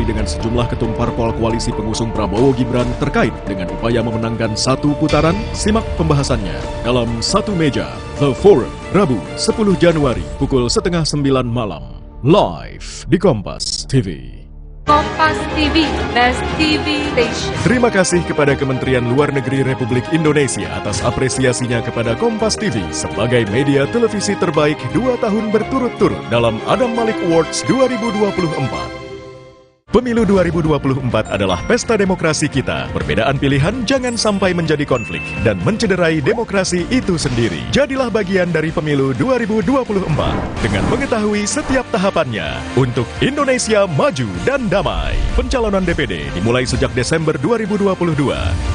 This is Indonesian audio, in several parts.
dengan sejumlah ketum parpol koalisi pengusung Prabowo Gibran terkait dengan upaya memenangkan satu putaran. Simak pembahasannya dalam Satu Meja The Forum, Rabu 10 Januari pukul 8:30 malam. Live di Kompas TV. Kompas TV, Best TV Station. Terima kasih kepada Kementerian Luar Negeri Republik Indonesia atas apresiasinya kepada Kompas TV sebagai media televisi terbaik 2 tahun berturut-turut dalam Adam Malik Awards 2024. Pemilu 2024 adalah pesta demokrasi kita. Perbedaan pilihan jangan sampai menjadi konflik dan mencederai demokrasi itu sendiri. Jadilah bagian dari pemilu 2024 dengan mengetahui setiap tahapannya untuk Indonesia maju dan damai. Pencalonan DPD dimulai sejak Desember 2022,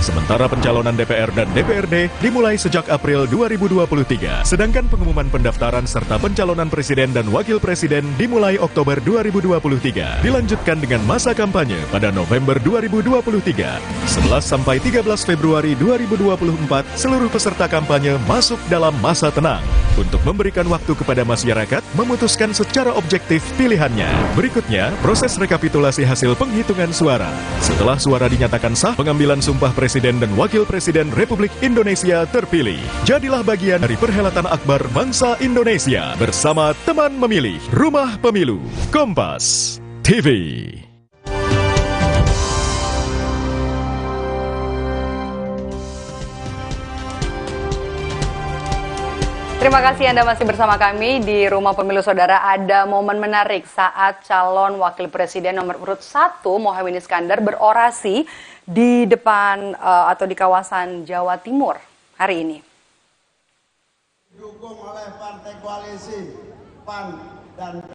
sementara pencalonan DPR dan DPRD dimulai sejak April 2023. Sedangkan pengumuman pendaftaran serta pencalonan presiden dan wakil presiden dimulai Oktober 2023. Dilanjutkan dengan masa kampanye pada November 2023. 11 sampai 13 Februari 2024, seluruh peserta kampanye masuk dalam masa tenang untuk memberikan waktu kepada masyarakat memutuskan secara objektif pilihannya. Berikutnya, proses rekapitulasi hasil penghitungan suara. Setelah suara dinyatakan sah, pengambilan sumpah Presiden dan Wakil Presiden Republik Indonesia terpilih. Jadilah bagian dari perhelatan akbar bangsa Indonesia bersama teman memilih Rumah Pemilu Kompas TV. Terima kasih Anda masih bersama kami di Rumah Pemilu Saudara. Ada momen menarik saat calon wakil presiden nomor urut 1 Muhaimin Iskandar berorasi di depan atau di kawasan Jawa Timur hari ini. Didukung oleh partai koalisi PAN dan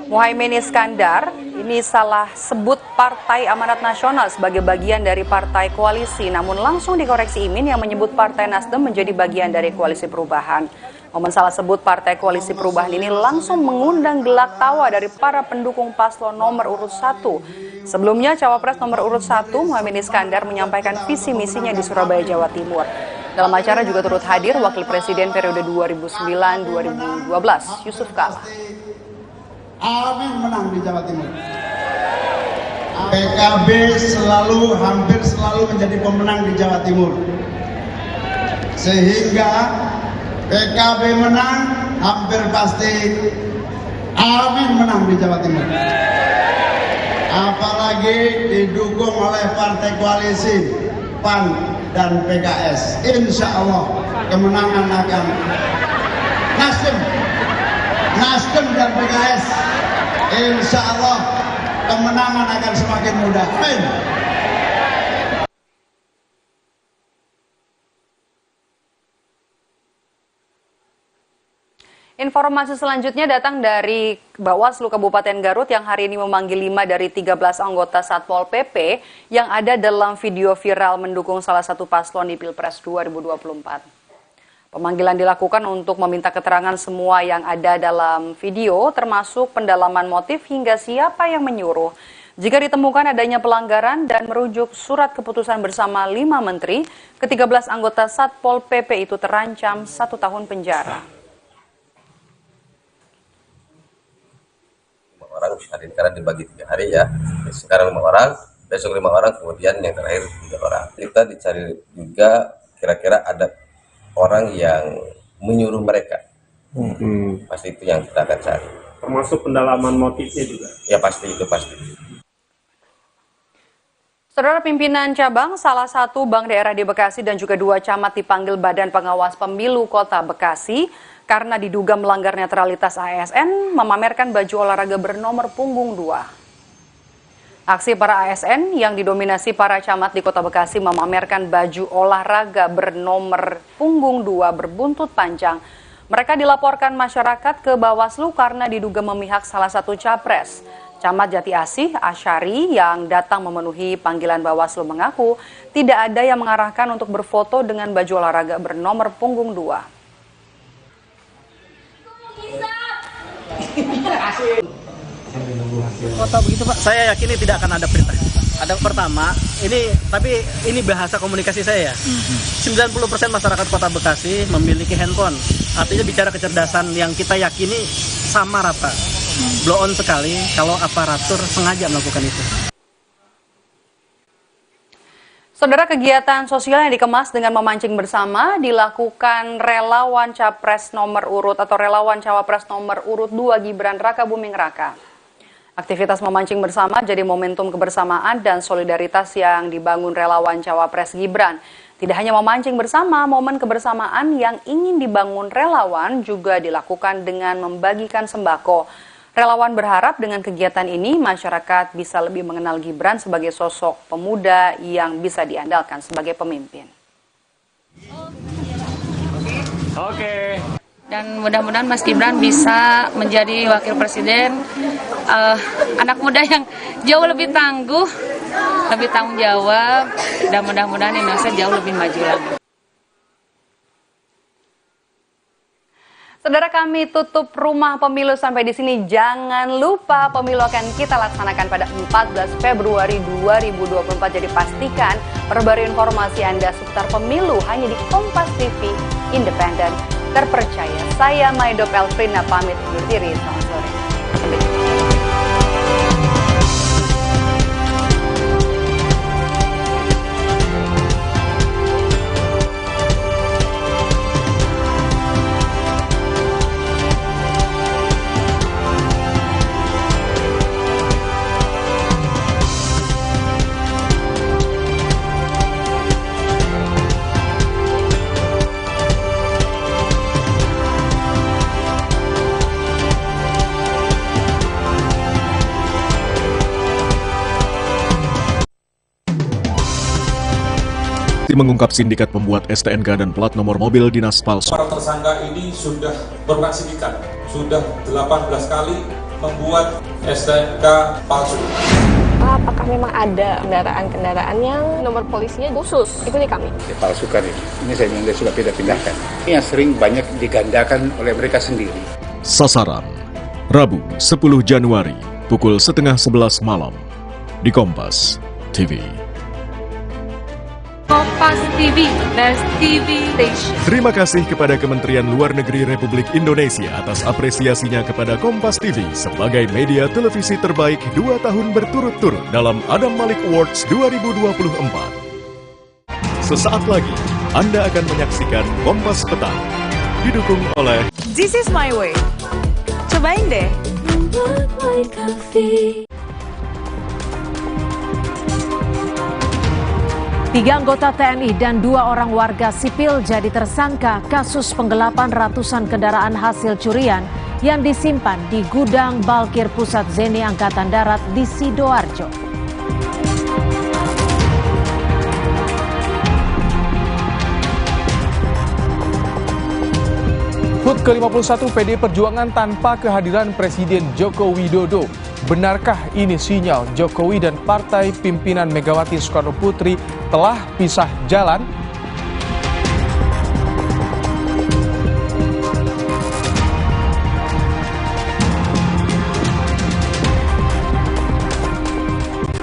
Muhaimin Iskandar ini salah sebut Partai Amanat Nasional sebagai bagian dari partai koalisi, namun langsung dikoreksi Imin yang menyebut Partai Nasdem menjadi bagian dari koalisi perubahan. Momen salah sebut Partai Koalisi Perubahan ini langsung mengundang gelak tawa dari para pendukung paslon nomor urut 1. Sebelumnya, Cawapres nomor urut 1 Muhaimin Iskandar menyampaikan visi misinya di Surabaya, Jawa Timur. Dalam acara juga turut hadir Wakil Presiden periode 2009-2012, Yusuf Kala. Amin menang di Jawa Timur. PKB hampir selalu menjadi pemenang di Jawa Timur. Sehingga PKB menang hampir pasti Amin menang di Jawa Timur. Apalagi didukung oleh partai koalisi PAN dan PKS. Insya Allah kemenangan akan Nasdem dan PKS. Insya Allah kemenangan akan semakin mudah. Amin. Informasi selanjutnya datang dari Bawaslu Kabupaten Garut yang hari ini memanggil 5 dari 13 anggota Satpol PP yang ada dalam video viral mendukung salah satu paslon di Pilpres 2024. Pemanggilan dilakukan untuk meminta keterangan semua yang ada dalam video, termasuk pendalaman motif hingga siapa yang menyuruh. Jika ditemukan adanya pelanggaran dan merujuk surat keputusan bersama 5 menteri, ke-13 anggota Satpol PP itu terancam 1 tahun penjara. 5 orang hari ini karena dibagi 3 hari ya. Sekarang 5 orang, besok 5 orang, kemudian yang terakhir 3 orang. Kita dicari juga kira-kira ada orang yang menyuruh mereka. Pasti itu yang kita akan cari. Termasuk pendalaman motifnya juga? Ya pasti, itu pasti. Saudara, pimpinan cabang salah satu bank daerah di Bekasi dan juga 2 camat dipanggil Badan Pengawas Pemilu Kota Bekasi karena diduga melanggar netralitas ASN memamerkan baju olahraga bernomor punggung 2. Aksi para ASN yang didominasi para camat di Kota Bekasi memamerkan baju olahraga bernomor punggung 2 berbuntut panjang. Mereka dilaporkan masyarakat ke Bawaslu karena diduga memihak salah satu capres. Camat Jati Asih, Asyari, yang datang memenuhi panggilan Bawaslu mengaku tidak ada yang mengarahkan untuk berfoto dengan baju olahraga bernomor punggung 2. Foto begitu Pak, saya yakin ini tidak akan ada perintah. Ada pertama, ini bahasa komunikasi saya ya. 90% masyarakat Kota Bekasi memiliki handphone. Artinya bicara kecerdasan yang kita yakini sama rata. blow on sekali kalau aparatur sengaja melakukan itu. Saudara, kegiatan sosial yang dikemas dengan memancing bersama dilakukan relawan Capres nomor urut atau relawan Cawapres nomor urut 2 Gibran Rakabuming Raka. Aktivitas memancing bersama jadi momentum kebersamaan dan solidaritas yang dibangun relawan Cawapres Gibran. Tidak hanya memancing bersama, momen kebersamaan yang ingin dibangun relawan juga dilakukan dengan membagikan sembako. Relawan berharap dengan kegiatan ini masyarakat bisa lebih mengenal Gibran sebagai sosok pemuda yang bisa diandalkan sebagai pemimpin. Oke. Dan mudah-mudahan Mas Gibran bisa menjadi wakil presiden, anak muda yang jauh lebih tangguh, lebih tanggung jawab, dan mudah-mudahan Indonesia jauh lebih maju lagi. Saudara, kami tutup Rumah Pemilu sampai di sini. Jangan lupa pemilu akan kita laksanakan pada 14 Februari 2024. Jadi pastikan perbarui informasi Anda seputar pemilu hanya di Kompas TV, independen, terpercaya. Saya Maido Pelfrina pamit undur diri. Selamat sore. Sampai jumpa. Mengungkap sindikat pembuat STNK dan plat nomor mobil dinas palsu. Para tersangka ini sudah bernasibikan, sudah 18 kali membuat STNK palsu. Apakah memang ada kendaraan-kendaraan yang nomor polisinya khusus? Itu di kami. Dipalsukan ini saya bilang dia sudah pindah-pindahkan. Ini yang sering banyak digandakan oleh mereka sendiri. Sasaran, Rabu 10 Januari, pukul 10:30 malam, di Kompas TV. Kompas TV, Best TV Station. Terima kasih kepada Kementerian Luar Negeri Republik Indonesia atas apresiasinya kepada Kompas TV sebagai media televisi terbaik 2 tahun berturut-turut dalam Adam Malik Awards 2024. Sesaat lagi, Anda akan menyaksikan Kompas Petang, didukung oleh This is my way. Cobain deh. 3 anggota TNI dan 2 orang warga sipil jadi tersangka kasus penggelapan ratusan kendaraan hasil curian yang disimpan di gudang Balkir Pusat Zeni Angkatan Darat di Sidoarjo. HUT ke-51 PDI Perjuangan tanpa kehadiran Presiden Joko Widodo. Benarkah ini sinyal Jokowi dan partai pimpinan Megawati Soekarno Putri telah pisah jalan?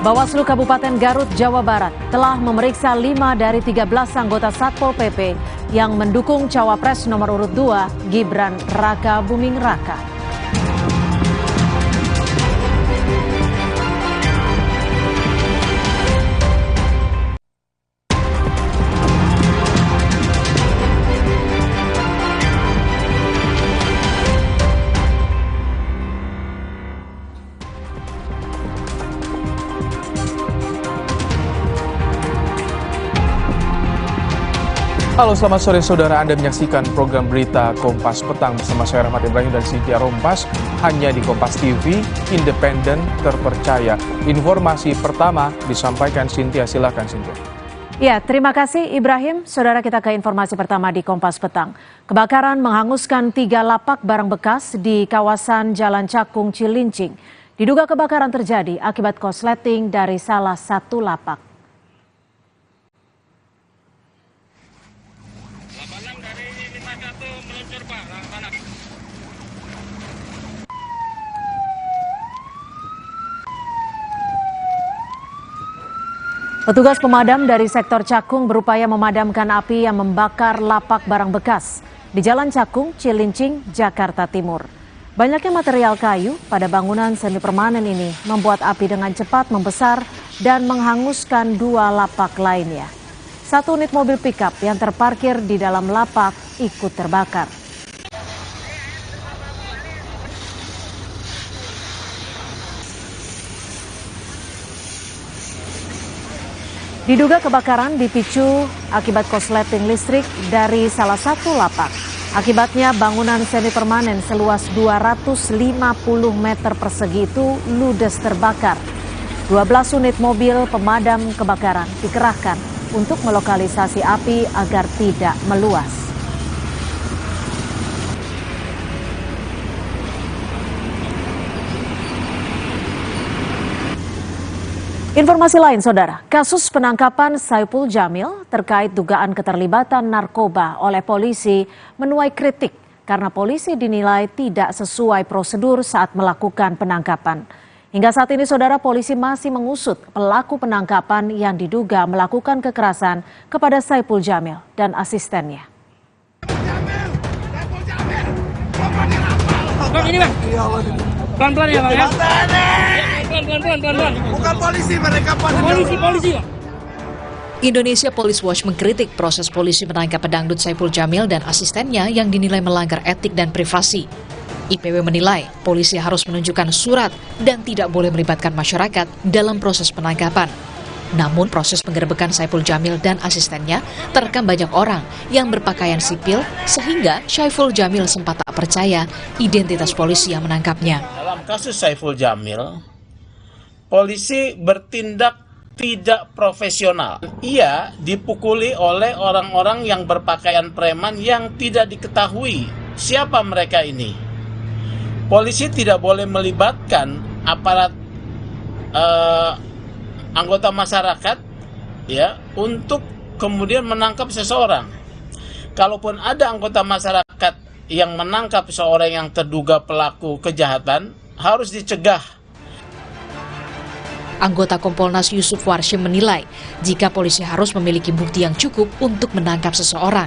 Bawaslu Kabupaten Garut, Jawa Barat telah memeriksa 5 dari 13 anggota Satpol PP yang mendukung Cawapres nomor urut 2 Gibran Rakabuming Raka. Halo, selamat sore saudara. Anda menyaksikan program berita Kompas Petang bersama saya Rahmat Ibrahim dan Cynthia Rompas hanya di Kompas TV, independen, terpercaya. Informasi pertama disampaikan Cynthia, silakan Cynthia. Ya, terima kasih Ibrahim. Saudara, kita ke informasi pertama di Kompas Petang. Kebakaran menghanguskan 3 lapak barang bekas di kawasan Jalan Cakung Cilincing. Diduga kebakaran terjadi akibat korsleting dari salah satu lapak. Petugas pemadam dari sektor Cakung berupaya memadamkan api yang membakar lapak barang bekas di Jalan Cakung, Cilincing, Jakarta Timur. Banyaknya material kayu pada bangunan semi permanen ini membuat api dengan cepat membesar dan menghanguskan 2 lapak lainnya. 1 unit mobil pickup yang terparkir di dalam lapak ikut terbakar. Diduga kebakaran dipicu akibat korsleting listrik dari salah satu lapak. Akibatnya bangunan semi permanen seluas 250 meter persegi itu ludes terbakar. 12 unit mobil pemadam kebakaran dikerahkan untuk melokalisasi api agar tidak meluas. Informasi lain, Saudara, kasus penangkapan Saipul Jamil terkait dugaan keterlibatan narkoba oleh polisi menuai kritik karena polisi dinilai tidak sesuai prosedur saat melakukan penangkapan. Hingga saat ini, Saudara, polisi masih mengusut pelaku penangkapan yang diduga melakukan kekerasan kepada Saipul Jamil dan asistennya. Bang, ini bang. Pelan-pelan ya bang ya. Pelan-pelan. Bukan polisi mereka, polisi. Indonesia Police Watch mengkritik proses polisi menangkap pedangdut Saipul Jamil dan asistennya yang dinilai melanggar etik dan privasi. IPW menilai polisi harus menunjukkan surat dan tidak boleh melibatkan masyarakat dalam proses penangkapan. Namun proses penggerbekan Saipul Jamil dan asistennya terekam banyak orang yang berpakaian sipil sehingga Saipul Jamil sempat tak percaya identitas polisi yang menangkapnya. Dalam kasus Saipul Jamil, polisi bertindak tidak profesional. Ia dipukuli oleh orang-orang yang berpakaian preman yang tidak diketahui siapa mereka ini. Polisi tidak boleh melibatkan aparat anggota masyarakat ya untuk kemudian menangkap seseorang. Kalaupun ada anggota masyarakat yang menangkap seorang yang terduga pelaku kejahatan, harus dicegah. Anggota Kompolnas Yusuf Warshim menilai jika polisi harus memiliki bukti yang cukup untuk menangkap seseorang.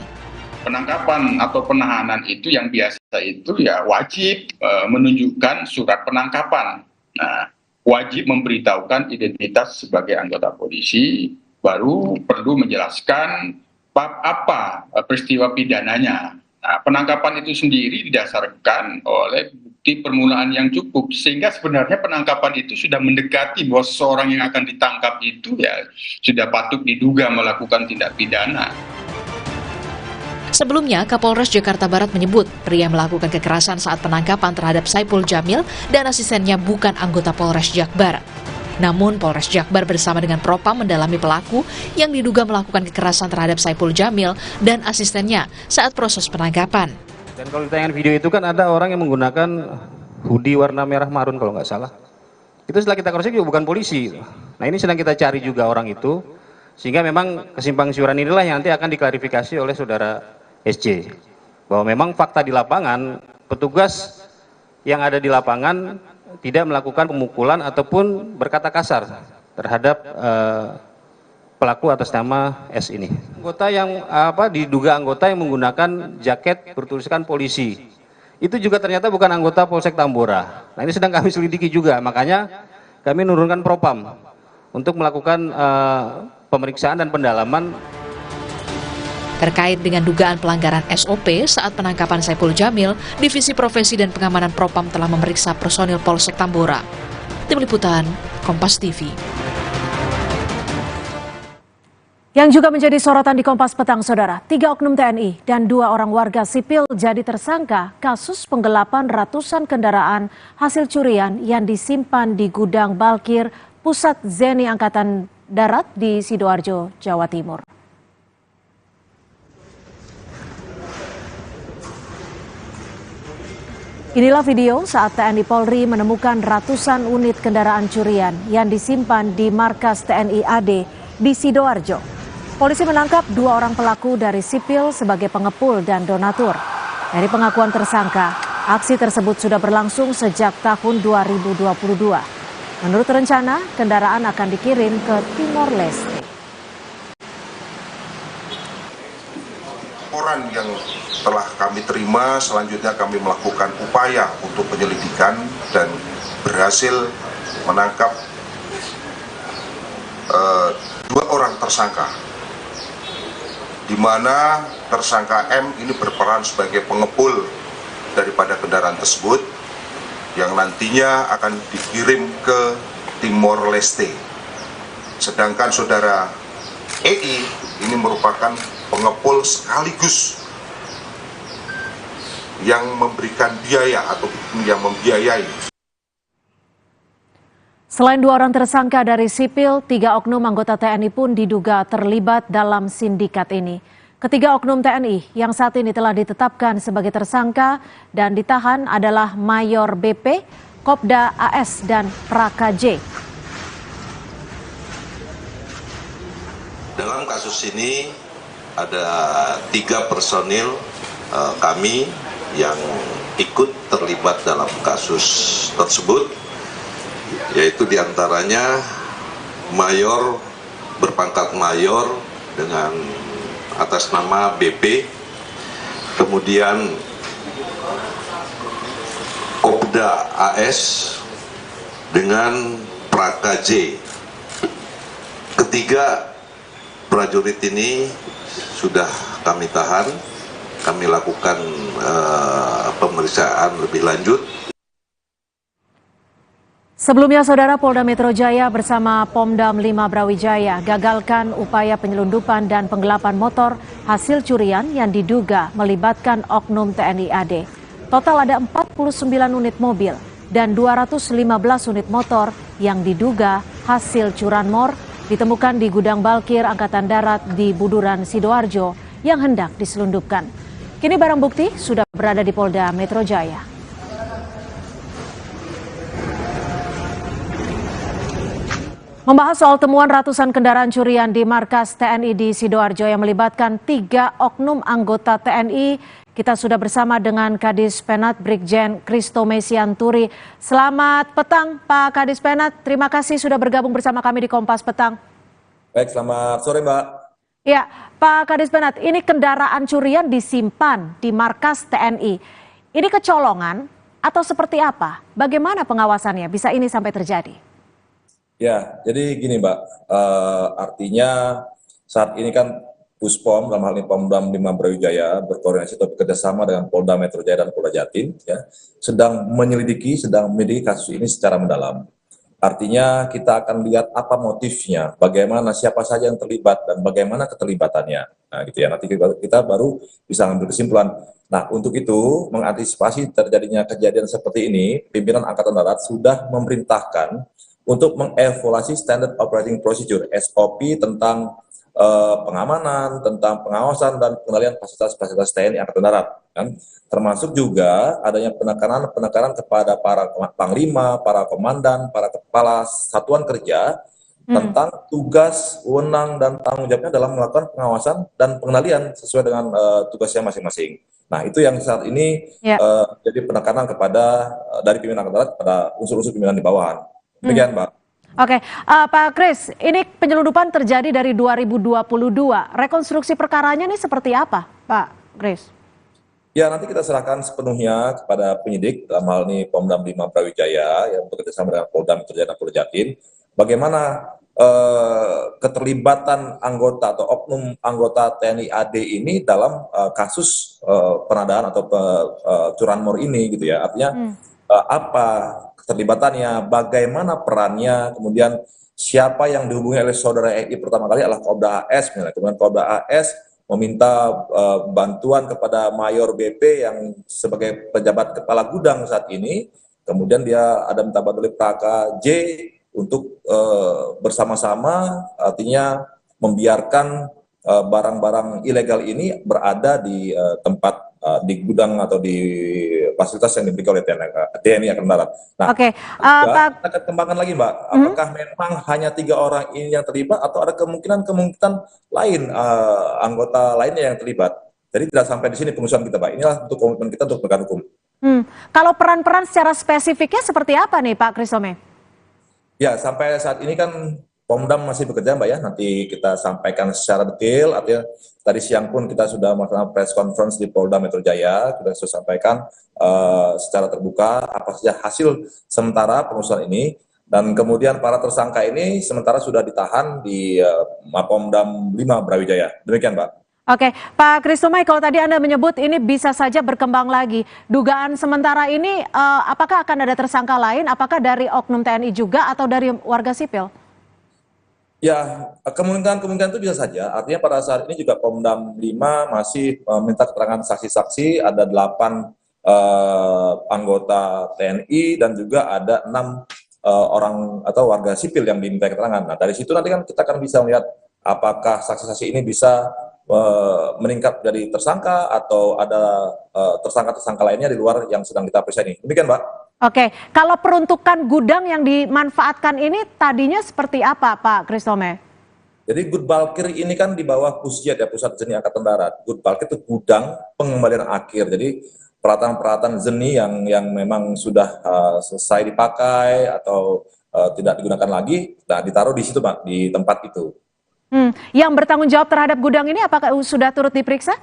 Penangkapan atau penahanan itu yang biasa itu ya wajib menunjukkan surat penangkapan. Nah, wajib memberitahukan identitas sebagai anggota polisi, baru perlu menjelaskan bab apa peristiwa pidananya. Nah, penangkapan itu sendiri didasarkan oleh bukti permulaan yang cukup, sehingga sebenarnya penangkapan itu sudah mendekati bahwa seseorang yang akan ditangkap itu ya sudah patut diduga melakukan tindak pidana. Sebelumnya, Kapolres Jakarta Barat menyebut pria melakukan kekerasan saat penangkapan terhadap Saipul Jamil dan asistennya bukan anggota Polres Jakbar. Namun, Polres Jakbar bersama dengan Propam mendalami pelaku yang diduga melakukan kekerasan terhadap Saipul Jamil dan asistennya saat proses penangkapan. Dan kalau ditayangan video itu kan ada orang yang menggunakan hoodie warna merah marun kalau nggak salah. Itu setelah kita cross-check juga bukan polisi. Nah, ini sedang kita cari juga orang itu, sehingga memang kesimpang siuran inilah yang nanti akan diklarifikasi oleh saudara SC, bahwa memang fakta di lapangan petugas yang ada di lapangan tidak melakukan pemukulan ataupun berkata kasar terhadap pelaku atas nama S ini. Anggota yang diduga anggota yang menggunakan jaket bertuliskan polisi itu juga ternyata bukan anggota Polsek Tambora. Nah, ini sedang kami selidiki juga, makanya kami menurunkan Propam untuk melakukan pemeriksaan dan pendalaman. Terkait dengan dugaan pelanggaran SOP saat penangkapan Saipul Jamil, Divisi Profesi dan Pengamanan Propam telah memeriksa personil Polsek Tambora. Tim Liputan, Kompas TV. Yang juga menjadi sorotan di Kompas Petang, Saudara, 3 oknum TNI dan 2 orang warga sipil jadi tersangka kasus penggelapan ratusan kendaraan hasil curian yang disimpan di gudang Balkir Pusat Zeni Angkatan Darat di Sidoarjo, Jawa Timur. Inilah video saat TNI Polri menemukan ratusan unit kendaraan curian yang disimpan di markas TNI AD di Sidoarjo. Polisi menangkap 2 orang pelaku dari sipil sebagai pengepul dan donatur. Dari pengakuan tersangka, aksi tersebut sudah berlangsung sejak tahun 2022. Menurut rencana, kendaraan akan dikirim ke Timor Leste. Orang yang setelah kami terima, selanjutnya kami melakukan upaya untuk penyelidikan dan berhasil menangkap 2 orang tersangka, di mana tersangka M ini berperan sebagai pengepul daripada kendaraan tersebut yang nantinya akan dikirim ke Timor Leste. Sedangkan saudara EI ini merupakan pengepul sekaligus yang memberikan biaya atau yang membiayai. Selain 2 orang tersangka dari sipil, 3 oknum anggota TNI pun diduga terlibat dalam sindikat ini. Ketiga oknum TNI yang saat ini telah ditetapkan sebagai tersangka dan ditahan adalah Mayor BP, Kopda AS, dan Praka J. Dalam kasus ini ada 3 personil kami yang ikut terlibat dalam kasus tersebut, yaitu diantaranya Mayor berpangkat Mayor dengan atas nama BP, kemudian Kopda AS dengan Praka J. Ketiga prajurit ini sudah kami tahan, kami lakukan pemeriksaan lebih lanjut. Sebelumnya, Saudara, Polda Metro Jaya bersama Pomdam 5 Brawijaya gagalkan upaya penyelundupan dan penggelapan motor hasil curian yang diduga melibatkan oknum TNI AD. Total ada 49 unit mobil dan 215 unit motor yang diduga hasil curanmor ditemukan di gudang Balkir Angkatan Darat di Buduran, Sidoarjo yang hendak diselundupkan. Kini barang bukti sudah berada di Polda Metro Jaya. Membahas soal temuan ratusan kendaraan curian di markas TNI di Sidoarjo yang melibatkan 3 oknum anggota TNI, kita sudah bersama dengan Kadis Penat Brigjen Kristo Mesianturi. Selamat petang Pak Kadis Penat, terima kasih sudah bergabung bersama kami di Kompas Petang. Baik, selamat sore Mbak. Ya, Pak Kadis Penat, ini kendaraan curian disimpan di markas TNI. Ini kecolongan atau seperti apa? Bagaimana pengawasannya bisa ini sampai terjadi? Ya, jadi gini Mbak, artinya saat ini kan Puspom, dalam hal ini Pomdam 5 Brawijaya, berkoordinasi atau bekerjasama dengan Polda Metro Jaya dan Polda Jatim, ya, sedang menyelidiki kasus ini secara mendalam. Artinya kita akan lihat apa motifnya, bagaimana siapa saja yang terlibat dan bagaimana keterlibatannya. Nah, gitu ya. Nanti kita baru bisa ambil kesimpulan. Nah, untuk itu mengantisipasi terjadinya kejadian seperti ini, pimpinan Angkatan Darat sudah memerintahkan untuk mengevaluasi Standard Operating Procedure (SOP) tentang pengamanan, tentang pengawasan dan pengendalian fasilitas-fasilitas TNI Angkatan Darat, kan? Termasuk juga adanya penekanan kepada para panglima, para komandan, para kepala satuan kerja tentang tugas, wewenang dan tanggung jawabnya dalam melakukan pengawasan dan pengendalian sesuai dengan tugasnya masing-masing. Nah, itu yang saat ini jadi penekanan kepada dari pimpinan Angkatan Darat pada unsur-unsur pimpinan di bawahan. Demikian, Mbak. Oke, Pak Kris, ini penyelundupan terjadi dari 2022. Rekonstruksi perkaranya ini seperti apa, Pak Kris? Ya, nanti kita serahkan sepenuhnya kepada penyidik, dalam hal ini Pomdam 5 Brawijaya yang bekerjasama dengan Polda Metro Jaya dan Polda Jatim. Bagaimana keterlibatan anggota atau oknum anggota TNI AD ini dalam kasus penadaan atau curanmor ini, gitu ya. Artinya apa keterlibatannya, bagaimana perannya, kemudian siapa yang dihubungi oleh saudara EI pertama kali adalah Kopda AS, misalnya. Kemudian Kopda AS meminta bantuan kepada Mayor BP yang sebagai pejabat kepala gudang saat ini, kemudian dia ada minta bantuan oleh Praka J untuk bersama-sama, artinya membiarkan barang-barang ilegal ini berada di tempat di gudang atau di fasilitas yang dimiliki oleh TNI Angkatan Darat. Nah, kita akan kembangkan lagi, Mbak. Apakah memang hanya 3 orang ini yang terlibat atau ada kemungkinan lain anggota lainnya yang terlibat? Jadi tidak sampai di sini pengusuran kita, Mbak. Inilah untuk komitmen kita untuk penegakan hukum. Kalau peran-peran secara spesifiknya seperti apa nih, Pak Kristome? Ya, sampai saat ini kan Pomdam masih bekerja Mbak ya, nanti kita sampaikan secara detail, artinya tadi siang pun kita sudah melakukan press conference di Polda Metro Jaya, kita sudah sampaikan secara terbuka apa saja hasil sementara pengusutan ini, dan kemudian para tersangka ini sementara sudah ditahan di Mapolda 5 Brawijaya. Demikian Mbak. Oke, Pak Kristomai, kalau tadi Anda menyebut ini bisa saja berkembang lagi. Dugaan sementara ini apakah akan ada tersangka lain? Apakah dari oknum TNI juga atau dari warga sipil? Ya, kemungkinan itu bisa saja. Artinya pada saat ini juga Pomdam 5 masih meminta keterangan saksi-saksi, ada 8 anggota TNI dan juga ada 6 orang atau warga sipil yang diminta keterangan. Nah, dari situ nanti kan kita akan bisa melihat apakah saksi-saksi ini bisa meningkat dari tersangka atau ada tersangka-tersangka lainnya di luar yang sedang kita periksa ini. Demikian, Mbak. Oke, kalau peruntukan gudang yang dimanfaatkan ini tadinya seperti apa, Pak Kristomai? Jadi Good Balkir ini kan di bawah Pusjat ya, Pusat Zeni Angkatan Darat. Good Balkir itu gudang pengembalian akhir. Jadi peralatan-peralatan zeni yang memang sudah selesai dipakai atau tidak digunakan lagi, nah ditaruh di situ Pak, di tempat itu. Yang bertanggung jawab terhadap gudang ini apakah sudah turut diperiksa?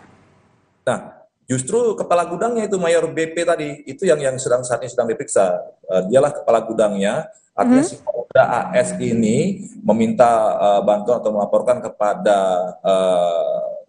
Nah, justru kepala gudangnya itu Mayor BP tadi, itu yang saat ini sedang diperiksa. Dialah kepala gudangnya, artinya si Kopda AS ini meminta bantuan atau melaporkan kepada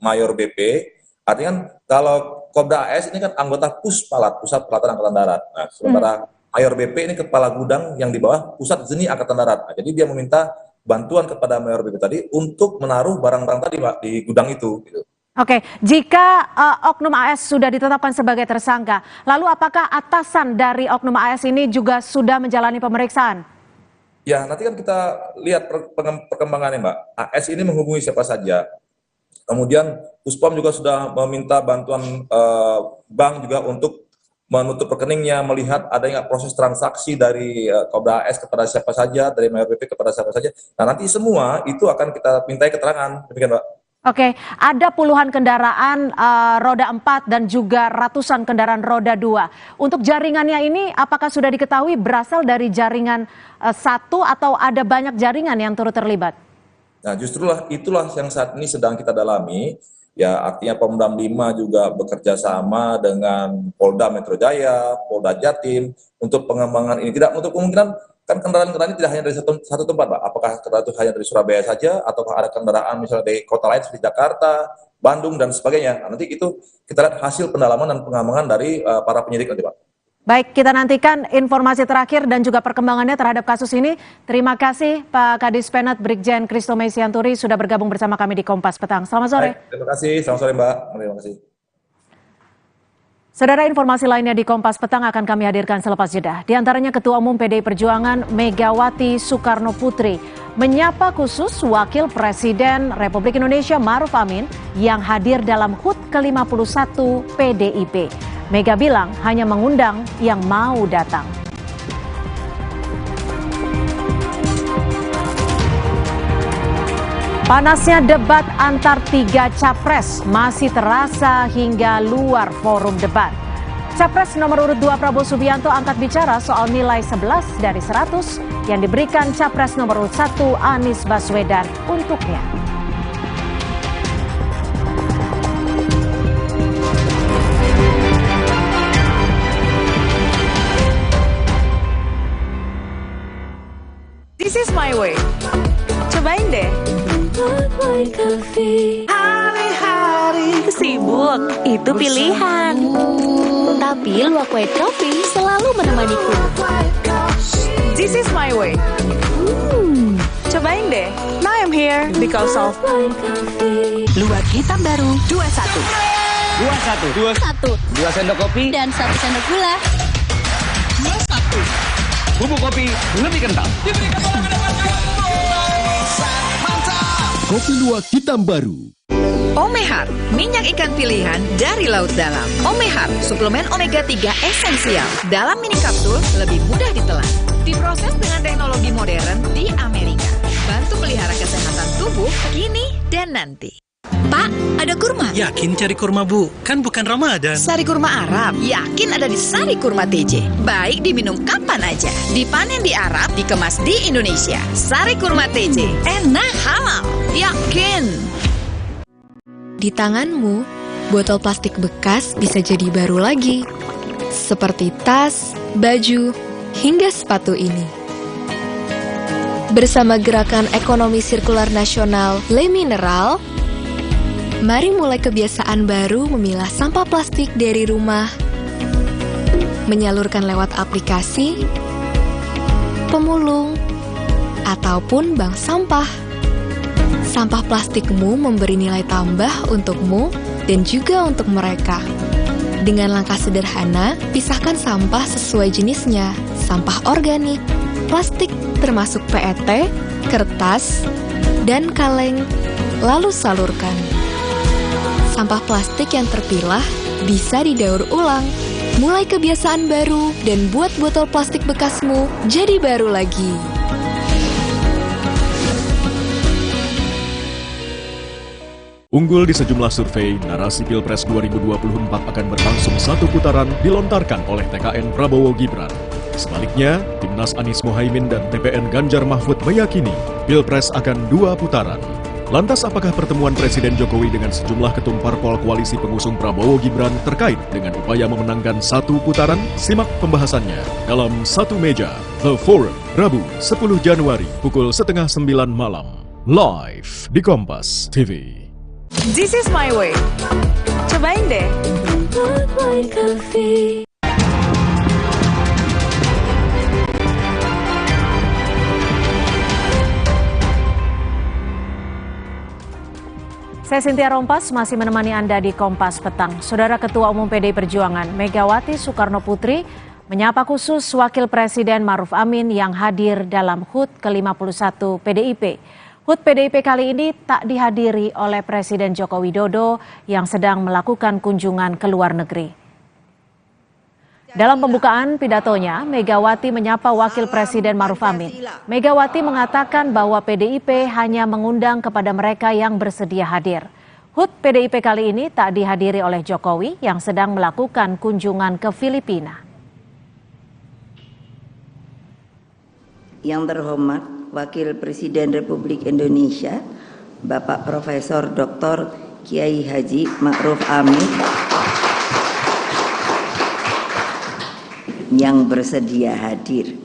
Mayor BP. Artinya kan kalau Kopda AS ini kan anggota Puspalat, Pusat Pelatihan Angkatan Darat. Nah, sementara Mayor BP ini kepala gudang yang di bawah Pusat Zeni Angkatan Darat. Nah, jadi dia meminta bantuan kepada Mayor BP tadi untuk menaruh barang-barang tadi Pak di gudang itu. Gitu. Oke, jika oknum AS sudah ditetapkan sebagai tersangka, lalu apakah atasan dari oknum AS ini juga sudah menjalani pemeriksaan? Ya, nanti kan kita lihat perkembangannya Mbak. AS ini menghubungi siapa saja. Kemudian Puspom juga sudah meminta bantuan bank juga untuk menutup rekeningnya, melihat adanya proses transaksi dari Kopda AS kepada siapa saja, dari Mayor BP kepada siapa saja. Nah, nanti semua itu akan kita mintai keterangan, demikian Mbak. Oke, ada puluhan kendaraan roda 4 dan juga ratusan kendaraan roda 2. Untuk jaringannya ini apakah sudah diketahui berasal dari jaringan satu atau ada banyak jaringan yang turut terlibat? Nah, itulah yang saat ini sedang kita dalami. Ya, artinya Pomdam 5 juga bekerja sama dengan Polda Metro Jaya, Polda Jatim untuk pengembangan ini. Tidak untuk kemungkinan kan kendaraan-kendaraan ini tidak hanya dari satu tempat, Pak. Apakah kendaraan itu hanya dari Surabaya saja, atau ada kendaraan misalnya dari kota lain seperti Jakarta, Bandung, dan sebagainya. Nah, nanti itu kita lihat hasil pendalaman dan pengembangan dari para penyidik nanti, Pak. Baik, kita nantikan informasi terakhir dan juga perkembangannya terhadap kasus ini. Terima kasih Pak Kadis Penat Brigjen Kristomai Sianturi sudah bergabung bersama kami di Kompas Petang. Selamat sore. Baik, terima kasih. Selamat sore, Mbak. Terima kasih. Saudara, informasi lainnya di Kompas Petang akan kami hadirkan selepas jeda. Di antaranya Ketua Umum PDI Perjuangan Megawati Soekarno Putri menyapa khusus Wakil Presiden Republik Indonesia Ma'ruf Amin yang hadir dalam HUT ke-51 PDIP. Mega bilang hanya mengundang yang mau datang. Panasnya debat antar 3 capres masih terasa hingga luar forum debat. Capres nomor urut 2 Prabowo Subianto angkat bicara soal nilai 11 dari 100 yang diberikan Capres nomor urut 1 Anies Baswedan untuknya. This is my way. Cobain deh. Hari-hari sibuk, itu pilihan. Tapi Luwak White Coffee selalu menemaniku. This is my way. Cobain deh. Now I'm here because of Luwak hitam baru 21. 2 sendok kopi Dan 1 sendok gula. 21. Bubuk kopi lebih kental. Kopi Luwak hitam baru. Omehar, minyak ikan pilihan dari laut dalam. Omehar, suplemen omega 3 esensial. Dalam mini kapsul, lebih mudah ditelan. Diproses dengan teknologi modern di Amerika. Bantu pelihara kesehatan tubuh kini dan nanti. Pak, ada kurma? Yakin cari kurma, Bu? Kan bukan Ramadan. Sari kurma Arab? Yakin ada di Sari Kurma TJ. Baik diminum kapan aja. Dipanen di Arab, dikemas di Indonesia. Sari Kurma TJ. Enak, halal. Yakin. Di tanganmu, botol plastik bekas bisa jadi baru lagi. Seperti tas, baju, hingga sepatu ini. Bersama Gerakan Ekonomi Sirkular Nasional Le Mineral, mari mulai kebiasaan baru memilah sampah plastik dari rumah, menyalurkan lewat aplikasi, pemulung, ataupun bank sampah. Sampah plastikmu memberi nilai tambah untukmu dan juga untuk mereka. Dengan langkah sederhana, pisahkan sampah sesuai jenisnya, sampah organik, plastik termasuk PET, kertas, dan kaleng, lalu salurkan. Sampah plastik yang terpilah bisa didaur ulang. Mulai kebiasaan baru dan buat botol plastik bekasmu jadi baru lagi. Unggul di sejumlah survei, narasi Pilpres 2024 akan berlangsung satu putaran dilontarkan oleh TKN Prabowo Gibran. Sebaliknya, Timnas Anies Mohaimin dan TPN Ganjar Mahfud meyakini Pilpres akan 2 putaran. Lantas apakah pertemuan Presiden Jokowi dengan sejumlah ketum parpol koalisi pengusung Prabowo Gibran terkait dengan upaya memenangkan 1 putaran? Simak pembahasannya dalam Satu Meja, The Forum, Rabu 10 Januari pukul 8:30 malam. Live di Kompas TV. This is my way. Cobain deh. Saya Cynthia Rompas masih menemani Anda di Kompas Petang. Saudara Ketua Umum PDI Perjuangan Megawati Soekarno Putri menyapa khusus Wakil Presiden Maruf Amin yang hadir dalam HUT ke-51 PDIP. HUT PDIP kali ini tak dihadiri oleh Presiden Joko Widodo yang sedang melakukan kunjungan ke luar negeri. Dalam pembukaan pidatonya, Megawati menyapa Wakil Presiden Maruf Amin. Megawati mengatakan bahwa PDIP hanya mengundang kepada mereka yang bersedia hadir. HUT PDIP kali ini tak dihadiri oleh Jokowi yang sedang melakukan kunjungan ke Filipina. Yang terhormat Wakil Presiden Republik Indonesia, Bapak Profesor Dr. Kiai Haji Ma'ruf Amin yang bersedia hadir.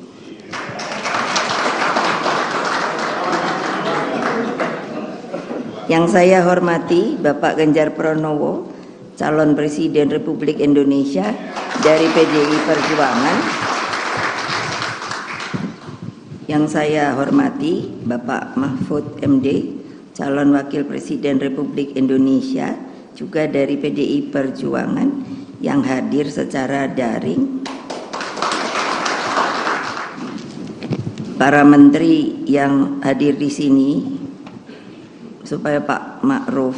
Yang saya hormati Bapak Ganjar Pranowo, calon Presiden Republik Indonesia dari PDI Perjuangan. Yang saya hormati Bapak Mahfud MD, calon Wakil Presiden Republik Indonesia juga dari PDI Perjuangan yang hadir secara daring. Para menteri yang hadir di sini, supaya Pak Ma'ruf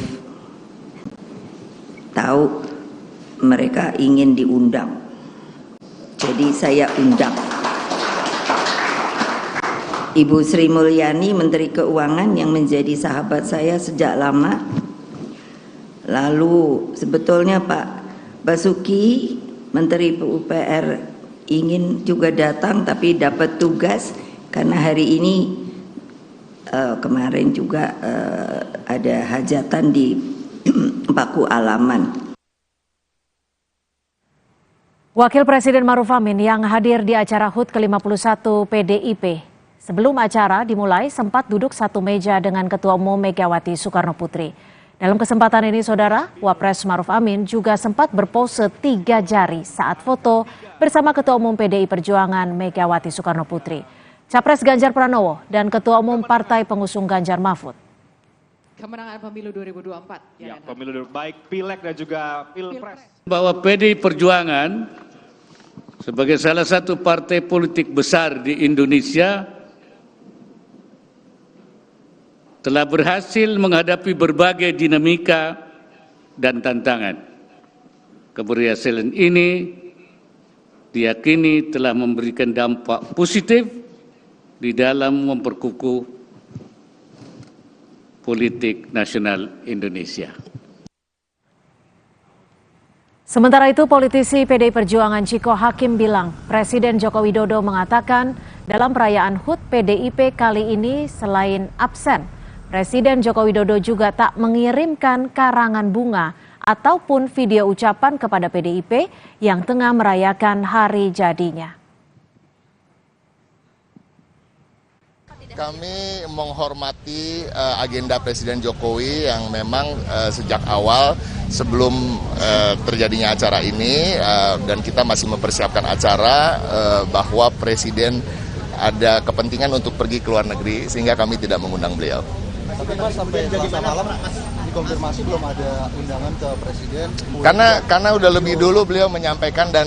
tahu mereka ingin diundang. Jadi saya undang. Ibu Sri Mulyani, Menteri Keuangan yang menjadi sahabat saya sejak lama. Lalu sebetulnya Pak Basuki, Menteri PUPR ingin juga datang tapi dapat tugas karena hari ini kemarin juga ada hajatan di Paku Alaman. Wakil Presiden Maruf Amin yang hadir di acara HUT ke-51 PDIP. Sebelum acara dimulai, sempat duduk satu meja dengan Ketua Umum Megawati Soekarno Putri. Dalam kesempatan ini, Saudara, Wapres Maruf Amin juga sempat berpose 3 jari saat foto bersama Ketua Umum PDI Perjuangan Megawati Soekarno Putri, Capres Ganjar Pranowo, dan Ketua Umum Partai Pengusung Ganjar Mahfud. Kemenangan pemilu 2024. Ya, pemilu baik Pileg dan juga Pilpres. Bahwa PDI Perjuangan sebagai salah satu partai politik besar di Indonesia telah berhasil menghadapi berbagai dinamika dan tantangan. Keberhasilan ini diyakini telah memberikan dampak positif di dalam memperkukuh politik nasional Indonesia. Sementara itu, politisi PDI Perjuangan Chiko Hakim bilang Presiden Joko Widodo mengatakan dalam perayaan HUT PDIP kali ini selain absen, Presiden Joko Widodo juga tak mengirimkan karangan bunga ataupun video ucapan kepada PDIP yang tengah merayakan hari jadinya. Kami menghormati agenda Presiden Jokowi yang memang sejak awal sebelum terjadinya acara ini dan kita masih mempersiapkan acara bahwa Presiden ada kepentingan untuk pergi ke luar negeri sehingga kami tidak mengundang beliau. Tapi Mas, sampai Selasa malam dikonfirmasi belum ada undangan ke Presiden? Karena udah lebih dulu beliau menyampaikan dan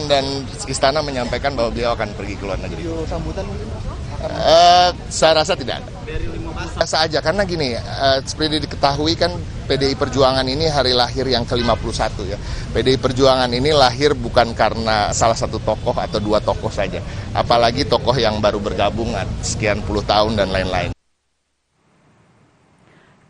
istana menyampaikan bahwa beliau akan pergi ke luar negeri. Video sambutan mungkin? Saya rasa tidak ada. Biasa aja, karena gini, seperti diketahui kan PDI Perjuangan ini hari lahir yang ke-51 ya. PDI Perjuangan ini lahir bukan karena salah satu tokoh atau dua tokoh saja. Apalagi tokoh yang baru bergabung sekian puluh tahun dan lain-lain.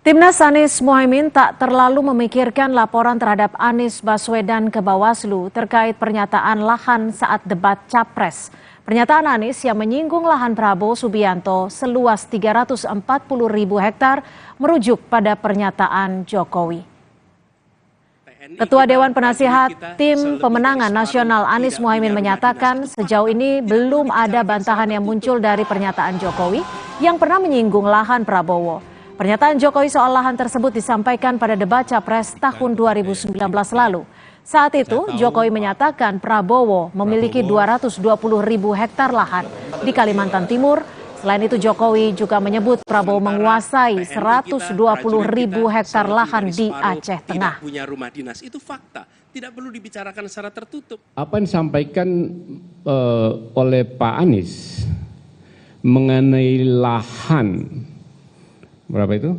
Timnas Anies Mohaimin tak terlalu memikirkan laporan terhadap Anies Baswedan ke Bawaslu terkait pernyataan lahan saat debat Capres. Pernyataan Anies yang menyinggung lahan Prabowo Subianto seluas 340.000 hektar merujuk pada pernyataan Jokowi. Ketua Dewan Penasihat Tim Pemenangan Nasional Anies Mohaimin menyatakan sejauh ini belum ada bantahan yang muncul dari pernyataan Jokowi yang pernah menyinggung lahan Prabowo. Pernyataan Jokowi soal lahan tersebut disampaikan pada debat Capres tahun 2019 lalu. Saat itu, Jokowi menyatakan Prabowo memiliki 220.000 hektar lahan di Kalimantan Timur. Selain itu, Jokowi juga menyebut Prabowo menguasai 120.000 hektar lahan di Aceh Tengah. Punya rumah dinas itu fakta, tidak perlu dibicarakan secara tertutup. Apa yang disampaikan oleh Pak Anies mengenai lahan berapa itu?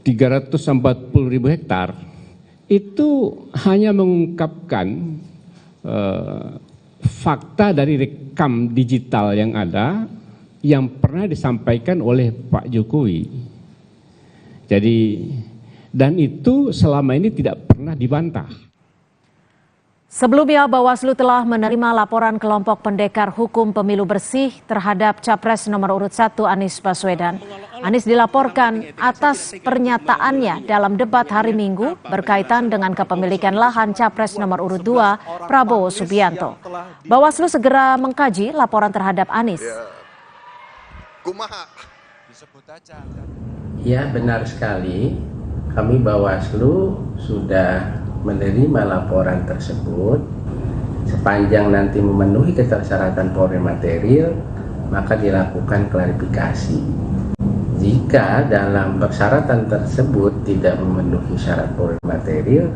340.000 hektar. Itu hanya mengungkapkan fakta dari rekam digital yang ada yang pernah disampaikan oleh Pak Jokowi. Jadi, dan itu selama ini tidak pernah dibantah. Sebelumnya, Bawaslu telah menerima laporan kelompok pendekar hukum pemilu bersih terhadap Capres nomor urut 1 Anies Baswedan. Anies dilaporkan atas pernyataannya dalam debat hari Minggu berkaitan dengan kepemilikan lahan Capres nomor urut 2 Prabowo Subianto. Bawaslu segera mengkaji laporan terhadap Anies. Ya, benar sekali. Kami Bawaslu sudah menerima laporan tersebut. Sepanjang nanti memenuhi ketersyaratan polri material, maka dilakukan klarifikasi. Jika dalam persyaratan tersebut tidak memenuhi syarat polri material,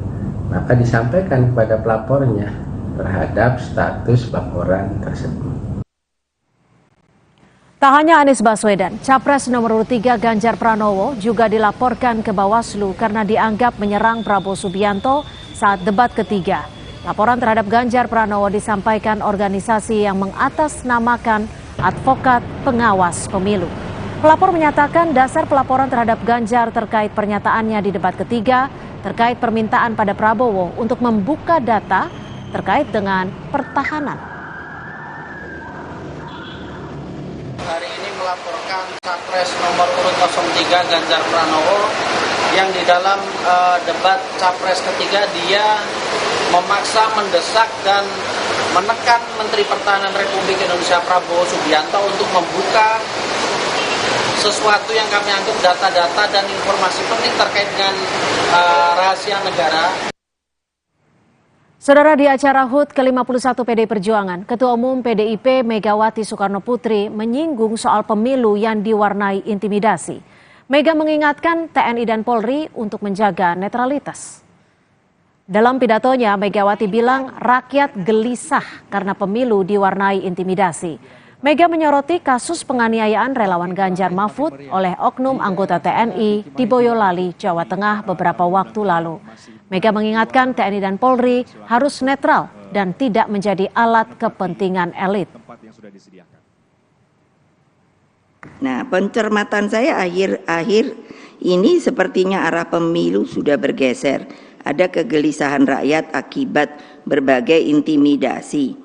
maka disampaikan kepada pelapornya terhadap status laporan tersebut. Tak hanya Anies Baswedan, Capres nomor urut 3 Ganjar Pranowo juga dilaporkan ke Bawaslu karena dianggap menyerang Prabowo Subianto saat debat ketiga. Laporan terhadap Ganjar Pranowo disampaikan organisasi yang mengatasnamakan Advokat Pengawas Pemilu. Pelapor menyatakan dasar pelaporan terhadap Ganjar terkait pernyataannya di debat ketiga terkait permintaan pada Prabowo untuk membuka data terkait dengan pertahanan. Hari ini melaporkan Capres nomor urut 03 Ganjar Pranowo yang di dalam debat Capres ketiga dia memaksa, mendesak dan menekan Menteri Pertahanan Republik Indonesia Prabowo Subianto untuk membuka sesuatu yang kami anggap data-data dan informasi penting terkait dengan rahasia negara. Saudara, di acara HUT ke-51 PDI Perjuangan, Ketua Umum PDIP Megawati Soekarno Putri menyinggung soal pemilu yang diwarnai intimidasi. Mega mengingatkan TNI dan Polri untuk menjaga netralitas. Dalam pidatonya, Megawati bilang rakyat gelisah karena pemilu diwarnai intimidasi. Mega menyoroti kasus penganiayaan relawan Ganjar Mahfud oleh oknum anggota TNI di Boyolali, Jawa Tengah beberapa waktu lalu. Mega mengingatkan TNI dan Polri harus netral dan tidak menjadi alat kepentingan elit. Nah, pencermatan saya akhir-akhir ini sepertinya arah pemilu sudah bergeser. Ada kegelisahan rakyat akibat berbagai intimidasi.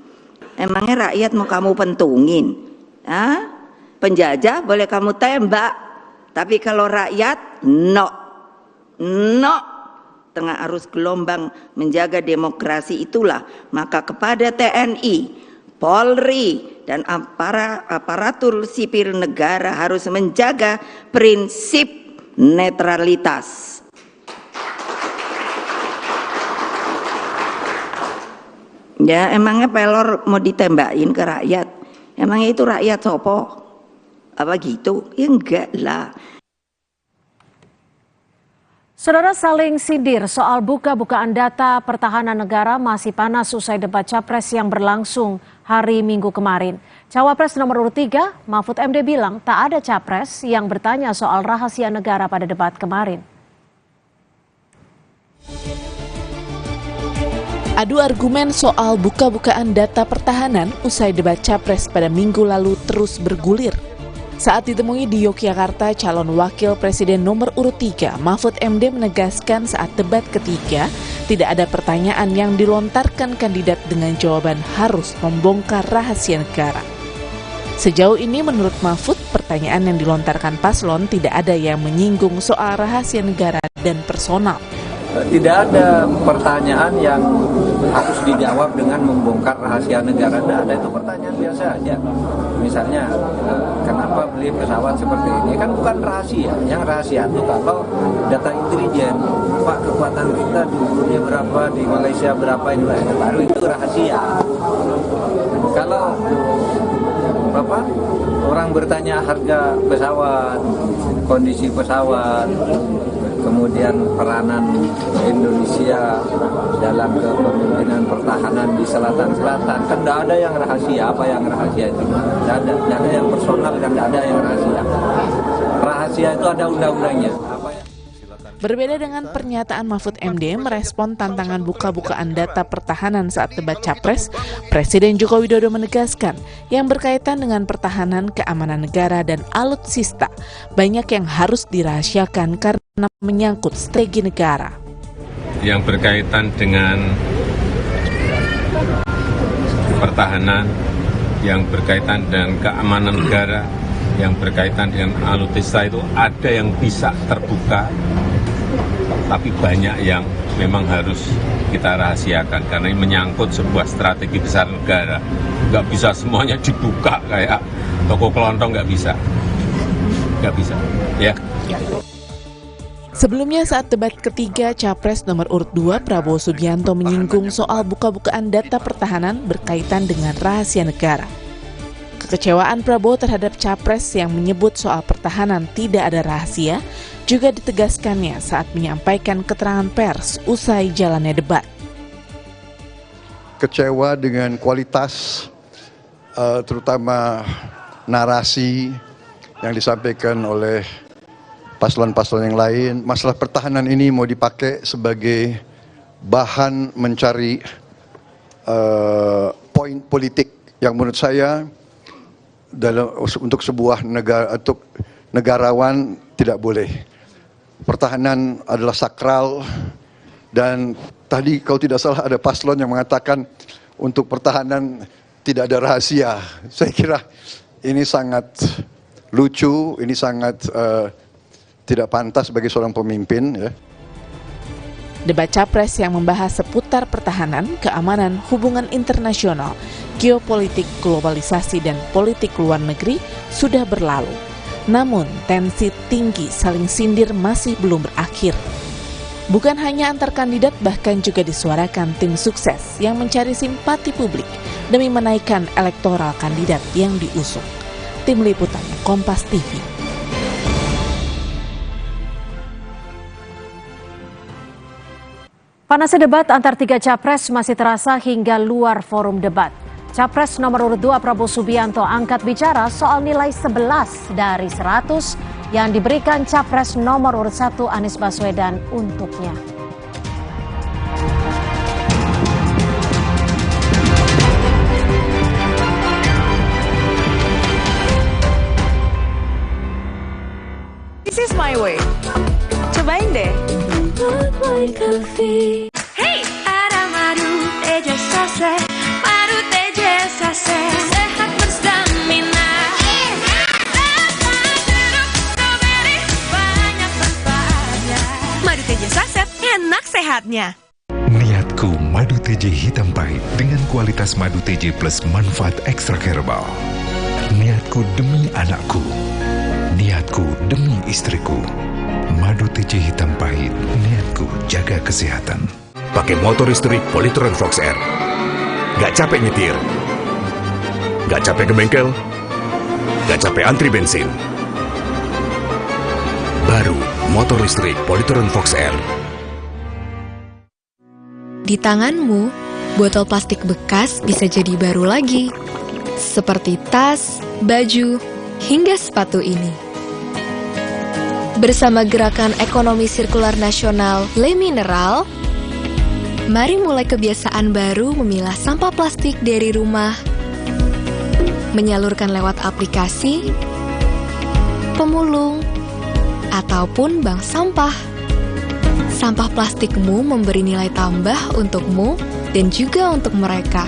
Emangnya rakyat mau kamu pentungin? Penjajah boleh kamu tembak, tapi kalau rakyat, no. Tengah arus gelombang menjaga demokrasi itulah, maka kepada TNI, Polri, dan aparatur sipil negara harus menjaga prinsip netralitas. Ya, emangnya pelor mau ditembakin ke rakyat? Emangnya itu rakyat sopo? Apa gitu? Ya enggak lah. Saudara, saling sindir soal buka-bukaan data pertahanan negara masih panas usai debat Capres yang berlangsung hari Minggu kemarin. Cawapres nomor urut 3, Mahfud MD bilang tak ada Capres yang bertanya soal rahasia negara pada debat kemarin. Adu argumen soal buka-bukaan data pertahanan usai debat Capres pada Minggu lalu terus bergulir. Saat ditemui di Yogyakarta, calon wakil presiden nomor urut 3, Mahfud MD menegaskan saat debat ketiga, tidak ada pertanyaan yang dilontarkan kandidat dengan jawaban harus membongkar rahasia negara. Sejauh ini menurut Mahfud, pertanyaan yang dilontarkan paslon tidak ada yang menyinggung soal rahasia negara dan personal. Tidak ada pertanyaan yang harus dijawab dengan membongkar rahasia negara. Tidak ada, itu pertanyaan biasa aja. Misalnya, kenapa beli pesawat seperti ini? Kan bukan rahasia. Yang rahasia itu kalau data intelijen, Pak, kekuatan kita di dunia berapa, di Malaysia berapa, ini baru itu rahasia. Kalau orang bertanya harga pesawat, kondisi pesawat, kemudian peranan Indonesia dalam kepemimpinan pertahanan di selatan-selatan, kan tidak ada yang rahasia. Apa yang rahasia itu? Tidak ada yang personal dan tidak ada yang rahasia. Rahasia itu ada undang-undangnya. Berbeda dengan pernyataan Mahfud MD merespon tantangan buka-bukaan data pertahanan saat debat Capres, Presiden Joko Widodo menegaskan yang berkaitan dengan pertahanan, keamanan negara, dan alutsista banyak yang harus dirahasiakan karena menyangkut strategi negara. Yang berkaitan dengan pertahanan, yang berkaitan dengan keamanan negara, yang berkaitan dengan alutsista itu ada yang bisa terbuka, tapi banyak yang memang harus kita rahasiakan karena ini menyangkut sebuah strategi besar negara. Nggak bisa semuanya dibuka kayak toko kelontong, nggak bisa, ya. Sebelumnya saat debat ketiga, Capres nomor urut 2 Prabowo Subianto menyinggung soal buka-bukaan data pertahanan berkaitan dengan rahasia negara. Kekecewaan Prabowo terhadap Capres yang menyebut soal pertahanan tidak ada rahasia juga ditegaskannya saat menyampaikan keterangan pers usai jalannya debat. Kecewa dengan kualitas terutama narasi yang disampaikan oleh paslon-paslon yang lain. Masalah pertahanan ini mau dipakai sebagai bahan mencari poin politik yang menurut saya untuk sebuah negara, untuk negarawan tidak boleh. Pertahanan adalah sakral, dan tadi kalau tidak salah ada paslon yang mengatakan untuk pertahanan tidak ada rahasia. Saya kira ini sangat lucu, ini sangat tidak pantas bagi seorang pemimpin. Ya. Debat Capres yang membahas seputar pertahanan, keamanan, hubungan internasional, geopolitik, globalisasi, dan politik luar negeri sudah berlalu. Namun, tensi tinggi saling sindir masih belum berakhir. Bukan hanya antar kandidat, bahkan juga disuarakan tim sukses yang mencari simpati publik demi menaikkan elektoral kandidat yang diusung. Tim Liputan Kompas TV. Panasnya debat antar tiga capres masih terasa hingga luar forum debat. Capres nomor urut 2 Prabowo Subianto angkat bicara soal nilai 11 dari 100 yang diberikan Capres nomor urut 1 Anies Baswedan untuknya. my way. Cobain deh. Hey, ada madu teja sase, madu teja sase, sehat berstamina. Rasa jeruk stroberi banyak manfaatnya. Madu teja saset, enak sehatnya. Niatku madu TJ hitam pahit dengan kualitas madu TJ plus manfaat ekstra herbal. Niatku demi anakku. Niatku demi istriku. Madu TJ hitam pahit, niatku jaga kesehatan. Pakai motor listrik Polytron Fox R. Gak capek nyetir. Gak capek ke bengkel. Gak capek antri bensin. Baru motor listrik Polytron Fox R. Di tanganmu, botol plastik bekas bisa jadi baru lagi. Seperti tas, baju, hingga sepatu ini. Bersama Gerakan Ekonomi Sirkular Nasional Le Mineral, mari mulai kebiasaan baru memilah sampah plastik dari rumah, menyalurkan lewat aplikasi, pemulung, ataupun bank sampah. Sampah plastikmu memberi nilai tambah untukmu dan juga untuk mereka.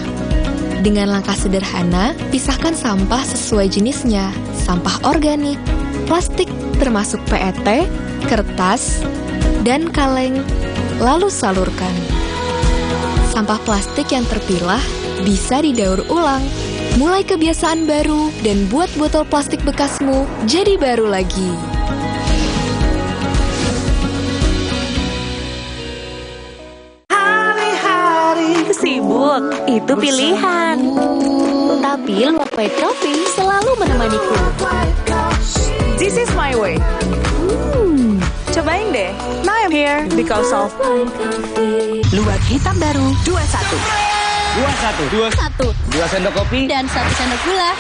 Dengan langkah sederhana, pisahkan sampah sesuai jenisnya, sampah organik, plastik termasuk PET, kertas, dan kaleng, lalu salurkan. Sampah plastik yang terpilah bisa didaur ulang. Mulai kebiasaan baru dan buat botol plastik bekasmu jadi baru lagi. Hari-hari sibuk, itu pilihan. Tapi luwak white coffee selalu menemaniku. This is my way. Cobain deh. Now I'm here because of luwak hitam baru 21. 1 sendok kopi dan 1 sendok gula.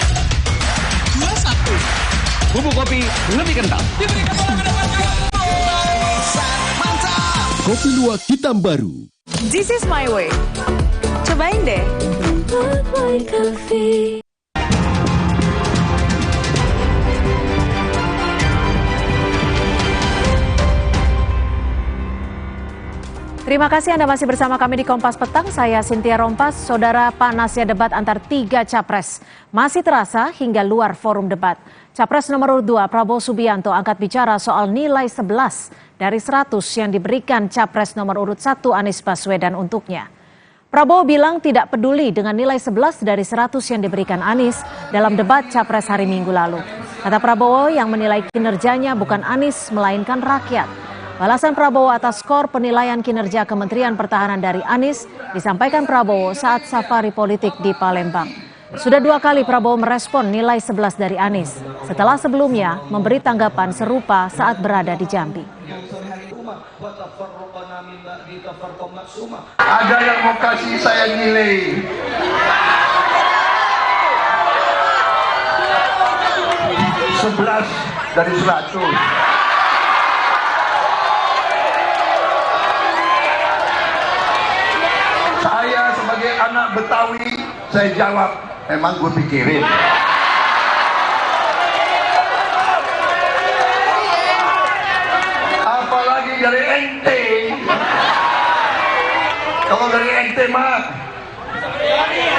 21. Bubuk kopi lebih kental. Kopi luwak hitam baru. This is my way. Cobain deh. Terima kasih Anda masih bersama kami di Kompas Petang. Saya Cynthia Rompas. Saudara, panasnya debat antar 3 capres masih terasa hingga luar forum debat. Capres nomor 2 Prabowo Subianto angkat bicara soal nilai 11 dari 100 yang diberikan capres nomor urut 1 Anies Baswedan untuknya. Prabowo bilang tidak peduli dengan nilai 11 dari 100 yang diberikan Anies dalam debat capres hari Minggu lalu. Kata Prabowo, yang menilai kinerjanya bukan Anies melainkan rakyat. Balasan Prabowo atas skor penilaian kinerja Kementerian Pertahanan dari Anies disampaikan Prabowo saat safari politik di Palembang. Sudah 2 kali Prabowo merespon nilai 11 dari Anies, setelah sebelumnya memberi tanggapan serupa saat berada di Jambi. Ada yang mau kasih saya nilai 11 dari 100. Saya sebagai anak Betawi, saya jawab, emang gue pikirin. Apalagi dari ente. Kalau dari ente mah,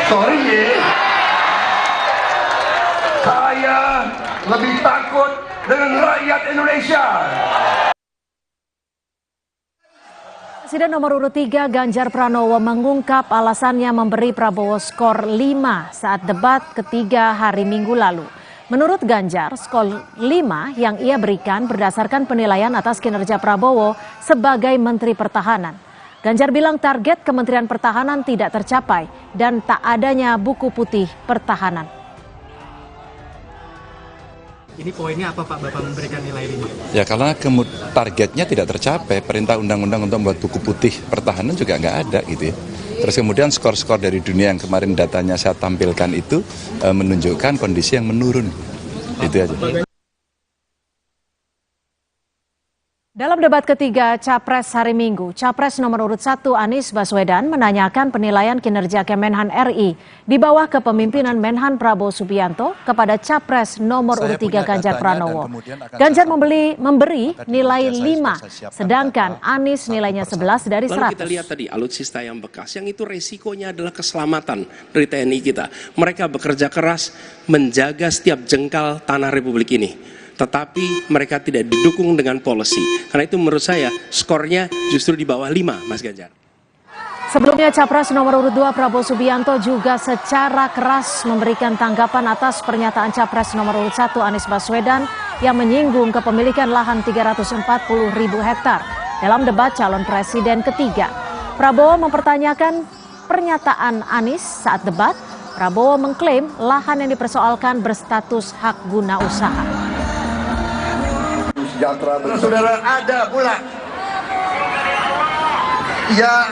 sorry ya. Saya lebih takut dengan rakyat Indonesia. Presiden nomor urut 3 Ganjar Pranowo mengungkap alasannya memberi Prabowo skor 5 saat debat ketiga hari Minggu lalu. Menurut Ganjar, skor 5 yang ia berikan berdasarkan penilaian atas kinerja Prabowo sebagai Menteri Pertahanan. Ganjar bilang target Kementerian Pertahanan tidak tercapai dan tak adanya buku putih pertahanan. Ini poinnya apa Pak Bapak memberikan nilai 5? Ya karena targetnya tidak tercapai, perintah undang-undang untuk membuat buku putih pertahanan juga nggak ada gitu ya. Terus kemudian skor-skor dari dunia yang kemarin datanya saya tampilkan itu menunjukkan kondisi yang menurun. Itu aja. Dalam debat ketiga Capres hari Minggu, Capres nomor urut 1 Anies Baswedan menanyakan penilaian kinerja Kemenhan RI di bawah kepemimpinan Menhan Prabowo Subianto kepada Capres nomor urut 3 Ganjar Pranowo. Ganjar memberi nilai 5, sedangkan Anies nilainya 11 dari 100. Lalu kita lihat tadi alutsista yang bekas, yang itu resikonya adalah keselamatan dari TNI kita. Mereka bekerja keras menjaga setiap jengkal tanah Republik ini. Tetapi mereka tidak didukung dengan policy. Karena itu menurut saya skornya justru di bawah 5, Mas Ganjar. Sebelumnya Capres nomor urut 2 Prabowo Subianto juga secara keras memberikan tanggapan atas pernyataan Capres nomor urut 1 Anies Baswedan yang menyinggung kepemilikan lahan 340.000 hektar dalam debat calon presiden ketiga. Prabowo mempertanyakan pernyataan Anies saat debat. Prabowo mengklaim lahan yang dipersoalkan berstatus hak guna usaha. Saudara ada pula ya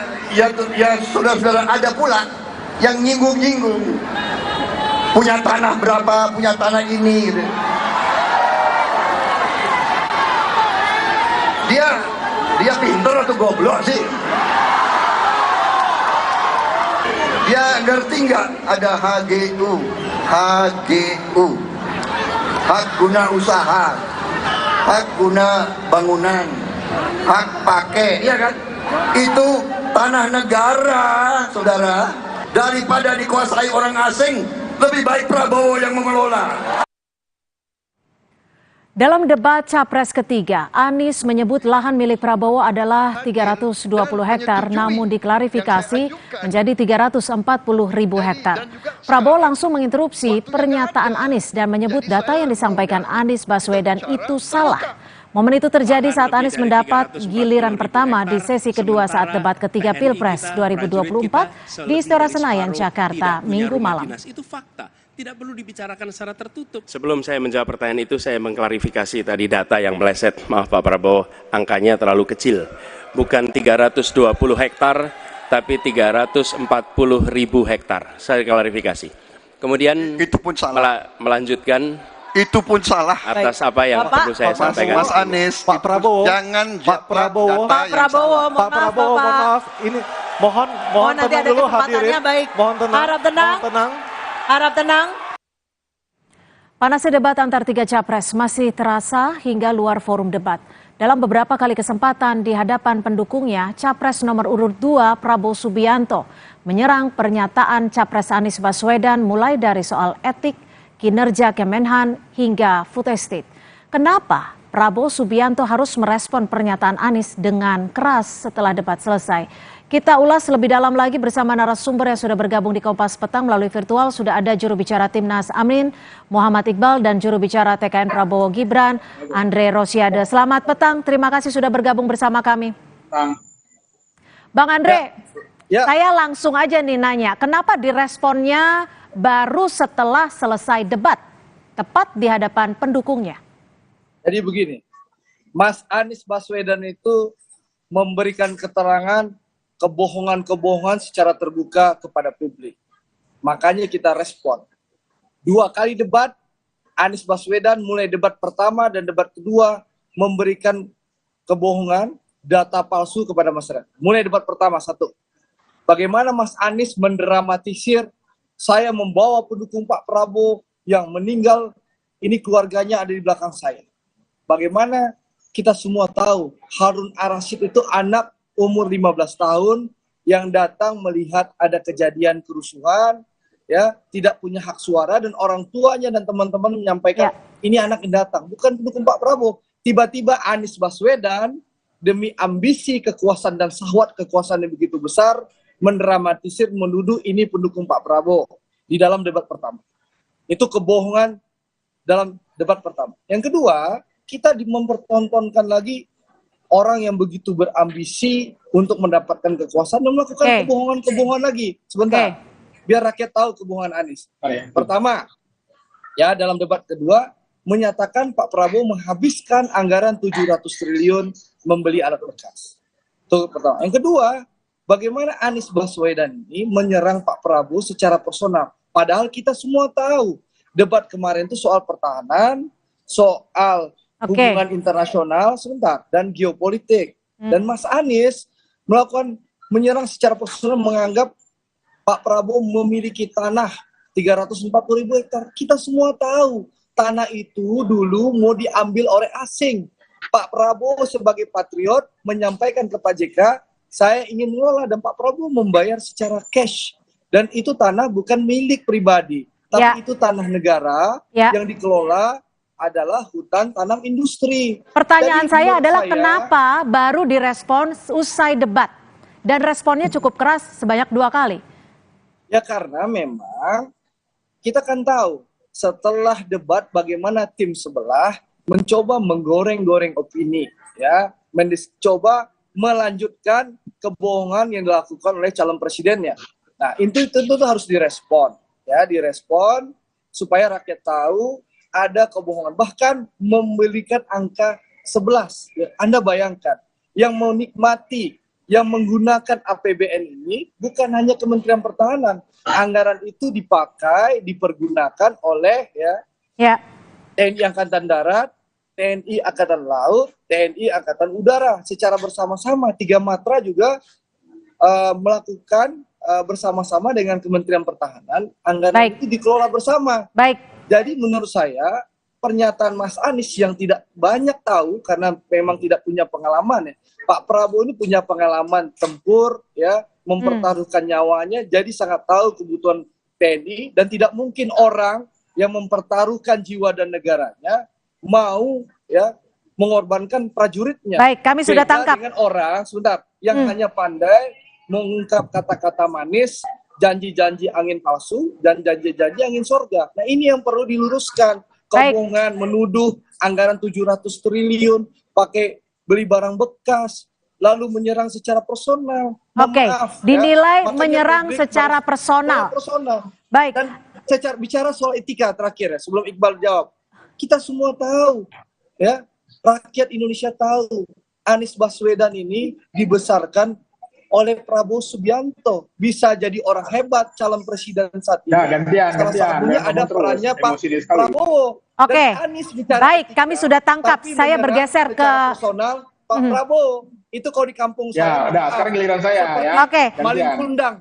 saudara-saudara ada pula yang nyinggung-nyinggung punya tanah berapa, punya tanah ini gitu. Dia pintar atau goblok sih? Dia ngerti nggak ada HGU, hak guna usaha, hak guna bangunan, hak pakai, ya kan? Itu tanah negara, saudara. Daripada dikuasai orang asing, lebih baik Prabowo yang mengelola. Dalam debat Capres ketiga, Anies menyebut lahan milik Prabowo adalah 320 hektar, namun diklarifikasi menjadi 340.000 hektar. Prabowo langsung menginterupsi pernyataan Anies dan menyebut data yang disampaikan Anies Baswedan itu salah. Momen itu terjadi saat Anies mendapat giliran pertama di sesi kedua saat debat ketiga Pilpres 2024 di Istora Senayan, Jakarta, Minggu malam. Itu fakta. Tidak perlu dibicarakan secara tertutup. Sebelum saya menjawab pertanyaan itu, saya mengklarifikasi tadi data yang meleset. Maaf Pak Prabowo, angkanya terlalu kecil. Bukan 320 hektar, tapi 340.000 hektar. Saya klarifikasi. Kemudian itu pun salah. Melanjutkan. Itu pun salah. Atas apa yang perlu saya sampaikan. Mas Anies, Pak Prabowo, jangan Pak Prabowo, mohon maaf, ini mohon nanti tenang ada dulu kesempatannya, hadirin. baik. Mohon tenang. Harap tenang. Panasnya debat antar tiga capres masih terasa hingga luar forum debat. Dalam beberapa kali kesempatan di hadapan pendukungnya, Capres nomor urut 2 Prabowo Subianto menyerang pernyataan Capres Anies Baswedan mulai dari soal etik, kinerja Kemenhan hingga food estate. Kenapa Prabowo Subianto harus merespon pernyataan Anies dengan keras setelah debat selesai? Kita ulas lebih dalam lagi bersama narasumber yang sudah bergabung di Kompas Petang melalui virtual. Sudah ada juru bicara Timnas Amin, Muhammad Iqbal, dan juru bicara TKN Prabowo Gibran, Andre Rosiade. Selamat petang, terima kasih sudah bergabung bersama kami. Bang Andre, saya langsung aja nih nanya, kenapa diresponnya baru setelah selesai debat, tepat di hadapan pendukungnya? Jadi begini, Mas Anies Baswedan itu memberikan keterangan kebohongan-kebohongan secara terbuka kepada publik. Makanya kita respon. 2 kali debat, Anies Baswedan mulai debat pertama dan debat kedua memberikan kebohongan, data palsu kepada masyarakat. Mulai debat pertama, 1. Bagaimana Mas Anies mendramatisir saya membawa pendukung Pak Prabowo yang meninggal, ini keluarganya ada di belakang saya. Bagaimana kita semua tahu Harun Ar-Rasyid itu anak umur 15 tahun yang datang melihat ada kejadian kerusuhan, ya, tidak punya hak suara, dan orang tuanya dan teman-teman menyampaikan ini anak yang datang, bukan pendukung Pak Prabowo. Tiba-tiba Anies Baswedan demi ambisi kekuasaan dan syahwat kekuasaan yang begitu besar mendramatisir, menuduh ini pendukung Pak Prabowo di dalam debat pertama. Itu kebohongan dalam debat pertama. Yang kedua, kita mempertontonkan lagi orang yang begitu berambisi untuk mendapatkan kekuasaan dan melakukan kebohongan-kebohongan lagi. Sebentar, biar rakyat tahu kebohongan Anies. Pertama, ya, dalam debat kedua menyatakan Pak Prabowo menghabiskan anggaran 700 triliun membeli alat bekas. Itu pertama. Yang kedua, bagaimana Anies Baswedan ini menyerang Pak Prabowo secara personal. Padahal kita semua tahu debat kemarin itu soal pertahanan, soal hubungan internasional sebentar dan geopolitik. Dan Mas Anies menyerang secara personal, menganggap Pak Prabowo memiliki tanah 340.000 hektar. Kita semua tahu tanah itu dulu mau diambil oleh asing. Pak Prabowo sebagai patriot menyampaikan ke Pak JK, saya ingin mengelola, dan Pak Prabowo membayar secara cash. Dan itu tanah bukan milik pribadi, tapi itu tanah negara yang dikelola adalah hutan tanam industri. Pertanyaan saya adalah kenapa baru direspons usai debat dan responnya cukup keras sebanyak 2 kali? Ya karena memang kita kan tahu setelah debat bagaimana tim sebelah mencoba menggoreng-goreng opini, ya, mencoba melanjutkan kebohongan yang dilakukan oleh calon presidennya. Nah itu tentu harus direspon, ya, direspon supaya rakyat tahu ada kebohongan, bahkan memberikan angka 11. Ya, Anda bayangkan, yang menikmati, yang menggunakan APBN ini bukan hanya Kementerian Pertahanan. Anggaran itu dipergunakan oleh TNI Angkatan Darat, TNI Angkatan Laut, TNI Angkatan Udara. Secara bersama-sama, 3 matra juga melakukan bersama-sama dengan Kementerian Pertahanan. Anggaran itu dikelola bersama. Jadi menurut saya pernyataan Mas Anies yang tidak banyak tahu karena memang tidak punya pengalaman, ya. Pak Prabowo ini punya pengalaman tempur, ya, mempertaruhkan nyawanya, jadi sangat tahu kebutuhan TNI, dan tidak mungkin orang yang mempertaruhkan jiwa dan negaranya mau, ya, mengorbankan prajuritnya. Baik, kami sudah tangkap. Dengan orang yang hanya pandai mengungkap kata-kata manis, janji-janji angin palsu, dan janji-janji angin sorga. Nah ini yang perlu diluruskan. Kebohongan, menuduh anggaran 700 triliun, pakai beli barang bekas, lalu menyerang secara personal. Dinilai menyerang secara personal. Baik. Dan bicara soal etika terakhir, ya, sebelum Iqbal jawab. Kita semua tahu, ya, rakyat Indonesia tahu, Anies Baswedan ini dibesarkan oleh Prabowo Subianto, bisa jadi orang hebat calon presiden saat ini. Salah satunya ada perannya Pak Prabowo. Baik, kami sudah tangkap. Saya bergeser ke personal Pak Prabowo. Itu kalau di kampung saya. Sekarang giliran saya, ya. Maling kundang.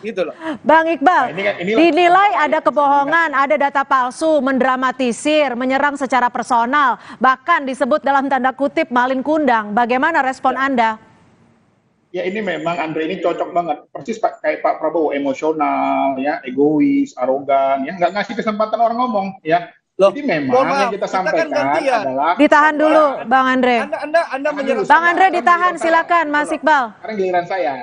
Gitu loh. Bang Iqbal, dinilai ada kebohongan, ada data palsu, mendramatisir, menyerang secara personal, bahkan disebut dalam tanda kutip maling kundang. Bagaimana respon Anda? Ya ini memang Andre ini cocok banget, persis kayak Pak Prabowo, emosional, ya, egois, arogan, ya, nggak ngasih kesempatan orang ngomong, ya. Jadi memang yang kita sampaikan adalah ditahan dulu, Bang Andre. Anda menyerang. Bang Andre ditahan, silakan, Mas Iqbal. Sekarang giliran saya,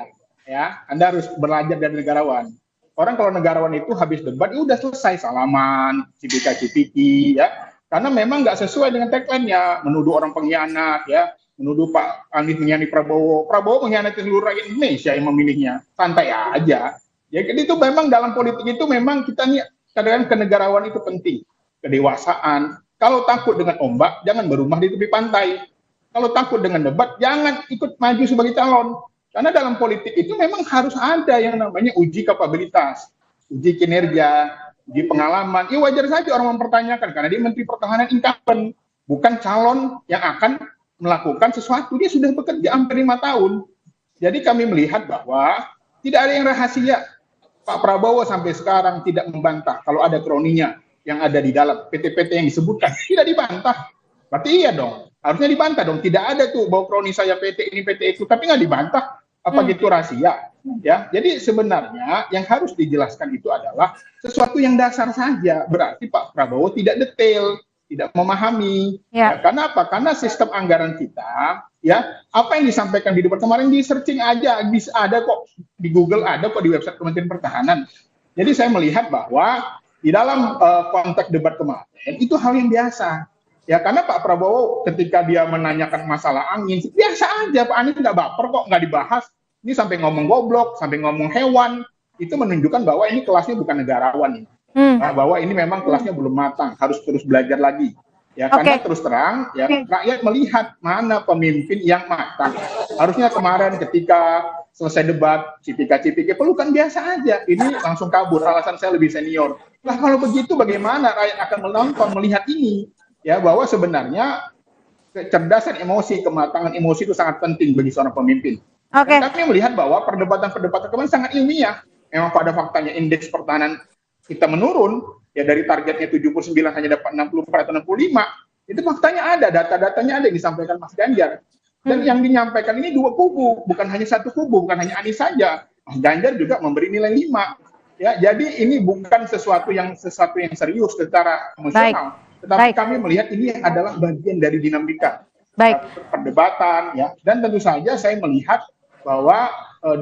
ya. Anda harus belajar dari negarawan. Orang kalau negarawan itu habis debat, ya udah selesai, salaman, cipika-cipiki, ya. Karena memang nggak sesuai dengan tagline-nya, menuduh orang pengkhianat, ya. Menuduh Pak Anies mengkhianati Prabowo mengkhianati seluruh rakyat Indonesia yang memilihnya, santai aja. Ya jadi itu memang dalam politik itu memang kita nih kadang-kadang kenegarawan itu penting, kedewasaan. Kalau takut dengan ombak, jangan berumah di tepi pantai. Kalau takut dengan debat, jangan ikut maju sebagai calon. Karena dalam politik itu memang harus ada yang namanya uji kapabilitas, uji kinerja, uji pengalaman. Ya wajar saja orang mempertanyakan karena dia Menteri Pertahanan incumbent, bukan calon yang akan melakukan sesuatu. Dia sudah bekerja hampir 5 tahun. Jadi kami melihat bahwa tidak ada yang rahasia. Pak Prabowo sampai sekarang tidak membantah kalau ada kroninya yang ada di dalam PT-PT yang disebutkan. Tidak dibantah. Berarti iya dong. Harusnya dibantah dong. Tidak ada tuh bahwa kroni saya PT ini, PT itu. Tapi nggak dibantah. Apa gitu rahasia? Ya, jadi sebenarnya yang harus dijelaskan itu adalah sesuatu yang dasar saja. Berarti Pak Prabowo tidak detail, tidak memahami. Ya, karena apa? Karena sistem anggaran kita, ya, apa yang disampaikan di debat kemarin di searching aja, bisa ada kok di Google, ada kok di website Kementerian Pertahanan. Jadi saya melihat bahwa di dalam konteks debat kemarin itu hal yang biasa. Ya, karena Pak Prabowo ketika dia menanyakan masalah angin, biasa aja, Pak Anies nggak baper kok, nggak dibahas. Ini sampai ngomong goblok, sampai ngomong hewan, itu menunjukkan bahwa ini kelasnya bukan negarawan ini. Nah, bahwa ini memang kelasnya belum matang, harus terus belajar lagi. Ya, karena terus terang, ya, rakyat melihat mana pemimpin yang matang. Harusnya kemarin ketika selesai debat, cipika-cipiki, pelukan biasa aja. Ini langsung kabur, alasan saya lebih senior. Nah, kalau begitu bagaimana rakyat akan menonton, melihat ini? ya bahwa sebenarnya kecerdasan emosi, kematangan emosi itu sangat penting bagi seorang pemimpin. Oke. Dan kami melihat bahwa perdebatan-perdebatan kemarin sangat ilmiah. Memang pada faktanya indeks pertahanan kita menurun, ya dari targetnya 79 hanya dapat 64 atau 65. Itu faktanya ada, data-datanya ada yang disampaikan Mas Ganjar. Dan yang dinyampaikan ini dua kubu, bukan hanya satu kubu, bukan hanya Anies saja. Mas Ganjar juga memberi nilai 5. Ya, jadi ini bukan sesuatu yang serius secara emosional. Tetapi kami melihat ini adalah bagian dari dinamika perdebatan, ya. Dan tentu saja saya melihat bahwa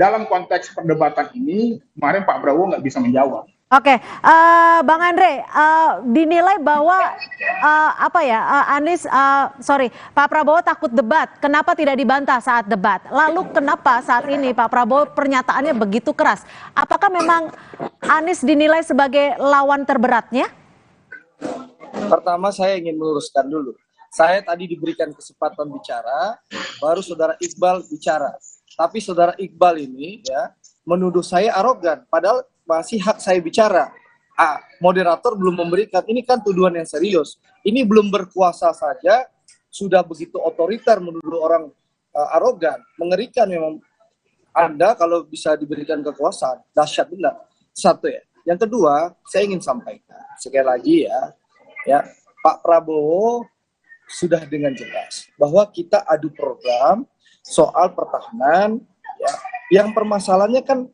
dalam konteks perdebatan ini kemarin Pak Prabowo nggak bisa menjawab. Oke, Bang Andre, dinilai bahwa Pak Prabowo takut debat. Kenapa tidak dibantah saat debat? Lalu kenapa saat ini Pak Prabowo pernyataannya begitu keras? Apakah memang Anies dinilai sebagai lawan terberatnya? Pertama saya ingin meluruskan dulu. Saya tadi diberikan kesempatan bicara, baru saudara Iqbal bicara. Tapi saudara Iqbal ini ya menuduh saya arogan, padahal masih hak saya bicara. Moderator belum memberikan, ini kan tuduhan yang serius. Ini belum berkuasa saja, sudah begitu otoriter menuduh orang arogan. Mengerikan memang Anda kalau bisa diberikan kekuasaan, dahsyat benar. Satu ya. Yang kedua, saya ingin sampaikan sekali lagi ya Pak Prabowo sudah dengan jelas bahwa kita adu program soal pertahanan, ya. Yang permasalahannya kan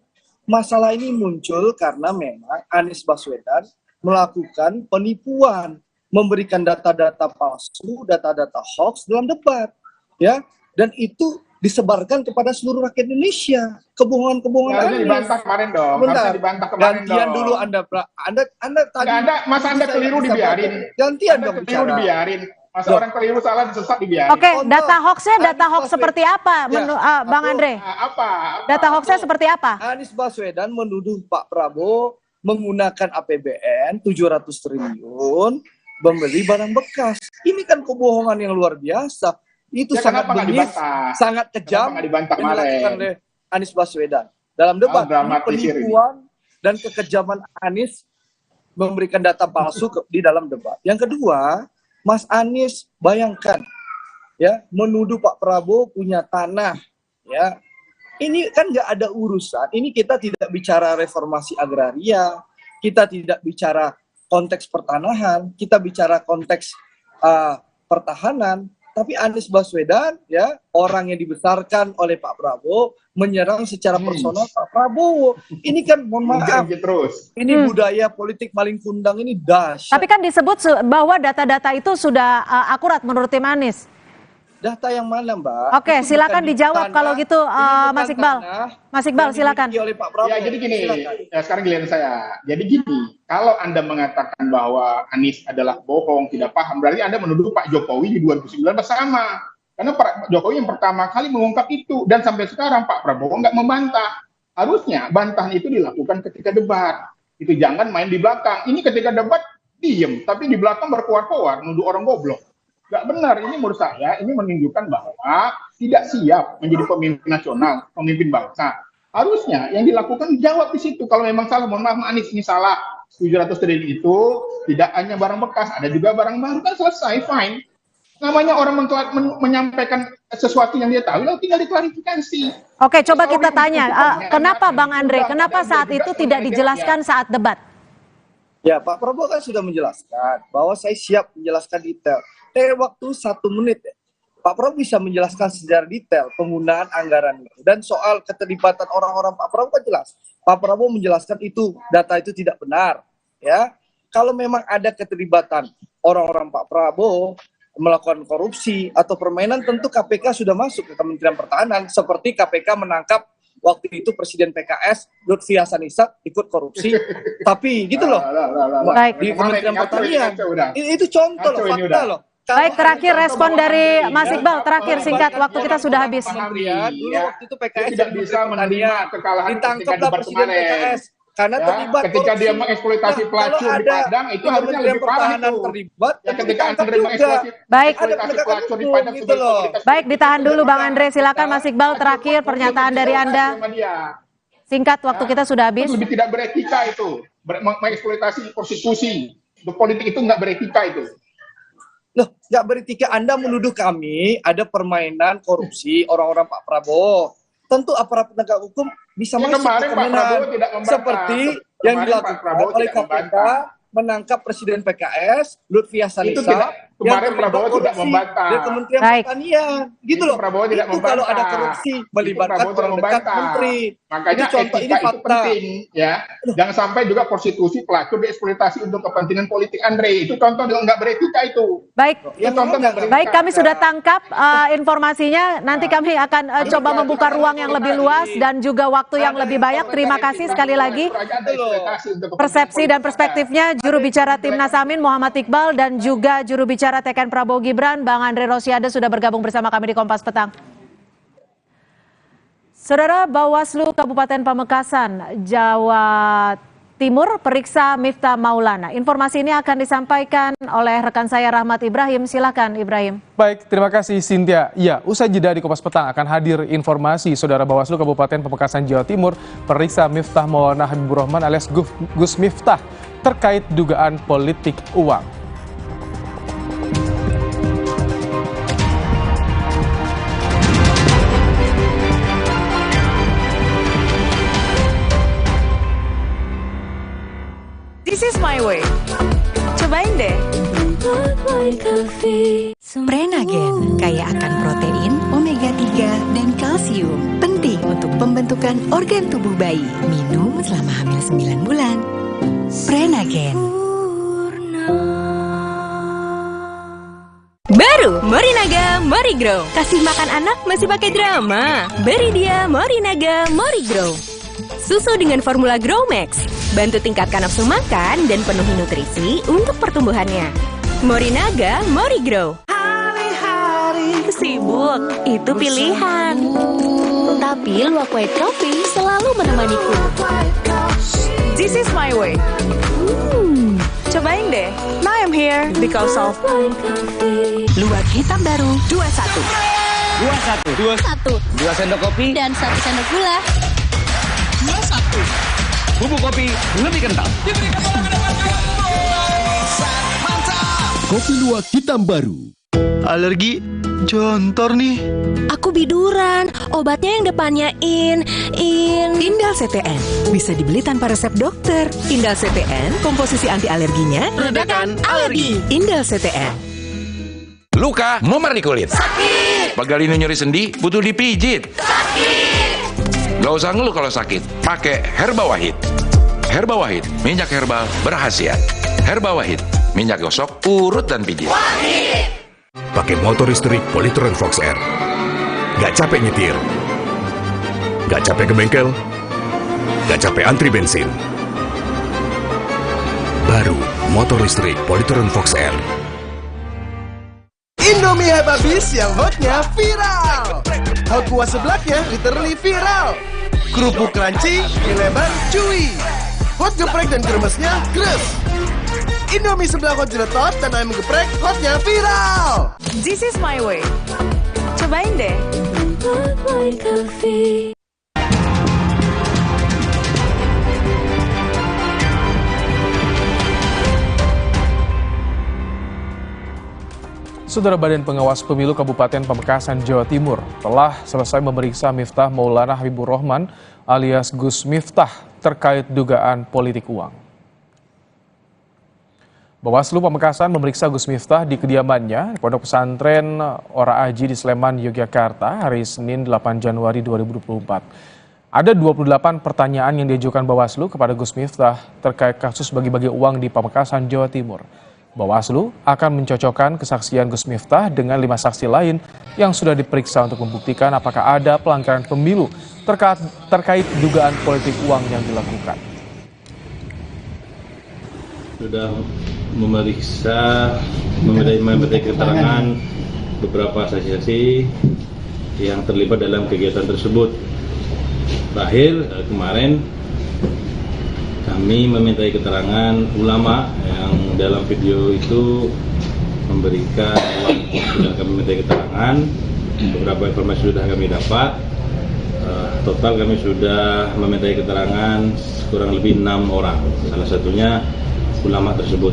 masalah ini muncul karena memang Anies Baswedan melakukan penipuan, memberikan data-data palsu, data-data hoax dalam debat, ya. Dan itu disebarkan kepada seluruh rakyat Indonesia. Kebohongan-kebohongan Anies. Dibantah kemarin dong. Bentar. Dibantah kemarin Gantian dong. Dulu Anda tadi. Masa Anda keliru dibiarin. Gantian Anda dong keliru bicara. dibiarin. Masa orang keliru salah sesat dibiarin. Oke, data hoaxnya data hoax seperti apa, Bang Andre? Data hoaxnya seperti apa? Anies Baswedan menuduh Pak Prabowo menggunakan APBN 700 triliun membeli barang bekas. Ini kan kebohongan yang luar biasa. Itu Ya, sangat kenapa nggak bengis, dibantah? sangat kejam Kenapa nggak dibantah yang dilakukan kemarin? oleh Anies Baswedan. Dalam debat, ini dramatisir ini. penipuan dan kekejaman Anies memberikan data palsu di dalam debat. Yang kedua, Mas Anies bayangkan ya menuduh Pak Prabowo punya tanah, ya. Ini kan nggak ada urusan. Ini kita tidak bicara reformasi agraria, kita tidak bicara konteks pertanahan, kita bicara konteks pertahanan. Tapi Anies Baswedan, ya orang yang dibesarkan oleh Pak Prabowo, menyerang secara personal Pak Prabowo. Ini kan mohon maaf. Ini budaya politik maling kundang ini dahsyat. Tapi kan disebut bahwa data-data itu sudah akurat menurut tim Anies. Data yang mana, Mbak? Oke, Itu silakan bukan dijawab tanah, kalau gitu, ini bukan Mas Iqbal. tanah Mas Iqbal, yang silakan. dimiliki oleh Pak Prabowo. Ya, jadi gini, Silakan. ya, sekarang giliran saya. Jadi gini, kalau Anda mengatakan bahwa Anies adalah bohong, tidak paham, berarti Anda menuduh Pak Jokowi di 2019 sama. Karena Pak Jokowi yang pertama kali mengungkap itu, dan sampai sekarang Pak Prabowo nggak membantah. Harusnya bantahan itu dilakukan ketika debat. Itu jangan main di belakang. Ini ketika debat, diem, tapi di belakang berkoar-koar, nuduh orang goblok. Nggak benar, ini menurut saya, ini menunjukkan bahwa tidak siap menjadi pemimpin nasional, pemimpin bangsa. Harusnya yang dilakukan dijawab di situ. Kalau memang salah, mohon maaf Anies, ini salah. 700 triliun itu tidak hanya barang bekas, ada juga barang baru, kan selesai, fine. Namanya orang menyampaikan sesuatu yang dia tahu, lalu tinggal diklarifikasi. Oke, coba kita tanya, kenapa Bang Andre, kenapa saat itu tidak dijelaskan saat debat? Ya, Pak Prabowo kan sudah menjelaskan bahwa saya siap menjelaskan detail. Dari waktu 1 menit, Pak Prabowo bisa menjelaskan secara detail penggunaan anggaran itu. Dan soal keterlibatan orang-orang Pak Prabowo kan jelas. Pak Prabowo menjelaskan itu, data itu tidak benar. Ya, kalau memang ada keterlibatan orang-orang Pak Prabowo melakukan korupsi atau permainan, tentu KPK sudah masuk ke Kementerian Pertahanan. Seperti KPK menangkap waktu itu Presiden PKS Lutfi Hasan Ishak ikut korupsi, tapi gitu loh, di Kementerian Pertanian. Itu contoh loh, fakta loh. Baik, terakhir respon dari Mas Iqbal, terakhir singkat, waktu kita sudah habis. Dulu waktu itu PKS tidak bisa menerima kekalahan ditangkaplah Presiden PKS karena terlibat ketika korupsi. dia mengeksploitasi pelacur di Padang, itu harusnya lebih parah itu. Terlibat, ya, ketika Andre mengeksploitasi pelacur di Padang gitu loh. Baik, ditahan dulu Bang Andre, silakan Mas Iqbal, terakhir pernyataan dari Anda. Singkat, waktu kita sudah habis. Itu lebih tidak beretika itu, mengeksploitasi prostitusi. Untuk politik itu nggak beretika itu. Loh, nggak beretika. Anda menuduh kami ada permainan korupsi orang-orang Pak Prabowo. Tentu aparat penegak hukum bisa masuk ke kemenangan seperti yang dilakukan oleh KPK menangkap Presiden PKS Lutfi Hasan Issa kemarin Prabowo tidak membantah dari Kementerian Pertanian gitu loh. Prabowo tidak itu kalau ada korupsi melibatkan orang dekat menteri. Makanya itu contoh ini itu penting ya. Jangan sampai juga prostitusi pelacur dieksploitasi untuk kepentingan politik Andre. Itu contoh nggak beretika itu. Baik. Itu contoh nggak beretika. Baik, kami sudah tangkap informasinya. Nanti kami akan coba membuka ruang yang lebih luas dan juga waktu yang lebih banyak. Terima kasih sekali lagi. Persepsi dan perspektifnya juru bicara Timnas Amin Muhammad Iqbal dan juga juru bicara TKN Prabowo Gibran Bang Andre Rosiade sudah bergabung bersama kami di Kompas Petang. Saudara, Bawaslu Kabupaten Pamekasan, Jawa Timur periksa Miftah Maulana. Informasi ini akan disampaikan oleh rekan saya Rahmat Ibrahim. Silakan Ibrahim. Baik, terima kasih Cynthia. Ya, usai jeda di Kompas Petang akan hadir informasi Saudara Bawaslu Kabupaten Pamekasan, Jawa Timur periksa Miftah Maulana Habibur Rahman alias Gus Miftah terkait dugaan politik uang. This is my way. Cobain deh. Prenagen kaya akan protein, omega 3, dan kalsium. Penting untuk pembentukan organ tubuh bayi. Minum selama hamil 9 bulan. Prenagen. Baru Morinaga Morigrow. Kasih makan anak masih pakai drama. Beri dia Morinaga Morigrow. Susu dengan formula Grow Max. Bantu tingkatkan nafsu makan dan penuhi nutrisi untuk pertumbuhannya. Morinaga Morigrow. Hari-hari sibuk, itu pilihan. Tapi Luwak White Coffee selalu menemaniku. This is my way. Cobain deh. Now I'm here because of Luwak hitam baru 21. 21. 2 sendok kopi Dan 1 sendok gula. 21. Bubuk kopi lebih kental. Kopi Luwak hitam baru. Alergi jontor nih. Aku biduran. Obatnya yang depannya Indal CTN. Bisa dibeli tanpa resep dokter. Indal CTN, komposisi anti alerginya Redakan alergi. Indal CTN. Luka, memar di kulit. sakit. Pegal ini nyeri sendi, butuh dipijit. Sakit. Gak usah ngeluh kalau sakit, pakai Herba Wahid. Herba Wahid, minyak herbal berkhasiat. Herba Wahid, minyak gosok, urut dan pijit. Wahid. Pakai motor listrik Polytron Fox R. Gak capek nyetir. Gak capek ke bengkel. Gak capek antri bensin. Baru motor listrik Polytron Fox R. Indomie Hababis yang hotnya viral. Hot kuah seblaknya literally viral. Kerupuk crunchy, mie lebar, chewy. Hot geprek dan kremesnya gres. Indomie seblak hot jeletot dan ayam geprek hotnya viral. This is my way. Cobain deh. Saudara Badan Pengawas Pemilu Kabupaten Pamekasan, Jawa Timur telah selesai memeriksa Miftah Maulana Habibur Rahman alias Gus Miftah terkait dugaan politik uang. Bawaslu Pamekasan memeriksa Gus Miftah di kediamannya di Pondok Pesantren Ora Aji di Sleman, Yogyakarta hari Senin 8 Januari 2024. Ada 28 pertanyaan yang diajukan Bawaslu kepada Gus Miftah terkait kasus bagi-bagi uang di Pamekasan, Jawa Timur. Bawaslu akan mencocokkan kesaksian Gus Miftah dengan 5 saksi lain yang sudah diperiksa untuk membuktikan apakah ada pelanggaran pemilu terkait dugaan politik uang yang dilakukan. Sudah memeriksa, meminta keterangan beberapa saksi-saksi yang terlibat dalam kegiatan tersebut. Terakhir kemarin kami meminta keterangan ulama yang dalam video itu memberikan dan kami minta keterangan. Beberapa informasi sudah kami dapat. Total kami sudah meminta keterangan kurang lebih 6 orang. Salah satunya ulama tersebut.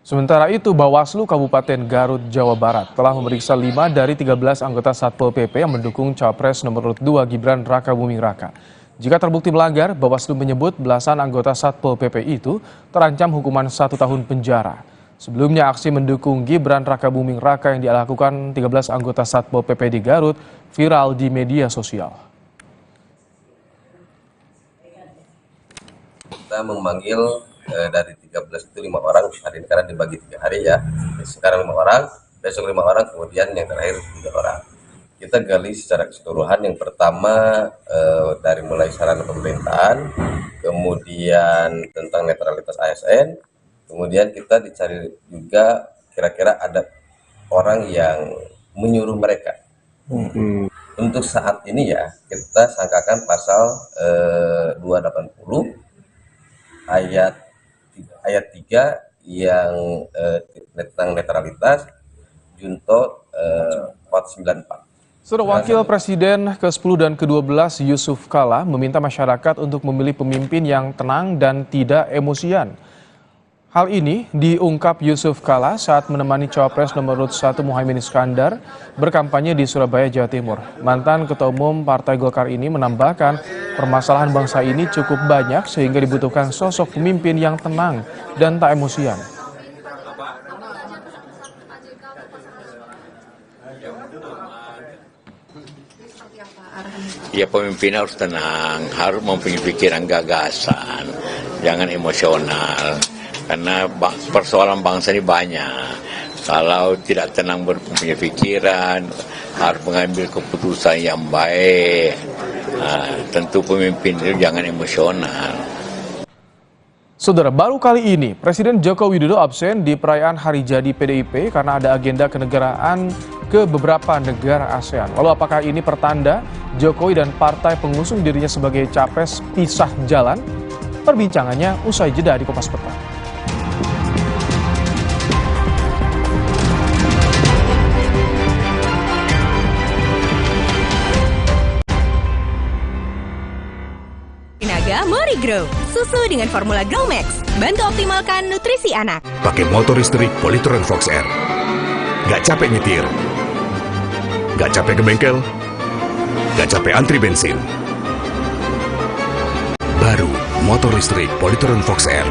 Sementara itu, Bawaslu Kabupaten Garut, Jawa Barat telah memeriksa 5 dari 13 anggota Satpol PP yang mendukung Capres nomor 2 Gibran Rakabuming Raka. Jika terbukti melanggar, Bawaslu menyebut belasan anggota Satpol PP itu terancam hukuman 1 tahun penjara. Sebelumnya, aksi mendukung Gibran Rakabuming Raka yang dilakukan 13 anggota Satpol PP di Garut viral di media sosial. Kita memanggil dari 13 itu 5 orang hari ini karena dibagi 3 hari ya. Sekarang 5 orang, besok 5 orang, kemudian yang terakhir 3 orang. Kita gali secara keseluruhan. Yang pertama dari mulai sarana pemerintahan, kemudian tentang netralitas ASN, kemudian kita dicari juga kira-kira ada orang yang menyuruh mereka. Untuk saat ini ya kita sangkakan pasal 280 ayat 3 yang tentang netralitas junto 494. Saudara, Wakil Presiden ke-10 dan ke-12 Yusuf Kala meminta masyarakat untuk memilih pemimpin yang tenang dan tidak emosian. Hal ini diungkap Yusuf Kala saat menemani Cawapres nomor 1 Muhaimin Iskandar berkampanye di Surabaya, Jawa Timur. Mantan Ketua Umum Partai Golkar ini menambahkan permasalahan bangsa ini cukup banyak sehingga dibutuhkan sosok pemimpin yang tenang dan tak emosian. Ya, pemimpin harus tenang, harus mempunyai pikiran gagasan, jangan emosional. Karena persoalan bangsa ini banyak. Kalau tidak tenang berpunya pikiran, harus mengambil keputusan yang baik. Tentu pemimpin itu jangan emosional. Saudara, baru kali ini Presiden Joko Widodo absen di perayaan Hari Jadi PDIP karena ada agenda kenegaraan ke beberapa negara ASEAN. Lalu apakah ini pertanda Jokowi dan partai pengusung dirinya sebagai capres pisah jalan? Perbincangannya usai jeda di Kompas Petang. MoriGrow, susu dengan formula GrowMax, bantu optimalkan nutrisi anak. Pakai motor listrik Polytron Fox R. Gak capek nyetir, gak capek ke bengkel, gak capek antri bensin. Baru motor listrik Polytron Fox R.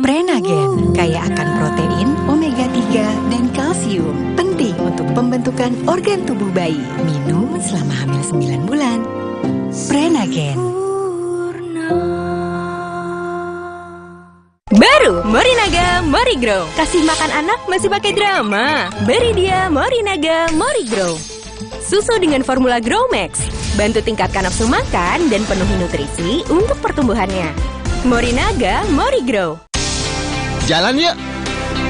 Prenagen, kaya akan protein, omega 3, dan kalsium. Penting untuk pembentukan organ tubuh bayi. Minum selama hamil 9 bulan. Prenagen. Baru Morinaga MoriGrow. Kasih makan anak masih pakai drama? Beri dia Morinaga MoriGrow. Susu dengan formula GrowMax, bantu tingkatkan nafsu makan dan penuhi nutrisi untuk pertumbuhannya. Morinaga MoriGrow. Jalan yuk.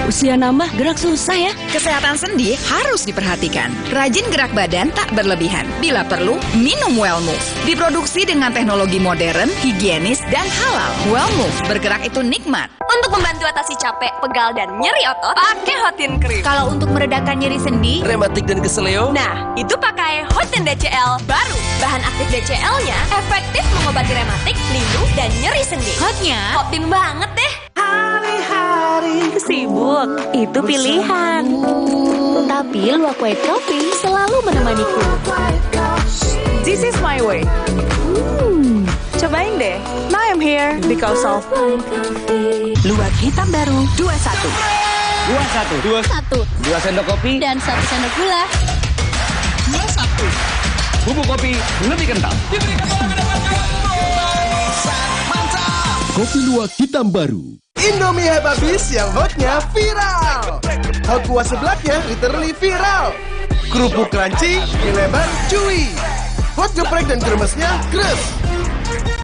Usia nambah, gerak susah ya. Kesehatan sendi harus diperhatikan. Rajin gerak badan tak berlebihan. Bila perlu, minum Wellmove. Diproduksi dengan teknologi modern, higienis, dan halal. Wellmove, bergerak itu nikmat. Untuk membantu atasi capek, pegal, dan nyeri otot, pakai Hotin Cream. Kalau untuk meredakan nyeri sendi, Rematik dan keseleo, nah, itu pakai Hotin DCL baru. Bahan aktif DCL-nya efektif mengobati rematik, lindung, dan nyeri sendi. Hotnya Hotin banget deh. Hari-hari sibuk, itu pilihan. Tapi Luwak White Coffee selalu menemaniku. This is my way. Cobain deh. Now I'm here because of Luwak hitam baru 21. 21. 2 sendok kopi dan 1 sendok gula. 21. Bubuk kopi lebih kental. Kopi Luwak hitam baru. Indomie habis yang hotnya viral. Hot kuah seblaknya literally viral. Kerupuk crunchy, mie lebar, chewy. Hot geprek dan kremesnya kres.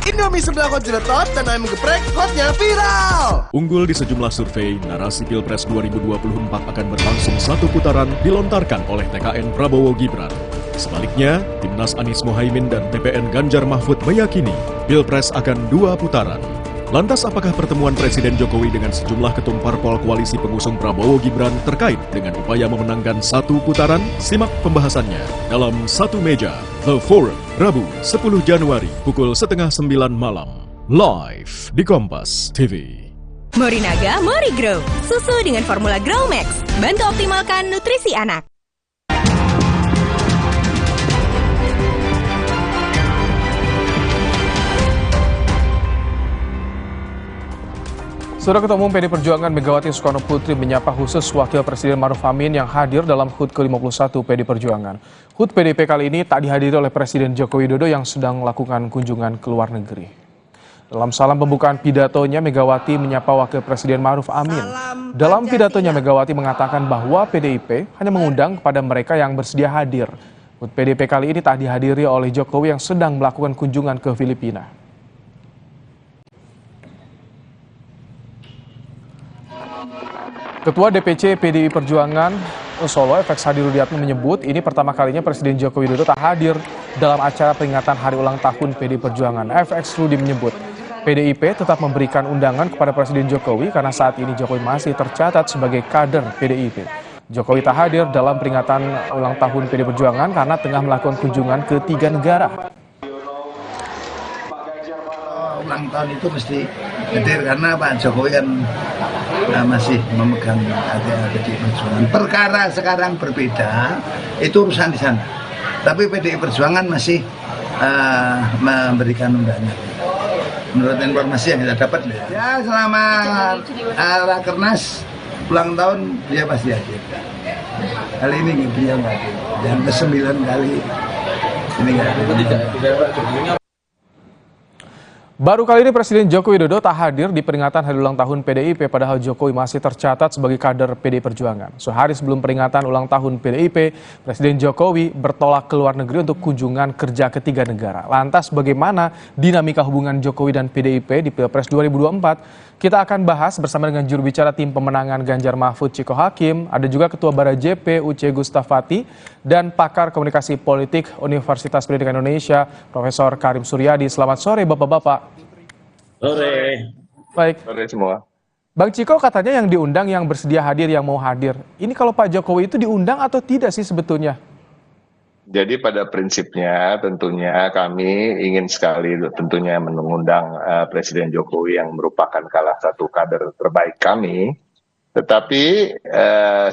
Indomie seblak hot jeletot dan ayam geprek hotnya viral. Unggul di sejumlah survei, narasi Pilpres 2024 akan berlangsung 1 putaran dilontarkan oleh TKN Prabowo Gibran. Sebaliknya, Timnas Anies Mohaimin dan TPN Ganjar Mahfud meyakini Pilpres akan 2 putaran. Lantas apakah pertemuan Presiden Jokowi dengan sejumlah ketum parpol koalisi pengusung Prabowo Gibran terkait dengan upaya memenangkan 1 putaran? Simak pembahasannya dalam Satu Meja, The Forum, Rabu 10 Januari pukul 8:30 malam. Live di Kompas TV. Morinaga Morigrow, susu dengan formula Grow Max, bantu optimalkan nutrisi anak. Saudara Ketua Umum PD Perjuangan Megawati Soekarno Putri menyapa khusus Wakil Presiden Maruf Amin yang hadir dalam HUT ke-51 PD Perjuangan. HUT PDIP kali ini tak dihadiri oleh Presiden Joko Widodo yang sedang melakukan kunjungan ke luar negeri. Dalam salam pembukaan pidatonya, Megawati menyapa Wakil Presiden Maruf Amin. Dalam pidatonya, Megawati mengatakan bahwa PDIP hanya mengundang kepada mereka yang bersedia hadir. HUT PDIP kali ini tak dihadiri oleh Jokowi yang sedang melakukan kunjungan ke Filipina. Ketua DPC PDI Perjuangan Solo, FX Hadi Rudiatmo menyebut ini pertama kalinya Presiden Joko Widodo tak hadir dalam acara peringatan hari ulang tahun PDI Perjuangan. FX Rudi menyebut PDIP tetap memberikan undangan kepada Presiden Jokowi karena saat ini Jokowi masih tercatat sebagai kader PDIP. Jokowi tak hadir dalam peringatan ulang tahun PDI Perjuangan karena tengah melakukan kunjungan ke 3 negara. Ulang tahun itu mesti hadir karena Pak Jokowi kan masih memegang PDI Perjuangan. Perkara sekarang berbeda, itu urusan di sana. Tapi PDI Perjuangan masih memberikan undangan. Menurut informasi yang kita dapat, ya selama Rakernas ulang tahun dia pasti hadir. Kali ini dia nggak hadir. Yang ke-9 kali ini nggak hadir. Baru kali ini Presiden Joko Widodo tak hadir di peringatan hari ulang tahun PDIP, padahal Jokowi masih tercatat sebagai kader PDI Perjuangan. Sehari sebelum peringatan ulang tahun PDIP, Presiden Jokowi bertolak ke luar negeri untuk kunjungan kerja ke 3 negara. Lantas bagaimana dinamika hubungan Jokowi dan PDIP di Pilpres 2024? Kita akan bahas bersama dengan juru bicara tim pemenangan Ganjar Mahfud Ciko Hakim, ada juga Ketua Bara JP Uce Gustafati, dan pakar komunikasi politik Universitas Pendidikan Indonesia, Profesor Karim Suryadi. Selamat sore Bapak-Bapak. Sore. Baik. Sore semua. Bang Ciko katanya yang diundang yang bersedia hadir, yang mau hadir. Ini kalau Pak Jokowi itu diundang atau tidak sih sebetulnya? Jadi pada prinsipnya tentunya kami ingin sekali tentunya mengundang Presiden Jokowi yang merupakan salah satu kader terbaik kami. Tetapi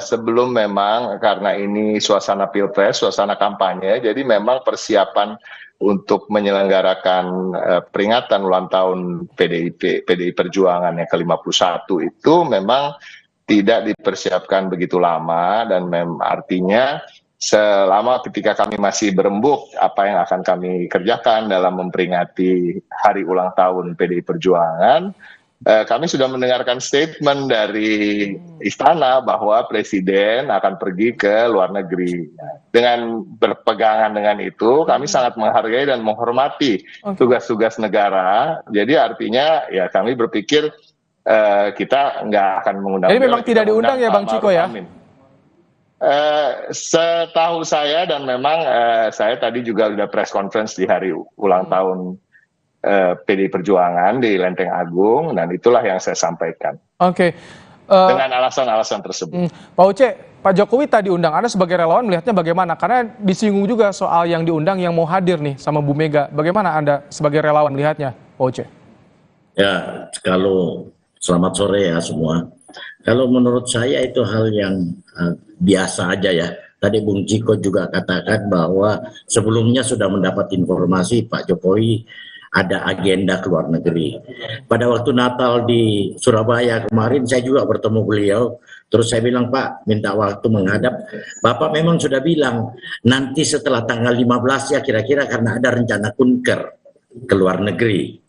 sebelum memang karena ini suasana Pilpres, suasana kampanye, jadi memang persiapan untuk menyelenggarakan peringatan ulang tahun PDI Perjuangan yang ke-51 itu memang tidak dipersiapkan begitu lama, dan artinya selama ketika kami masih berembuk apa yang akan kami kerjakan dalam memperingati hari ulang tahun PDI Perjuangan, kami sudah mendengarkan statement dari Istana bahwa Presiden akan pergi ke luar negeri. Dengan berpegangan dengan itu, kami sangat menghargai dan menghormati tugas-tugas negara. Jadi artinya ya kami berpikir kita nggak akan mengundang. Jadi memang tidak diundang ya Bang Ciko ya? Setahu saya, dan memang saya tadi juga sudah press conference di hari ulang tahun PDI Perjuangan di Lenteng Agung, dan itulah yang saya sampaikan. Oke. Dengan alasan-alasan tersebut. Pak Uce, Pak Jokowi tadi diundang, Anda sebagai relawan melihatnya bagaimana? Karena disinggung juga soal yang diundang yang mau hadir nih sama Bu Mega. Bagaimana Anda sebagai relawan melihatnya, Pak Uce? Ya, kalau selamat sore ya semua. Kalau menurut saya itu hal yang biasa aja ya. Tadi Bung Ciko juga katakan bahwa sebelumnya sudah mendapat informasi Pak Jokowi ada agenda ke luar negeri. Pada waktu Natal di Surabaya kemarin saya juga bertemu beliau. Terus saya bilang, Pak, minta waktu menghadap. Bapak memang sudah bilang nanti setelah tanggal 15 ya kira-kira, karena ada rencana kunker ke luar negeri.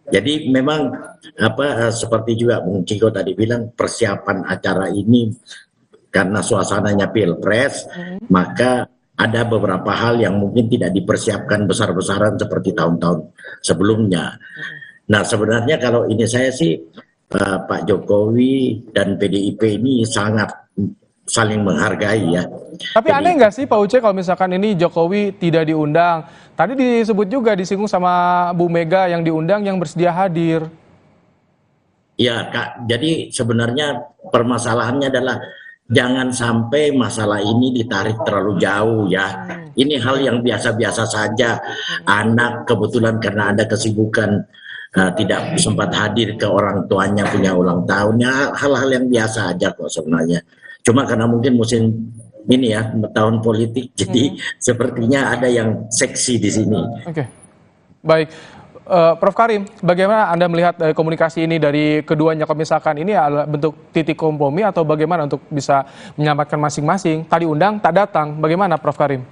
Jadi memang seperti juga Bung Ciko tadi bilang, persiapan acara ini karena suasananya Pilpres, maka ada beberapa hal yang mungkin tidak dipersiapkan besar-besaran seperti tahun-tahun sebelumnya. Nah sebenarnya kalau ini saya sih Pak Jokowi dan PDIP ini sangat saling menghargai ya. Tapi aneh nggak sih Pak Uce kalau misalkan ini Jokowi tidak diundang? Tadi disebut juga disinggung sama Bu Mega yang diundang yang bersedia hadir. Ya Kak, jadi sebenarnya permasalahannya adalah jangan sampai masalah ini ditarik terlalu jauh ya. Ini hal yang biasa-biasa saja. Anak kebetulan karena ada kesibukan tidak sempat hadir ke orang tuanya punya ulang tahunnya, hal-hal yang biasa aja kok sebenarnya. Cuma karena mungkin musim ini ya tahun politik, jadi sepertinya ada yang seksi di sini. Oke, baik. Prof Karim, bagaimana Anda melihat komunikasi ini dari keduanya? Kalau misalkan ini adalah bentuk titik kompromi atau bagaimana untuk bisa menyelamatkan masing-masing? Tadi undang, tak datang. Bagaimana Prof Karim?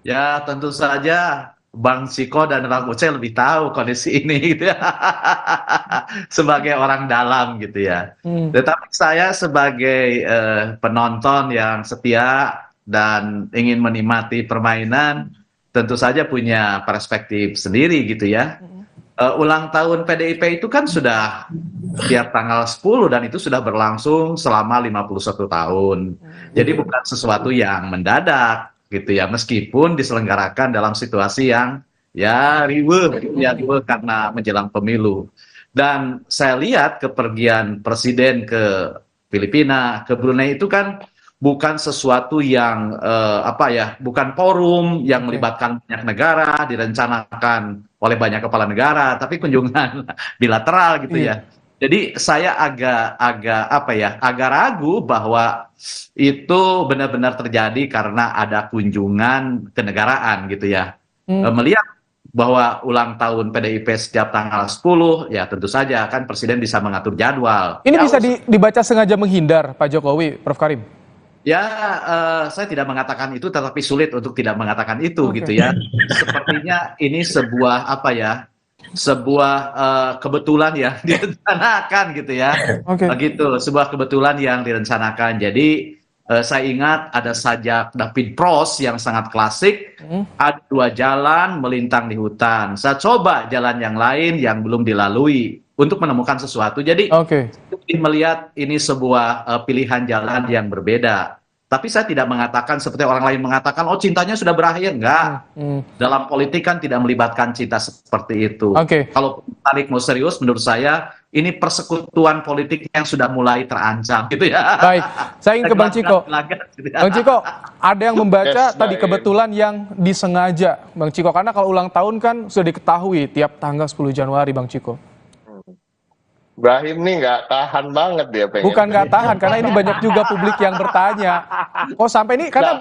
Ya tentu saja Bang Ciko dan Bang Uce lebih tahu kondisi ini gitu ya. Sebagai orang dalam gitu ya. Tetapi saya sebagai penonton yang setia dan ingin menikmati permainan, tentu saja punya perspektif sendiri gitu ya. Ulang tahun PDIP itu kan sudah tiap tanggal 10 dan itu sudah berlangsung selama 51 tahun. Jadi bukan sesuatu yang mendadak gitu ya, meskipun diselenggarakan dalam situasi yang ya riweuh karena menjelang pemilu. Dan saya lihat kepergian presiden ke Filipina, ke Brunei itu kan bukan sesuatu yang bukan forum yang melibatkan banyak negara, direncanakan oleh banyak kepala negara, tapi kunjungan bilateral gitu ya. Jadi saya agak ragu bahwa itu benar-benar terjadi karena ada kunjungan kenegaraan gitu ya. Melihat bahwa ulang tahun PDIP setiap tanggal 10, ya tentu saja kan presiden bisa mengatur jadwal. Ini bisa dibaca sengaja menghindar Pak Jokowi, Prof Karim? Ya, saya tidak mengatakan itu, tetapi sulit untuk tidak mengatakan itu gitu ya. Sepertinya ini sebuah kebetulan yang direncanakan gitu ya. Begitu, sebuah kebetulan yang direncanakan. Jadi saya ingat ada sajak David Prost yang sangat klasik, ada 2 jalan melintang di hutan. Saya coba jalan yang lain yang belum dilalui untuk menemukan sesuatu. Jadi melihat ini sebuah pilihan jalan yang berbeda. Tapi saya tidak mengatakan seperti orang lain mengatakan, oh cintanya sudah berakhir. Enggak. Dalam politik kan tidak melibatkan cinta seperti itu. Kalau tarik mau serius, menurut saya ini persekutuan politik yang sudah mulai terancam gitu ya. Baik, saya ingin ke Bang Ciko. Bang Ciko, ada yang membaca tadi kebetulan yang disengaja, Bang Ciko. Karena kalau ulang tahun kan sudah diketahui tiap tanggal 10 Januari, Bang Ciko. Ibrahim nih nggak tahan banget dia pengen. Bukan nggak tahan, karena ini banyak juga publik yang bertanya. Kok sampai ini, karena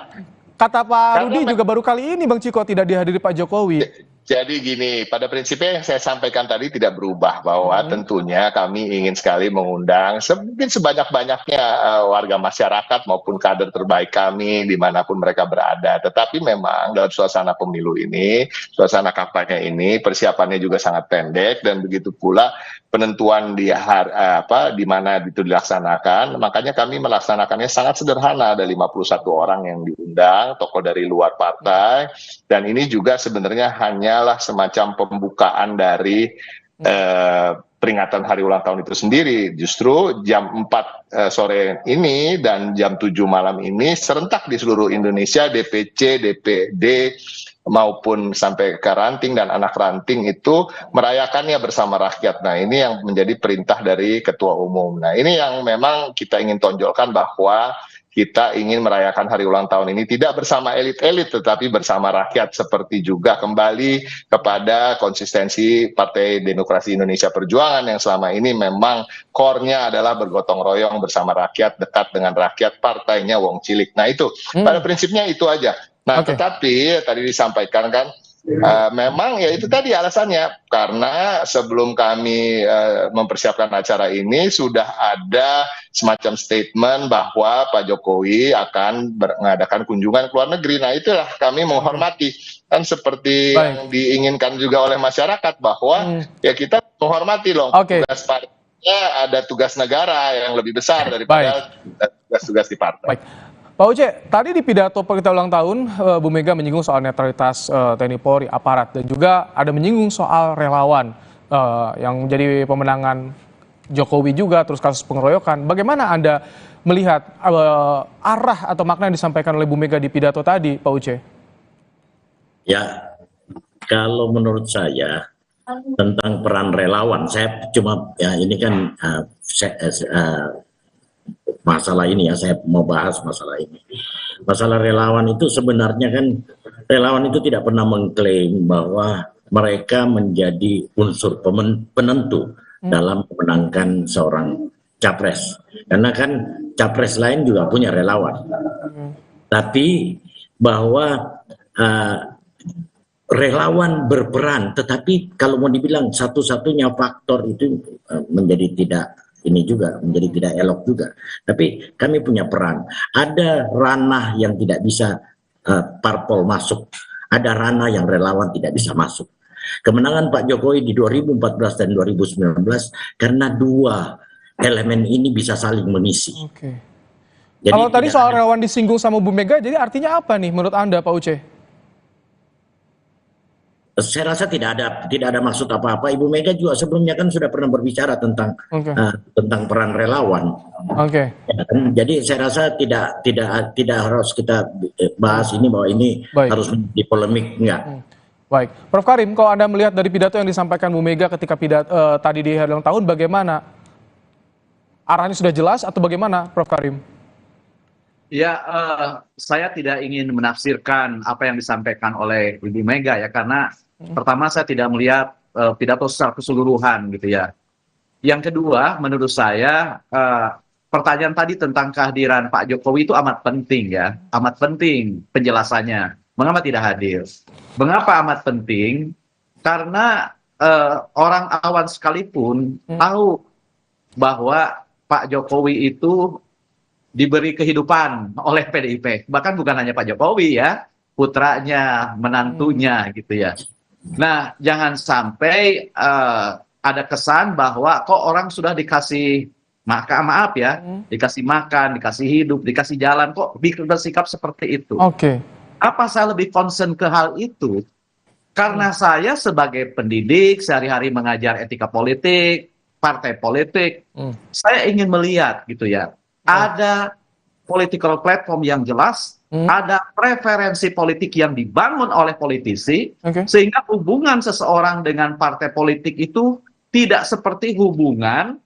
kata Pak Rudi juga baru kali ini Bang Ciko tidak dihadiri Pak Jokowi. Jadi gini, pada prinsipnya yang saya sampaikan tadi tidak berubah, bahwa tentunya kami ingin sekali mengundang mungkin sebanyak-banyaknya warga masyarakat maupun kader terbaik kami dimanapun mereka berada. Tetapi memang dalam suasana pemilu ini, suasana kampanye ini, persiapannya juga sangat pendek, dan begitu pula penentuan di mana itu dilaksanakan. Makanya kami melaksanakannya sangat sederhana, ada 51 orang yang diundang, tokoh dari luar partai, dan ini juga sebenarnya hanyalah semacam pembukaan dari peringatan hari ulang tahun itu sendiri. Justru jam 4 sore ini dan jam 7 malam ini serentak di seluruh Indonesia, DPC, DPD, maupun sampai ke ranting dan anak ranting itu merayakannya bersama rakyat. Nah, ini yang menjadi perintah dari Ketua Umum. Nah, ini yang memang kita ingin tonjolkan, bahwa kita ingin merayakan hari ulang tahun ini tidak bersama elit-elit, tetapi bersama rakyat, seperti juga kembali kepada konsistensi Partai Demokrasi Indonesia Perjuangan yang selama ini memang core-nya adalah bergotong royong bersama rakyat, dekat dengan rakyat, partainya wong cilik. Nah, itu pada prinsipnya itu aja. Nah, tetapi tadi disampaikan kan, memang ya itu tadi alasannya, karena sebelum kami mempersiapkan acara ini sudah ada semacam statement bahwa Pak Jokowi akan mengadakan kunjungan ke luar negeri. Nah, itulah kami menghormati, kan seperti yang diinginkan juga oleh masyarakat, bahwa ya kita menghormati loh, tugas partainya ada tugas negara yang lebih besar daripada tugas-tugas di partai. Pak Uce, tadi di pidato perintah ulang tahun, Bu Mega menyinggung soal netralitas TNI Polri, aparat, dan juga ada menyinggung soal relawan yang menjadi pemenangan Jokowi juga, terus kasus pengeroyokan. Bagaimana Anda melihat arah atau makna yang disampaikan oleh Bu Mega di pidato tadi, Pak Uce? Ya, kalau menurut saya tentang peran relawan, saya cuma ya ini kan masalah ini ya, saya mau bahas masalah ini. Masalah relawan itu sebenarnya kan, relawan itu tidak pernah mengklaim bahwa mereka menjadi unsur penentu dalam memenangkan seorang capres. Karena kan capres lain juga punya relawan. Tapi bahwa relawan berperan, tetapi kalau mau dibilang satu-satunya faktor itu menjadi tidak elok juga. Tapi kami punya peran. Ada ranah yang tidak bisa parpol masuk, ada ranah yang relawan tidak bisa masuk. Kemenangan Pak Jokowi di 2014 dan 2019 karena dua elemen ini bisa saling mengisi. Jadi kalau tadi soal relawan disinggung sama Bu Mega, jadi artinya apa nih menurut Anda, Pak Uce? Saya rasa tidak ada maksud apa-apa. Ibu Mega juga sebelumnya kan sudah pernah berbicara tentang peran relawan. Ya, jadi saya rasa tidak harus kita bahas ini bahwa ini harus di polemik, enggak. Baik, Prof Karim, kalau Anda melihat dari pidato yang disampaikan Bu Mega ketika tadi di hari ulang tahun, bagaimana? Arahnya sudah jelas atau bagaimana, Prof Karim? Ya, saya tidak ingin menafsirkan apa yang disampaikan oleh Ibu Mega ya, karena pertama saya tidak melihat pidato secara keseluruhan gitu ya. Yang kedua, menurut saya pertanyaan tadi tentang kehadiran Pak Jokowi itu amat penting ya, amat penting penjelasannya. Mengapa tidak hadir? Mengapa amat penting? Karena orang awam sekalipun tahu bahwa Pak Jokowi itu diberi kehidupan oleh PDIP. Bahkan bukan hanya Pak Jokowi ya, putranya, menantunya gitu ya. Nah, jangan sampai ada kesan bahwa kok orang sudah dikasih dikasih makan, dikasih hidup, dikasih jalan, kok bersikap seperti itu. Apa saya lebih concern ke hal itu? Karena saya sebagai pendidik, sehari-hari mengajar etika politik, partai politik, saya ingin melihat gitu ya, ada political platform yang jelas, ada preferensi politik yang dibangun oleh politisi, sehingga hubungan seseorang dengan partai politik itu tidak seperti hubungan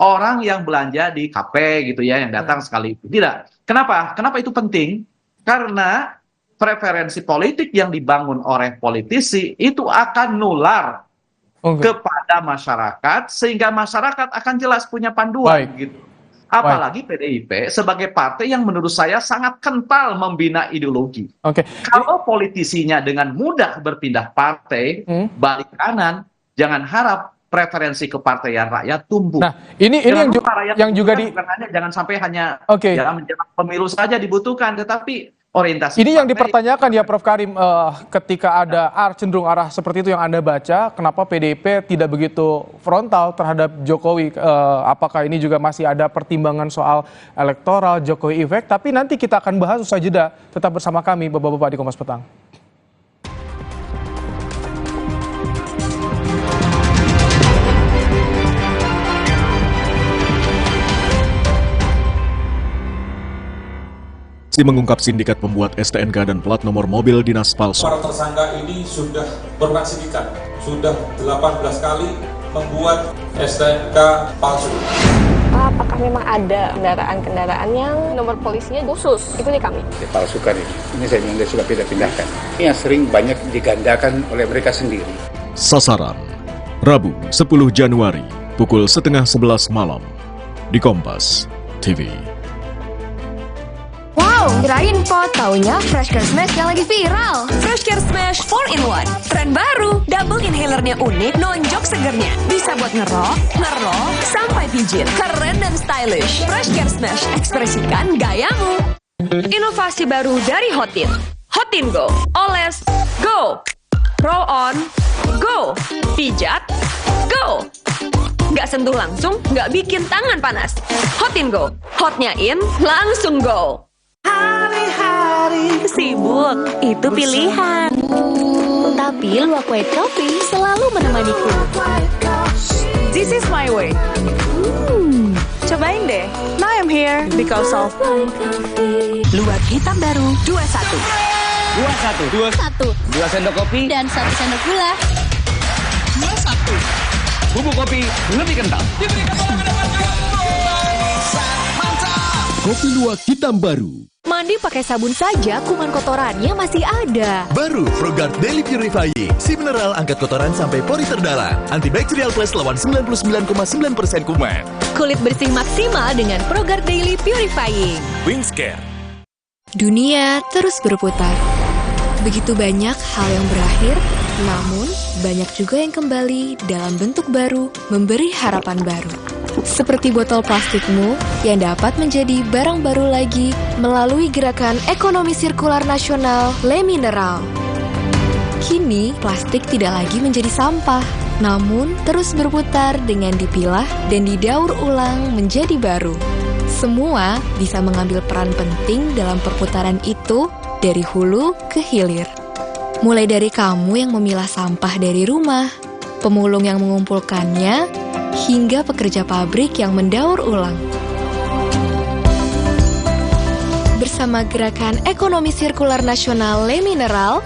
orang yang belanja di kafe gitu ya, yang datang sekali itu. Tidak. Kenapa? Kenapa itu penting? Karena preferensi politik yang dibangun oleh politisi itu akan nular kepada masyarakat, sehingga masyarakat akan jelas punya panduan gitu. Apalagi PDIP sebagai partai yang menurut saya sangat kental membina ideologi. Kalau politisinya dengan mudah berpindah partai, balik kanan, jangan harap preferensi kepartaian rakyat tumbuh. Nah, ini yang juga jangan sampai hanya ya, menjelang pemilu saja dibutuhkan, tetapi orientasi. Ini yang dipertanyakan ya Prof Karim, ketika ada cenderung arah seperti itu yang Anda baca, kenapa PDIP tidak begitu frontal terhadap Jokowi? Apakah ini juga masih ada pertimbangan soal elektoral, Jokowi effect? Tapi nanti kita akan bahas usai jeda. Tetap bersama kami Bapak-Bapak di Kompas Petang. Mengungkap sindikat pembuat STNK dan plat nomor mobil dinas palsu. Para tersangka ini sudah pernah sindikat, sudah 18 kali membuat STNK palsu. Apakah memang ada kendaraan-kendaraan yang nomor polisinya khusus? Itu di kami. Dipalsukan ini saya bilang dia sudah pindah-pindahkan. Ini yang sering banyak digandakan oleh mereka sendiri. Sasaran, Rabu 10 Januari, pukul 10:30 malam, di Kompas TV. Kirain po, taunya Fresh Care Smash yang lagi viral. Fresh Care Smash 4-in-1. Tren baru, double inhalernya unik, nonjok segernya. Bisa buat ngerok, sampai pijit. Keren dan stylish. Fresh Care Smash, ekspresikan gayamu. Inovasi baru dari Hotin. Hotin Go. Oles, go. Roll on, go. Pijat, go. Nggak sentuh langsung, nggak bikin tangan panas. Hotin Go. Hotnya in, langsung go. Hari-hari sibuk, itu pilihan. Tapi Luwak White Coffee selalu menemaniku. This is my way. Cobain deh. Now I'm here because of Luwak hitam baru 21. 2 sendok kopi dan 1 sendok gula. 21. Bubuk kopi lebih kental. Kopi Luwak hitam baru Mandi pakai sabun saja, kuman kotorannya masih ada. Baru ProGuard Daily Purifying, si mineral angkat kotoran sampai pori terdalam. Antibacterial Plus lawan 99,9% kuman. Kulit bersih maksimal dengan ProGuard Daily Purifying. Wings Care. Dunia terus berputar. Begitu banyak hal yang berakhir, namun banyak juga yang kembali dalam bentuk baru, memberi harapan baru. Seperti botol plastikmu yang dapat menjadi barang baru lagi melalui gerakan ekonomi sirkular nasional Le Mineral. Kini, plastik tidak lagi menjadi sampah, namun terus berputar dengan dipilah dan didaur ulang menjadi baru. Semua bisa mengambil peran penting dalam perputaran itu dari hulu ke hilir. Mulai dari kamu yang memilah sampah dari rumah, pemulung yang mengumpulkannya, hingga pekerja pabrik yang mendaur ulang. Bersama gerakan ekonomi sirkular nasional Le Mineral,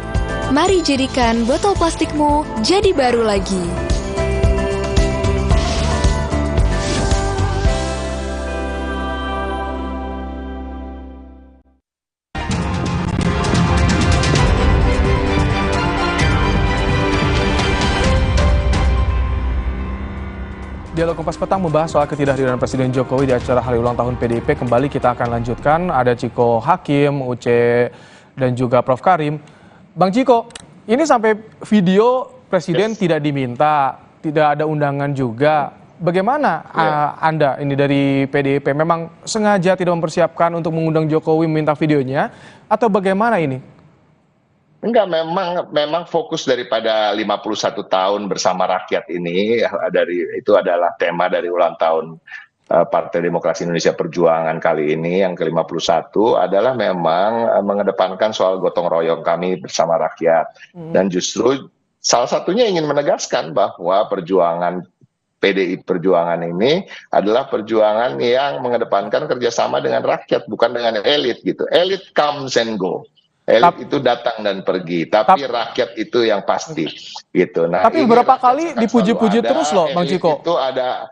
mari jadikan botol plastikmu jadi baru lagi. Dialog Kompas Petang membahas soal ketidakhadiran Presiden Jokowi di acara hari ulang tahun PDIP. Kembali kita akan lanjutkan. Ada Ciko Hakim, Uce, dan juga Prof. Karim. Bang Ciko, ini sampai video Presiden tidak diminta, tidak ada undangan juga. Bagaimana Anda ini dari PDIP? Memang sengaja tidak mempersiapkan untuk mengundang Jokowi meminta videonya? Atau bagaimana ini? Enggak, memang fokus daripada 51 tahun bersama rakyat ini itu adalah tema dari ulang tahun Partai Demokrasi Indonesia Perjuangan kali ini yang ke-51 adalah memang mengedepankan soal gotong royong kami bersama rakyat. Dan justru salah satunya ingin menegaskan bahwa perjuangan PDI Perjuangan ini adalah perjuangan yang mengedepankan kerjasama dengan rakyat, bukan dengan elit gitu. Elit comes and go. Elit itu datang dan pergi, tapi rakyat itu yang pasti, gitu. Nah, tapi beberapa kali dipuji-puji terus loh, Bang Ciko. Itu ada.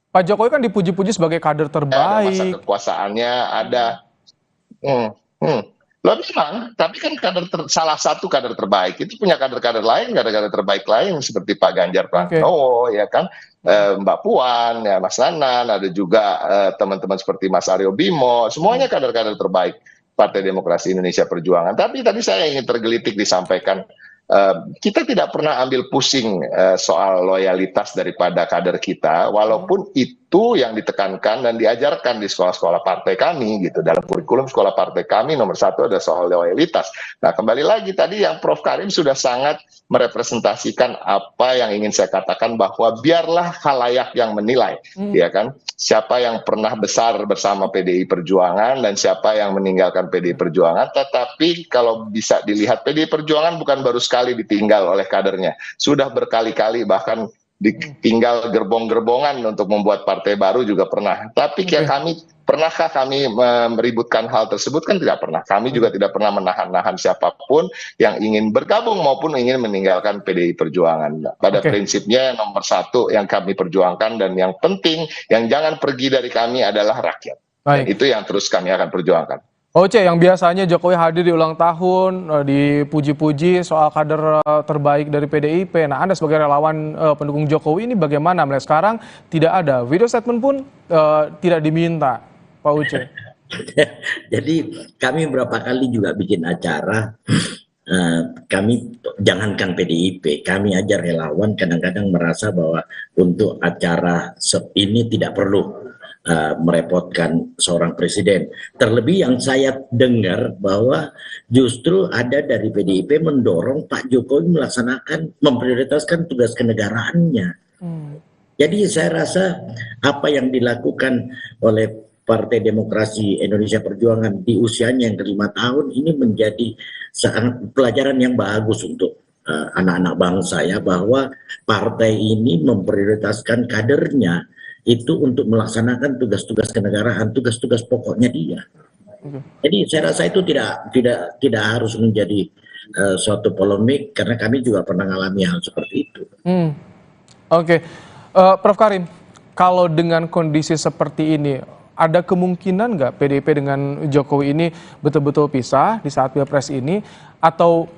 Pak Jokowi kan dipuji-puji sebagai kader terbaik. Masa kekuasaannya ada. Loh memang, tapi kan salah satu kader terbaik itu punya kader-kader lain, kader-kader terbaik lain seperti Pak Ganjar Pranowo, ya kan, Mbak Puan, ya Mas Nanan, ada juga teman-teman seperti Mas Aryo Bimo, semuanya kader-kader terbaik Partai Demokrasi Indonesia Perjuangan. Tapi tadi saya ingin tergelitik disampaikan, kita tidak pernah ambil pusing soal loyalitas daripada kader kita, walaupun itu yang ditekankan dan diajarkan di sekolah-sekolah partai kami, gitu. Dalam kurikulum sekolah partai kami nomor 1 ada soal loyalitas. Nah, kembali lagi tadi yang Prof. Karim sudah sangat merepresentasikan apa yang ingin saya katakan, bahwa biarlah khalayak yang menilai, ya kan, siapa yang pernah besar bersama PDI Perjuangan dan siapa yang meninggalkan PDI Perjuangan. Tetapi kalau bisa dilihat, PDI Perjuangan bukan baru sekali ditinggal oleh kadernya, sudah berkali-kali, bahkan ditinggal gerbong-gerbongan untuk membuat partai baru juga pernah. Tapi pernahkah kami meributkan hal tersebut? Kan tidak pernah. Kami juga tidak pernah menahan-nahan siapapun yang ingin bergabung maupun ingin meninggalkan PDI Perjuangan. Pada prinsipnya nomor 1 yang kami perjuangkan dan yang penting, yang jangan pergi dari kami adalah rakyat. Dan itu yang terus kami akan perjuangkan. Oce, yang biasanya Jokowi hadir di ulang tahun, dipuji-puji soal kader terbaik dari PDIP. Nah, Anda sebagai relawan pendukung Jokowi ini bagaimana melihat sekarang tidak ada video statement pun tidak diminta, Pak Uce? Jadi kami berapa kali juga bikin acara, kami jangankan PDIP, kami aja relawan kadang-kadang merasa bahwa untuk acara ini tidak perlu merepotkan seorang presiden. Terlebih yang saya dengar bahwa justru ada dari PDIP mendorong Pak Jokowi memprioritaskan tugas kenegaraannya. Jadi saya rasa apa yang dilakukan oleh Partai Demokrasi Indonesia Perjuangan di usianya yang ke-5 tahun ini menjadi pelajaran yang bagus untuk anak-anak bangsa, ya, bahwa partai ini memprioritaskan kadernya itu untuk melaksanakan tugas-tugas kenegaraan, tugas-tugas pokoknya dia. Jadi saya rasa itu tidak harus menjadi suatu polemik, karena kami juga pernah mengalami hal seperti itu. Prof. Karim, kalau dengan kondisi seperti ini, ada kemungkinan nggak PDIP dengan Jokowi ini betul-betul pisah di saat Pilpres ini, atau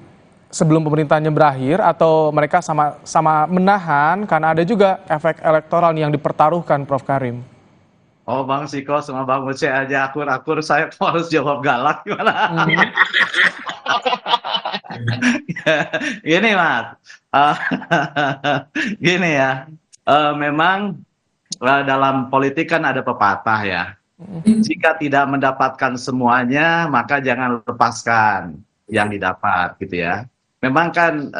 sebelum pemerintahannya berakhir, atau mereka sama menahan karena ada juga efek elektoral yang dipertaruhkan, Prof. Karim? Oh, Bang Siko sama Bang Uce aja akur-akur, saya harus jawab galak gimana? Gini Mas, gini ya, memang dalam politik kan ada pepatah ya, jika tidak mendapatkan semuanya maka jangan lepaskan yang didapat gitu ya. Memang kan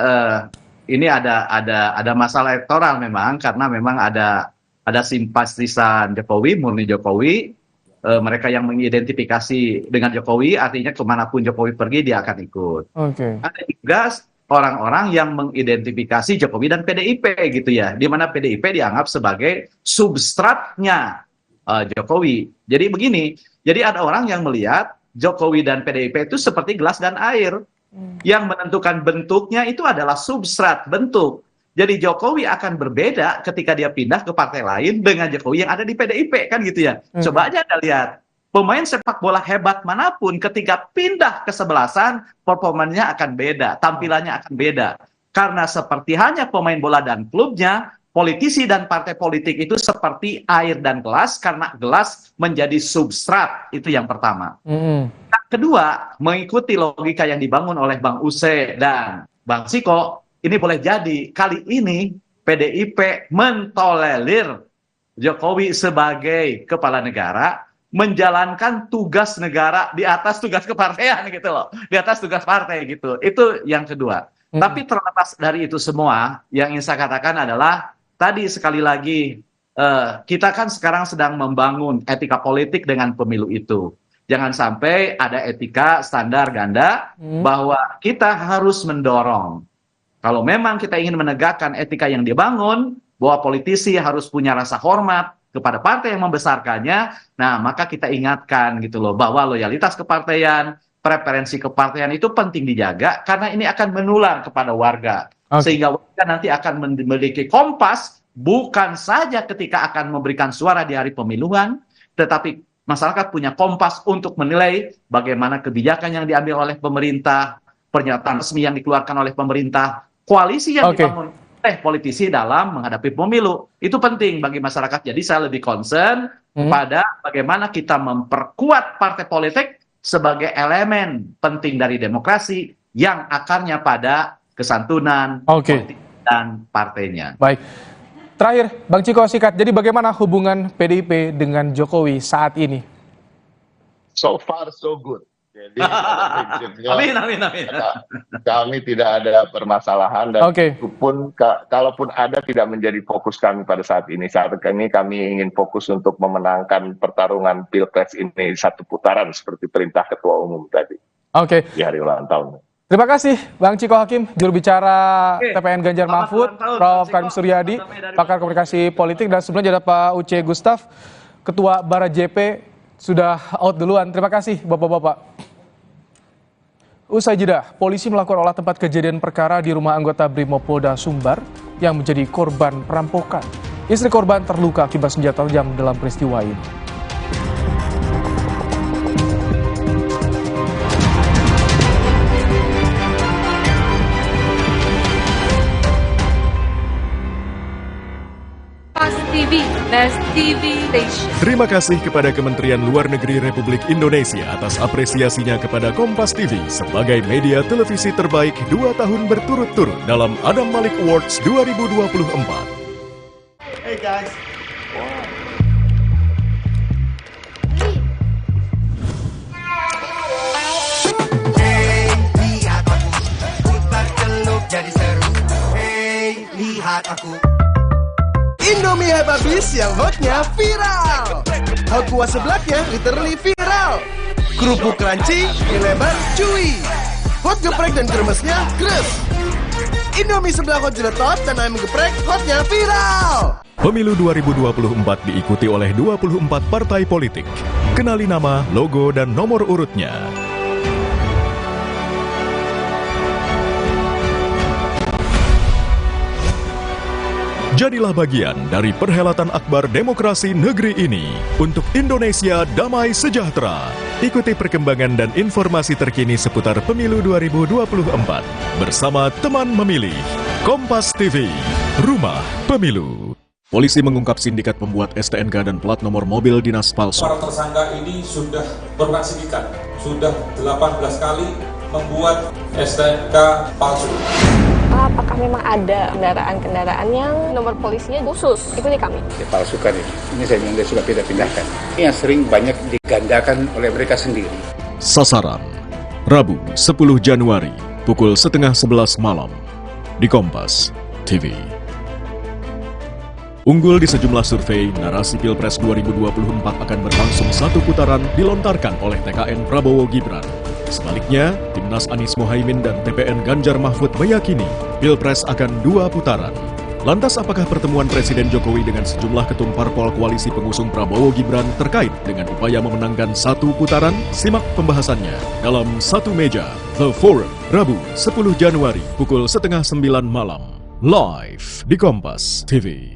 ini ada masalah elektoral memang, karena memang ada simpatisan Jokowi, murni Jokowi, mereka yang mengidentifikasi dengan Jokowi, artinya kemanapun Jokowi pergi dia akan ikut. Ada juga orang-orang yang mengidentifikasi Jokowi dan PDIP gitu ya, di mana PDIP dianggap sebagai substratnya Jokowi. Jadi begini, jadi ada orang yang melihat Jokowi dan PDIP itu seperti gelas dan air, yang menentukan bentuknya itu adalah substrat, bentuk. Jadi Jokowi akan berbeda ketika dia pindah ke partai lain dengan Jokowi yang ada di PDIP, kan gitu ya. Coba aja Anda lihat, pemain sepak bola hebat manapun ketika pindah ke sebelasan, performanya akan beda, tampilannya akan beda. Karena seperti hanya pemain bola dan klubnya, politisi dan partai politik itu seperti air dan gelas, karena gelas menjadi substrat, itu yang pertama. Yang kedua, mengikuti logika yang dibangun oleh Bang Uce dan Bang Siko, ini boleh jadi kali ini PDIP mentolerir Jokowi sebagai kepala negara, menjalankan tugas negara di atas tugas kepartean gitu loh, di atas tugas partai gitu. Itu yang kedua. Tapi terlepas dari itu semua, yang ingin saya katakan adalah tadi sekali lagi, kita kan sekarang sedang membangun etika politik dengan pemilu itu. Jangan sampai ada etika standar ganda bahwa kita harus mendorong. Kalau memang kita ingin menegakkan etika yang dibangun, bahwa politisi harus punya rasa hormat kepada partai yang membesarkannya, nah maka kita ingatkan gitu loh, bahwa loyalitas kepartaian, preferensi kepartaian itu penting dijaga, karena ini akan menular kepada warga. Sehingga warga nanti akan memiliki kompas, bukan saja ketika akan memberikan suara di hari pemilihan, tetapi masyarakat punya kompas untuk menilai bagaimana kebijakan yang diambil oleh pemerintah, pernyataan resmi yang dikeluarkan oleh pemerintah, koalisi yang dibangun oleh politisi dalam menghadapi pemilu. Itu penting bagi masyarakat. Jadi saya lebih concern pada bagaimana kita memperkuat partai politik sebagai elemen penting dari demokrasi yang akarnya pada kesantunan politik dan partainya. Baik. Terakhir, Bang Ciko sikat. Jadi bagaimana hubungan PDIP dengan Jokowi saat ini? So far so good. Jadi amin. Kami tidak ada permasalahan, dan pun kalaupun ada tidak menjadi fokus kami pada saat ini. Saat ini kami ingin fokus untuk memenangkan pertarungan Pilpres ini satu putaran seperti perintah Ketua Umum tadi. Di hari ulang tahun. Terima kasih Bang Ciko Hakim, juru bicara TPN Ganjar Mahfud, Prof. Karim Suryadi, pakar komunikasi politik, dan sebelumnya ada Pak Uce Gustaf, Ketua Bara JP, sudah out duluan. Terima kasih Bapak-Bapak. Usai jeda, polisi melakukan olah tempat kejadian perkara di rumah anggota Brimopolda Sumbar yang menjadi korban perampokan. Istri korban terluka akibat senjata tajam dalam peristiwa ini. TV Station. Terima kasih kepada Kementerian Luar Negeri Republik Indonesia atas apresiasinya kepada Kompas TV sebagai media televisi terbaik 2 tahun berturut-turut dalam Adam Malik Awards 2024. Hey guys. Hey, lihat aku, putar celup jadi seru. Hey, lihat aku. Indomie habis yang hotnya viral. Hot kuah seblaknya literally viral. Kerupuk crunchy, mie lebar, chewy. Hot geprek dan kremesnya kres. Indomie sebelah hot jeletot dan ayam geprek hotnya viral. Pemilu 2024 diikuti oleh 24 partai politik. Kenali nama, logo, dan nomor urutnya. Jadilah bagian dari perhelatan akbar demokrasi negeri ini untuk Indonesia damai sejahtera. Ikuti perkembangan dan informasi terkini seputar pemilu 2024 bersama teman memilih Kompas TV, Rumah Pemilu. Polisi mengungkap sindikat pembuat STNK dan plat nomor mobil dinas palsu. Para tersangka ini sudah beraksi sindikat, sudah 18 kali membuat STNK palsu. Apakah memang ada kendaraan-kendaraan yang nomor polisinya khusus? Ikuti kami. Dipalsukan ini. Ini saya bilang dia sudah pindah-pindahkan. Ini yang sering banyak digandakan oleh mereka sendiri. Sasaran, Rabu 10 Januari, pukul 10:30 malam, di Kompas TV. Unggul di sejumlah survei, narasi Pilpres 2024 akan berlangsung satu putaran dilontarkan oleh TKN Prabowo Gibran. Sebaliknya, Timnas Anies Mohaimin dan TPN Ganjar Mahfud meyakini Pilpres akan 2 putaran. Lantas apakah pertemuan Presiden Jokowi dengan sejumlah ketum parpol koalisi pengusung Prabowo Gibran terkait dengan upaya memenangkan 1 putaran? Simak pembahasannya dalam Satu Meja, The Forum, Rabu 10 Januari, pukul 8:30 malam. Live di Kompas TV.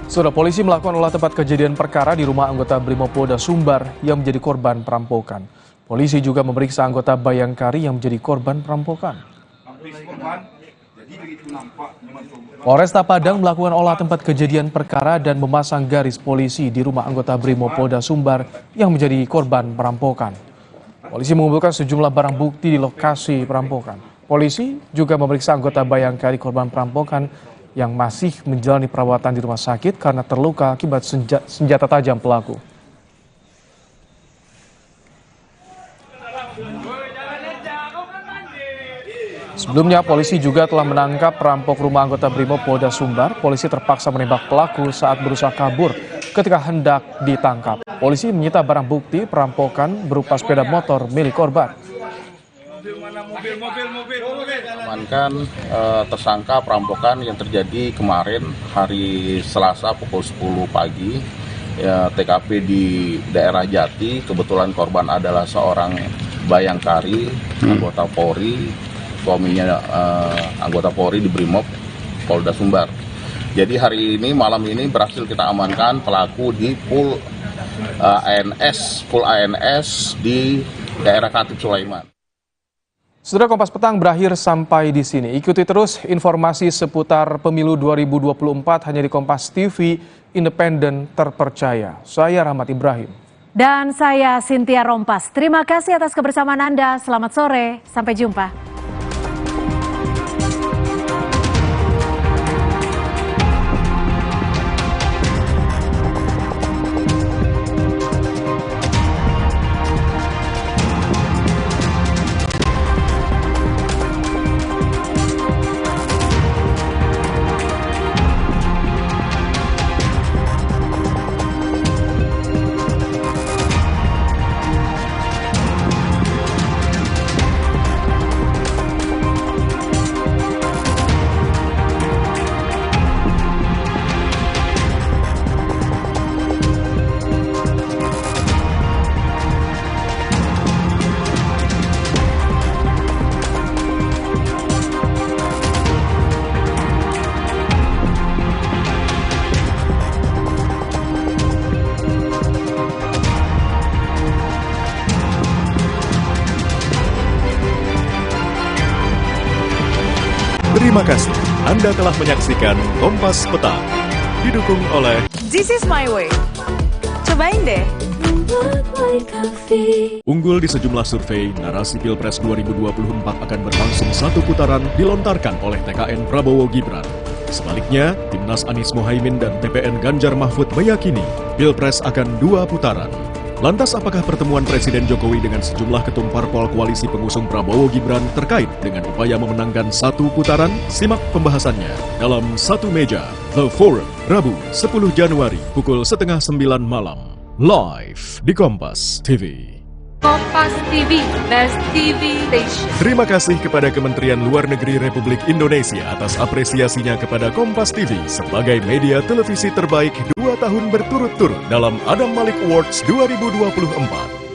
Saudara, polisi melakukan olah tempat kejadian perkara di rumah anggota Brimopolda Sumbar yang menjadi korban perampokan. Polisi juga memeriksa anggota Bayangkari yang menjadi korban perampokan. Polresta Padang melakukan olah tempat kejadian perkara dan memasang garis polisi di rumah anggota Brimopolda Sumbar yang menjadi korban perampokan. Polisi mengumpulkan sejumlah barang bukti di lokasi perampokan. Polisi juga memeriksa anggota Bayangkari korban perampokan yang masih menjalani perawatan di rumah sakit karena terluka akibat senjata tajam pelaku. Sebelumnya, polisi juga telah menangkap perampok rumah anggota Brimopolda Sumbar. Polisi terpaksa menembak pelaku saat berusaha kabur ketika hendak ditangkap. Polisi menyita barang bukti perampokan berupa sepeda motor milik korban. Amankan tersangka perampokan yang terjadi kemarin hari Selasa pukul 10 pagi, TKP di daerah Jati. Kebetulan korban adalah seorang Bayangkari, anggota Polri, suaminya anggota Polri di Brimob Polda Sumbar. Jadi hari ini, malam ini berhasil kita amankan pelaku di full ANS di daerah Khatib Sulaiman. Saudara, Kompas Petang berakhir sampai di sini. Ikuti terus informasi seputar pemilu 2024 hanya di Kompas TV, independen terpercaya. Saya Rahmat Ibrahim. Dan saya Cynthia Rompas. Terima kasih atas kebersamaan Anda. Selamat sore, sampai jumpa. Terima kasih Anda telah menyaksikan Kompas Petang. Didukung oleh This is my way. Cobain deh. Unggul di sejumlah survei, narasi Pilpres 2024 akan berlangsung satu putaran dilontarkan oleh TKN Prabowo Gibran. Sebaliknya, Timnas Anies Mohaimin dan TPN Ganjar Mahfud meyakini Pilpres akan 2 putaran. Lantas apakah pertemuan Presiden Jokowi dengan sejumlah ketum parpol koalisi pengusung Prabowo Gibran terkait dengan upaya memenangkan 1 putaran? Simak pembahasannya dalam Satu Meja, The Forum, Rabu 10 Januari, pukul 8:30 malam. Live di Kompas TV. Kompas TV, Best TV Station. Terima kasih kepada Kementerian Luar Negeri Republik Indonesia atas apresiasinya kepada Kompas TV sebagai media televisi terbaik 2 tahun berturut-turut dalam Adam Malik Awards 2024.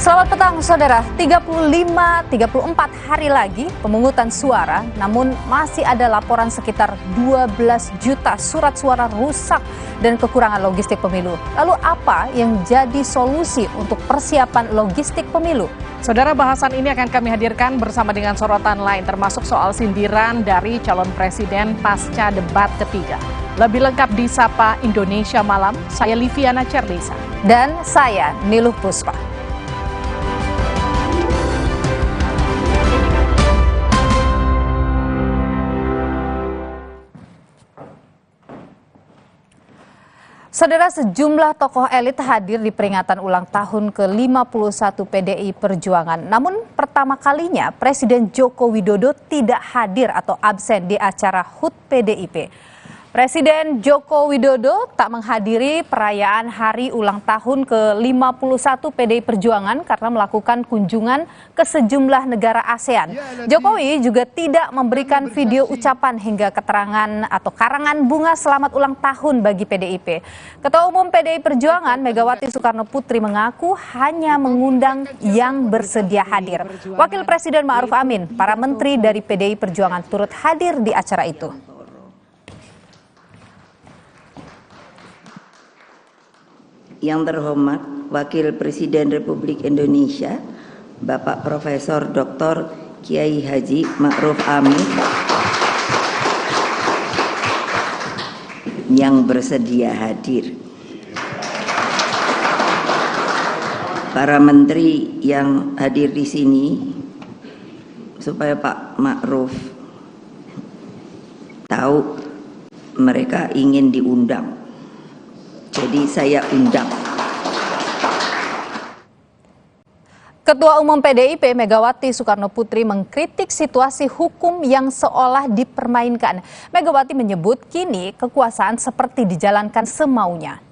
Selamat petang saudara, 34 hari lagi pemungutan suara, namun masih ada laporan sekitar 12 juta surat suara rusak dan kekurangan logistik pemilu. Lalu apa yang jadi solusi untuk persiapan logistik pemilu? Saudara, bahasan ini akan kami hadirkan bersama dengan sorotan lain termasuk soal sindiran dari calon presiden pasca debat ketiga. Lebih lengkap di Sapa Indonesia Malam, saya Liviana Cerlisa. Dan saya Niluh Puspa. Saudara, sejumlah tokoh elit hadir di peringatan ulang tahun ke-51 PDI Perjuangan. Namun pertama kalinya Presiden Joko Widodo tidak hadir atau absen di acara HUT PDIP. Presiden Joko Widodo tak menghadiri perayaan hari ulang tahun ke-51 PDI Perjuangan karena melakukan kunjungan ke sejumlah negara ASEAN. Jokowi juga tidak memberikan video ucapan hingga keterangan atau karangan bunga selamat ulang tahun bagi PDIP. Ketua Umum PDI Perjuangan Megawati Soekarno Putri mengaku hanya mengundang yang bersedia hadir. Wakil Presiden Ma'ruf Amin, para menteri dari PDI Perjuangan turut hadir di acara itu. Yang terhormat Wakil Presiden Republik Indonesia Bapak Profesor Dr. Kiai Haji Ma'ruf Amin yang bersedia hadir, para menteri yang hadir di sini, supaya Pak Ma'ruf tahu mereka ingin diundang. Jadi saya undang. Ketua Umum PDIP Megawati Soekarno Putri mengkritik situasi hukum yang seolah dipermainkan. Megawati menyebut kini kekuasaan seperti dijalankan semaunya.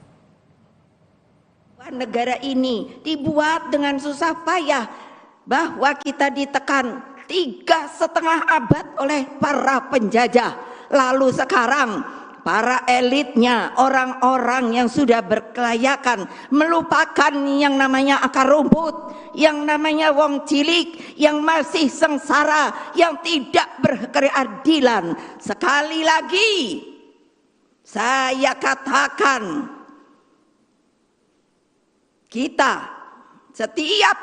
Negara ini dibuat dengan susah payah, bahwa kita ditekan 3,5 abad oleh para penjajah. Lalu sekarang para elitnya, orang-orang yang sudah berkelayakan, melupakan yang namanya akar rumput, yang namanya wong cilik, yang masih sengsara, yang tidak berkeadilan. Sekali lagi, saya katakan, kita setiap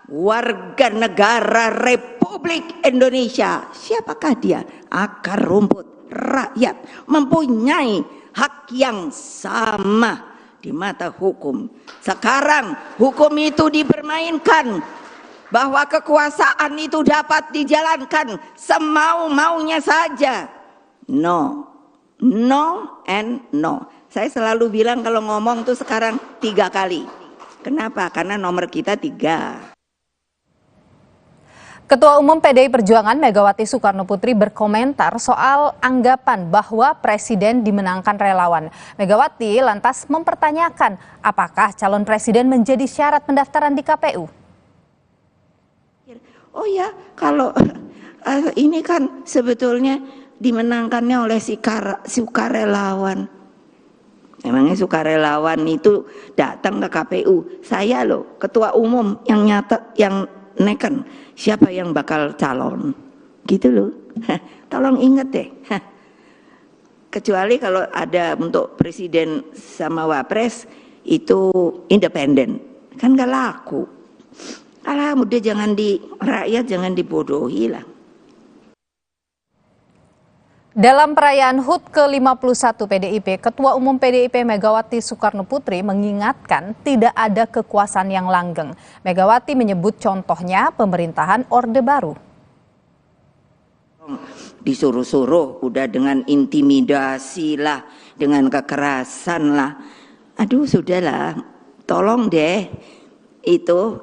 warga negara Republik Indonesia, siapakah dia? Akar rumput. Rakyat mempunyai hak yang sama di mata hukum. Sekarang hukum itu dipermainkan, bahwa kekuasaan itu dapat dijalankan semau-maunya saja. No, no and no. Saya selalu bilang kalau ngomong tuh sekarang 3 kali. Kenapa? Karena nomor kita 3. Ketua Umum PDI Perjuangan Megawati Soekarno Putri berkomentar soal anggapan bahwa Presiden dimenangkan relawan. Megawati lantas mempertanyakan apakah calon presiden menjadi syarat pendaftaran di KPU. Oh ya, kalau ini kan sebetulnya dimenangkannya oleh sukarelawan. Emangnya sukarelawan itu datang ke KPU? Saya loh, ketua umum yang nyata, yang neken siapa yang bakal calon, gitu loh. Tolong ingat deh. Kecuali kalau ada untuk presiden sama wapres itu independen, kan gak laku. Alah, udah jangan rakyat jangan dibodohi lah. Dalam perayaan HUT ke-51 PDIP, Ketua Umum PDIP Megawati Soekarno Putri mengingatkan tidak ada kekuasaan yang langgeng. Megawati menyebut contohnya pemerintahan Orde Baru. Disuruh-suruh, udah dengan intimidasi lah, dengan kekerasan lah. Aduh, sudahlah, tolong deh, itu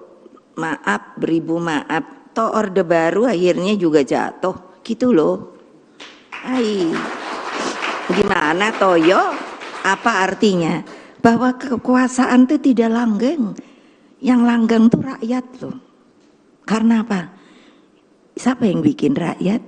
maaf, beribu maaf. Toh Orde Baru akhirnya juga jatuh, gitu loh. Hai, gimana Toyo? Apa artinya? Bahwa kekuasaan itu tidak langgeng. Yang langgeng itu rakyat loh. Karena apa? Siapa yang bikin rakyat?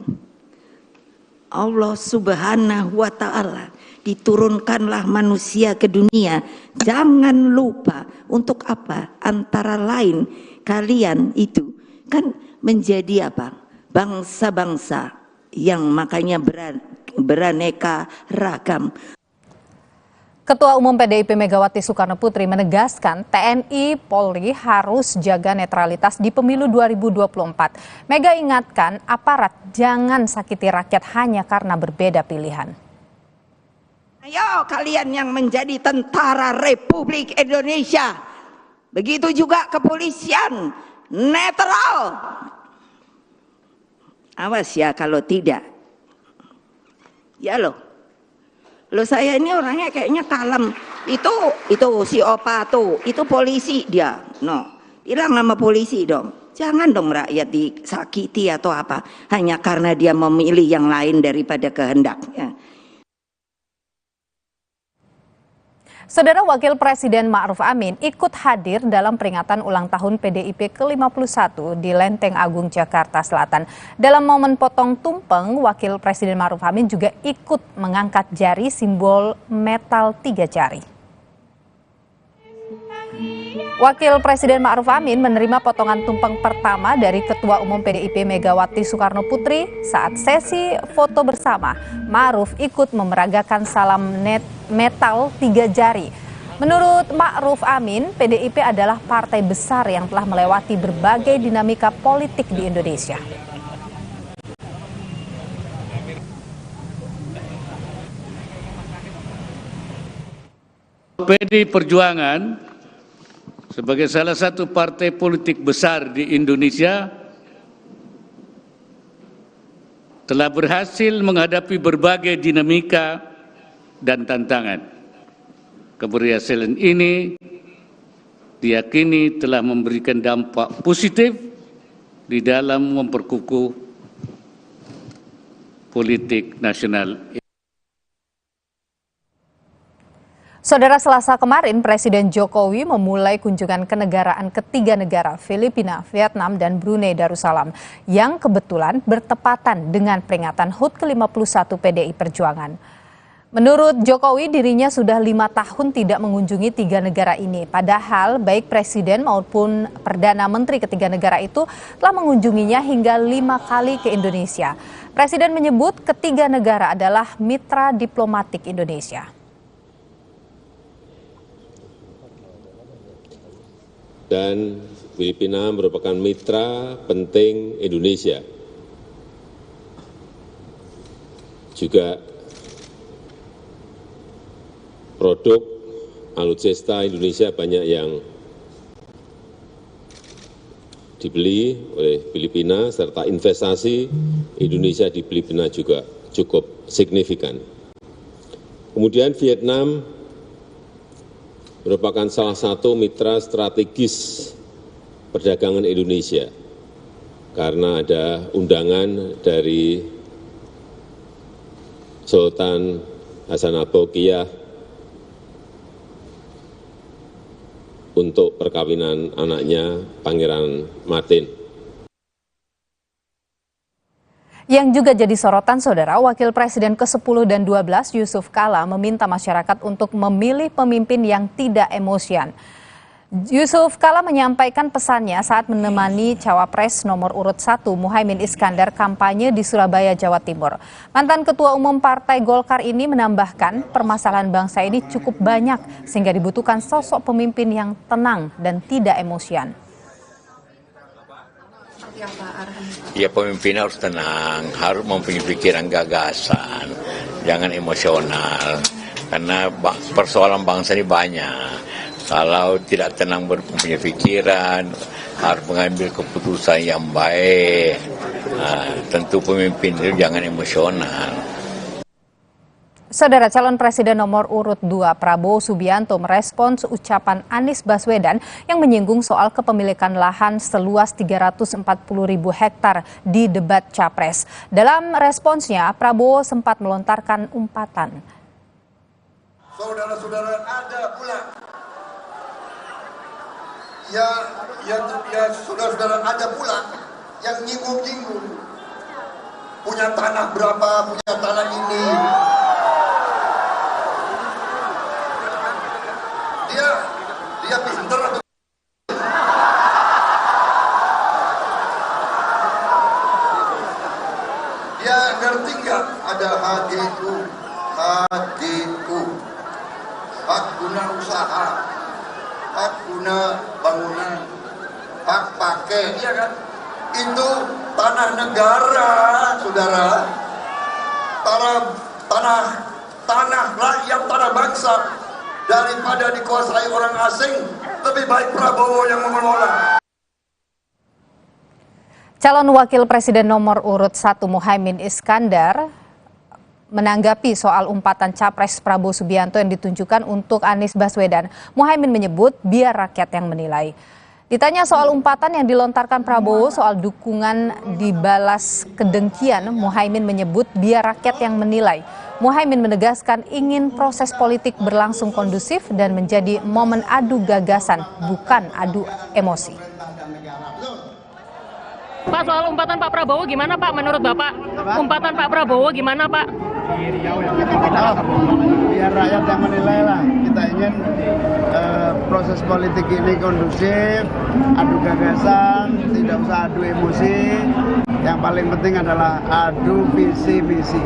Allah Subhanahu wa Ta'ala. Diturunkanlah manusia ke dunia. Jangan lupa untuk apa? Antara lain kalian itu kan menjadi apa? Bangsa-bangsa yang makanya beraneka ragam. Ketua Umum PDIP Megawati Soekarno Putri menegaskan TNI Polri harus jaga netralitas di pemilu 2024. Mega ingatkan aparat jangan sakiti rakyat hanya karena berbeda pilihan. Ayo kalian yang menjadi tentara Republik Indonesia, begitu juga kepolisian, netral. Awas ya kalau tidak. Ya loh saya ini orangnya kayaknya kalem. Itu si Opa tuh, itu polisi dia. Bilang nama polisi dong. Jangan dong rakyat disakiti atau apa hanya karena dia memilih yang lain daripada kehendaknya. Saudara Wakil Presiden Ma'ruf Amin ikut hadir dalam peringatan ulang tahun PDIP ke-51 di Lenteng Agung, Jakarta Selatan. Dalam momen potong tumpeng, Wakil Presiden Ma'ruf Amin juga ikut mengangkat jari simbol metal 3 jari. Wakil Presiden Ma'ruf Amin menerima potongan tumpeng pertama dari Ketua Umum PDIP Megawati Soekarno Putri saat sesi foto bersama. Ma'ruf ikut memeragakan salam metal 3 jari. Menurut Ma'ruf Amin, PDIP adalah partai besar yang telah melewati berbagai dinamika politik di Indonesia. PDI Perjuangan sebagai salah satu partai politik besar di Indonesia telah berhasil menghadapi berbagai dinamika dan tantangan. Keberhasilan ini diyakini telah memberikan dampak positif di dalam memperkukuh politik nasional. Saudara, Selasa kemarin Presiden Jokowi memulai kunjungan kenegaraan ke 3 negara, Filipina, Vietnam, dan Brunei Darussalam, yang kebetulan bertepatan dengan peringatan HUT ke-51 PDI Perjuangan. Menurut Jokowi, dirinya sudah 5 tahun tidak mengunjungi 3 negara ini. Padahal baik Presiden maupun Perdana Menteri ketiga negara itu telah mengunjunginya hingga 5 kali ke Indonesia. Presiden menyebut ketiga negara adalah mitra diplomatik Indonesia. Dan Filipina merupakan mitra penting Indonesia. Juga produk alutsista Indonesia banyak yang dibeli oleh Filipina, serta investasi Indonesia di Filipina juga cukup signifikan. Kemudian Vietnam merupakan salah satu mitra strategis perdagangan Indonesia karena ada undangan dari Sultan Hasan Al-Bolkiah untuk perkawinan anaknya Pangeran Martin. Yang juga jadi sorotan, Saudara, Wakil Presiden ke-10 dan 12 Yusuf Kala meminta masyarakat untuk memilih pemimpin yang tidak emosian. Yusuf Kala menyampaikan pesannya saat menemani Cawapres nomor urut 1 Muhaimin Iskandar kampanye di Surabaya, Jawa Timur. Mantan Ketua Umum Partai Golkar ini menambahkan permasalahan bangsa ini cukup banyak sehingga dibutuhkan sosok pemimpin yang tenang dan tidak emosian. Ya, pemimpin harus tenang, harus mempunyai pikiran gagasan, jangan emosional, karena persoalan bangsa ini banyak. Kalau tidak tenang mempunyai pikiran, harus mengambil keputusan yang baik. Tentu pemimpin itu jangan emosional. Saudara, calon presiden nomor urut 2 Prabowo Subianto merespons ucapan Anies Baswedan yang menyinggung soal kepemilikan lahan seluas 340.000 hektar di debat Capres. Dalam responsnya, Prabowo sempat melontarkan umpatan. Saudara-saudara, ada pula saudara-saudara, ada pula yang nyinggung-nyinggung. Punya tanah berapa, punya tanah ini. Dia pinter atau ada HGU, hak guna usaha, hak guna bangunan, hak pakai, ya kan? Itu tanah negara, saudara. Tanah rakyat, tanah bangsa. Daripada dikuasai orang asing, lebih baik Prabowo yang mengelola. Calon Wakil Presiden nomor urut 1 Muhaimin Iskandar menanggapi soal umpatan Capres Prabowo Subianto yang ditunjukkan untuk Anies Baswedan. Muhaimin menyebut biar rakyat yang menilai. Ditanya soal umpatan yang dilontarkan Prabowo soal dukungan dibalas kedengkian, Muhaimin menyebut biar rakyat yang menilai. Muhaimin menegaskan ingin proses politik berlangsung kondusif dan menjadi momen adu gagasan, bukan adu emosi. Pak, soal umpatan Pak Prabowo gimana Pak menurut Bapak? Umpatan Pak Prabowo gimana Pak? Biar rakyat yang menilai lah. Kita ingin proses politik ini kondusif, adu gagasan, tidak usah adu emosi. Yang paling penting adalah adu visi misi.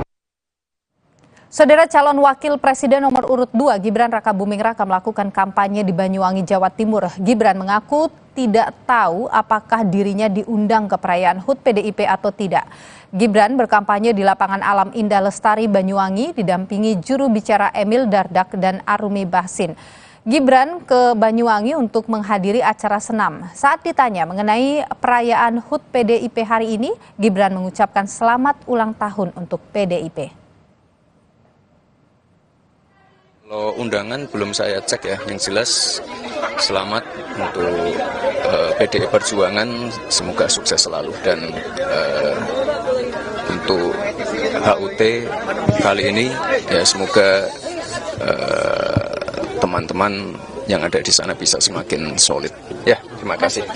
Saudara, calon wakil presiden nomor urut 2 Gibran Rakabuming Raka melakukan kampanye di Banyuwangi, Jawa Timur. Gibran mengaku tidak tahu apakah dirinya diundang ke perayaan HUT PDIP atau tidak. Gibran berkampanye di lapangan Alam Indah Lestari, Banyuwangi, didampingi juru bicara Emil Dardak dan Arumi Bahsin. Gibran ke Banyuwangi untuk menghadiri acara senam. Saat ditanya mengenai perayaan HUT PDIP hari ini, Gibran mengucapkan selamat ulang tahun untuk PDIP. Kalau undangan belum saya cek ya, yang jelas selamat untuk PDI Perjuangan, semoga sukses selalu, dan untuk HUT kali ini ya semoga teman-teman yang ada di sana bisa semakin solid. Ya, terima kasih.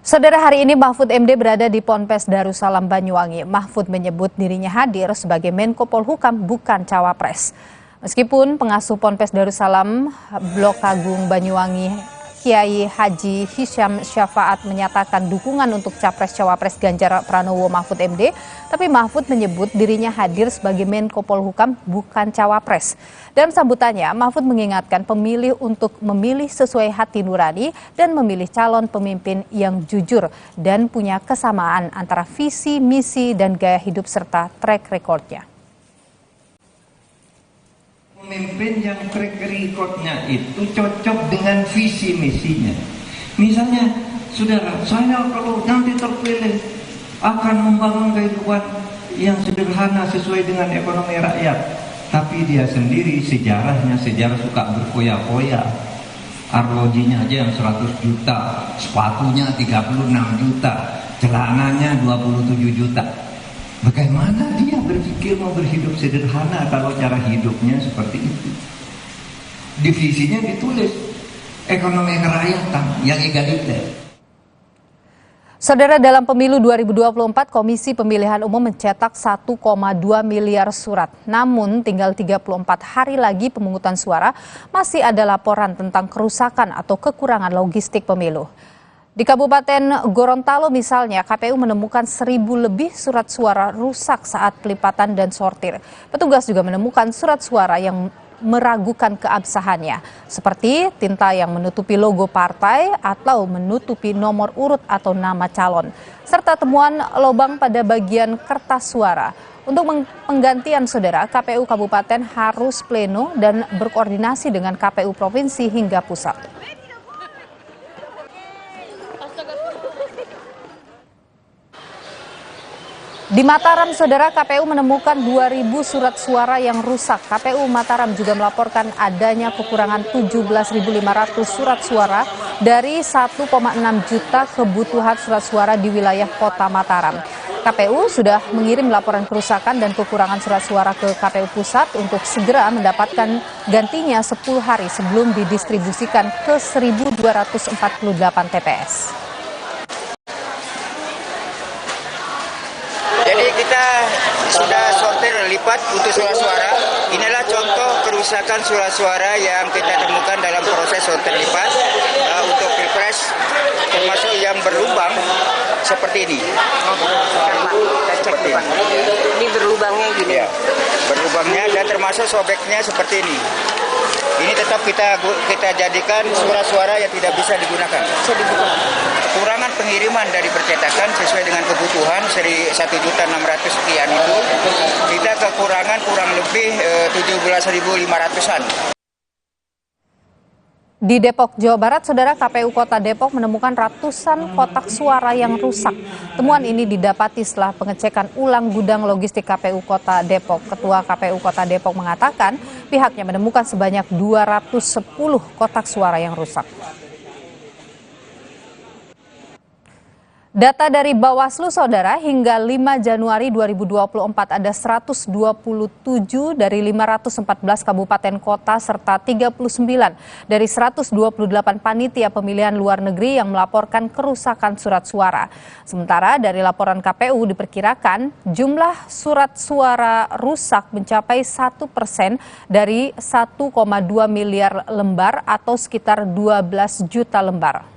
Saudara, hari ini Mahfud MD berada di Ponpes Darussalam Banyuwangi. Mahfud menyebut dirinya hadir sebagai Menko Polhukam, bukan cawapres. Meskipun pengasuh Ponpes Darussalam Blok Agung Banyuwangi Kiai Haji Hisham Syafaat menyatakan dukungan untuk Capres-Cawapres Ganjar Pranowo Mahfud MD, tapi Mahfud menyebut dirinya hadir sebagai Menko Polhukam, bukan cawapres. Dalam sambutannya, Mahfud mengingatkan pemilih untuk memilih sesuai hati nurani dan memilih calon pemimpin yang jujur dan punya kesamaan antara visi, misi, dan gaya hidup serta track recordnya. Pemimpin yang track recordnya itu cocok dengan visi misinya. Misalnya, saudara, saya kalau nanti terpilih akan membangun kehidupan yang sederhana sesuai dengan ekonomi rakyat. Tapi dia sendiri sejarahnya sejarah suka berfoya-foya. Arlojinya aja yang 100 juta, sepatunya 36 juta, celananya 27 juta. Bagaimana dia berpikir mau berhidup sederhana kalau cara hidupnya seperti itu? Divisinya ditulis ekonomi kerakyatan yang egaliter. Saudara, dalam pemilu 2024, Komisi Pemilihan Umum mencetak 1,2 miliar surat. Namun tinggal 34 hari lagi pemungutan suara, masih ada laporan tentang kerusakan atau kekurangan logistik pemilu. Di Kabupaten Gorontalo misalnya, KPU menemukan 1.000 lebih surat suara rusak saat pelipatan dan sortir. Petugas juga menemukan surat suara yang meragukan keabsahannya, seperti tinta yang menutupi logo partai atau menutupi nomor urut atau nama calon, serta temuan lubang pada bagian kertas suara. Untuk penggantian, saudara, KPU Kabupaten harus pleno dan berkoordinasi dengan KPU Provinsi hingga pusat. Di Mataram, saudara, KPU menemukan 2.000 surat suara yang rusak. KPU Mataram juga melaporkan adanya kekurangan 17.500 surat suara dari 1,6 juta kebutuhan surat suara di wilayah Kota Mataram. KPU sudah mengirim laporan kerusakan dan kekurangan surat suara ke KPU Pusat untuk segera mendapatkan gantinya 10 hari sebelum didistribusikan ke 1.248 TPS. Jadi kita sudah sortir lipat untuk surat suara. Inilah contoh kerusakan kerusakan surat suara yang kita temukan dalam proses terlibat untuk Pilpres, termasuk yang berlubang seperti ini. Seperti ini. Ini berlubangnya gini. Ya, berlubangnya dan termasuk sobeknya seperti ini. Ini tetap kita jadikan surat suara yang tidak bisa digunakan. Kekurangan pengiriman dari percetakan sesuai dengan kebutuhan 1.600.000 sekian itu, kita kekurangan kurang lebih 17.500-an. Di Depok, Jawa Barat, Saudara, KPU Kota Depok menemukan ratusan kotak suara yang rusak. Temuan ini didapati setelah pengecekan ulang gudang logistik KPU Kota Depok. Ketua KPU Kota Depok mengatakan pihaknya menemukan sebanyak 210 kotak suara yang rusak. Data dari Bawaslu, Saudara, hingga 5 Januari 2024 ada 127 dari 514 kabupaten kota serta 39 dari 128 panitia pemilihan luar negeri yang melaporkan kerusakan surat suara. Sementara dari laporan KPU diperkirakan jumlah surat suara rusak mencapai 1% dari 1,2 miliar lembar atau sekitar 12 juta lembar.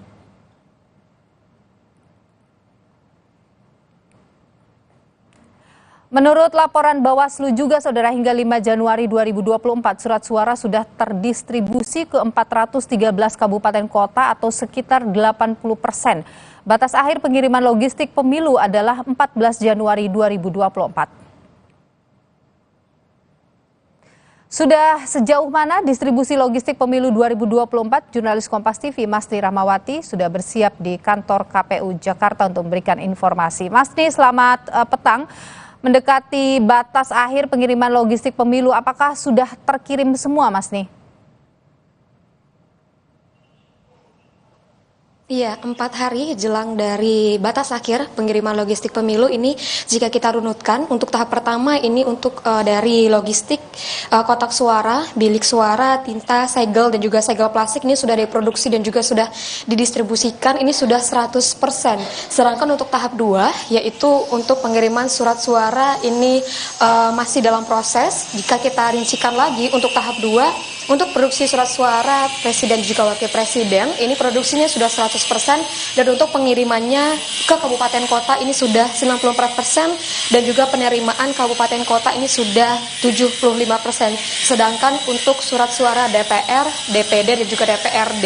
Menurut laporan Bawaslu juga, Saudara, hingga 5 Januari 2024 surat suara sudah terdistribusi ke 413 kabupaten kota atau sekitar 80%. Batas akhir pengiriman logistik pemilu adalah 14 Januari 2024. Sudah sejauh mana distribusi logistik pemilu 2024? Jurnalis Kompas TV Masni Rahmawati sudah bersiap di kantor KPU Jakarta untuk memberikan informasi. Masni, selamat petang. Mendekati batas akhir pengiriman logistik pemilu, apakah sudah terkirim semua, Masni? Iya, 4 hari jelang dari batas akhir pengiriman logistik pemilu ini, jika kita runutkan untuk tahap pertama ini untuk dari logistik kotak suara, bilik suara, tinta, segel dan juga segel plastik ini sudah diproduksi dan juga sudah didistribusikan, ini sudah 100%. Sedangkan untuk tahap 2 yaitu untuk pengiriman surat suara ini masih dalam proses. Jika kita rincikan lagi untuk tahap 2 untuk produksi surat suara presiden juga wakil presiden ini produksinya sudah 100%. Dan untuk pengirimannya ke kabupaten kota ini sudah 94% dan juga penerimaan kabupaten kota ini sudah 75%. Sedangkan untuk surat suara DPR, DPD dan juga DPRD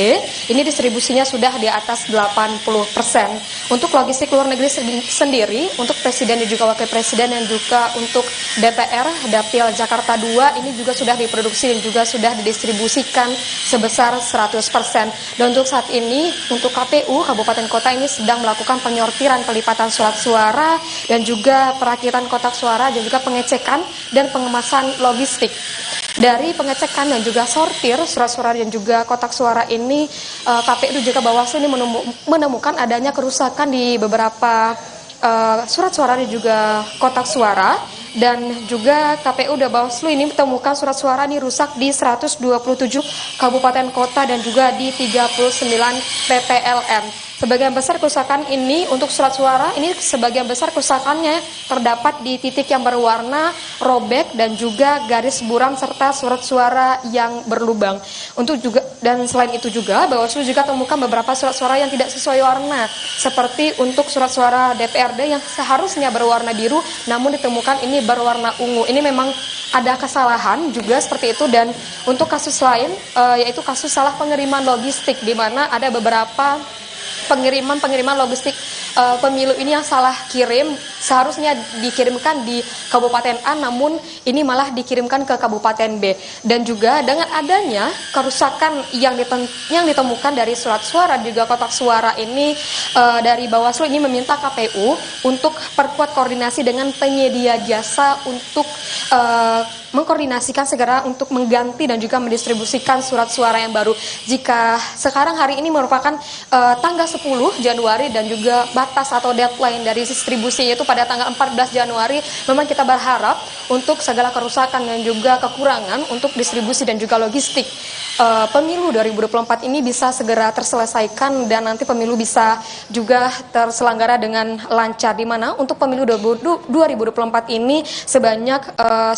ini distribusinya sudah di atas 80%. Untuk logistik luar negeri sendiri untuk presiden dan juga wakil presiden dan juga untuk DPR, Dapil Jakarta 2 ini juga sudah diproduksi dan juga sudah didistribusikan sebesar 100%. Dan untuk saat ini untuk KPU Kabupaten Kota ini sedang melakukan penyortiran pelipatan surat suara dan juga perakitan kotak suara dan juga pengecekan dan pengemasan logistik. Dari pengecekan dan juga sortir surat suara dan juga kotak suara ini, KPU juga Bawaslu ini menemukan adanya kerusakan di beberapa surat suara dan juga kotak suara. Dan juga KPU dan Bawaslu ini menemukan surat suara ini rusak di 127 kabupaten kota dan juga di 39 PPLN. Sebagian besar kerusakan ini untuk surat suara ini sebagian besar kerusakannya terdapat di titik yang berwarna robek dan juga garis buram serta surat suara yang berlubang. Untuk juga dan selain itu juga Bawaslu juga temukan beberapa surat suara yang tidak sesuai warna seperti untuk surat suara DPRD yang seharusnya berwarna biru namun ditemukan ini berwarna ungu. Ini memang ada kesalahan juga seperti itu. Dan untuk kasus lain yaitu kasus salah pengiriman logistik di mana ada beberapa pengiriman logistik pemilu ini yang salah kirim, seharusnya dikirimkan di Kabupaten A namun ini malah dikirimkan ke Kabupaten B. Dan juga dengan adanya kerusakan yang ditemukan dari surat suara juga kotak suara ini, dari Bawaslu ini meminta KPU untuk perkuat koordinasi dengan penyedia jasa untuk mengkoordinasikan segera untuk mengganti dan juga mendistribusikan surat suara yang baru. Jika sekarang hari ini merupakan tanggal 10 Januari dan juga batas atau deadline dari distribusinya itu pada tanggal 14 Januari, memang kita berharap untuk segala kerusakan dan juga kekurangan untuk distribusi dan juga logistik pemilu 2024 ini bisa segera terselesaikan dan nanti pemilu bisa juga terselenggara dengan lancar, di mana untuk pemilu 2024 ini sebanyak 1,2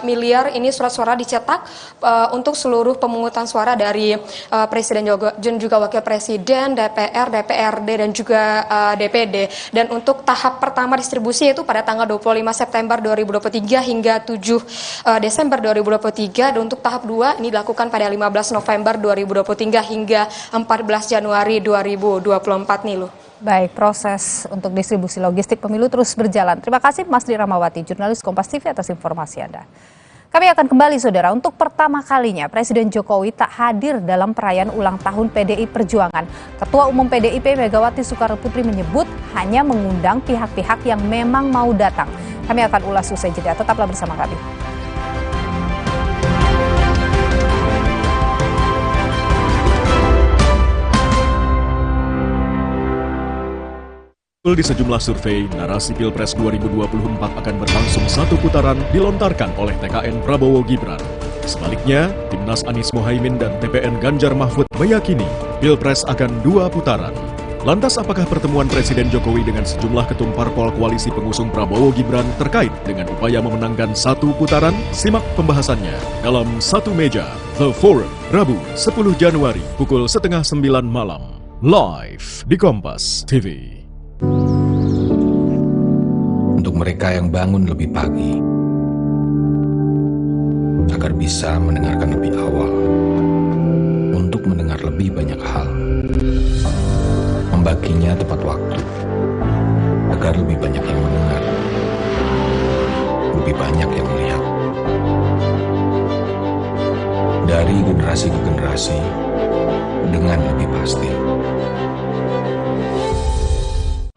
miliar ini surat suara dicetak untuk seluruh pemungutan suara dari Presiden dan juga Wakil Presiden, DPR, DPRD dan juga DPD. Dan untuk tahap pertama distribusi yaitu pada tanggal 25 September 2023 hingga 7 Desember 2023, dan untuk tahap 2 ini dilakukan pada 15 November 2023 hingga 14 Januari 2024 nih, Baik, proses untuk distribusi logistik pemilu terus berjalan. Terima kasih Mas Dri Ramawati, jurnalis Kompas TV atas informasi Anda. Kami akan kembali, Saudara. Untuk pertama kalinya Presiden Jokowi tak hadir dalam perayaan ulang tahun PDI Perjuangan. Ketua Umum PDIP Megawati Soekarnoputri menyebut hanya mengundang pihak-pihak yang memang mau datang. Kami akan ulas usai jeda. Tetaplah bersama kami. Di sejumlah survei, narasi Pilpres 2024 akan berlangsung satu putaran dilontarkan oleh TKN Prabowo Gibran. Sebaliknya, Timnas Anies Mohaimin dan TPN Ganjar Mahfud meyakini Pilpres akan 2 putaran. Lantas apakah pertemuan Presiden Jokowi dengan sejumlah ketum parpol koalisi pengusung Prabowo Gibran terkait dengan upaya memenangkan 1 putaran? Simak pembahasannya dalam Satu Meja, The Forum, Rabu 10 Januari pukul 8:30 malam. Live di Kompas TV. Untuk mereka yang bangun lebih pagi, agar bisa mendengarkan lebih awal, untuk mendengar lebih banyak hal, membaginya tepat waktu, agar lebih banyak yang mendengar, lebih banyak yang melihat. Dari generasi ke generasi, dengan lebih pasti.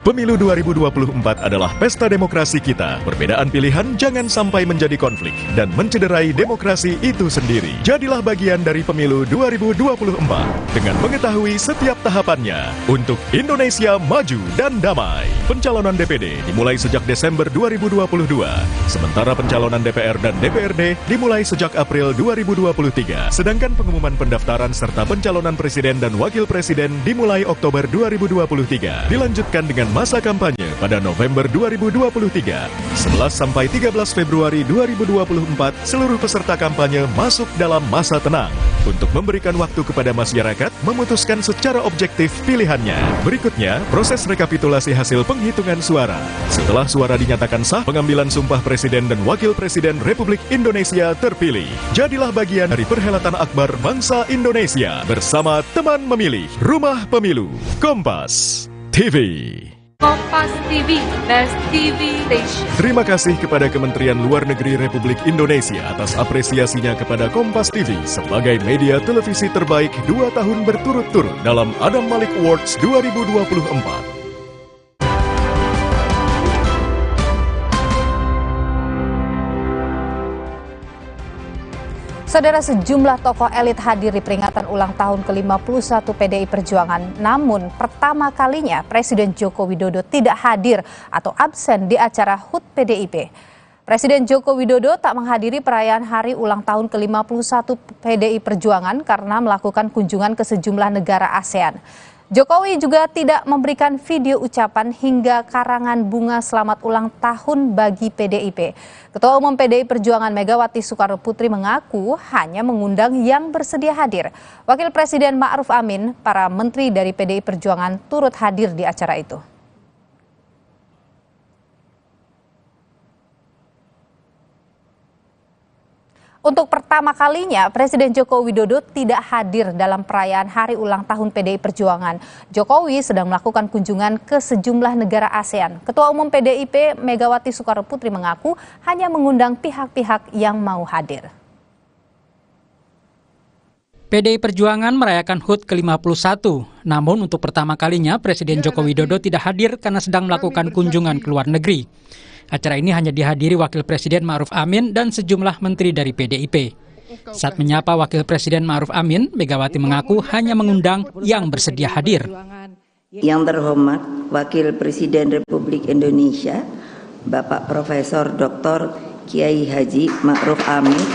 Pemilu 2024 adalah pesta demokrasi kita. Perbedaan pilihan jangan sampai menjadi konflik dan mencederai demokrasi itu sendiri. Jadilah bagian dari Pemilu 2024 dengan mengetahui setiap tahapannya untuk Indonesia maju dan damai. Pencalonan DPD dimulai sejak Desember 2022, sementara pencalonan DPR dan DPRD dimulai sejak April 2023. Sedangkan pengumuman pendaftaran serta pencalonan presiden dan wakil presiden dimulai Oktober 2023. Dilanjutkan dengan masa kampanye pada November 2023. 11 sampai 13 Februari 2024, seluruh peserta kampanye masuk dalam masa tenang untuk memberikan waktu kepada masyarakat memutuskan secara objektif pilihannya. Berikutnya, proses rekapitulasi hasil penghitungan suara. Setelah suara dinyatakan sah, pengambilan sumpah Presiden dan Wakil Presiden Republik Indonesia terpilih. Jadilah bagian dari perhelatan akbar bangsa Indonesia bersama teman memilih Rumah Pemilu Kompas TV. Kompas TV, Best TV Station. Terima kasih kepada Kementerian Luar Negeri Republik Indonesia atas apresiasinya kepada Kompas TV sebagai media televisi terbaik 2 tahun berturut-turut dalam Adam Malik Awards 2024. Saudara, sejumlah tokoh elit hadir di peringatan ulang tahun ke-51 PDI Perjuangan. Namun, pertama kalinya Presiden Joko Widodo tidak hadir atau absen di acara HUT PDIP. Presiden Joko Widodo tak menghadiri perayaan hari ulang tahun ke-51 PDI Perjuangan karena melakukan kunjungan ke sejumlah negara ASEAN. Jokowi juga tidak memberikan video ucapan hingga karangan bunga selamat ulang tahun bagi PDIP. Ketua Umum PDI Perjuangan Megawati Soekarnoputri mengaku hanya mengundang yang bersedia hadir. Wakil Presiden Ma'ruf Amin, para menteri dari PDI Perjuangan turut hadir di acara itu. Untuk pertama kalinya, Presiden Joko Widodo tidak hadir dalam perayaan hari ulang tahun PDI Perjuangan. Jokowi sedang melakukan kunjungan ke sejumlah negara ASEAN. Ketua Umum PDIP Megawati Soekarnoputri mengaku hanya mengundang pihak-pihak yang mau hadir. PDI Perjuangan merayakan HUT ke-51. Namun untuk pertama kalinya Presiden Joko Widodo tidak hadir karena sedang melakukan kunjungan ke luar negeri. Acara ini hanya dihadiri Wakil Presiden Ma'ruf Amin dan sejumlah menteri dari PDIP. Saat menyapa Wakil Presiden Ma'ruf Amin, Megawati mengaku hanya mengundang yang bersedia hadir. Yang terhormat Wakil Presiden Republik Indonesia, Bapak Profesor Dr. Kiai Haji Ma'ruf Amin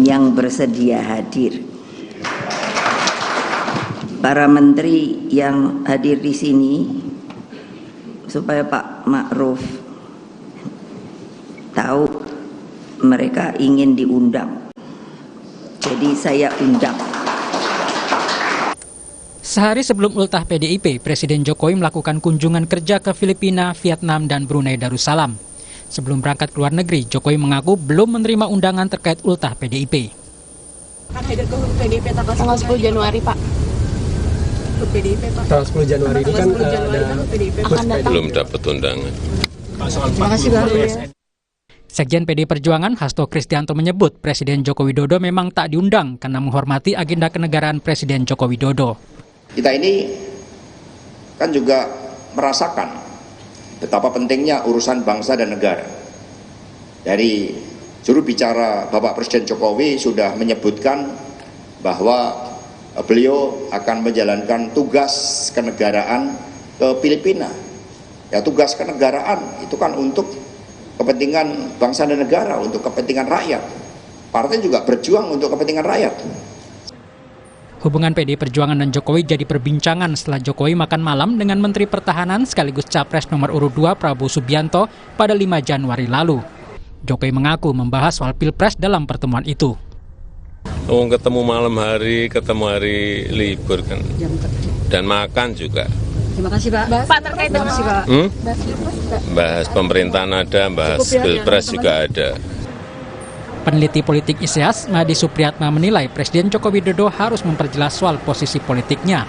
yang bersedia hadir. Para menteri yang hadir di sini, supaya Pak Ma'ruf tahu mereka ingin diundang. Jadi saya undang. Sehari sebelum ultah PDIP, Presiden Jokowi melakukan kunjungan kerja ke Filipina, Vietnam, dan Brunei Darussalam. Sebelum berangkat ke luar negeri, Jokowi mengaku belum menerima undangan terkait ultah PDIP. Akan hadir ke PDIP tanggal 10 Januari, Pak. PDIP, Pak. Tanggal 10 Januari itu kan belum dapat undangan. Terima kasih, Pak. Sekjen PDI Perjuangan Hasto Kristianto menyebut Presiden Joko Widodo memang tak diundang karena menghormati agenda kenegaraan Presiden Joko Widodo. Kita ini kan juga merasakan betapa pentingnya urusan bangsa dan negara. Dari juru bicara Bapak Presiden Jokowi sudah menyebutkan bahwa beliau akan menjalankan tugas kenegaraan ke Filipina. Ya, tugas kenegaraan itu kan untuk kepentingan bangsa dan negara, untuk kepentingan rakyat. Partai juga berjuang untuk kepentingan rakyat. Hubungan PDI Perjuangan dan Jokowi jadi perbincangan setelah Jokowi makan malam dengan Menteri Pertahanan sekaligus Capres nomor urut 2 Prabowo Subianto pada 5 Januari lalu. Jokowi mengaku membahas soal Pilpres dalam pertemuan itu. Ketemu malam hari, ketemu hari libur kan. Dan makan juga. Terima kasih, Pak. Pak, terkait dengan Bahas pemerintahan ada, bahas Pilpres juga ada. Peneliti politik ISEAS, Madi Supriyatna menilai Presiden Joko Widodo harus memperjelas soal posisi politiknya.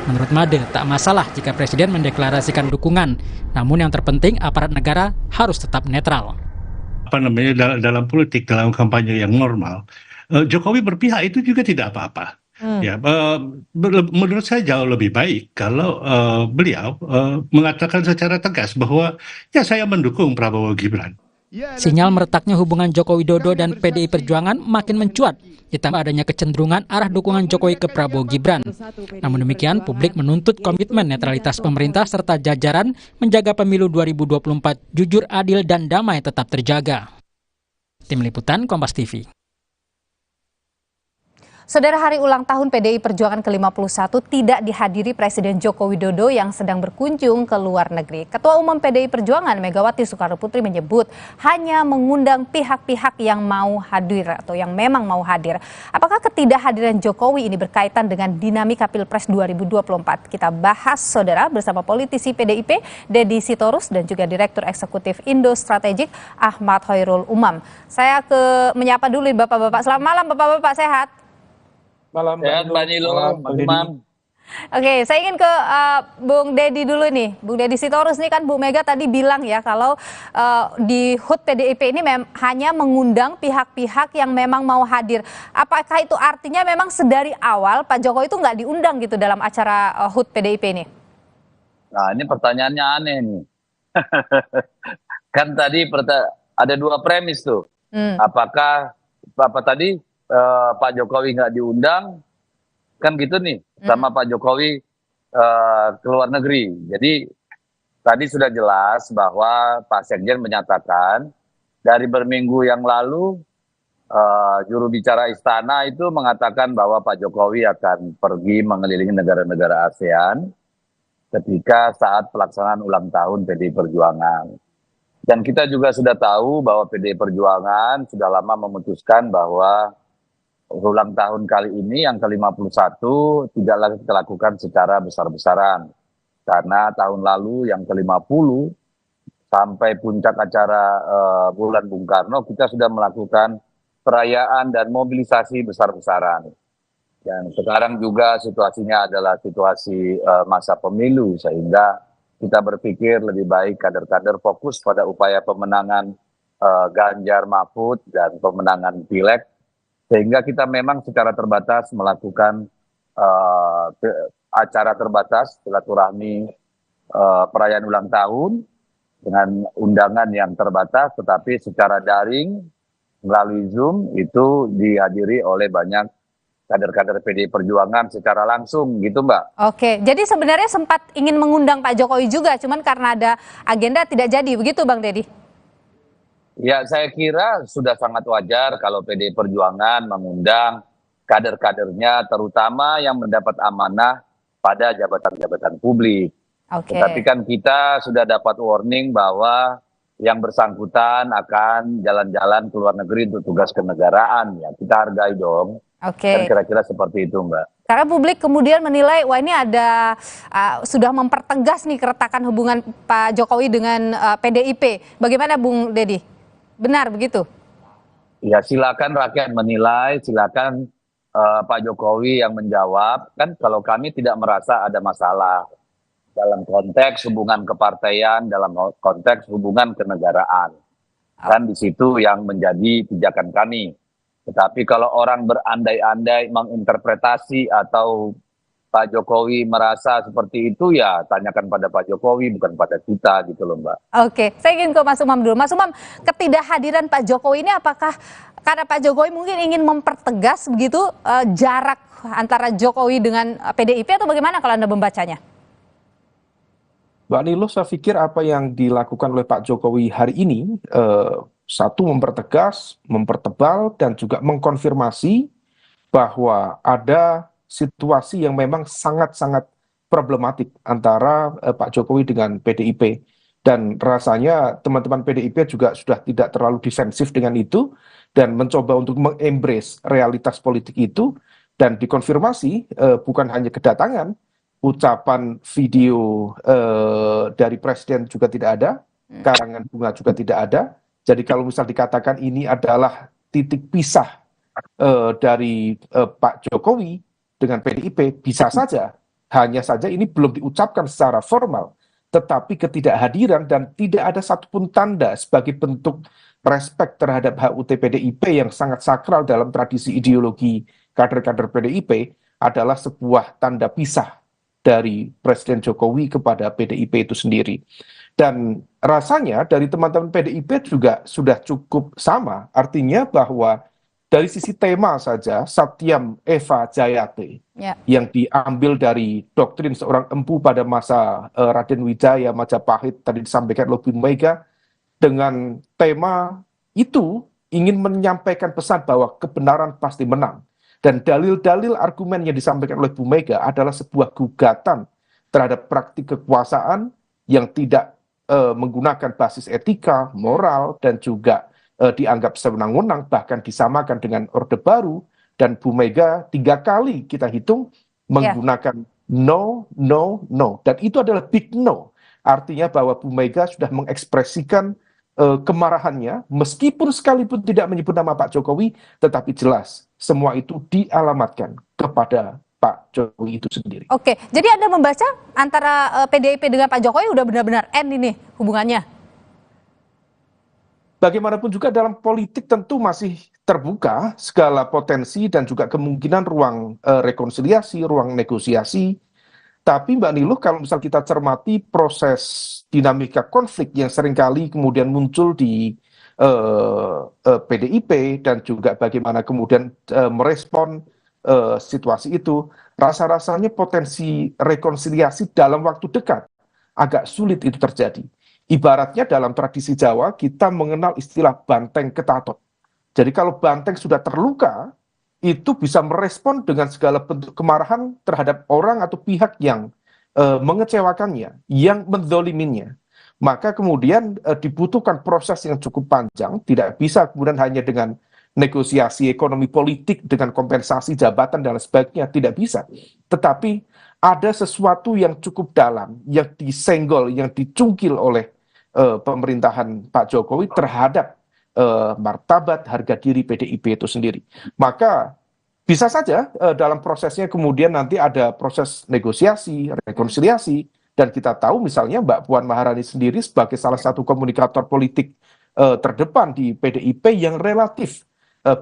Menurut Made, tak masalah jika Presiden mendeklarasikan dukungan, namun yang terpenting aparat negara harus tetap netral. Dalam politik, dalam kampanye yang normal, Jokowi berpihak itu juga tidak apa-apa. Ya, menurut saya jauh lebih baik kalau beliau mengatakan secara tegas bahwa ya saya mendukung Prabowo Gibran. Sinyal meretaknya hubungan Joko Widodo dan PDI Perjuangan makin mencuat, ditambah adanya kecenderungan arah dukungan Jokowi ke Prabowo Gibran. Namun demikian, publik menuntut komitmen netralitas pemerintah serta jajaran menjaga pemilu 2024 jujur, adil, dan damai tetap terjaga. Tim Liputan Kompas TV. Saudara, hari ulang tahun PDI Perjuangan ke-51 tidak dihadiri Presiden Joko Widodo yang sedang berkunjung ke luar negeri. Ketua Umum PDI Perjuangan Megawati Soekarnoputri menyebut hanya mengundang pihak-pihak yang mau hadir atau yang memang mau hadir. Apakah ketidakhadiran Jokowi ini berkaitan dengan dinamika Pilpres 2024? Kita bahas, saudara, bersama politisi PDIP Deddy Sitorus dan juga Direktur Eksekutif Indo Strategik Ahmad Hoirul Umam. Saya menyapa dulu Bapak-bapak. Selamat malam Bapak-bapak, sehat? Malam, Mbak Nilo, Imam. Oke, saya ingin ke Bung Deddy dulu nih. Bung Deddy Sitorus nih kan Bu Mega tadi bilang ya kalau di HUT PDIP ini hanya mengundang pihak-pihak yang memang mau hadir. Apakah itu artinya memang sedari awal Pak Jokowi itu nggak diundang gitu dalam acara HUT PDIP ini? Nah, ini pertanyaannya aneh nih. Kan tadi ada dua premis tuh. Apakah Bapak tadi Pak Jokowi nggak diundang, kan gitu nih, sama Pak Jokowi ke luar negeri. Jadi tadi sudah jelas bahwa Pak Sekjen menyatakan dari berminggu yang lalu juru bicara istana itu mengatakan bahwa Pak Jokowi akan pergi mengelilingi negara-negara ASEAN ketika saat pelaksanaan ulang tahun PDI Perjuangan. Dan kita juga sudah tahu bahwa PDI Perjuangan sudah lama memutuskan bahwa ulang tahun kali ini yang ke-51 tidak lagi kita lakukan secara besar-besaran. Karena tahun lalu yang ke-50 sampai puncak acara bulan Bung Karno kita sudah melakukan perayaan dan mobilisasi besar-besaran. Dan sekarang juga situasinya adalah situasi masa pemilu, sehingga kita berpikir lebih baik kader-kader fokus pada upaya pemenangan Ganjar Mahfud dan pemenangan Pileg. Sehingga kita memang secara terbatas melakukan acara terbatas, silaturahmi perayaan ulang tahun dengan undangan yang terbatas, tetapi secara daring melalui Zoom itu dihadiri oleh banyak kader-kader PDI Perjuangan secara langsung gitu Mbak. Oke, jadi sebenarnya sempat ingin mengundang Pak Jokowi juga, cuman karena ada agenda tidak jadi, begitu Bang Deddy? Ya saya kira sudah sangat wajar kalau PDI Perjuangan mengundang kader-kadernya, terutama yang mendapat amanah pada jabatan-jabatan publik. Tetapi kan kita sudah dapat warning bahwa yang bersangkutan akan jalan-jalan ke luar negeri untuk tugas kenegaraan, ya kita hargai dong. Dan kira-kira seperti itu Mbak. Karena publik kemudian menilai, wah ini ada sudah mempertegas nih keretakan hubungan Pak Jokowi dengan PDIP. Bagaimana Bung Deddy? Benar begitu? Ya silakan rakyat menilai, silakan Pak Jokowi yang menjawab. Kan kalau kami tidak merasa ada masalah dalam konteks hubungan kepartaian, dalam konteks hubungan kenegaraan. Kan di situ yang menjadi pijakan kami. Tetapi kalau orang berandai-andai menginterpretasi atau Pak Jokowi merasa seperti itu, ya tanyakan pada Pak Jokowi, bukan pada kita gitu loh Mbak. Oke, saya ingin ke Mas Umam dulu. Mas Umam, ketidakhadiran Pak Jokowi ini apakah karena Pak Jokowi mungkin ingin mempertegas begitu jarak antara Jokowi dengan PDIP atau bagaimana kalau Anda membacanya? Mbak Nilo, saya pikir apa yang dilakukan oleh Pak Jokowi hari ini, satu mempertegas, mempertebal, dan juga mengkonfirmasi bahwa ada situasi yang memang sangat-sangat problematik antara Pak Jokowi dengan PDIP. Dan rasanya teman-teman PDIP juga sudah tidak terlalu defensif dengan itu, dan mencoba untuk mengembrace realitas politik itu, dan dikonfirmasi bukan hanya kedatangan, ucapan video dari Presiden juga tidak ada, karangan bunga juga tidak ada. Jadi kalau misal dikatakan ini adalah titik pisah dari Pak Jokowi dengan PDIP, bisa saja. Hanya saja ini belum diucapkan secara formal, tetapi ketidakhadiran dan tidak ada satupun tanda sebagai bentuk respek terhadap HUT PDIP yang sangat sakral dalam tradisi ideologi kader-kader PDIP adalah sebuah tanda pisah dari Presiden Jokowi kepada PDIP itu sendiri. Dan rasanya dari teman-teman PDIP juga sudah cukup sama, artinya bahwa dari sisi tema saja, Satyam Eva Jayate, yang diambil dari doktrin seorang empu pada masa Raden Wijaya Majapahit, tadi disampaikan oleh Bu Mega, dengan tema itu ingin menyampaikan pesan bahwa kebenaran pasti menang. Dan dalil-dalil argumen yang disampaikan oleh Bu Mega adalah sebuah gugatan terhadap praktik kekuasaan yang tidak menggunakan basis etika, moral, dan juga dianggap sewenang-wenang, bahkan disamakan dengan Orde Baru. Dan Bu Mega 3 kali kita hitung menggunakan no, no, no. Dan itu adalah big no. Artinya bahwa Bu Mega sudah mengekspresikan kemarahannya, meskipun sekalipun tidak menyebut nama Pak Jokowi, tetapi jelas semua itu dialamatkan kepada Pak Jokowi itu sendiri. Oke, jadi Anda membaca antara PDIP dengan Pak Jokowi udah benar-benar end ini hubungannya? Bagaimanapun juga dalam politik tentu masih terbuka segala potensi dan juga kemungkinan ruang rekonsiliasi, ruang negosiasi. Tapi Mbak Niluh, kalau misal kita cermati proses dinamika konflik yang seringkali kemudian muncul di PDIP dan juga bagaimana kemudian merespon situasi itu, rasa-rasanya potensi rekonsiliasi dalam waktu dekat agak sulit itu terjadi. Ibaratnya dalam tradisi Jawa kita mengenal istilah banteng ketatot. Jadi kalau banteng sudah terluka, itu bisa merespon dengan segala bentuk kemarahan terhadap orang atau pihak yang mengecewakannya, yang menzoliminya. Maka kemudian dibutuhkan proses yang cukup panjang, tidak bisa kemudian hanya dengan negosiasi ekonomi politik dengan kompensasi jabatan dan sebagainya, tidak bisa. Tetapi ada sesuatu yang cukup dalam, yang disenggol, yang dicungkil oleh pemerintahan Pak Jokowi terhadap martabat harga diri PDIP itu sendiri. Maka bisa saja dalam prosesnya kemudian nanti ada proses negosiasi, rekonsiliasi, dan kita tahu misalnya Mbak Puan Maharani sendiri sebagai salah satu komunikator politik terdepan di PDIP yang relatif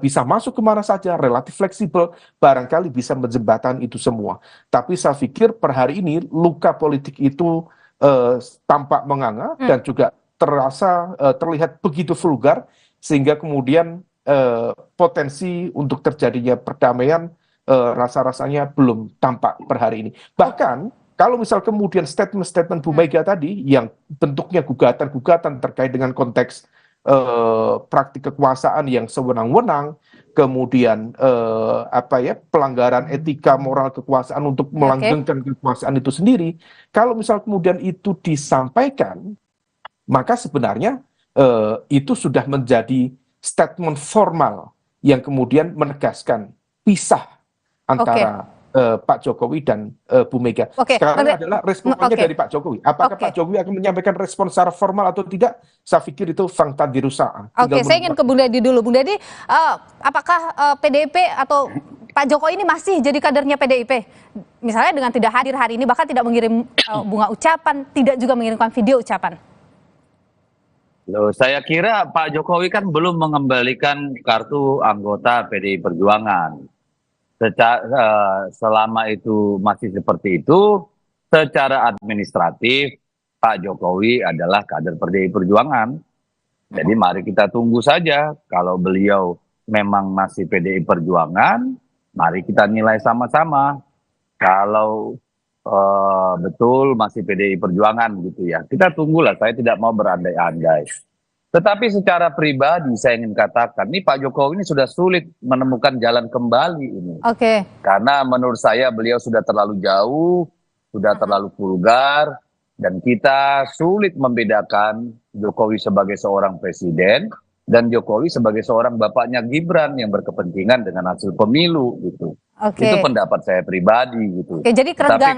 bisa masuk kemana saja, relatif fleksibel, barangkali bisa menjembatani itu semua. Tapi saya pikir per hari ini luka politik itu tampak menganga dan juga terlihat begitu vulgar, sehingga kemudian potensi untuk terjadinya perdamaian rasa-rasanya belum tampak per hari ini. Bahkan kalau misal kemudian statement-statement Bu Mega tadi yang bentuknya gugatan-gugatan terkait dengan konteks praktik kekuasaan yang sewenang-wenang, kemudian pelanggaran etika moral kekuasaan untuk melanggengkan kekuasaan itu sendiri, kalau misal kemudian itu disampaikan, maka sebenarnya itu sudah menjadi statement formal yang kemudian menegaskan pisah antara Pak Jokowi dan Bu Mega. Sekarang adalah responnya dari Pak Jokowi. Apakah Pak Jokowi akan menyampaikan respon secara formal atau tidak? Saya pikir itu fakta dirusak. Saya ingin ke Bung Deddy dulu. Bung Deddy, apakah PDIP atau Pak Jokowi ini masih jadi kadernya PDIP? Misalnya dengan tidak hadir hari ini, bahkan tidak mengirim bunga ucapan, tidak juga mengirimkan video ucapan. Loh, saya kira Pak Jokowi kan belum mengembalikan kartu anggota PDI Perjuangan. Selama itu masih seperti itu, secara administratif Pak Jokowi adalah kader PDI Perjuangan. Jadi mari kita tunggu saja. Kalau beliau memang masih PDI Perjuangan, mari kita nilai sama-sama. Kalau betul masih PDI Perjuangan gitu ya, kita tunggulah. Saya tidak mau berandai-andai. Tetapi secara pribadi saya ingin katakan, ini Pak Jokowi ini sudah sulit menemukan jalan kembali ini. Karena menurut saya beliau sudah terlalu jauh, sudah terlalu vulgar, dan kita sulit membedakan Jokowi sebagai seorang presiden dan Jokowi sebagai seorang bapaknya Gibran yang berkepentingan dengan hasil pemilu gitu. Itu pendapat saya pribadi gitu. Jadi tapi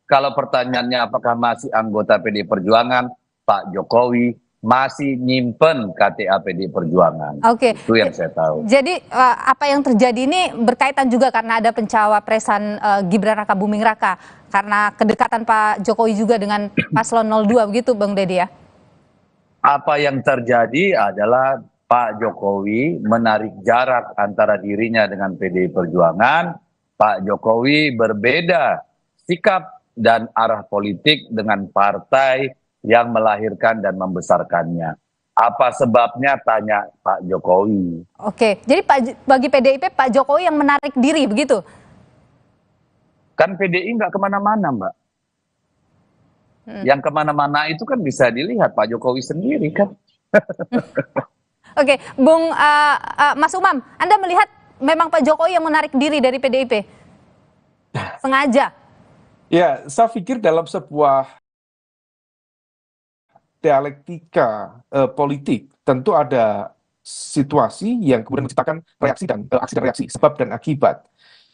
kalau pertanyaannya apakah masih anggota PDI Perjuangan, Pak Jokowi masih nyimpen KTA PDI Perjuangan. Itu yang saya tahu. Jadi apa yang terjadi ini berkaitan juga karena ada pencawapresan Gibran Raka Buming Raka, karena kedekatan Pak Jokowi juga dengan Paslon 02 begitu Bang Deddy ya? Apa yang terjadi adalah Pak Jokowi menarik jarak antara dirinya dengan PDI Perjuangan. Pak Jokowi berbeda sikap dan arah politik dengan partai yang melahirkan dan membesarkannya. Apa sebabnya, tanya Pak Jokowi. Jadi bagi PDIP Pak Jokowi yang menarik diri begitu? Kan PDI nggak kemana-mana, Mbak. Yang kemana-mana itu kan bisa dilihat Pak Jokowi sendiri kan. Bung Mas Umam, Anda melihat memang Pak Jokowi yang menarik diri dari PDIP? Sengaja? Ya, saya pikir dalam sebuah dialektika politik tentu ada situasi yang kemudian menciptakan reaksi dan aksi dan reaksi, sebab dan akibat.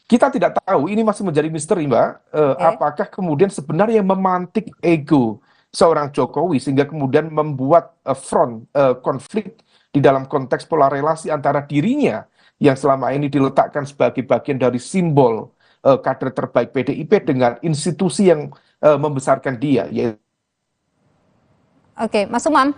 Kita tidak tahu, ini masih menjadi misteri Mbak, apakah kemudian sebenarnya memantik ego seorang Jokowi sehingga kemudian membuat front konflik di dalam konteks pola relasi antara dirinya yang selama ini diletakkan sebagai bagian dari simbol kader terbaik PDIP dengan institusi yang membesarkan dia, yaitu Mas Umam.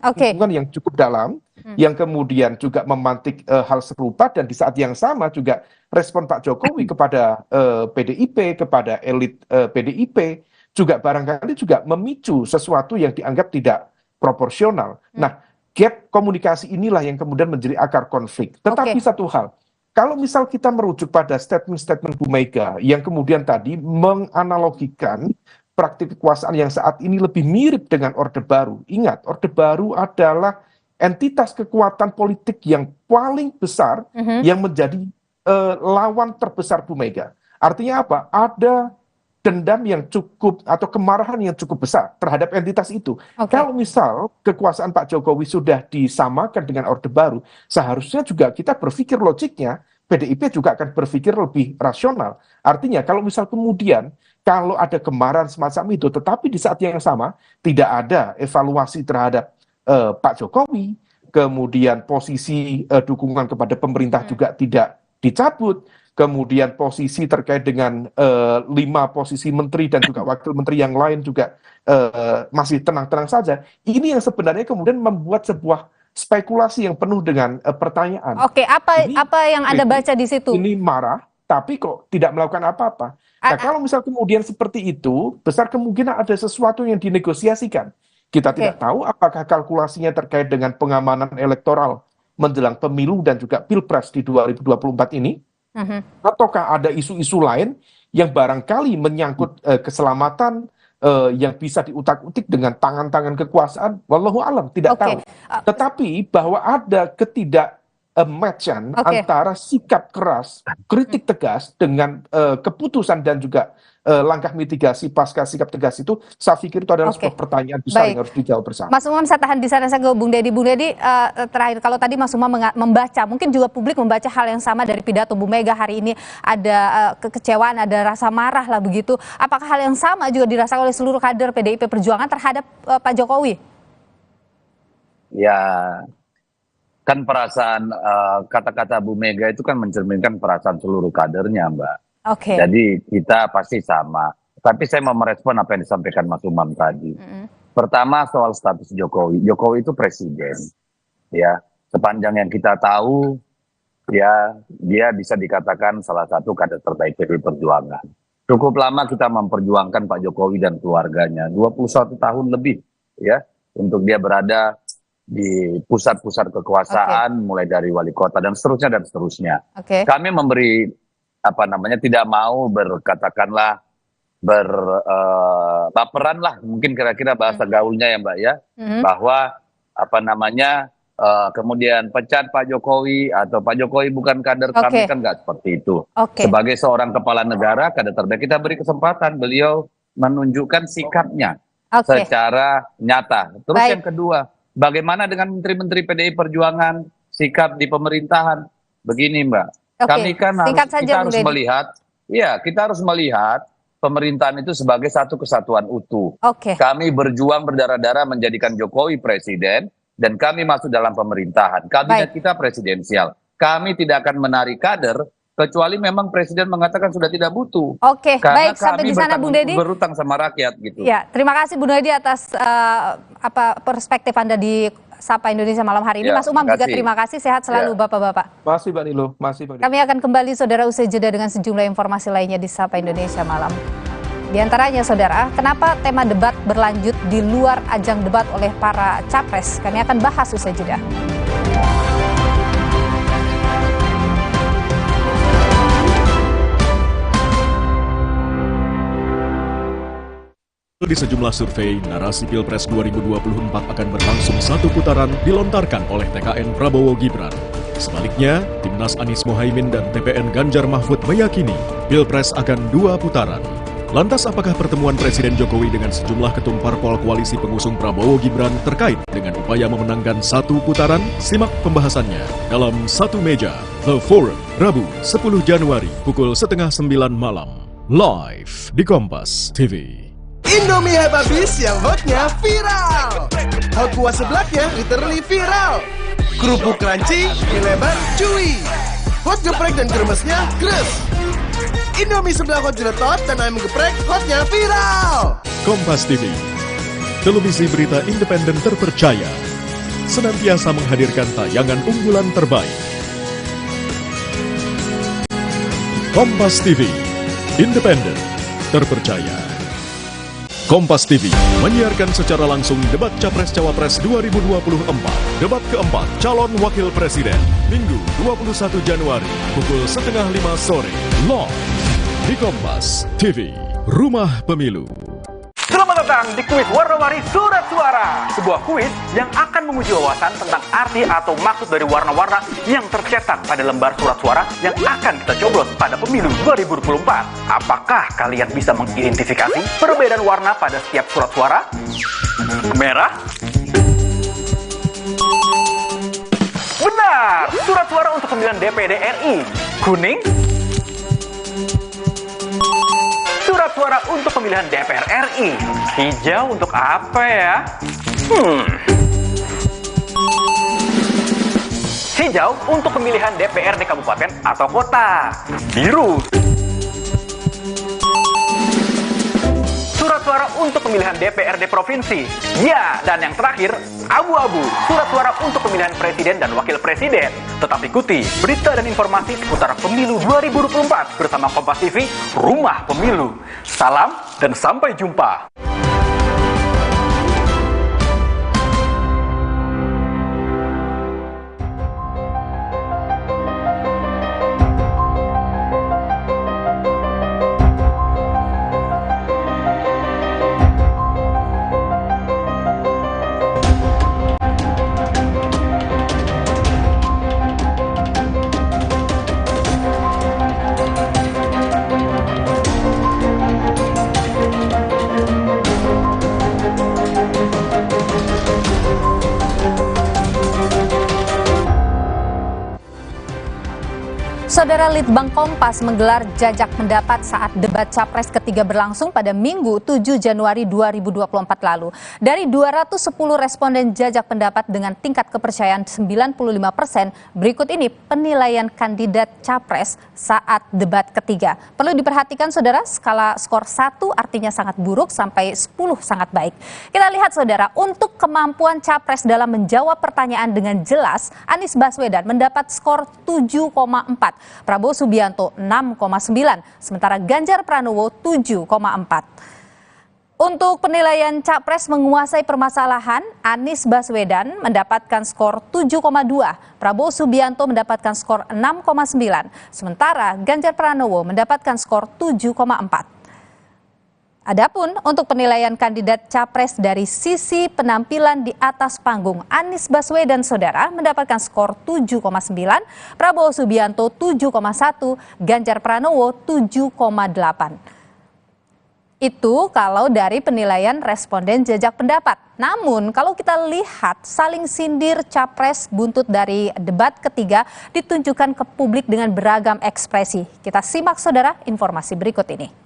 Hubungan yang cukup dalam, yang kemudian juga memantik hal serupa, dan di saat yang sama juga respon Pak Jokowi kepada PDIP, kepada elit PDIP, juga barangkali juga memicu sesuatu yang dianggap tidak proporsional. Nah, gap komunikasi inilah yang kemudian menjadi akar konflik. Tetapi satu hal, kalau misal kita merujuk pada statement-statement Bu Mega yang kemudian tadi menganalogikan praktik kekuasaan yang saat ini lebih mirip dengan Orde Baru. Ingat, Orde Baru adalah entitas kekuatan politik yang paling besar yang menjadi lawan terbesar Bu Mega. Artinya apa? Ada dendam yang cukup atau kemarahan yang cukup besar terhadap entitas itu. Kalau misal kekuasaan Pak Jokowi sudah disamakan dengan Orde Baru, seharusnya juga kita berpikir logiknya PDIP juga akan berpikir lebih rasional. Artinya kalau misal kemudian kalau ada kemarahan semacam itu, tetapi di saat yang sama tidak ada evaluasi terhadap Pak Jokowi, kemudian posisi dukungan kepada pemerintah juga tidak dicabut, kemudian posisi terkait dengan 5 posisi menteri dan juga wakil menteri yang lain juga masih tenang-tenang saja. Ini yang sebenarnya kemudian membuat sebuah spekulasi yang penuh dengan pertanyaan. Apa yang Anda baca di situ? Ini marah, tapi kok tidak melakukan apa-apa. Nah, kalau misal kemudian seperti itu, besar kemungkinan ada sesuatu yang dinegosiasikan. Kita tidak tahu apakah kalkulasinya terkait dengan pengamanan elektoral menjelang pemilu dan juga pilpres di 2024 ini? Ataukah ada isu-isu lain yang barangkali menyangkut keselamatan yang bisa diutak-utik dengan tangan-tangan kekuasaan? Wallahu alam, tidak tahu. Tetapi bahwa ada match-an antara sikap keras, kritik tegas dengan keputusan dan juga langkah mitigasi pasca sikap tegas itu, saya pikir itu adalah sebuah pertanyaan besar yang harus dijawab bersama. Mas Umam, saya tahan di sana, saya ke Bung Deddy. Bung Deddy, terakhir, kalau tadi Mas Umam membaca, mungkin juga publik membaca hal yang sama dari pidato Bu Mega hari ini, ada kekecewaan, ada rasa marah lah begitu. Apakah hal yang sama juga dirasakan oleh seluruh kader PDIP Perjuangan terhadap Pak Jokowi? Ya, kan perasaan kata-kata Bu Mega itu kan mencerminkan perasaan seluruh kadernya, Mbak. Jadi kita pasti sama. Tapi saya mau merespon apa yang disampaikan Mas Umam tadi. Pertama soal status Jokowi. Jokowi itu presiden. Ya, sepanjang yang kita tahu, ya dia bisa dikatakan salah satu kader terbaik PDI Perjuangan. Cukup lama kita memperjuangkan Pak Jokowi dan keluarganya. 21 tahun lebih, ya, untuk dia berada di pusat-pusat kekuasaan, mulai dari wali kota dan seterusnya. Kami memberi tidak mau berkatakanlah baperan lah, mungkin kira-kira bahasa gaulnya ya Mbak ya, bahwa kemudian pecat Pak Jokowi atau Pak Jokowi bukan kader kami, kan nggak seperti itu. Sebagai seorang kepala negara, kader terbaik, kita beri kesempatan beliau menunjukkan sikapnya secara nyata. Terus yang kedua, bagaimana dengan menteri-menteri PDI Perjuangan, sikap di pemerintahan? Begini Mbak, kami kan harus melihat, kita harus melihat pemerintahan itu sebagai satu kesatuan utuh. Kami berjuang berdarah-darah menjadikan Jokowi presiden, dan kami masuk dalam pemerintahan. Kabinet kita presidensial. Kami tidak akan menarik kader, kecuali memang presiden mengatakan sudah tidak butuh. Karena sampai di sana Bung Deddy. Berutang sama rakyat gitu. Ya, terima kasih Bung Deddy atas perspektif Anda di Sapa Indonesia malam hari ini. Mas Umam juga terima kasih, sehat selalu Bapak-bapak. Masih Mbak Nilo, masih Mbak Nilo. Kami akan kembali saudara usai jeda dengan sejumlah informasi lainnya di Sapa Indonesia malam. Di antaranya saudara, kenapa tema debat berlanjut di luar ajang debat oleh para capres? Kami akan bahas usai jeda. Di sejumlah survei, narasi Pilpres 2024 akan berlangsung satu putaran dilontarkan oleh TKN Prabowo Gibran. Sebaliknya, Timnas Anies Mohaimin dan TPN Ganjar Mahfud meyakini Pilpres akan 2 putaran. Lantas apakah pertemuan Presiden Jokowi dengan sejumlah ketum parpol koalisi pengusung Prabowo Gibran terkait dengan upaya memenangkan 1 putaran? Simak pembahasannya dalam Satu Meja, The Forum, Rabu 10 Januari pukul 8:30 malam. Live di Kompas TV. Indomie habis yang hotnya viral. Hot kuah seblaknya literally viral. Kerupuk crunchy, mie lebar, chewy. Hot geprek dan kremesnya gres. Indomie sebelah hot jeletot dan ayam geprek hotnya viral. Kompas TV, televisi berita independen terpercaya, senantiasa menghadirkan tayangan unggulan terbaik. Kompas TV, independen, terpercaya. Kompas TV menyiarkan secara langsung debat Capres-Cawapres 2024. Debat keempat calon wakil presiden, Minggu 21 Januari, pukul 4:30 sore. Live di Kompas TV, Rumah Pemilu. Selamat datang di kuis warna-warni surat suara. Sebuah kuis yang akan menguji wawasan tentang arti atau maksud dari warna-warna yang tercetak pada lembar surat suara yang akan kita coblos pada pemilu 2024. Apakah kalian bisa mengidentifikasi perbedaan warna pada setiap surat suara? Merah? Benar! Surat suara untuk pemilihan DPD RI. Kuning? Surat suara untuk pemilihan DPR RI. Hijau untuk apa ya? Hijau untuk pemilihan DPRD kabupaten atau kota. Biru. Surat suara untuk pemilihan DPRD provinsi. Ya, dan yang terakhir, abu-abu. Surat suara untuk pemilihan presiden dan wakil presiden. Tetap ikuti berita dan informasi seputar pemilu 2024 bersama Kompas TV, Rumah Pemilu. Salam dan sampai jumpa. Saudara, Litbang Kompas menggelar jajak pendapat saat debat Capres ketiga berlangsung pada Minggu 7 Januari 2024 lalu. Dari 210 responden jajak pendapat dengan tingkat kepercayaan 95%, berikut ini penilaian kandidat Capres saat debat ketiga. Perlu diperhatikan saudara, skala skor 1 artinya sangat buruk sampai 10 sangat baik. Kita lihat saudara, untuk kemampuan Capres dalam menjawab pertanyaan dengan jelas, Anies Baswedan mendapat skor 7,4. Prabowo Subianto 6,9, sementara Ganjar Pranowo 7,4. Untuk penilaian Capres menguasai permasalahan, Anies Baswedan mendapatkan skor 7,2, Prabowo Subianto mendapatkan skor 6,9, sementara Ganjar Pranowo mendapatkan skor 7,4. Adapun untuk penilaian kandidat Capres dari sisi penampilan di atas panggung, Anies Baswedan saudara mendapatkan skor 7,9, Prabowo Subianto 7,1, Ganjar Pranowo 7,8. Itu kalau dari penilaian responden jajak pendapat. Namun kalau kita lihat saling sindir Capres buntut dari debat ketiga ditunjukkan ke publik dengan beragam ekspresi. Kita simak saudara informasi berikut ini.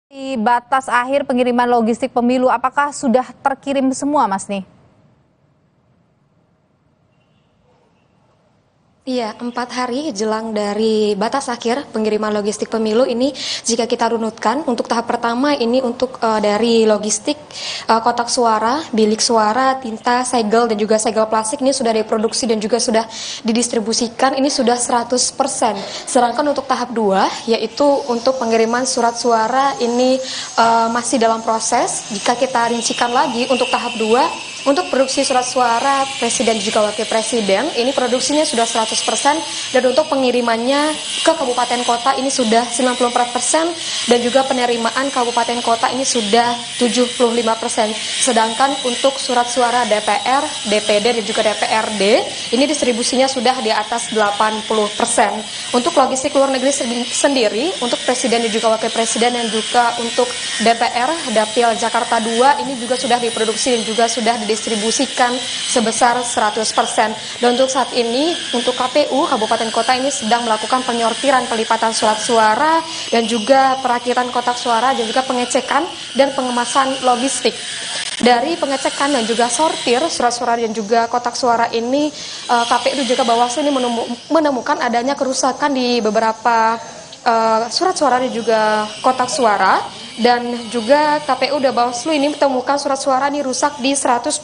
Di batas akhir pengiriman logistik pemilu, apakah sudah terkirim semua, Mas Nih? Iya, 4 hari jelang dari batas akhir pengiriman logistik pemilu ini, jika kita runutkan untuk tahap pertama ini untuk dari logistik, kotak suara, bilik suara, tinta, segel dan juga segel plastik ini sudah diproduksi dan juga sudah didistribusikan, ini sudah 100%. Sedangkan untuk tahap 2 yaitu untuk pengiriman surat suara ini masih dalam proses. Jika kita rincikan lagi untuk tahap 2, untuk produksi surat suara presiden juga wakil presiden ini produksinya sudah 100%, dan untuk pengirimannya ke kabupaten kota ini sudah 94%, dan juga penerimaan kabupaten kota ini sudah 75%. Sedangkan untuk surat suara DPR, DPD dan juga DPRD ini distribusinya sudah di atas 80%. Untuk logistik luar negeri sendiri untuk presiden dan juga wakil presiden dan juga untuk DPR Dapil Jakarta 2 ini juga sudah diproduksi dan juga sudah didistribusikan sebesar 100%. Dan untuk saat ini untuk KPU Kabupaten Kota ini sedang melakukan penyortiran pelipatan surat suara dan juga perakitan kotak suara dan juga pengecekan dan pengemasan logistik. Dari pengecekan dan juga sortir surat suara dan juga kotak suara ini, KPU juga Bawaslu ini menemukan adanya kerusakan di beberapa surat suara dan juga kotak suara. Dan juga KPU dan Bawaslu ini menemukan surat suara ini rusak di 127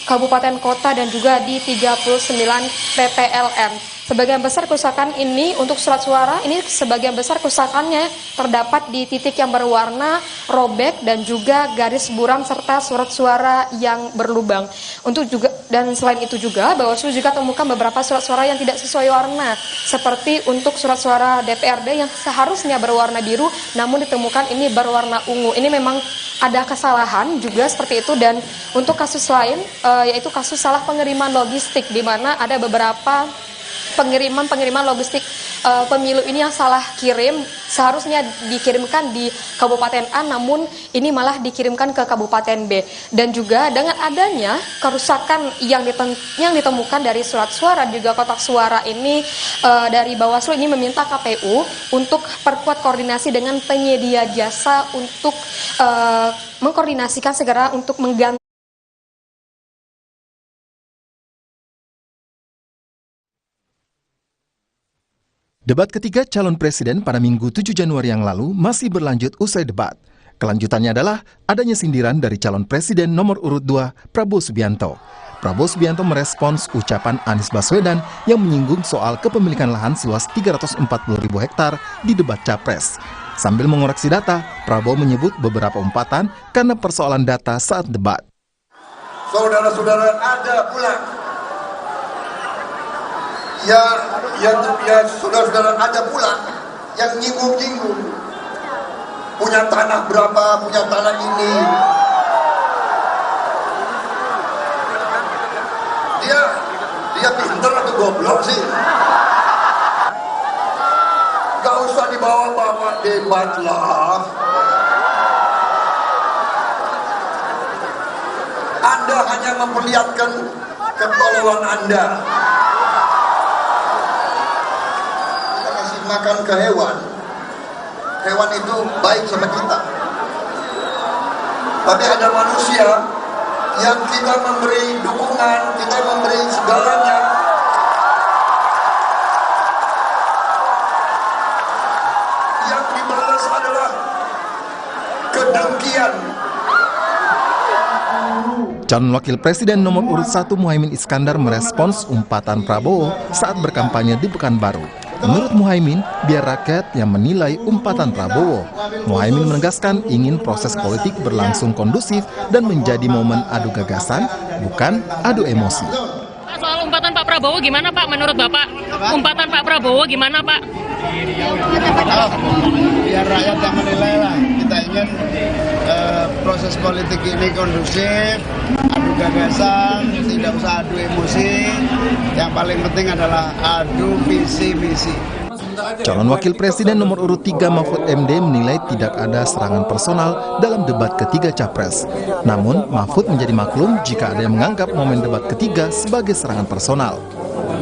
kabupaten kota dan juga di 39 PPLN. Sebagian besar kerusakan ini untuk surat suara ini sebagian besar kerusakannya terdapat di titik yang berwarna robek dan juga garis buram serta surat suara yang berlubang. Untuk juga dan selain itu juga Bawaslu juga temukan beberapa surat suara yang tidak sesuai warna, seperti untuk surat suara DPRD yang seharusnya berwarna biru namun ditemukan ini berwarna ungu. Ini memang ada kesalahan juga seperti itu. Dan untuk kasus lain yaitu kasus salah pengiriman logistik, di mana ada beberapa pengiriman logistik pemilu ini yang salah kirim, seharusnya dikirimkan di Kabupaten A namun ini malah dikirimkan ke Kabupaten B. Dan juga dengan adanya kerusakan yang ditemukan dari surat suara juga kotak suara ini, dari Bawaslu ini meminta KPU untuk perkuat koordinasi dengan penyedia jasa untuk mengkoordinasikan segera untuk mengganti. Debat ketiga calon presiden pada Minggu 7 Januari yang lalu masih berlanjut usai debat. Kelanjutannya adalah adanya sindiran dari calon presiden nomor urut 2 Prabowo Subianto. Prabowo Subianto merespons ucapan Anies Baswedan yang menyinggung soal kepemilikan lahan seluas 340.000 hektar di debat Capres. Sambil mengoreksi data, Prabowo menyebut beberapa umpatan karena persoalan data saat debat. Saudara-saudara, ada pula saudara-saudara ada pula yang nyinggung-nyinggung. Punya tanah berapa, punya tanah ini. Dia pintar atau goblok sih? Gak usah dibawa-bawa debat lah. Anda hanya memperlihatkan ketololan Anda. Kita kasih makan ke hewan. Hewan itu baik sama kita. Tapi ada manusia yang kita memberi dukungan, kita memberi segalanya. Yang dibalas adalah kedengkian. Calon Wakil Presiden nomor urut 1 Muhaimin Iskandar merespons umpatan Prabowo saat berkampanye di Pekanbaru. Menurut Muhaimin, biar rakyat yang menilai umpatan Prabowo. Muhaimin menegaskan ingin proses politik berlangsung kondusif dan menjadi momen adu gagasan, bukan adu emosi. Soal umpatan Pak Prabowo gimana Pak menurut Bapak? Umpatan Pak Prabowo gimana Pak? Biar rakyat yang menilai lah. Kita ingin proses politik ini kondusif, adu gagasan, tidak usah adu emosi. Yang paling penting adalah adu visi misi. Calon Wakil Presiden nomor urut 3 Mahfud MD menilai tidak ada serangan personal dalam debat ketiga Capres. Namun, Mahfud menjadi maklum jika ada yang menganggap momen debat ketiga sebagai serangan personal.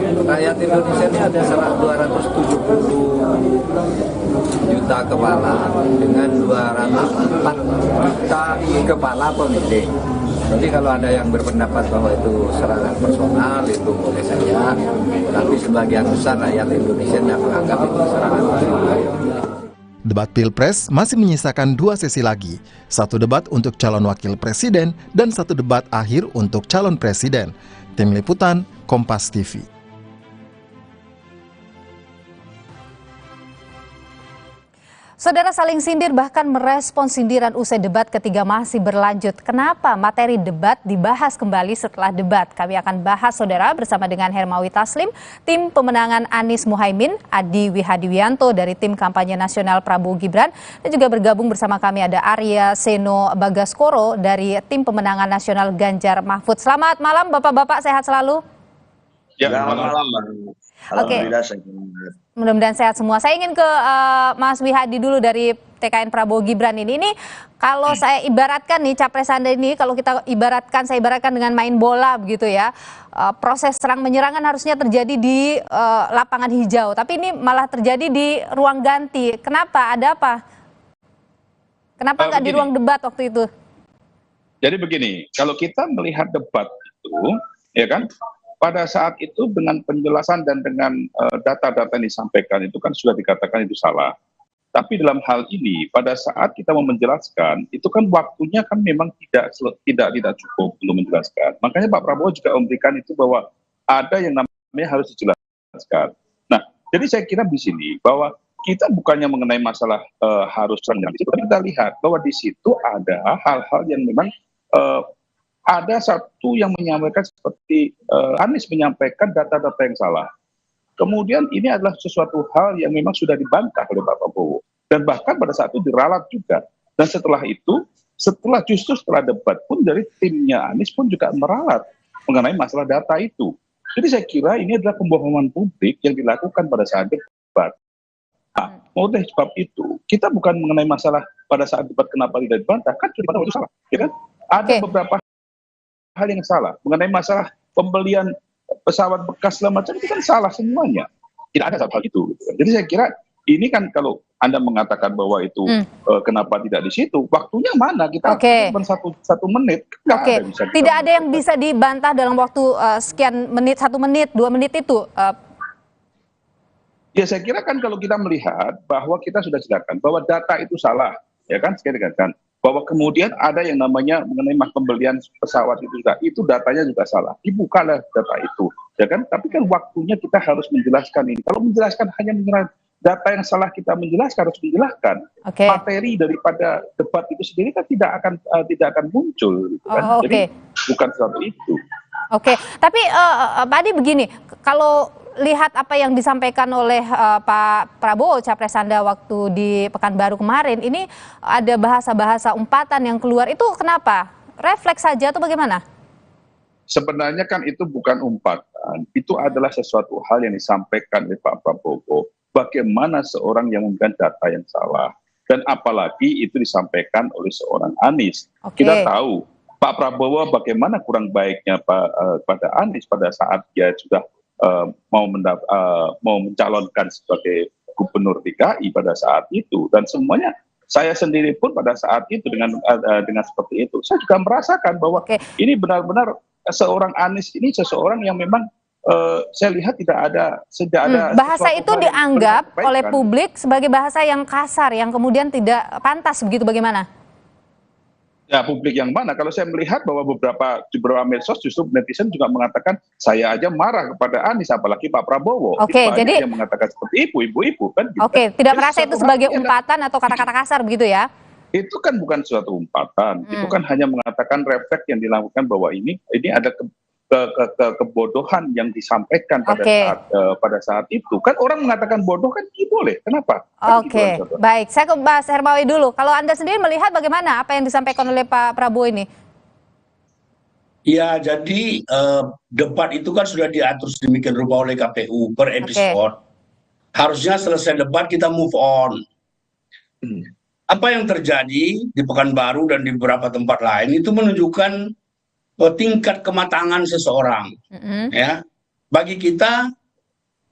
Rakyat Indonesia ini ada 270 juta kepala dengan 204 juta kepala pemilih. Jadi kalau ada yang berpendapat bahwa itu serangan personal, itu boleh saja. Tapi sebagian besar rakyat Indonesia yang menganggap itu serangan personal. Debat Pilpres masih menyisakan 2 sesi lagi. 1 debat untuk calon wakil presiden dan 1 debat akhir untuk calon presiden. Tim Liputan, Kompas TV. Saudara saling sindir bahkan merespons sindiran usai debat ketiga masih berlanjut. Kenapa materi debat dibahas kembali setelah debat? Kami akan bahas saudara bersama dengan Hermawi Taslim, tim pemenangan Anies Muhaimin, Adi Wihadiwianto dari tim kampanye nasional Prabowo Gibran, dan juga bergabung bersama kami ada Arya Seno Bagaskoro dari tim pemenangan nasional Ganjar Mahfud. Selamat malam Bapak-Bapak, sehat selalu. Ya, selamat malam. Alhamdulillah, mudah-mudahan sehat semua. Saya ingin ke Mas Wihadi dulu dari TKN Prabowo Gibran ini. Ini kalau saya ibaratkan nih Capres Anda ini, kalau kita ibaratkan, saya ibaratkan dengan main bola begitu ya. Proses serang menyerangan harusnya terjadi di lapangan hijau, tapi ini malah terjadi di ruang ganti. Kenapa? Ada apa? Kenapa nggak di ruang debat waktu itu? Jadi begini, kalau kita melihat debat itu, ya kan, pada saat itu dengan penjelasan dan dengan data-data yang disampaikan itu kan sudah dikatakan itu salah. Tapi dalam hal ini pada saat kita mau menjelaskan itu kan waktunya kan memang tidak cukup belum menjelaskan. Makanya Pak Prabowo juga memberikan itu bahwa ada yang namanya harus dijelaskan. Nah, jadi saya kira di sini bahwa kita bukannya mengenai masalah harus serang, tapi kita lihat bahwa di situ ada hal-hal yang memang ada satu yang menyampaikan seperti Anies menyampaikan data-data yang salah. Kemudian ini adalah sesuatu hal yang memang sudah dibantah oleh Pak Prabowo. Dan bahkan pada saat itu diralat juga. Dan setelah itu, setelah debat pun dari timnya Anies pun juga meralat mengenai masalah data itu. Jadi saya kira ini adalah pembohongan publik yang dilakukan pada saat debat. Nah, oleh sebab itu, kita bukan mengenai masalah pada saat debat kenapa tidak dibantah, kan sudah itu salah. Ya kan? Ada beberapa hal yang salah mengenai masalah pembelian pesawat bekas segala macam itu kan salah semuanya, tidak ada hal itu. Jadi saya kira ini kan kalau Anda mengatakan bahwa itu kenapa tidak di situ, waktunya mana kita cuma satu menit, tidak ada yang bisa dibantah dalam waktu sekian menit, 1 menit, 2 menit itu. Ya saya kira kan kalau kita melihat bahwa kita sudah jelaskan bahwa data itu salah, ya kan sekali kan. bahwa kemudian ada yang namanya mengenai pembelian pesawat itu datanya juga salah. Dibukalah data itu, ya kan? Tapi kan waktunya kita harus menjelaskan ini. Kalau menjelaskan hanya menyerang data yang salah, kita menjelaskan, harus menjelaskan. Materi daripada debat itu sendiri kan tidak akan muncul, gitu kan? Jadi bukan sesuatu itu. Tapi Pak Adi begini, kalau lihat apa yang disampaikan oleh Pak Prabowo, Capres Anda waktu di Pekanbaru kemarin, ini ada bahasa-bahasa umpatan yang keluar, itu kenapa? Refleks saja atau bagaimana? Sebenarnya kan itu bukan umpatan, itu adalah sesuatu hal yang disampaikan oleh Pak Prabowo. Bagaimana seorang yang memberikan data yang salah, dan apalagi itu disampaikan oleh seorang Anies. Kita tahu Pak Prabowo bagaimana kurang baiknya pada Anies pada saat dia sudah mau mencalonkan sebagai gubernur DKI pada saat itu, dan semuanya saya sendiri pun pada saat itu dengan seperti itu saya juga merasakan bahwa ini benar-benar seorang Anies ini seseorang yang memang saya lihat tidak ada bahasa itu dianggap oleh publik sebagai bahasa yang kasar, yang kemudian tidak pantas, begitu bagaimana? Ya, publik yang mana? Kalau saya melihat bahwa beberapa medsos justru netizen juga mengatakan saya aja marah kepada Anies, apalagi Pak Prabowo. Jadi yang mengatakan seperti ibu-ibu kan. Gitu. Tidak merasa itu sebagai umpatan atau kata-kata kasar begitu ya? Itu kan bukan suatu umpatan. Itu kan hanya mengatakan refleks yang dilakukan bahwa ini ada kebodohan yang disampaikan pada saat itu. Kan orang mengatakan bodoh kan boleh. Kenapa? Baik. Saya ke Mas Hermawi dulu. Kalau Anda sendiri melihat bagaimana apa yang disampaikan oleh Pak Prabowo ini? Ya, jadi debat itu kan sudah diatur sedemikian rupa oleh KPU per episode. Harusnya selesai debat kita move on. Apa yang terjadi di Pekanbaru dan di beberapa tempat lain itu menunjukkan tingkat kematangan seseorang. Ya, bagi kita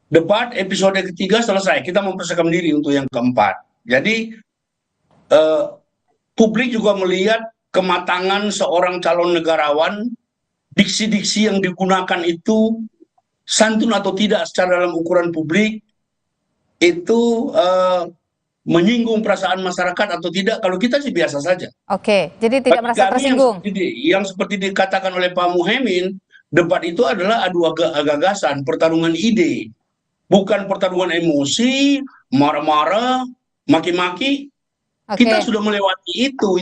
debat episode ketiga selesai, kita mempersiapkan diri untuk yang keempat. Jadi publik juga melihat kematangan seorang calon negarawan, diksi-diksi yang digunakan itu santun atau tidak secara dalam ukuran publik, itu menyinggung perasaan masyarakat atau tidak. Kalau kita sih biasa saja. Jadi tidak merasa tersinggung. Yang seperti dikatakan oleh Pak Muhaimin, debat itu adalah adu gagasan, pertarungan ide, bukan pertarungan emosi, marah-marah, maki-maki. Kita sudah melewati itu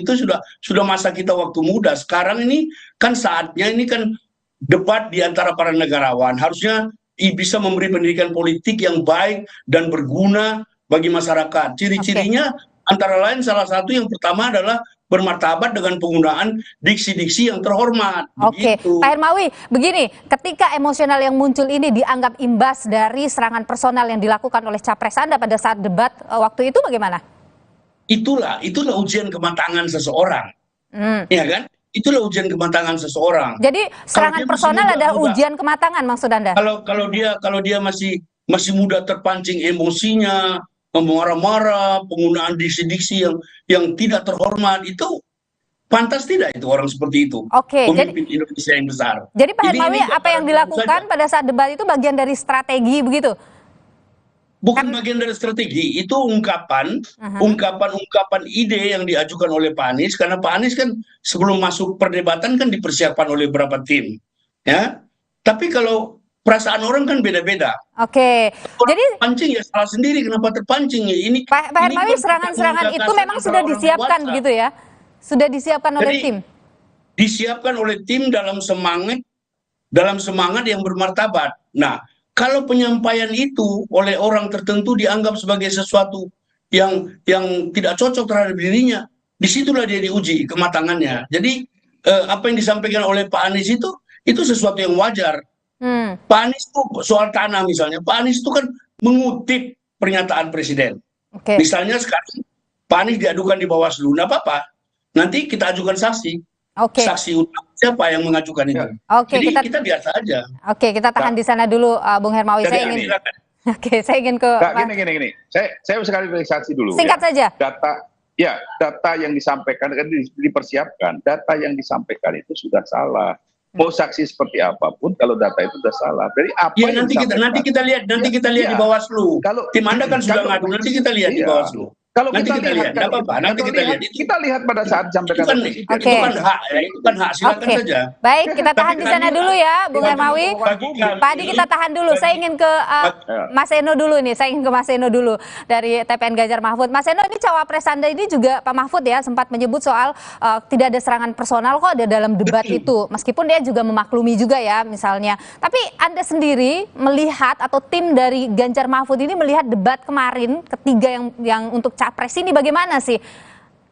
sudah masa kita waktu muda. Sekarang ini kan saatnya, ini kan debat di antara para negarawan, harusnya bisa memberi pendidikan politik yang baik dan berguna bagi masyarakat. Ciri-cirinya antara lain salah satu yang pertama adalah bermartabat dengan penggunaan diksi-diksi yang terhormat. Pak Hermawi, begini, ketika emosional yang muncul ini dianggap imbas dari serangan personal yang dilakukan oleh Capres Anda pada saat debat waktu itu, bagaimana? Itulah ujian kematangan seseorang. Ya kan? Itulah ujian kematangan seseorang. Jadi serangan personal adalah ujian kematangan maksud Anda? Kalau dia masih muda, terpancing emosinya, marah-marah, penggunaan diksi-diksi yang tidak terhormat, itu pantas tidak itu orang seperti itu? Pemimpin Indonesia yang besar. Jadi Pak Hermawi, apa yang dilakukan pada saat debat itu bagian dari strategi begitu? Bukan bagian dari strategi, itu ungkapan ide yang diajukan oleh Pak Anies, karena Pak Anies kan sebelum masuk perdebatan kan dipersiapkan oleh beberapa tim, ya. Tapi kalau perasaan orang kan beda-beda. Jadi pancing ya salah sendiri, kenapa terpancing ya ini. Pak Hermawi, serangan-serangan itu memang sudah disiapkan begitu ya? Sudah disiapkan oleh tim? Disiapkan oleh tim dalam semangat yang bermartabat. Nah, kalau penyampaian itu oleh orang tertentu dianggap sebagai sesuatu yang tidak cocok terhadap dirinya, disitulah dia diuji kematangannya. Jadi apa yang disampaikan oleh Pak Anies itu sesuatu yang wajar. Pak Anies itu soal tanah misalnya, Pak Anies itu kan mengutip pernyataan Presiden. Misalnya sekarang Pak Anies diadukan di Bawaslu, nggak apa-apa, nanti kita ajukan saksi. Saksi utama siapa yang mengajukan itu? Jadi kita biasa aja. Kita tahan di sana dulu, Bung Hermawi. Saya ingin ke. Gini. Saya sekali verifikasi dulu. Singkat saja. Data yang disampaikan kan dipersiapkan. Data yang disampaikan itu sudah salah. Mau saksi seperti apapun, kalau data itu sudah salah. Jadi apa? Nanti kita lihat di Bawaslu. Kalau tim Anda kan sudah ngadu, nanti kita lihat di Bawaslu. Kalau Nanti kita lihat, nggak apa-apa. Nanti kita lihat. Kita lihat pada saat disampaikan Itu kan hak, ya. Itu kan hak. Silakan saja. Baik, kita tahan di sana dulu ya, Bung Hermawi. Pak Adi, kita tahan dulu. Saya ingin ke Mas Eno dulu nih. Saya ingin ke Mas Eno dulu dari TPN Ganjar Mahfud. Mas Eno, ini cawapres Anda ini juga Pak Mahfud ya sempat menyebut soal tidak ada serangan personal kok ada dalam debat itu. Meskipun dia juga memaklumi juga ya misalnya. Tapi Anda sendiri melihat atau tim dari Ganjar Mahfud ini melihat debat kemarin ketiga yang untuk capres ini bagaimana sih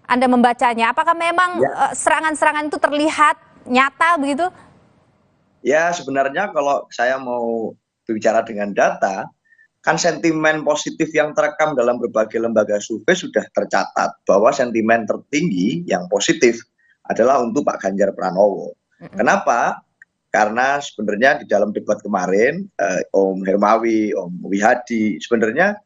Anda membacanya? Apakah memang serangan-serangan itu terlihat nyata begitu? Ya, sebenarnya kalau saya mau bicara dengan data, kan sentimen positif yang terekam dalam berbagai lembaga survei sudah tercatat bahwa sentimen tertinggi yang positif adalah untuk Pak Ganjar Pranowo. Kenapa? Karena sebenarnya di dalam debat kemarin, Om Hermawi, Om Wihadi, sebenarnya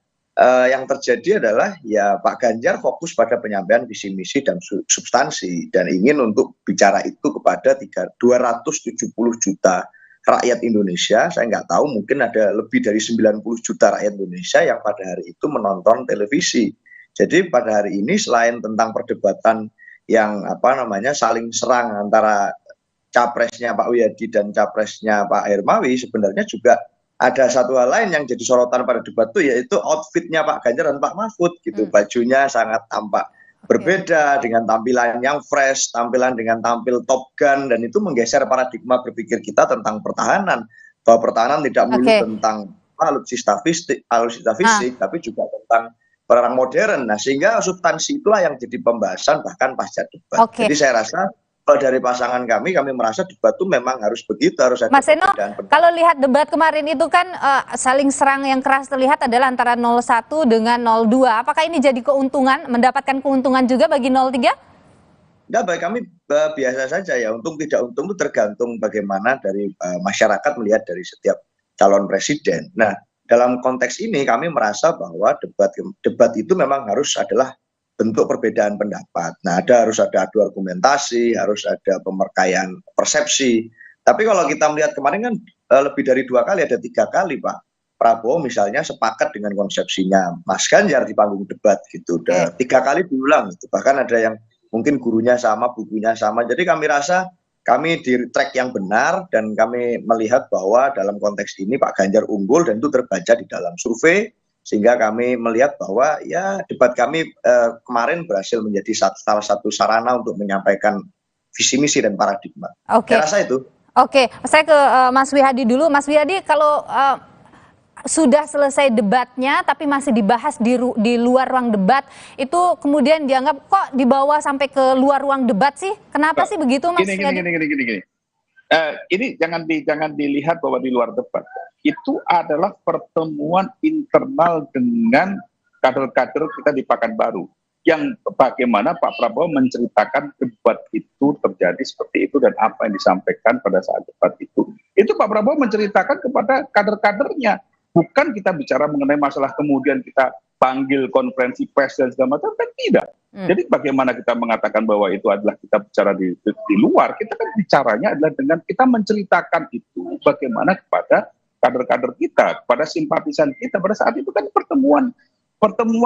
yang terjadi adalah ya Pak Ganjar fokus pada penyampaian visi misi dan substansi dan ingin untuk bicara itu kepada 270 juta rakyat Indonesia. Saya nggak tahu, mungkin ada lebih dari 90 juta rakyat Indonesia yang pada hari itu menonton televisi. Jadi pada hari ini selain tentang perdebatan yang saling serang antara capresnya Pak Wihadi dan capresnya Pak Hermawi, sebenarnya juga ada satu hal lain yang jadi sorotan pada debat itu, yaitu outfitnya Pak Ganjar dan Pak Mahfud gitu. Bajunya sangat tampak berbeda dengan tampilan yang fresh, tampilan dengan tampil Top Gun, dan itu menggeser paradigma berpikir kita tentang pertahanan, bahwa pertahanan tidak melulu tentang alutsista fisik, tapi juga tentang perang modern. Nah, sehingga substansi itulah yang jadi pembahasan bahkan pasca debat. Jadi saya rasa dari pasangan kami merasa debat itu memang harus begitu, harus ada. Mas Eno, kalau lihat debat kemarin itu kan saling serang yang keras terlihat adalah antara 01 dengan 02. Apakah ini jadi keuntungan, mendapatkan keuntungan juga bagi 03? Enggak, bagi kami biasa saja ya. Untung tidak untung itu tergantung bagaimana dari masyarakat melihat dari setiap calon presiden. Nah, dalam konteks ini kami merasa bahwa debat itu memang harus adalah bentuk perbedaan pendapat. Nah, harus ada adu argumentasi, harus ada pemerkayaan persepsi. Tapi kalau kita melihat kemarin kan lebih dari 2 kali, ada 3 kali Pak Prabowo misalnya sepakat dengan konsepsinya Mas Ganjar di panggung debat gitu. Udah 3 kali diulang gitu. Bahkan ada yang mungkin gurunya sama, bukunya sama. Jadi kami rasa kami di track yang benar dan kami melihat bahwa dalam konteks ini Pak Ganjar unggul dan itu terbaca di dalam survei. Sehingga kami melihat bahwa ya debat kami kemarin berhasil menjadi salah satu sarana untuk menyampaikan visi misi dan paradigma. Saya rasa itu. Saya ke Mas Wihadi dulu. Mas Wihadi, kalau sudah selesai debatnya tapi masih dibahas di luar ruang debat, itu kemudian dianggap kok dibawa sampai ke luar ruang debat sih? Kenapa sih begitu, Mas Wihadi? Gini. Ini jangan dilihat bahwa di luar debat. Itu adalah pertemuan internal dengan kader-kader kita di Pekanbaru, yang bagaimana Pak Prabowo menceritakan debat itu terjadi seperti itu dan apa yang disampaikan pada saat debat itu. Itu Pak Prabowo menceritakan kepada kader-kadernya, bukan kita bicara mengenai masalah kemudian kita panggil konferensi pers dan segala macam, kan tidak. Jadi bagaimana kita mengatakan bahwa itu adalah kita bicara di luar, kita kan bicaranya adalah dengan kita menceritakan itu bagaimana kepada kader-kader kita, kepada simpatisan kita. Pada saat itu kan pertemuan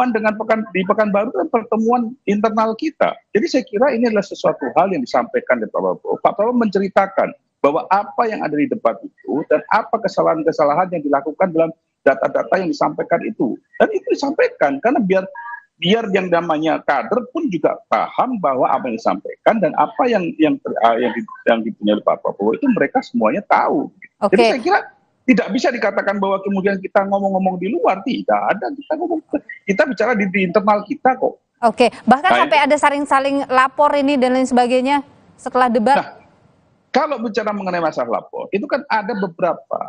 dengan di Pekanbaru dan pertemuan internal kita. Jadi saya kira ini adalah sesuatu hal yang disampaikan oleh Pak Prabowo. Pak Prabowo menceritakan bahwa apa yang ada di debat itu dan apa kesalahan-kesalahan yang dilakukan dalam data-data yang disampaikan itu. Dan itu disampaikan karena biar yang namanya kader pun juga paham bahwa apa yang disampaikan dan apa yang dipunyai oleh Pak Prabowo itu mereka semuanya tahu. Jadi saya kira tidak bisa dikatakan bahwa kemudian kita ngomong-ngomong di luar, tidak ada. Kita bicara di internal kita kok. Bahkan sampai ada saling lapor ini dan lain sebagainya setelah debat. Nah, kalau bicara mengenai masalah lapor, itu kan ada beberapa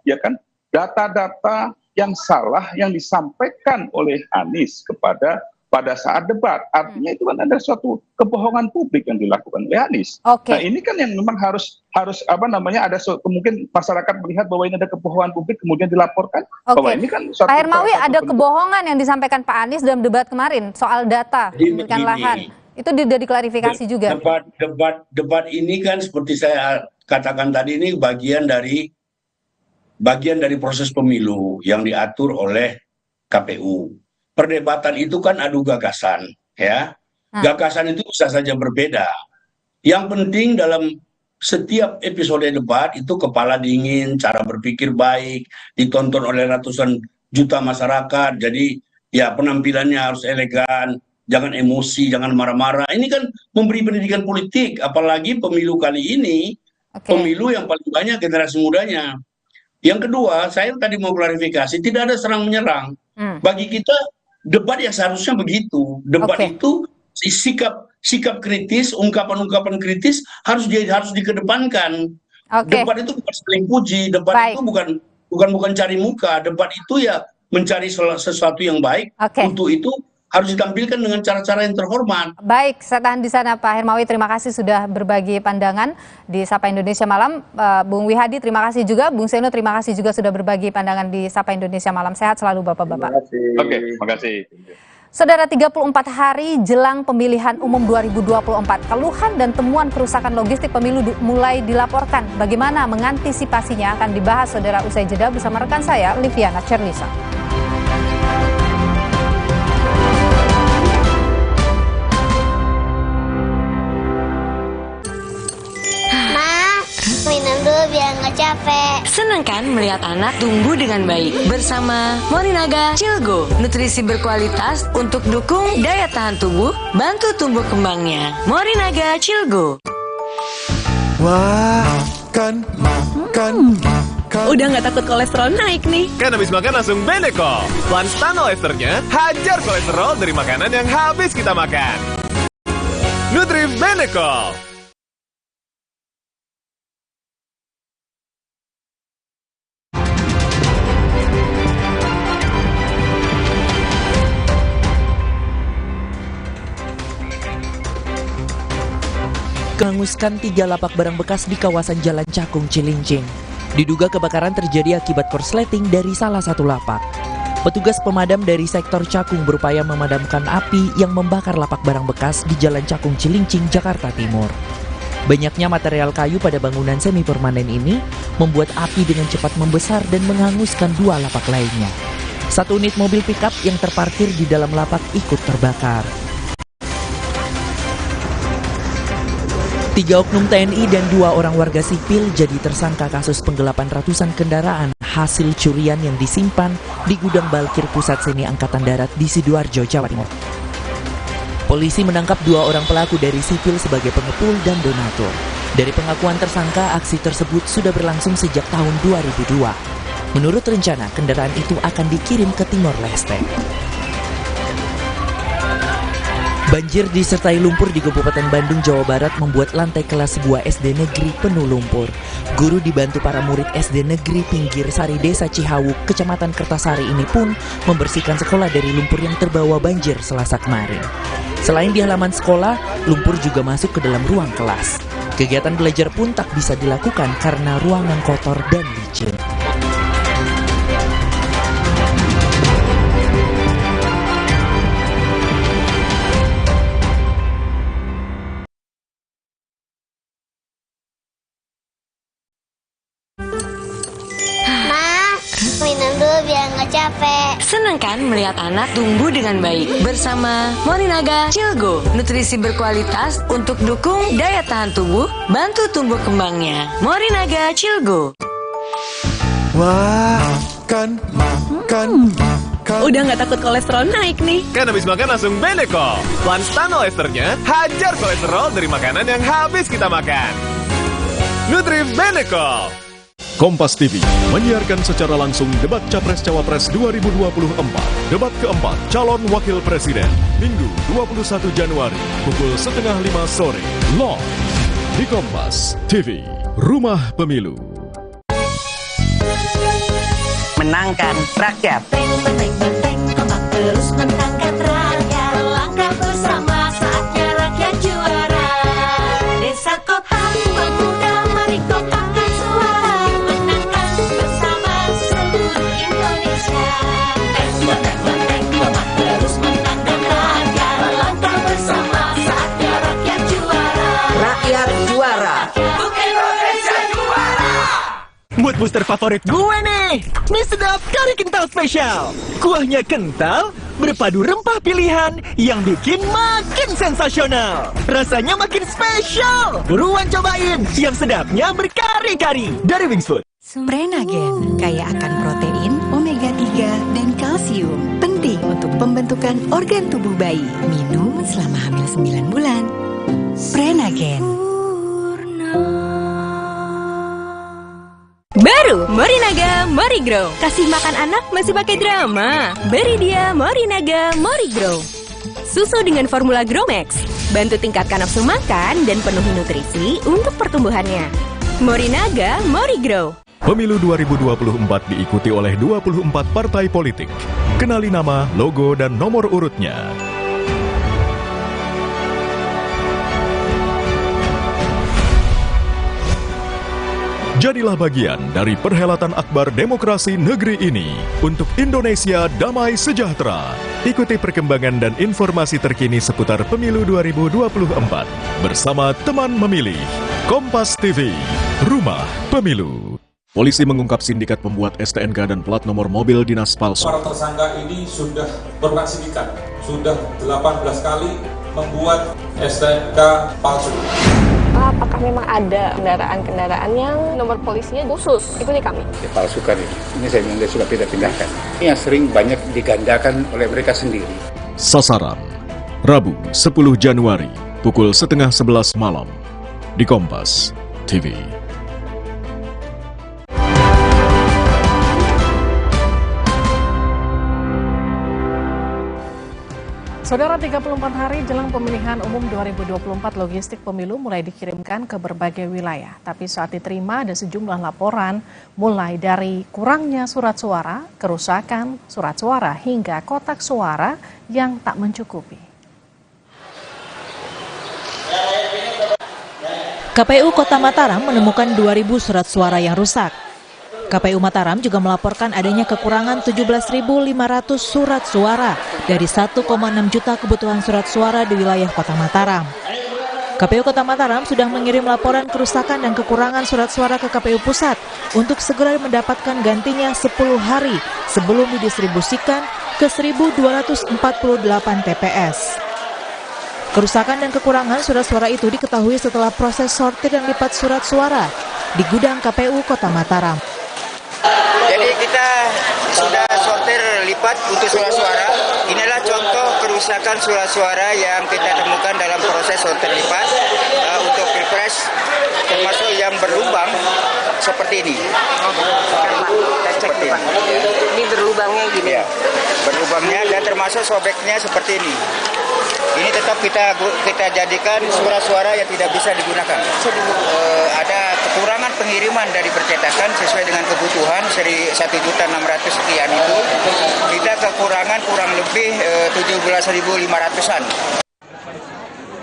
ya kan data-data yang salah yang disampaikan oleh Anies pada saat debat. Artinya itu kan ada suatu kebohongan publik yang dilakukan oleh Anies. Nah, ini kan yang memang harus ada mungkin masyarakat melihat bahwa ini ada kebohongan publik kemudian dilaporkan. Bahwa ini kan Pak Hermawi, ada kebohongan yang disampaikan Pak Anies dalam debat kemarin soal data pemilikan lahan. Itu sudah diklarifikasi juga. Debat ini kan seperti saya katakan tadi, ini bagian dari proses pemilu yang diatur oleh KPU. perdebatan itu kan adu gagasan, ya. Gagasan itu bisa saja berbeda. Yang penting dalam setiap episode debat itu kepala dingin, cara berpikir baik, ditonton oleh ratusan juta masyarakat. Jadi ya penampilannya harus elegan, jangan emosi, jangan marah-marah. Ini kan memberi pendidikan politik, apalagi pemilu kali ini, pemilu yang paling banyak generasi mudanya. Yang kedua, saya tadi mau klarifikasi, tidak ada serang menyerang. Bagi kita debat ya seharusnya begitu. Debat itu sikap kritis, ungkapan-ungkapan kritis harus dikedepankan. Debat itu bukan saling puji, debat itu bukan cari muka, debat itu ya mencari sesuatu yang baik. Untuk itu harus ditampilkan dengan cara-cara yang terhormat. Baik, saya tahan di sana Pak Hermawi, terima kasih sudah berbagi pandangan di Sapa Indonesia Malam. Bung Wihadi, terima kasih juga. Bung Seno, terima kasih juga sudah berbagi pandangan di Sapa Indonesia Malam. Sehat selalu Bapak-Bapak. Oke, terima kasih. Saudara, 34 hari jelang pemilihan umum 2024, keluhan dan temuan kerusakan logistik pemilu mulai dilaporkan. Bagaimana mengantisipasinya akan dibahas saudara usai jeda bersama rekan saya, Liviana Cerlisa. Minum dulu biar nggak capek. Senang kan melihat anak tumbuh dengan baik bersama Morinaga Cilgo, nutrisi berkualitas untuk dukung daya tahan tubuh, bantu tumbuh kembangnya. Morinaga Cilgo. Wah, makan. Udah nggak takut kolesterol naik nih. Kan habis makan langsung Benecol. Lanstan esternya hajar kolesterol dari makanan yang habis kita makan. Nutri Benecol. Menghanguskan 3 lapak barang bekas di kawasan Jalan Cakung Cilincing. Diduga kebakaran terjadi akibat korsleting dari salah satu lapak. Petugas pemadam dari sektor Cakung berupaya memadamkan api yang membakar lapak barang bekas di Jalan Cakung Cilincing, Jakarta Timur. Banyaknya material kayu pada bangunan semi permanen ini membuat api dengan cepat membesar dan menghanguskan 2 lapak lainnya. 1 unit mobil pickup yang terparkir di dalam lapak ikut terbakar. 3 oknum TNI dan 2 orang warga sipil jadi tersangka kasus penggelapan ratusan kendaraan hasil curian yang disimpan di gudang parkir Pusat Seni Angkatan Darat di Sidoarjo, Jawa Timur. Polisi menangkap 2 orang pelaku dari sipil sebagai pengepul dan donatur. Dari pengakuan tersangka, aksi tersebut sudah berlangsung sejak tahun 2002. Menurut rencana, kendaraan itu akan dikirim ke Timor Leste. Banjir disertai lumpur di Kabupaten Bandung, Jawa Barat membuat lantai kelas sebuah SD negeri penuh lumpur. Guru dibantu para murid SD negeri pinggir Sari Desa Cihawuk, Kecamatan Kertasari ini pun membersihkan sekolah dari lumpur yang terbawa banjir Selasa kemarin. Selain di halaman sekolah, lumpur juga masuk ke dalam ruang kelas. Kegiatan belajar pun tak bisa dilakukan karena ruangan kotor dan licin. Minum dulu biar nggak capek. Senang kan melihat anak tumbuh dengan baik bersama Morinaga Cilgo, nutrisi berkualitas untuk dukung daya tahan tubuh, bantu tumbuh kembangnya. Morinaga Cilgo. Wah, makan. Udah nggak takut kolesterol naik nih. Kan habis makan langsung Benecol. Lanstan esternya hajar kolesterol dari makanan yang habis kita makan. Nutri Benecol. Kompas TV menyiarkan secara langsung debat Capres-Cawapres 2024. Debat keempat calon wakil presiden, Minggu 21 Januari, pukul 4:30 sore. Live di Kompas TV, Rumah Pemilu. Menangkan rakyat. Terus menangkan rakyat. Langkah bersama saatnya rakyat juara. Desa kota pemuda mari kotakan suara. Menangkan bersama seluruh Indonesia. Terus menangkan rakyat. Langkah bersama saatnya rakyat juara. Rakyat juara. Bukan Indonesia juara. Mood booster favorit gue nih, mie sedap kari kental spesial. Kuahnya kental, berpadu rempah pilihan yang bikin makin sensasional. Rasanya makin spesial. Buruan cobain yang sedapnya berkari-kari dari Wings Food. Prenagen kaya akan protein, omega 3, dan kalsium. Penting untuk pembentukan organ tubuh bayi. Minum selama hamil 9 bulan. Prenagen. Baru Morinaga Morigrow. Kasih makan anak masih pakai drama? Beri dia Morinaga Morigrow. Susu dengan formula Gromax. Bantu tingkatkan nafsu makan dan penuhi nutrisi untuk pertumbuhannya. Morinaga Morigrow. Pemilu 2024 diikuti oleh 24 partai politik. Kenali nama, logo, dan nomor urutnya. Jadilah bagian dari perhelatan akbar demokrasi negeri ini untuk Indonesia damai sejahtera. Ikuti perkembangan dan informasi terkini seputar Pemilu 2024 bersama teman memilih. Kompas TV, Rumah Pemilu. Polisi mengungkap sindikat pembuat STNK dan plat nomor mobil dinas palsu. Para tersangka ini sudah berulang sindikat, sudah 18 kali membuat STNK palsu. Apakah memang ada kendaraan-kendaraan yang nomor polisinya khusus? Ikuti kami. Dipalsukan ini saya bilang sudah pindah-pindahkan. Ini yang sering banyak digandakan oleh mereka sendiri. Sasaran, Rabu 10 Januari, pukul 10:30 malam, di Kompas TV. Saudara, 34 hari jelang pemilihan umum 2024, logistik pemilu mulai dikirimkan ke berbagai wilayah. Tapi saat diterima ada sejumlah laporan mulai dari kurangnya surat suara, kerusakan surat suara, hingga kotak suara yang tak mencukupi. KPU Kota Mataram menemukan 2.000 surat suara yang rusak. KPU Mataram juga melaporkan adanya kekurangan 17.500 surat suara dari 1,6 juta kebutuhan surat suara di wilayah Kota Mataram. KPU Kota Mataram sudah mengirim laporan kerusakan dan kekurangan surat suara ke KPU Pusat untuk segera mendapatkan gantinya 10 hari sebelum didistribusikan ke 1.248 TPS. Kerusakan dan kekurangan surat suara itu diketahui setelah proses sortir dan lipat surat suara di gudang KPU Kota Mataram. Jadi kita sudah sortir lipat untuk surat suara. Inilah contoh kerusakan surat suara yang kita temukan dalam proses sortir lipat untuk Pilpres, termasuk yang berlubang seperti ini. Kita cek ini. Ini berlubangnya gini. Ya, berlubangnya dan termasuk sobeknya seperti ini. Ini tetap kita jadikan surat suara yang tidak bisa digunakan. Ada kekurangan pengiriman dari percetakan sesuai dengan kebutuhan 1.600.000 sekian itu. Kita kekurangan kurang lebih 17.500-an.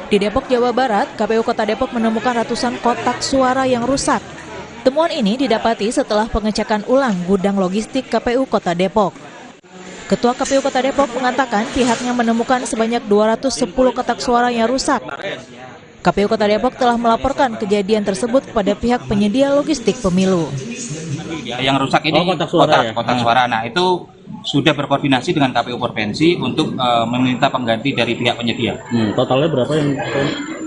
Di Depok, Jawa Barat, KPU Kota Depok menemukan ratusan kotak suara yang rusak. Temuan ini didapati setelah pengecekan ulang gudang logistik KPU Kota Depok. Ketua KPU Kota Depok mengatakan pihaknya menemukan sebanyak 210 kotak suara yang rusak. KPU Kota Depok telah melaporkan kejadian tersebut kepada pihak penyedia logistik pemilu. Yang rusak ini kotak suara. Nah, itu sudah berkoordinasi dengan KPU Provinsi untuk meminta pengganti dari pihak penyedia. Totalnya berapa yang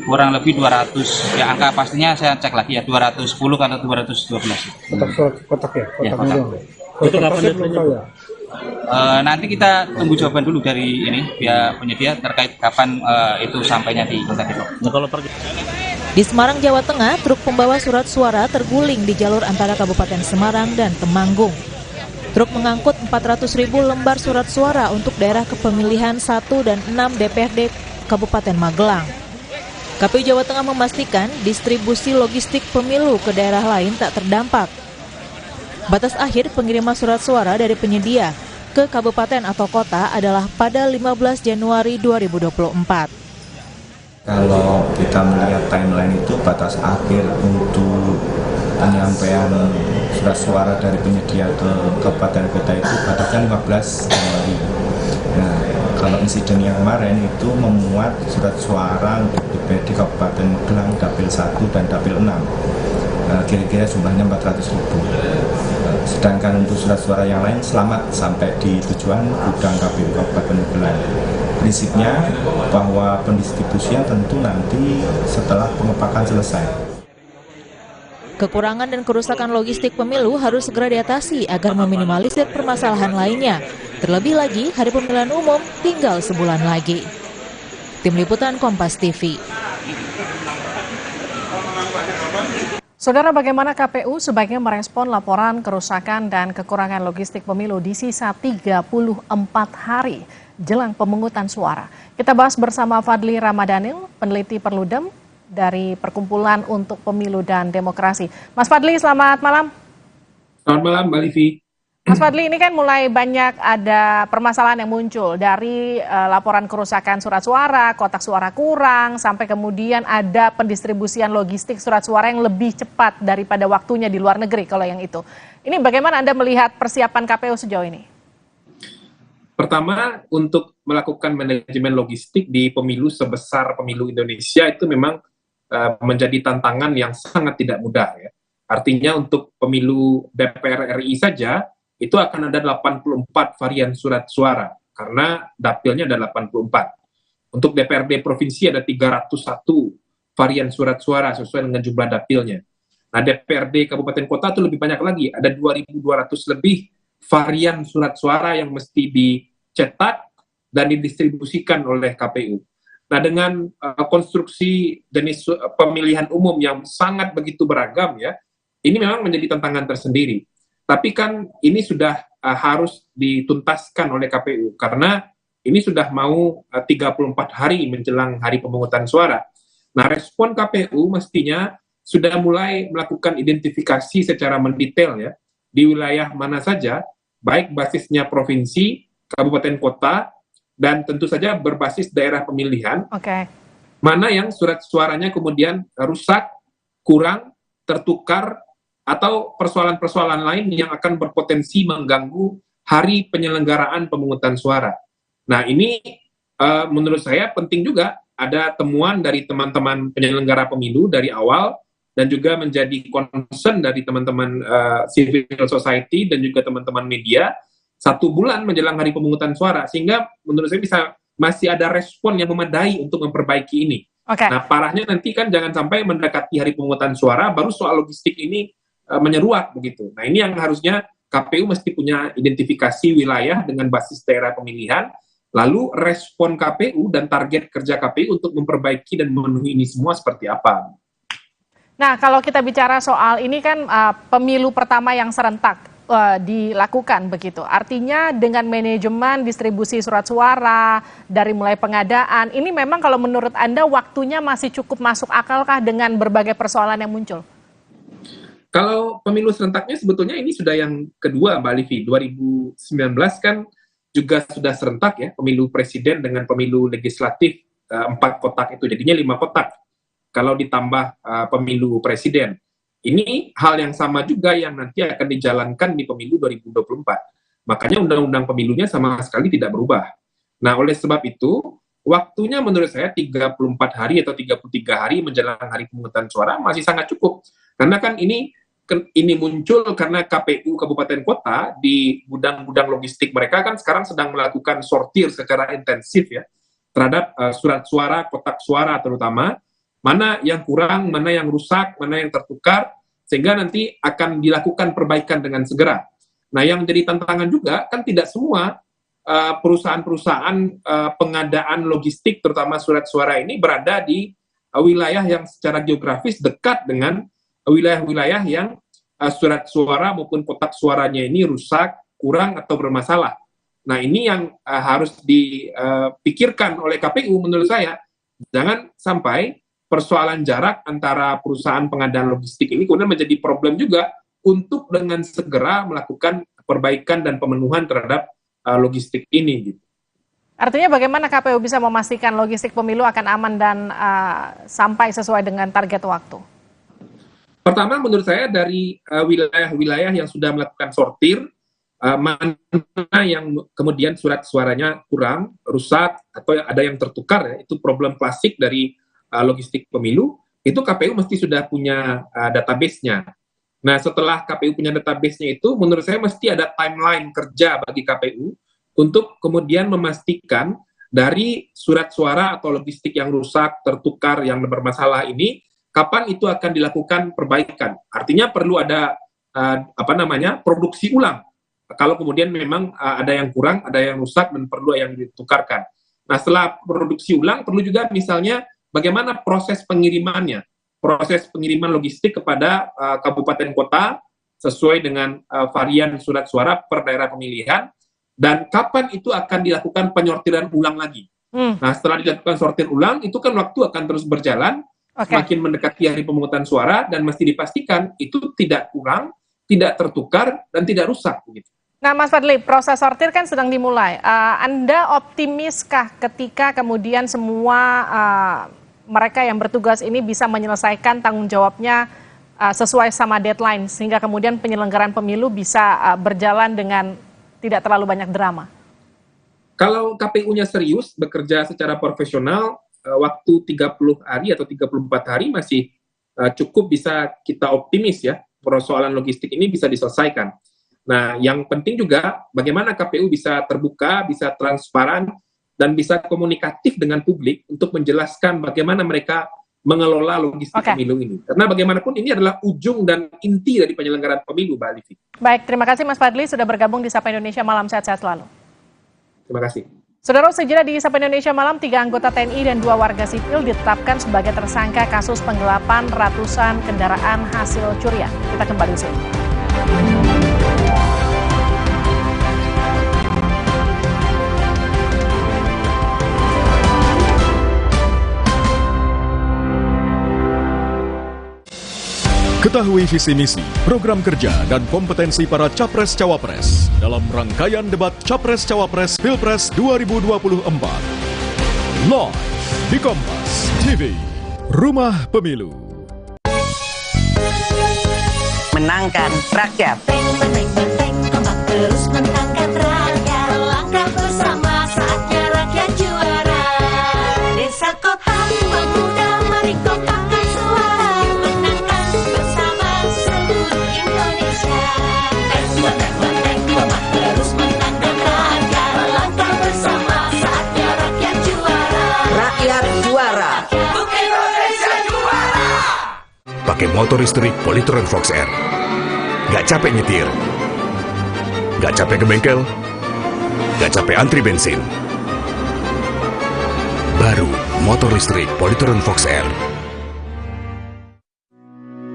kurang lebih 200. Ya, angka pastinya saya cek lagi ya, 210 atau 212. Kotak ya? Ya, kotak. Itu kapan deadline-nya? Nanti kita tunggu jawaban dulu dari pihak penyedia terkait kapan itu sampainya di Kota Depok. Di Semarang, Jawa Tengah, truk pembawa surat suara terguling di jalur antara Kabupaten Semarang dan Temanggung. Truk mengangkut 400.000 lembar surat suara untuk daerah kepemilian 1 dan 6 DPRD Kabupaten Magelang. KPU Jawa Tengah memastikan distribusi logistik pemilu ke daerah lain tak terdampak. Batas akhir pengiriman surat suara dari penyedia ke kabupaten atau kota adalah pada 15 Januari 2024. Kalau kita melihat timeline itu batas akhir untuk penyampaian surat suara dari penyedia ke kabupaten kota itu batasnya 15 Januari. Nah, kalau insiden yang kemarin itu memuat surat suara untuk DPRD Kabupaten Magelang Dapil 1 dan Dapil 6. Kira-kira jumlahnya 400.000. Sedangkan untuk surat suara yang lain selamat sampai di tujuan gudang KPU Kabupaten Magelang. Prinsipnya bahwa pendistribusian tentu nanti setelah pengepakan selesai. Kekurangan dan kerusakan logistik pemilu harus segera diatasi agar meminimalisir permasalahan lainnya. Terlebih lagi, hari pemilihan umum tinggal sebulan lagi. Tim Liputan Kompas TV. Saudara, bagaimana KPU sebaiknya merespon laporan kerusakan dan kekurangan logistik pemilu di sisa 34 hari jelang pemungutan suara? Kita bahas bersama Fadli Ramadhanil, peneliti Perludem dari Perkumpulan untuk Pemilu dan Demokrasi. Mas Fadli, selamat malam. Selamat malam, Mbak Livi. Mas Fadli, ini kan mulai banyak ada permasalahan yang muncul dari laporan kerusakan surat suara, kotak suara kurang, sampai kemudian ada pendistribusian logistik surat suara yang lebih cepat daripada waktunya di luar negeri kalau yang itu. Ini bagaimana Anda melihat persiapan KPU sejauh ini? Pertama, untuk melakukan manajemen logistik di pemilu sebesar pemilu Indonesia itu memang menjadi tantangan yang sangat tidak mudah ya. Artinya untuk pemilu DPR RI saja itu akan ada 84 varian surat suara karena dapilnya ada 84. Untuk DPRD provinsi ada 301 varian surat suara sesuai dengan jumlah dapilnya. Nah, DPRD kabupaten kota itu lebih banyak lagi, ada 2.200 lebih varian surat suara yang mesti dicetak dan didistribusikan oleh KPU. Nah, dengan konstruksi jenis pemilihan umum yang sangat begitu beragam ya, ini memang menjadi tantangan tersendiri. Tapi kan ini sudah harus dituntaskan oleh KPU karena ini sudah mau 34 hari menjelang hari pemungutan suara. Nah, respon KPU mestinya sudah mulai melakukan identifikasi secara mendetail ya di wilayah mana saja, baik basisnya provinsi, kabupaten kota, dan tentu saja berbasis daerah pemilihan. Mana yang surat suaranya kemudian rusak, kurang, tertukar, atau persoalan-persoalan lain yang akan berpotensi mengganggu hari penyelenggaraan pemungutan suara. Nah, ini menurut saya penting juga ada temuan dari teman-teman penyelenggara pemilu dari awal dan juga menjadi concern dari teman-teman civil society dan juga teman-teman media 1 bulan menjelang hari pemungutan suara, sehingga menurut saya masih ada respon yang memadai untuk memperbaiki ini. Nah, parahnya nanti kan jangan sampai mendekati hari pemungutan suara baru soal logistik ini menyeruak begitu. Nah, ini yang harusnya KPU mesti punya identifikasi wilayah dengan basis daerah pemilihan, lalu respon KPU dan target kerja KPU untuk memperbaiki dan memenuhi ini semua seperti apa. Nah, kalau kita bicara soal ini kan pemilu pertama yang serentak dilakukan begitu. Artinya dengan manajemen distribusi surat suara dari mulai pengadaan, ini memang kalau menurut Anda waktunya masih cukup masuk akalkah dengan berbagai persoalan yang muncul? Kalau pemilu serentaknya sebetulnya ini sudah yang kedua, Mbak Livi. 2019 kan juga sudah serentak ya, pemilu presiden dengan pemilu legislatif 4 kotak itu, jadinya 5 kotak. Kalau ditambah pemilu presiden. Ini hal yang sama juga yang nanti akan dijalankan di pemilu 2024. Makanya undang-undang pemilunya sama sekali tidak berubah. Nah, oleh sebab itu, waktunya menurut saya 34 hari atau 33 hari menjelang hari pemungutan suara masih sangat cukup. Karena kan ini muncul karena KPU Kabupaten Kota di gudang-gudang logistik mereka kan sekarang sedang melakukan sortir secara intensif ya terhadap surat suara, kotak suara terutama, mana yang kurang, mana yang rusak, mana yang tertukar, sehingga nanti akan dilakukan perbaikan dengan segera. Nah, yang jadi tantangan juga kan tidak semua perusahaan-perusahaan pengadaan logistik terutama surat suara ini berada di wilayah yang secara geografis dekat dengan wilayah-wilayah yang surat suara maupun kotak suaranya ini rusak, kurang, atau bermasalah. Nah, ini yang harus dipikirkan oleh KPU menurut saya. Jangan sampai persoalan jarak antara perusahaan pengadaan logistik ini kemudian menjadi problem juga untuk dengan segera melakukan perbaikan dan pemenuhan terhadap logistik ini. Gitu. Artinya bagaimana KPU bisa memastikan logistik pemilu akan aman dan sampai sesuai dengan target waktu? Pertama, menurut saya dari wilayah-wilayah yang sudah melakukan sortir, mana yang kemudian surat suaranya kurang, rusak, atau ada yang tertukar, ya, itu problem klasik dari logistik pemilu, itu KPU mesti sudah punya database-nya. Nah, setelah KPU punya database-nya itu, menurut saya mesti ada timeline kerja bagi KPU untuk kemudian memastikan dari surat suara atau logistik yang rusak, tertukar, yang bermasalah ini, kapan itu akan dilakukan perbaikan. Artinya perlu ada produksi ulang. Kalau kemudian memang ada yang kurang, ada yang rusak dan perlu yang ditukarkan. Nah, setelah produksi ulang, perlu juga misalnya bagaimana proses pengirimannya. Proses pengiriman logistik kepada kabupaten kota sesuai dengan varian surat suara per daerah pemilihan, dan kapan itu akan dilakukan penyortiran ulang lagi. Nah, setelah dilakukan sortir ulang, itu kan waktu akan terus berjalan, semakin mendekati hari pemungutan suara, dan mesti dipastikan itu tidak kurang, tidak tertukar, dan tidak rusak. Gitu. Nah, Mas Fadli, proses sortir kan sedang dimulai. Anda optimiskah ketika kemudian semua mereka yang bertugas ini bisa menyelesaikan tanggung jawabnya sesuai sama deadline, sehingga kemudian penyelenggaraan pemilu bisa berjalan dengan tidak terlalu banyak drama? Kalau KPU-nya serius, bekerja secara profesional, waktu 30 hari atau 34 hari masih cukup bisa kita optimis ya, persoalan logistik ini bisa diselesaikan. Nah, yang penting juga bagaimana KPU bisa terbuka, bisa transparan, dan bisa komunikatif dengan publik untuk menjelaskan bagaimana mereka mengelola logistik pemilu ini. Karena bagaimanapun ini adalah ujung dan inti dari penyelenggaraan pemilu, Mbak Livi. Baik, terima kasih Mas Fadli sudah bergabung di Sapa Indonesia Malam, sehat-sehat selalu. Terima kasih. Saudara, sejeda di Sapa Indonesia Malam, 3 anggota TNI dan 2 warga sipil ditetapkan sebagai tersangka kasus penggelapan ratusan kendaraan hasil curian. Kita kembali usai. Ketahui visi misi, program kerja, dan kompetensi para Capres-Cawapres dalam rangkaian debat Capres-Cawapres Pilpres 2024. Live di Kompas TV, Rumah Pemilu. Menangkan rakyat. Terus menangkan rakyat. Langkah bersama saatnya rakyat juara. Desa kota pemuda mari kompakan suara. Menangkan bersama seluruh Indonesia. Terus menangkan rakyat. Langkah bersama saatnya rakyat juara. Rakyat juara. Untuk Indonesia juara. Pakai motor listrik Polytron Fox R. Gak capek nyetir, gak capek ke bengkel, gak capek antri bensin. Baru motor listrik Polytron Fox R.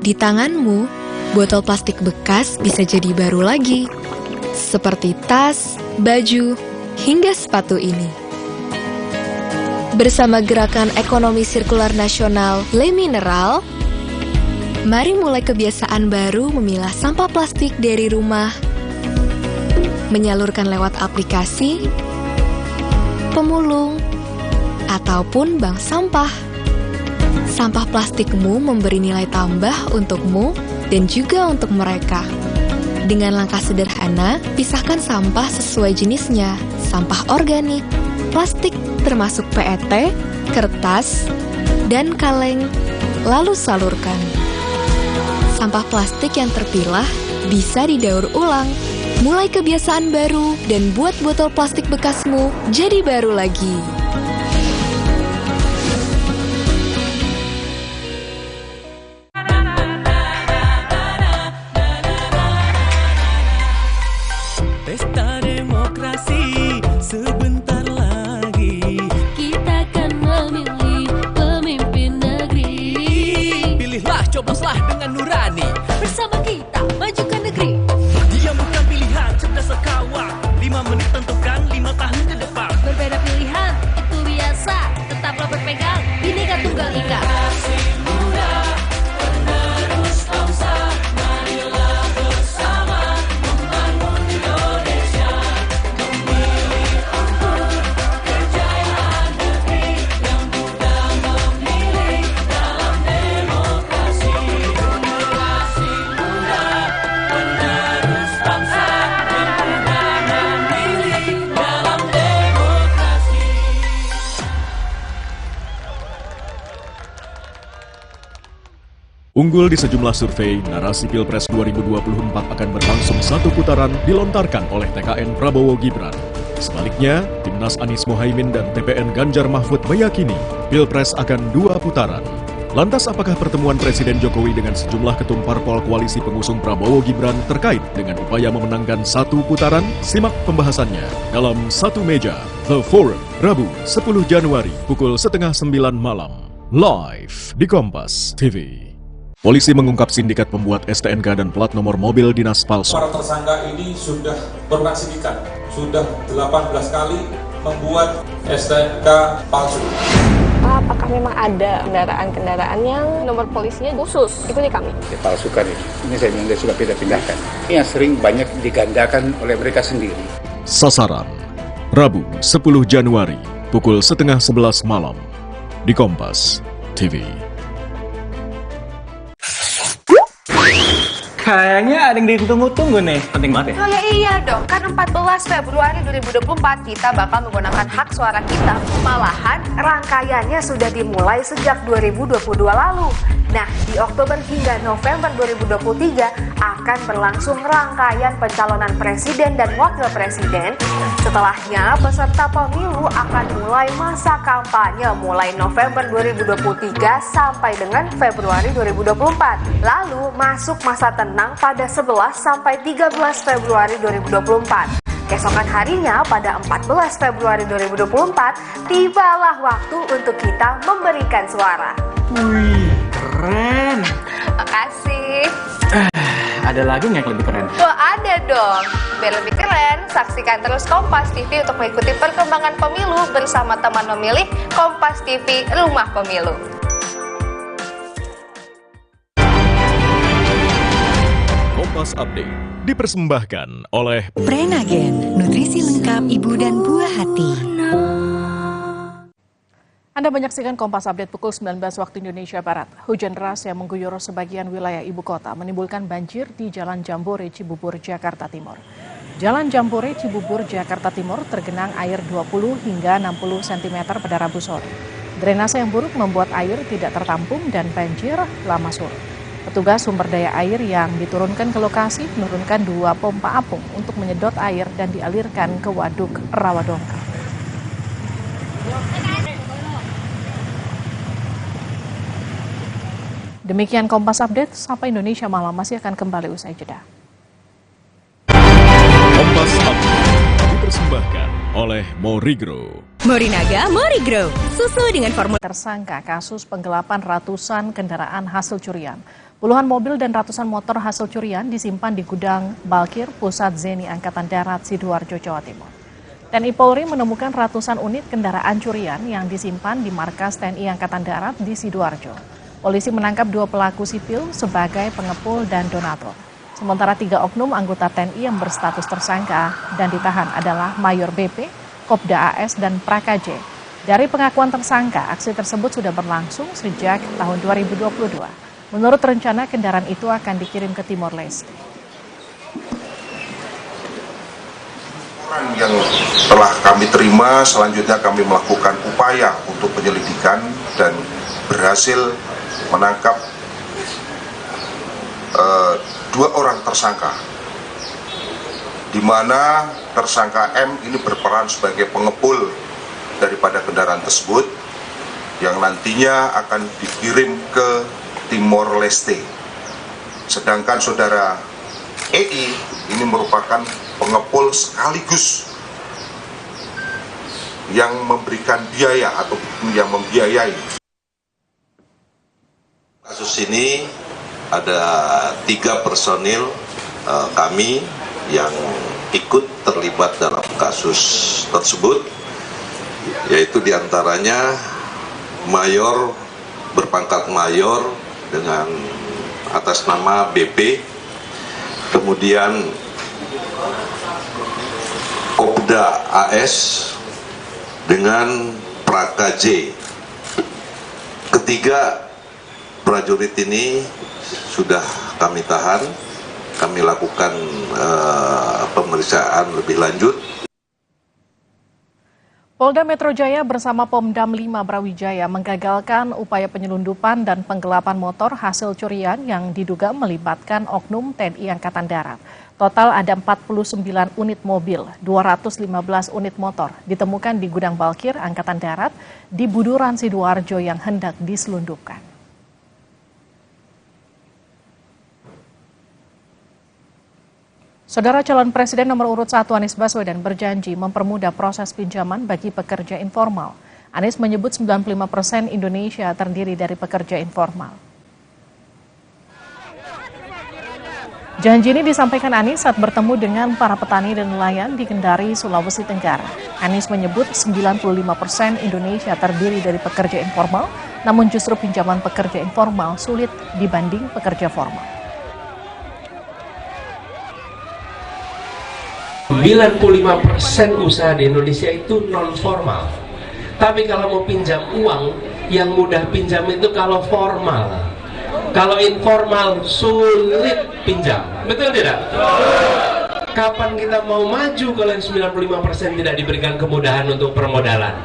Di tanganmu, botol plastik bekas bisa jadi baru lagi. Seperti tas, baju, hingga sepatu ini. Bersama Gerakan Ekonomi Sirkular Nasional Le Mineral, mari mulai kebiasaan baru memilah sampah plastik dari rumah, menyalurkan lewat aplikasi, pemulung, ataupun bank sampah. Sampah plastikmu memberi nilai tambah untukmu dan juga untuk mereka. Dengan langkah sederhana, pisahkan sampah sesuai jenisnya, sampah organik, plastik termasuk PET, kertas, dan kaleng, lalu salurkan. Sampah plastik yang terpilah bisa didaur ulang. Mulai kebiasaan baru dan buat botol plastik bekasmu jadi baru lagi. Pesta demokrasi sebentar lagi. Kita akan memilih pemimpin negeri. Pilihlah, cobloslah dengan nurani. Bersama kita majukan negeri. Dia bukan pilihan, cerdas sekawan. 5 menit tentukan 5 tahun ke depan. Berbeda pilihan, Unggul di sejumlah survei, narasi Pilpres 2024 akan berlangsung satu putaran dilontarkan oleh TKN Prabowo Gibran. Sebaliknya, Timnas Anies Mohaimin dan TPN Ganjar Mahfud meyakini Pilpres akan dua putaran. Lantas apakah pertemuan Presiden Jokowi dengan sejumlah ketum parpol koalisi pengusung Prabowo Gibran terkait dengan upaya memenangkan satu putaran? Simak pembahasannya dalam Satu Meja, The Forum, Rabu 10 Januari pukul 8:30 malam. Live di Kompas TV. Polisi mengungkap sindikat pembuat STNK dan plat nomor mobil dinas palsu. Para tersangka ini sudah berulang sindikat, sudah 18 kali membuat STNK palsu. Apakah memang ada kendaraan-kendaraan yang nomor polisinya khusus? Itu di kami. Dipalsukan ini saya bilang dia sudah pindah-pindahkan. Ini yang sering banyak digandakan oleh mereka sendiri. Sasaran, Rabu 10 Januari pukul 10:30 malam di Kompas TV. Kayaknya ada yang ditunggu-tunggu nih, penting banget ya? Oh ya iya dong, kan 14 Februari 2024 kita bakal menggunakan hak suara kita. Malahan rangkaiannya sudah dimulai sejak 2022 lalu. Nah, di Oktober hingga November 2023 akan berlangsung rangkaian pencalonan presiden dan wakil presiden. Setelahnya, peserta pemilu akan mulai masa kampanye mulai November 2023 sampai dengan Februari 2024. Lalu masuk masa tenang pada 11 sampai 13 Februari 2024. Keesokan harinya pada 14 Februari 2024, tibalah waktu untuk kita memberikan suara. Wih, keren. Makasih. Ada lagi nggak yang lebih keren? Wah, ada dong. Biar lebih keren, saksikan terus Kompas TV untuk mengikuti perkembangan pemilu bersama teman memilih Kompas TV Rumah Pemilu. Kompas Update dipersembahkan oleh Prenagen, nutrisi lengkap ibu dan buah hati. Anda menyaksikan Kompas Update pukul 19 waktu Indonesia Barat. Hujan deras yang mengguyur sebagian wilayah ibu kota menimbulkan banjir di Jalan Jambore, Cibubur, Jakarta Timur. Jalan Jambore, Cibubur, Jakarta Timur tergenang air 20 hingga 60 cm pada Rabu sore. Drainase yang buruk membuat air tidak tertampung dan banjir lama surut. Petugas sumber daya air yang diturunkan ke lokasi menurunkan 2 pompa apung untuk menyedot air dan dialirkan ke Waduk Rawadongka. Demikian Kompas Update, Sapa Indonesia Malam masih akan kembali usai jeda. Kompas Update dipersembahkan oleh Morigro. Morinaga Morigro, susu dengan formula. Tersangka kasus penggelapan ratusan kendaraan hasil curian. Puluhan mobil dan ratusan motor hasil curian disimpan di gudang Balkir Pusat Zeni Angkatan Darat Sidoarjo, Jawa Timur. TNI Polri menemukan ratusan unit kendaraan curian yang disimpan di markas TNI Angkatan Darat di Sidoarjo. Polisi menangkap 2 pelaku sipil sebagai pengepul dan donatur. Sementara 3 oknum anggota TNI yang berstatus tersangka dan ditahan adalah Mayor BP, Kopda AS, dan Prakaje. Dari pengakuan tersangka, aksi tersebut sudah berlangsung sejak tahun 2022. Menurut rencana, kendaraan itu akan dikirim ke Timor Leste. Orang yang telah kami terima, selanjutnya kami melakukan upaya untuk penyelidikan dan berhasil menangkap 2 orang tersangka, di mana tersangka M ini berperan sebagai pengepul daripada kendaraan tersebut yang nantinya akan dikirim ke Timor Leste. Sedangkan saudara EI ini merupakan pengepul sekaligus yang memberikan biaya atau yang membiayai. Kasus ini ada 3 personil kami yang ikut terlibat dalam kasus tersebut, yaitu diantaranya Mayor berpangkat Mayor dengan atas nama BP, kemudian Kopda AS dengan Prakaje. Ketiga prajurit ini sudah kami tahan, kami lakukan pemeriksaan lebih lanjut. Polda Metro Jaya bersama Pomdam 5 Brawijaya menggagalkan upaya penyelundupan dan penggelapan motor hasil curian yang diduga melibatkan oknum TNI Angkatan Darat. Total ada 49 unit mobil, 215 unit motor ditemukan di gudang parkir Angkatan Darat di Buduran Sidoarjo yang hendak diselundupkan. Saudara calon Presiden nomor urut 1 Anies Baswedan berjanji mempermudah proses pinjaman bagi pekerja informal. Anies menyebut 95% Indonesia terdiri dari pekerja informal. Janji ini disampaikan Anies saat bertemu dengan para petani dan nelayan di Kendari, Sulawesi Tenggara. Anies menyebut 95% Indonesia terdiri dari pekerja informal, namun justru pinjaman pekerja informal sulit dibanding pekerja formal. 95% usaha di Indonesia itu non formal. Tapi kalau mau pinjam uang, yang mudah pinjam itu kalau formal. Kalau informal sulit pinjam. Betul tidak? Kapan kita mau maju kalau yang 95% tidak diberikan kemudahan untuk permodalan?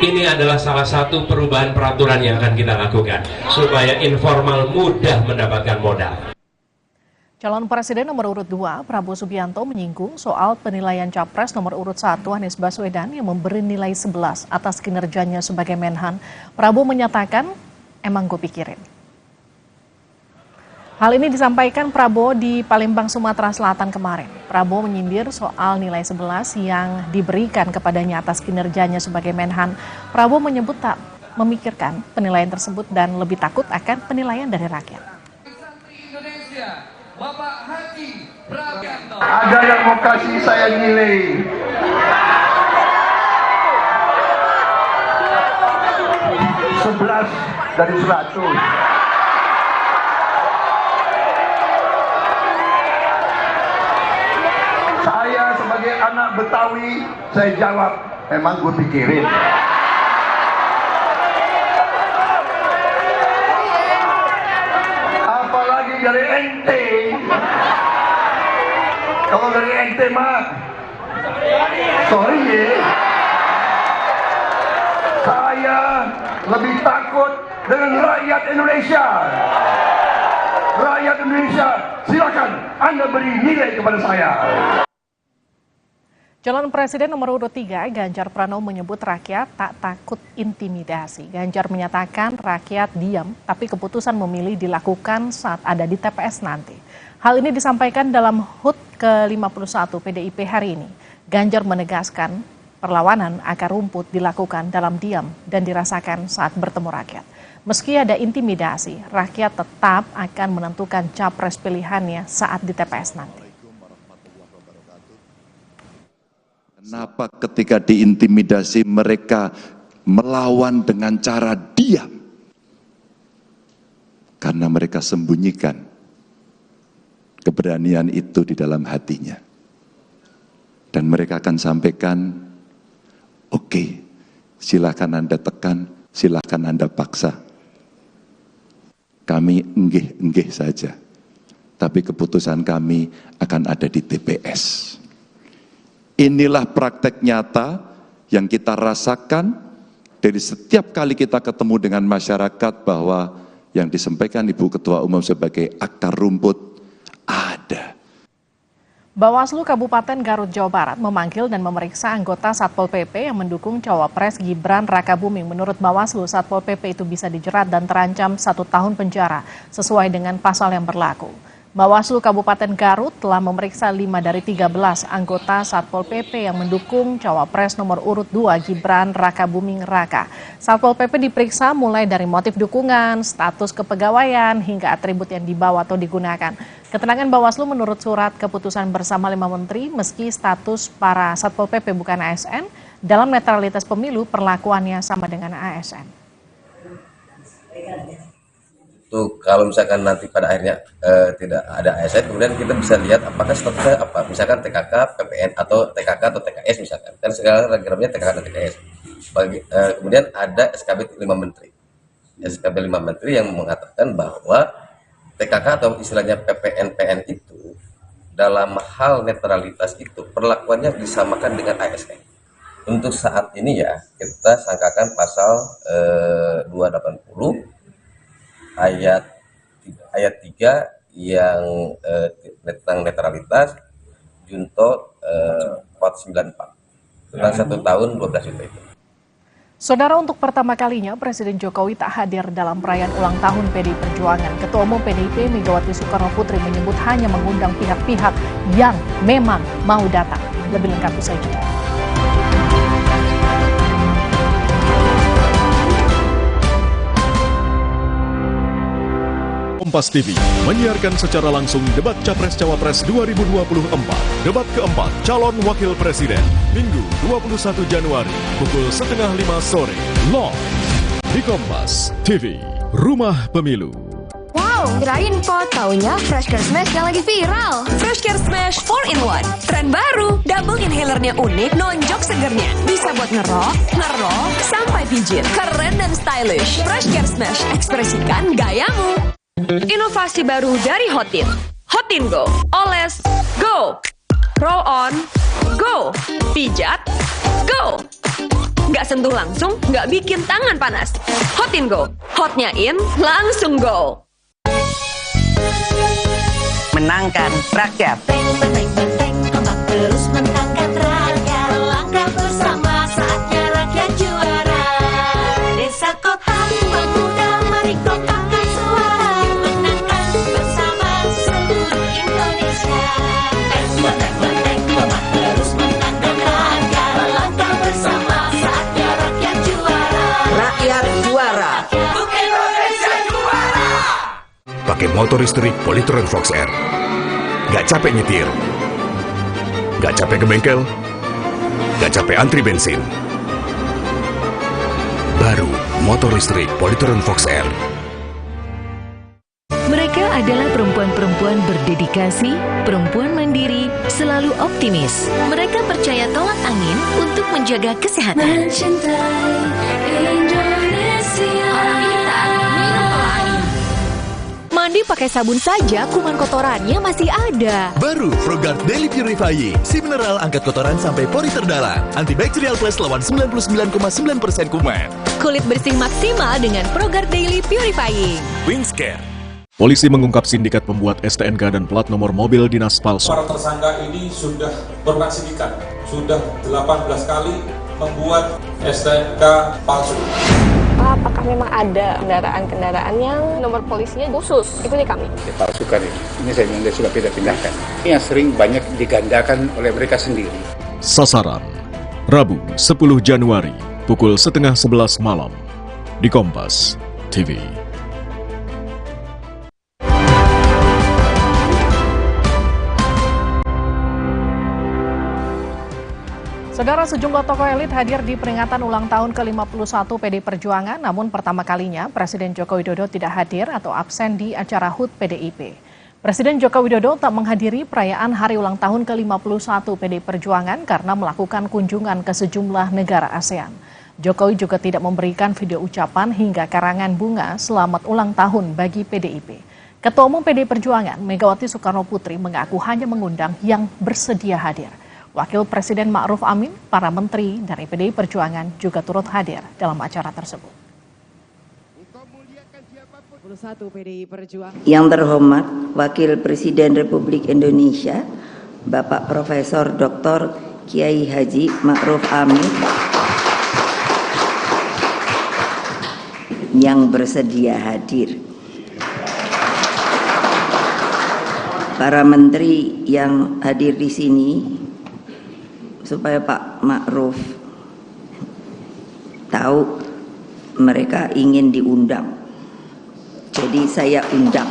Ini adalah salah satu perubahan peraturan yang akan kita lakukan supaya informal mudah mendapatkan modal. Calon Presiden nomor urut 2, Prabowo Subianto menyinggung soal penilaian Capres nomor urut 1, Anies Baswedan yang memberi nilai 11 atas kinerjanya sebagai Menhan. Prabowo menyatakan, emang gue pikirin. Hal ini disampaikan Prabowo di Palembang, Sumatera Selatan kemarin. Prabowo menyindir soal nilai 11 yang diberikan kepadanya atas kinerjanya sebagai Menhan. Prabowo menyebut tak memikirkan penilaian tersebut dan lebih takut akan penilaian dari rakyat. Bapak Haji Prabowo. Ada yang mau kasih saya nilai 11 dari 100. Saya sebagai anak Betawi, saya jawab, emang gue pikirin. Apalagi dari ente. Kalau dari ente mah, sorry ya, saya lebih takut dengan rakyat Indonesia. Rakyat Indonesia, silakan Anda beri nilai kepada saya. Calon Presiden nomor urut 3, Ganjar Pranowo menyebut rakyat tak takut intimidasi. Ganjar menyatakan rakyat diam, tapi keputusan memilih dilakukan saat ada di TPS nanti. Hal ini disampaikan dalam HUT ke-51 PDIP hari ini. Ganjar menegaskan perlawanan akar rumput dilakukan dalam diam dan dirasakan saat bertemu rakyat. Meski ada intimidasi, rakyat tetap akan menentukan capres pilihannya saat di TPS nanti. Kenapa ketika diintimidasi mereka melawan dengan cara diam? Karena mereka sembunyikan keberanian itu di dalam hatinya. Dan mereka akan sampaikan, oke, silakan Anda tekan, silakan Anda paksa. Kami enggih saja. Tapi keputusan kami akan ada di TPS. Inilah praktek nyata yang kita rasakan dari setiap kali kita ketemu dengan masyarakat bahwa yang disampaikan Ibu Ketua Umum sebagai akar rumput ada. Bawaslu Kabupaten Garut, Jawa Barat memanggil dan memeriksa anggota Satpol PP yang mendukung Cawapres Gibran Rakabuming. Menurut Bawaslu, Satpol PP itu bisa dijerat dan terancam 1 tahun penjara sesuai dengan pasal yang berlaku. Bawaslu Kabupaten Garut telah memeriksa 5 dari 13 anggota Satpol PP yang mendukung Cawapres nomor urut 2 Gibran Rakabuming Raka. Satpol PP diperiksa mulai dari motif dukungan, status kepegawaian, hingga atribut yang dibawa atau digunakan. Keterangan Bawaslu menurut surat keputusan bersama 5 menteri, meski status para Satpol PP bukan ASN, dalam netralitas pemilu perlakuannya sama dengan ASN. Tuh, kalau misalkan nanti pada akhirnya tidak ada ASN, kemudian kita bisa lihat apakah statusnya apa, misalkan TKK, PPN atau TKK atau TKS misalkan, kan segala programnya TKK dan TKS. Kemudian ada SKB 5 menteri, SKB 5 menteri yang mengatakan bahwa TKK atau istilahnya PPN PN itu dalam hal netralitas itu perlakuannya disamakan dengan ASN. Untuk saat ini ya kita sangkakan pasal 280 ayat 3 yang tentang netralitas junto 494 tentang 1 tahun 12 juta itu. Saudara, untuk pertama kalinya Presiden Jokowi tak hadir dalam perayaan ulang tahun PDI Perjuangan. Ketua Umum PDIP Megawati Soekarno Putri menyebut hanya mengundang pihak-pihak yang memang mau datang. Lebih lengkap usai jeda. Kompas TV menyiarkan secara langsung debat Capres-Cawapres 2024. Debat keempat calon wakil presiden, Minggu 21 Januari, pukul 4:30 sore. Live di Kompas TV, Rumah Pemilu. Wow, kirain pot, taunya Fresh Care Smash yang lagi viral. Fresh Care Smash 4-in-1. Tren baru, double inhalernya unik, nonjok segernya. Bisa buat ngerok, sampai pijit. Keren dan stylish. Fresh Care Smash, ekspresikan gayamu. Inovasi baru dari Hotin. Hotin Go. Oles, go. Roll on, go. Pijat, go. Nggak sentuh langsung, nggak bikin tangan panas. Hotin Go. Hotnya in, langsung go. Menangkan rakyat. Benteng, ombak terus menangkan rakyat. Langkah bersama saatnya rakyat juara. Desa kota, pemuda, mari kotakan suara. Menangkan bersama seluruh Indonesia. Benteng, ombak terus menangkan rakyat. Langkah bersama saatnya rakyat juara. Rakyat juara. Untuk Indonesia juara. Pakai motor listrik Polytron Fox R. Gak capek nyetir, gak capek ke bengkel, gak capek antri bensin. Baru motor listrik Polytron Fox R. Mereka adalah perempuan-perempuan berdedikasi, perempuan mandiri, selalu optimis. Mereka percaya tolak angin untuk menjaga kesehatan. Mencintai Indonesia. Mandi pakai sabun saja, kuman kotorannya masih ada. Baru ProGuard Daily Purifying, si mineral angkat kotoran sampai pori terdalam. Antibacterial Plus lawan 99,9% kuman. Kulit bersih maksimal dengan ProGuard Daily Purifying. Wingscare. Polisi mengungkap sindikat pembuat STNK dan plat nomor mobil dinas palsu. Para tersangka ini sudah bernaksikan, sudah 18 kali membuat STNK palsu. Apakah memang ada kendaraan-kendaraan yang nomor polisinya khusus? Itu di kami. Dipalsukan ini saya bilang sudah pindah-pindahkan. Ini yang sering banyak digandakan oleh mereka sendiri. Sasaran, Rabu 10 Januari, pukul 10:30 malam, di Kompas TV. Saudara, sejumlah tokoh elit hadir di peringatan ulang tahun ke-51 PDI Perjuangan, namun pertama kalinya Presiden Joko Widodo tidak hadir atau absen di acara HUT PDIP. Presiden Joko Widodo tak menghadiri perayaan hari ulang tahun ke-51 PDI Perjuangan karena melakukan kunjungan ke sejumlah negara ASEAN. Jokowi juga tidak memberikan video ucapan hingga karangan bunga selamat ulang tahun bagi PDIP. Ketua Umum PDI Perjuangan Megawati Soekarno Putri mengaku hanya mengundang yang bersedia hadir. Wakil Presiden Ma'ruf Amin, para menteri dari PDI Perjuangan juga turut hadir dalam acara tersebut. Yang terhormat Wakil Presiden Republik Indonesia, Bapak Profesor Dr. Kiai Haji Ma'ruf Amin, yang bersedia hadir. Para menteri yang hadir di sini, supaya Pak Ma'ruf tahu mereka ingin diundang. Jadi saya undang.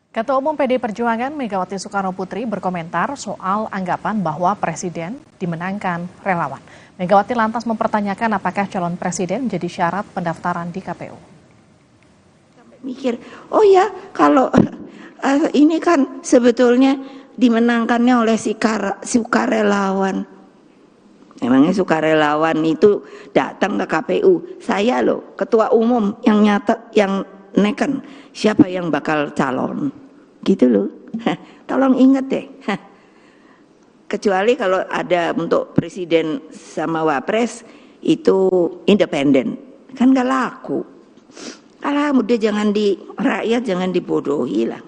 Ketua Umum PDI Perjuangan Megawati Soekarno Putri berkomentar soal anggapan bahwa presiden dimenangkan relawan. Megawati lantas mempertanyakan apakah calon presiden jadi syarat pendaftaran di KPU. Mikir, oh ya kalau ini kan sebetulnya dimenangkannya oleh sukarelawan. Emangnya sukarelawan itu datang ke KPU? Saya loh, ketua umum yang nyata, yang neken siapa yang bakal calon. Gitu loh. Tolong ingat deh. kecuali kalau ada untuk presiden sama wapres itu independen, kan nggak laku. Alah, udah jangan rakyat jangan dibodohi lah.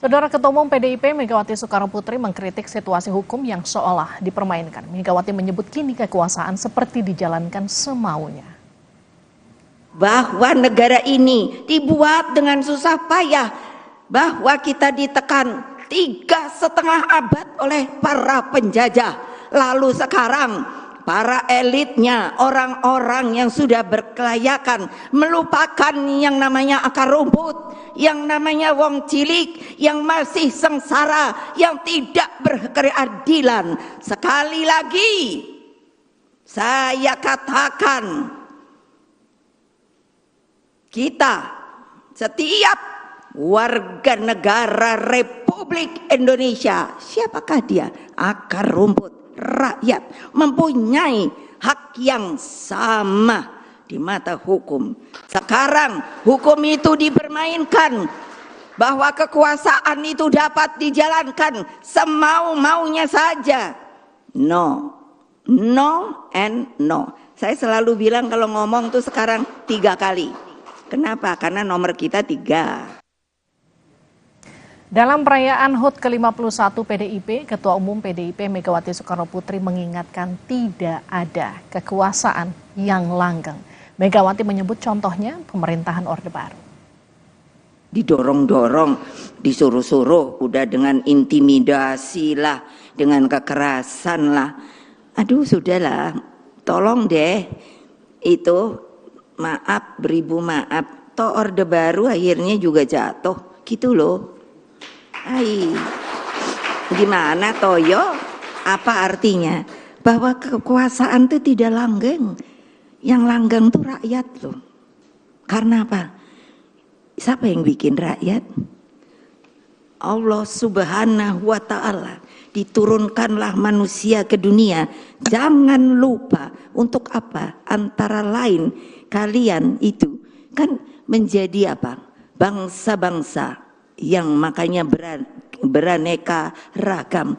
Saudara Ketua Umum PDIP Megawati Soekarnoputri mengkritik situasi hukum yang seolah dipermainkan. Megawati menyebut kini kekuasaan seperti dijalankan semaunya. Bahwa negara ini dibuat dengan susah payah, bahwa kita ditekan 3,5 abad oleh para penjajah. Lalu sekarang para elitnya, orang-orang yang sudah berkelayakan, melupakan yang namanya akar rumput, yang namanya wong cilik, yang masih sengsara, yang tidak berkeadilan. Sekali lagi saya katakan, kita setiap warga negara Republik Indonesia, siapakah dia? Akar rumput, rakyat, mempunyai hak yang sama di mata hukum. Sekarang hukum itu dipermainkan, bahwa kekuasaan itu dapat dijalankan semau-maunya saja. No, no and no. Saya selalu bilang kalau ngomong tuh sekarang 3 kali. Kenapa? Karena nomor kita 3. Dalam perayaan HUT ke-51 PDIP, Ketua Umum PDIP Megawati Soekarnoputri mengingatkan tidak ada kekuasaan yang langgeng. Megawati menyebut contohnya pemerintahan Orde Baru. Didorong-dorong, disuruh-suruh, udah dengan intimidasi lah, dengan kekerasan lah. Aduh sudahlah, tolong deh, itu maaf, beribu maaf. Toh Orde Baru akhirnya juga jatuh, gitu loh. Gimana Toyo? Apa artinya? Bahwa kekuasaan itu tidak langgeng. Yang langgeng itu rakyat loh. Karena apa? Siapa yang bikin rakyat? Allah Subhanahu wa ta'ala. Diturunkanlah manusia ke dunia. Jangan lupa untuk apa? Antara lain kalian itu kan menjadi apa? Bangsa-bangsa yang makanya beraneka ragam.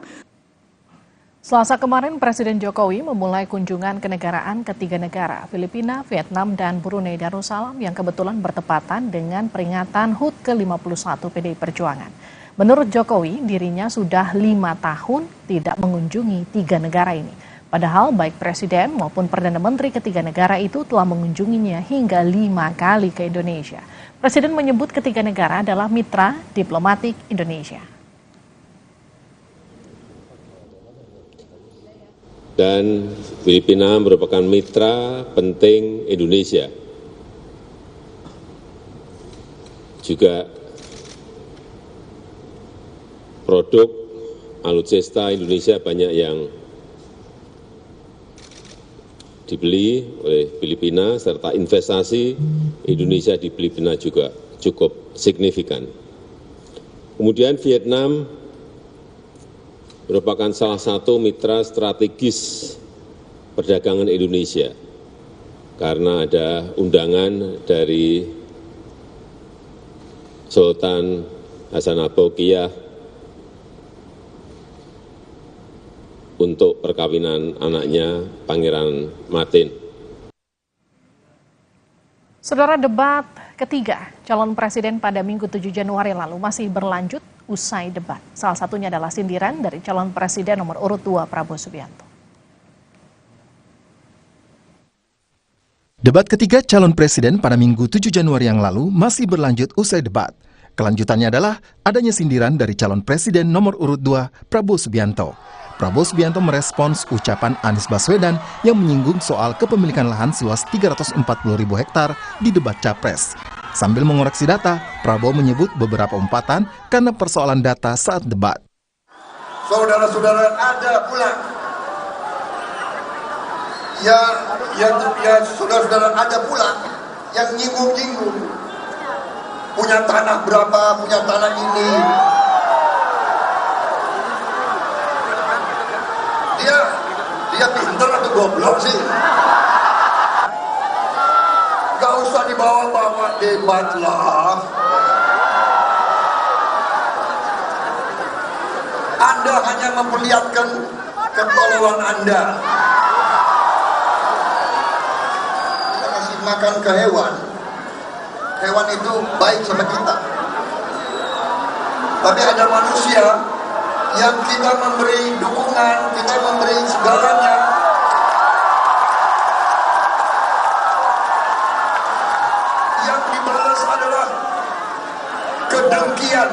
Selasa kemarin Presiden Jokowi memulai kunjungan kenegaraan ke 3 negara, Filipina, Vietnam, dan Brunei Darussalam yang kebetulan bertepatan dengan peringatan HUT ke-51 PDI Perjuangan. Menurut Jokowi, dirinya sudah 5 tahun tidak mengunjungi 3 negara ini. Padahal baik Presiden maupun Perdana Menteri ketiga negara itu telah mengunjunginya hingga 5 kali ke Indonesia. Presiden menyebut ketiga negara adalah mitra diplomatik Indonesia. Dan Filipina merupakan mitra penting Indonesia. Juga produk alutsista Indonesia banyak yang dibeli oleh Filipina, serta investasi Indonesia di Filipina juga cukup signifikan. Kemudian Vietnam merupakan salah satu mitra strategis perdagangan Indonesia karena ada undangan dari Sultan Hasan Al-Bolkiah untuk perkawinan anaknya Pangeran Martin. Saudara, debat ketiga calon presiden pada Minggu 7 Januari lalu masih berlanjut usai debat. Salah satunya adalah sindiran dari calon presiden nomor urut 2 Prabowo Subianto. Debat ketiga calon presiden pada Minggu 7 Januari yang lalu masih berlanjut usai debat. Kelanjutannya adalah adanya sindiran dari calon presiden nomor urut 2 Prabowo Subianto. Prabowo Subianto merespons ucapan Anies Baswedan yang menyinggung soal kepemilikan lahan seluas 340.000 hektar di debat Capres. Sambil mengoreksi data, Prabowo menyebut beberapa umpatan karena persoalan data saat debat. Saudara-saudara, ada pula saudara-saudara ada pula yang nyinggung-nyinggung. Punya tanah berapa, punya tanah ini. Dia pinter atau goblok sih? Gak usah dibawa-bawa debat lah. Anda hanya memperlihatkan ketololan Anda. Kita kasih makan ke hewan. Hewan itu baik sama kita. Tapi ada manusia yang kita memberi dukungan, kita memberi segalanya. Yang dibalas adalah kedengkian.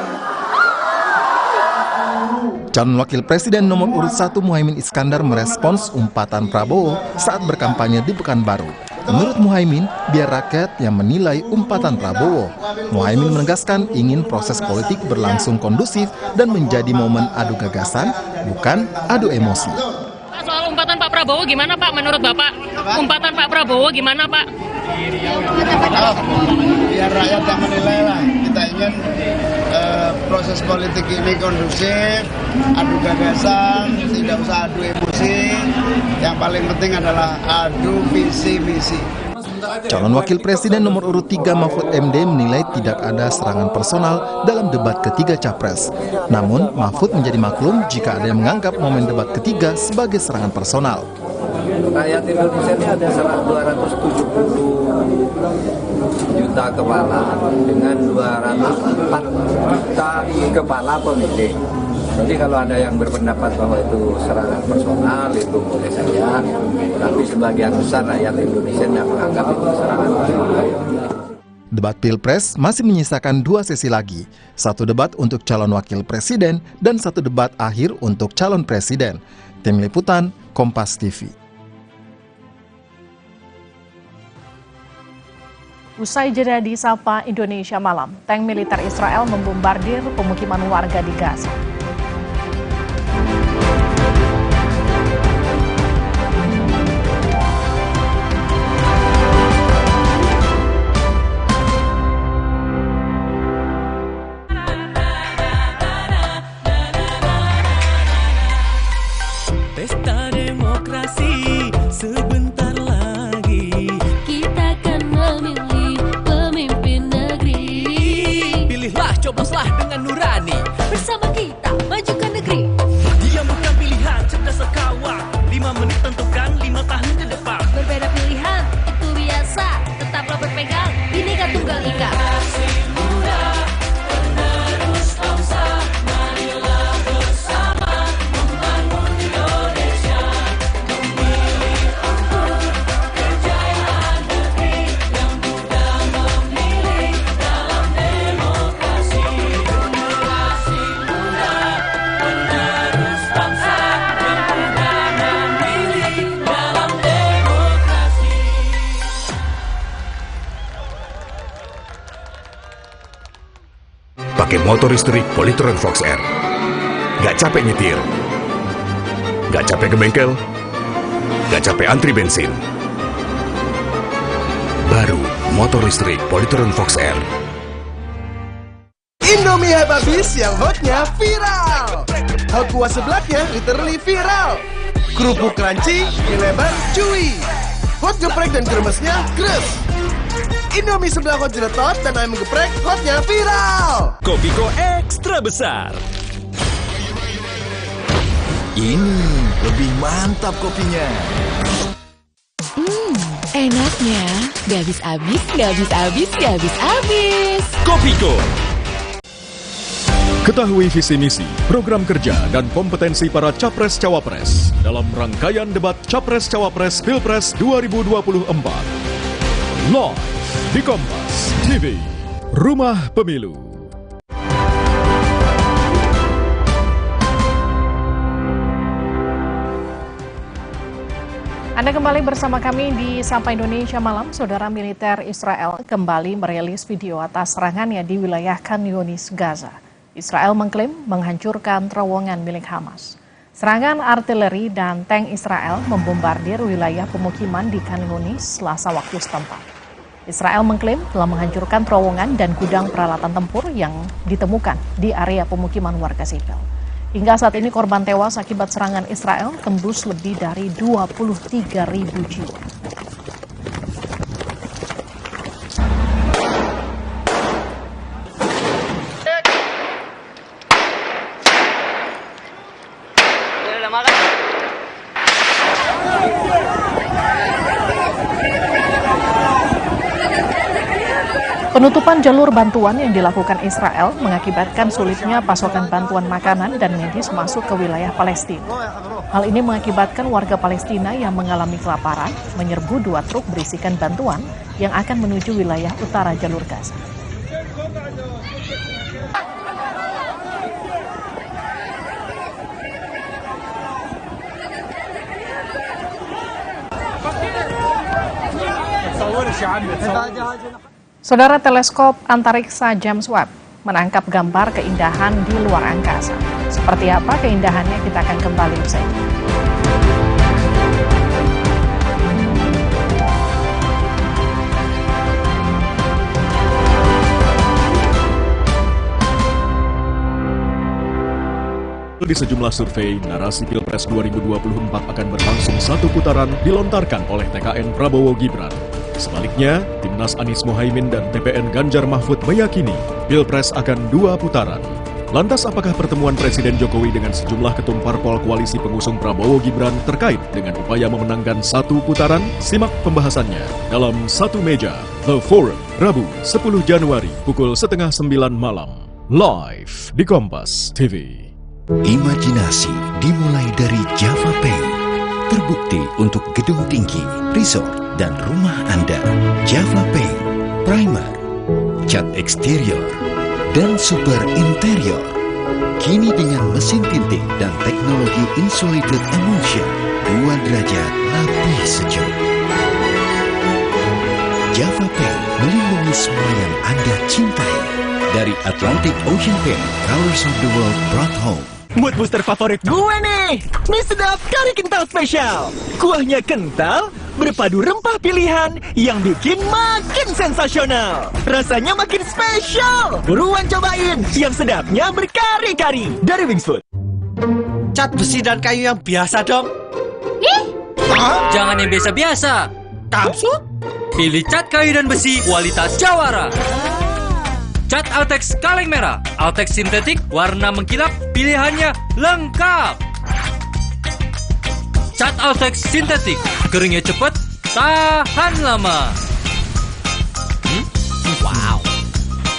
Calon Wakil Presiden nomor urut 1 Muhaimin Iskandar merespons umpatan Prabowo saat berkampanye di Pekanbaru. Menurut Muhaimin, biar rakyat yang menilai umpatan Prabowo. Muhaimin menegaskan ingin proses politik berlangsung kondusif dan menjadi momen adu gagasan, bukan adu emosi. Soal umpatan Pak Prabowo gimana Pak menurut Bapak? Umpatan Pak Prabowo gimana Pak? Biar rakyat yang menilai lah. Kita ingin proses politik ini kondusif, adu gagasan, tidak usah adu emosi. Yang paling penting adalah adu visi misi. Calon Wakil Presiden nomor urut 3 Mahfud MD menilai tidak ada serangan personal dalam debat ketiga Capres. Namun, Mahfud menjadi maklum jika ada yang menganggap momen debat ketiga sebagai serangan personal. Rakyat Indonesia ini ada 270 juta kepala dengan 204 juta kepala pemilih. Jadi kalau ada yang berpendapat bahwa itu serangan personal, itu boleh saja. Tapi sebagian besar rakyat Indonesia yang menganggap itu serangan personal. Debat Pilpres masih menyisakan 2 sesi lagi. 1 debat untuk calon wakil presiden dan 1 debat akhir untuk calon presiden. Tim Liputan, Kompas TV. Usai jeda di Sapa Indonesia Malam, tank militer Israel membombardir pemukiman warga di Gaza. Pesta demokrasi sebentar lagi. Kita akan memilih pemimpin negeri. Pilihlah, cobloslah dengan nurani. Bersama kita majukan negeri. Dia bukan pilihan, cerdas sekawan. 5 menit tentukan 5 tahun ke depan. Berbeda pilihan, itu biasa. Tetaplah berpegang, Bhinneka Tunggal Ika. Pakai motor listrik Polytron Fox R. Gak capek nyetir. Gak capek ke bengkel. Gak capek antri bensin. Baru motor listrik Polytron Fox R. Indomie habis yang hotnya viral. Hot kuah sebelaknya literally viral. Kerupuk crunchy, mie lebar, chewy. Hot geprek dan kremesnya gres. Indomie sebelah hot jeletot dan ayam geprek hotnya viral. Kopiko ekstra besar. Ini lebih mantap kopinya. Enaknya, gak habis-habis, gak habis-habis, gak habis-habis. Kopiko. Ketahui visi misi, program kerja, dan kompetensi para Capres-Cawapres dalam rangkaian debat Capres-Cawapres Pilpres 2024. Live di Kompas TV, Rumah Pemilu. Anda kembali bersama kami di Sapa Indonesia Malam. Saudara, militer Israel kembali merilis video atas serangannya di wilayah Khan Yunis, Gaza. Israel mengklaim menghancurkan terowongan milik Hamas. Serangan artileri dan tank Israel membombardir wilayah pemukiman di Khan Yunis Selasa waktu setempat. Israel mengklaim telah menghancurkan terowongan dan gudang peralatan tempur yang ditemukan di area pemukiman warga sipil. Hingga saat ini korban tewas akibat serangan Israel tembus lebih dari 23.000 jiwa. Penutupan jalur bantuan yang dilakukan Israel mengakibatkan sulitnya pasokan bantuan makanan dan medis masuk ke wilayah Palestina. Hal ini mengakibatkan warga Palestina yang mengalami kelaparan menyerbu 2 truk berisikan bantuan yang akan menuju wilayah utara jalur Gaza. Saudara, teleskop antariksa James Webb menangkap gambar keindahan di luar angkasa. Seperti apa keindahannya, kita akan kembali usai. Di sejumlah survei, narasi Pilpres 2024 akan berlangsung 1 putaran dilontarkan oleh TKN Prabowo Gibran. Sebaliknya, Timnas Anies Mohaimin dan TPN Ganjar Mahfud meyakini Pilpres akan 2 putaran. Lantas apakah pertemuan Presiden Jokowi dengan sejumlah ketum parpol koalisi pengusung Prabowo Gibran terkait dengan upaya memenangkan 1 putaran? Simak pembahasannya dalam Satu Meja, The Forum, Rabu 10 Januari pukul 8:30 malam. Live di Kompas TV. Imajinasi dimulai dari Java Pay. Terbukti untuk gedung tinggi, resort, dan rumah Anda. Java Pay, primer, cat eksterior, dan super interior. Kini dengan mesin tinting dan teknologi insulated emulsion, 2 derajat lebih sejuk. Java Pay melindungi semua yang Anda cintai. Dari Atlantic Ocean Paint, Colors of the World brought home. Mood booster favorit gue nih, mie sedap kari kental spesial. Kuahnya kental, berpadu rempah pilihan yang bikin makin sensasional. Rasanya makin spesial. Buruan cobain, yang sedapnya berkari-kari dari Wings Food. Cat besi dan kayu yang biasa dong. Jangan yang biasa-biasa. Maksud? Pilih cat kayu dan besi kualitas Jawara. Cat Altex kaleng merah, Altex sintetik, warna mengkilap, pilihannya lengkap. Cat Altex sintetik, keringnya cepat, tahan lama. Wow.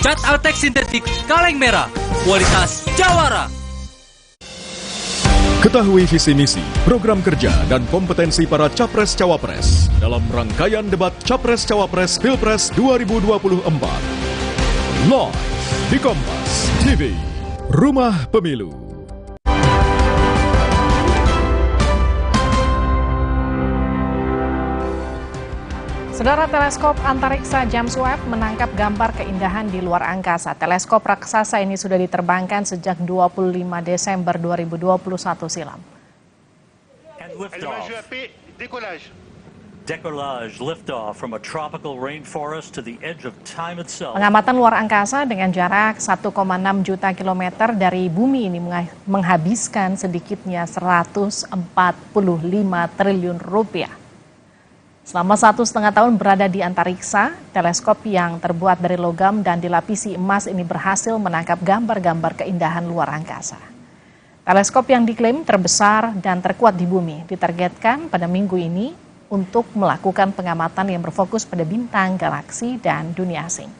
Cat Altex sintetik kaleng merah, kualitas Jawara. Ketahui visi misi, program kerja, dan kompetensi para Capres-Cawapres dalam rangkaian debat Capres-Cawapres Pilpres 2024. Live di Kompas TV, Rumah Pemilu. Saudara, teleskop antariksa James Webb menangkap gambar keindahan di luar angkasa. Teleskop raksasa ini sudah diterbangkan sejak 25 Desember 2021 silam. Decollage liftoff from a tropical rainforest to the edge of time itself. Pengamatan luar angkasa dengan jarak 1,6 juta kilometer dari bumi ini menghabiskan sedikitnya 145 triliun rupiah. Selama 1,5 tahun berada di antariksa, teleskop yang terbuat dari logam dan dilapisi emas ini berhasil menangkap gambar-gambar keindahan luar angkasa. Teleskop yang diklaim terbesar dan terkuat di bumi ditargetkan pada minggu ini untuk melakukan pengamatan yang berfokus pada bintang, galaksi, dan dunia asing.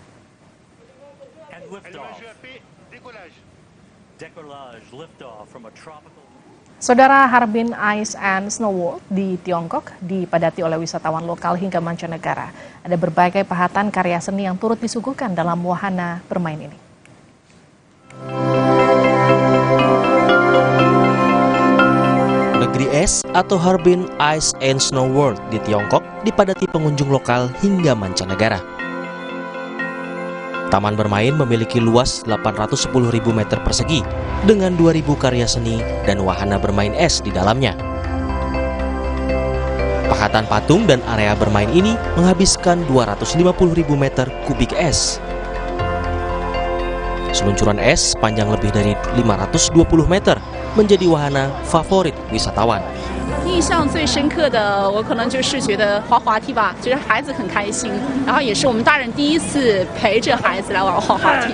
Saudara, Harbin Ice and Snow World di Tiongkok dipadati oleh wisatawan lokal hingga mancanegara. Ada berbagai pahatan karya seni yang turut disuguhkan dalam wahana bermain ini. Negeri es atau Harbin Ice and Snow World di Tiongkok dipadati pengunjung lokal hingga mancanegara. Taman bermain memiliki luas 810.000 meter persegi dengan 2.000 karya seni dan wahana bermain es di dalamnya. Pahatan patung dan area bermain ini menghabiskan 250.000 meter kubik es. Seluncuran es panjang lebih dari 520 meter menjadi wahana favorit wisatawan. 印象最深刻的，我可能就是觉得滑滑梯吧，觉得孩子很开心，然后也是我们大人第一次陪着孩子来玩滑滑梯，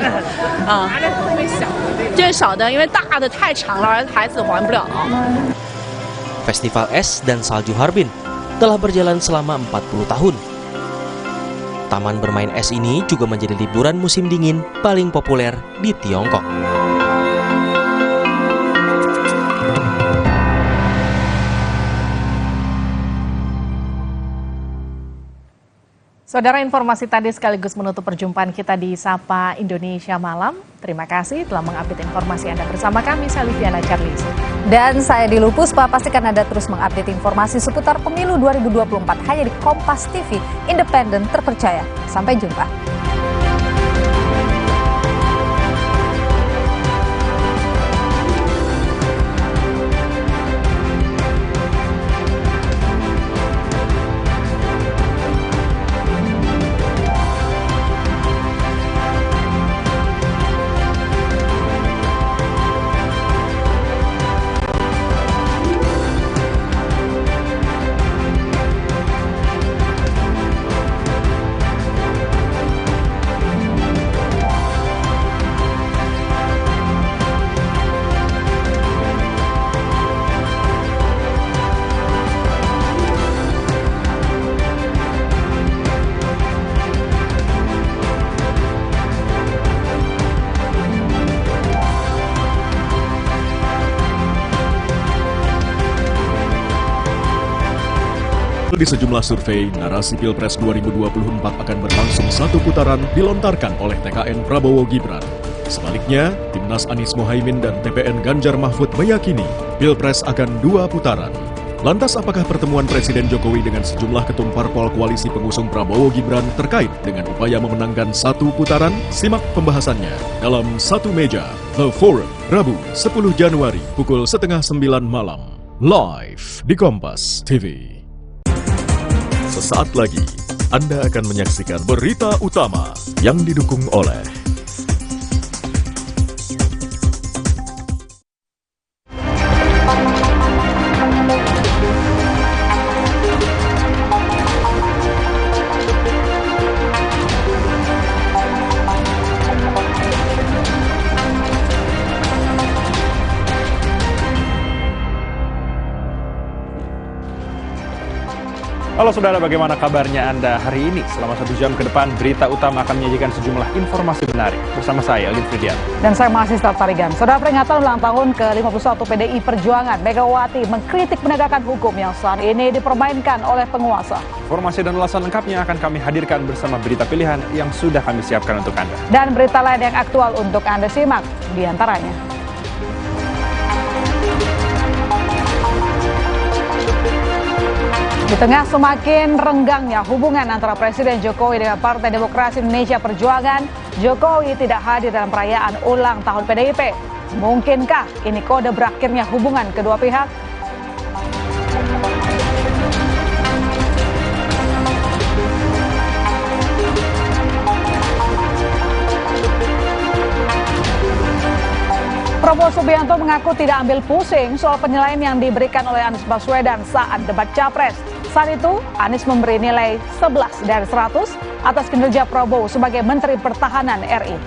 这是小的，因为大的太长了，孩子玩不了。Festival Es dan Salju Harbin telah berjalan selama 40 tahun. Taman bermain es ini juga menjadi liburan musim dingin paling populer di Tiongkok. Saudara, informasi tadi sekaligus menutup perjumpaan kita di Sapa Indonesia Malam. Terima kasih telah mengupdate informasi Anda bersama kami, saya Liviana Charles. Dan saya Dilu Puspa, pastikan Anda terus mengupdate informasi seputar pemilu 2024 hanya di Kompas TV, independen, terpercaya. Sampai jumpa. Di sejumlah survei, narasi Pilpres 2024 akan berlangsung satu putaran dilontarkan oleh TKN Prabowo Gibran. Sebaliknya, Timnas Anies Mohaimin dan TPN Ganjar Mahfud meyakini Pilpres akan 2 putaran. Lantas apakah pertemuan Presiden Jokowi dengan sejumlah ketum parpol koalisi pengusung Prabowo Gibran terkait dengan upaya memenangkan satu putaran? Simak pembahasannya dalam Satu Meja, The Forum, Rabu 10 Januari pukul 8:30 malam. Live di Kompas TV. Sesaat lagi, Anda akan menyaksikan berita utama yang didukung oleh Halo saudara, bagaimana kabarnya Anda hari ini? Selama 1 jam ke depan, berita utama akan menyajikan sejumlah informasi menarik. Bersama saya, Lin Fridian. Dan saya masih Staf Tarigan. Saudara, peringatan ulang tahun ke-51 PDI Perjuangan, Megawati mengkritik penegakan hukum yang saat ini dipermainkan oleh penguasa. Informasi dan ulasan lengkapnya akan kami hadirkan bersama berita pilihan yang sudah kami siapkan untuk Anda. Dan berita lain yang aktual untuk Anda simak, diantaranya. Di tengah semakin renggangnya hubungan antara Presiden Jokowi dengan Partai Demokrasi Indonesia Perjuangan, Jokowi tidak hadir dalam perayaan ulang tahun PDIP. Mungkinkah ini kode berakhirnya hubungan kedua pihak? Prabowo Subianto mengaku tidak ambil pusing soal penilaian yang diberikan oleh Anies Baswedan saat debat Capres. Saat itu, Anies memberi nilai 11 dari 100 atas kinerja Prabowo sebagai Menteri Pertahanan RI.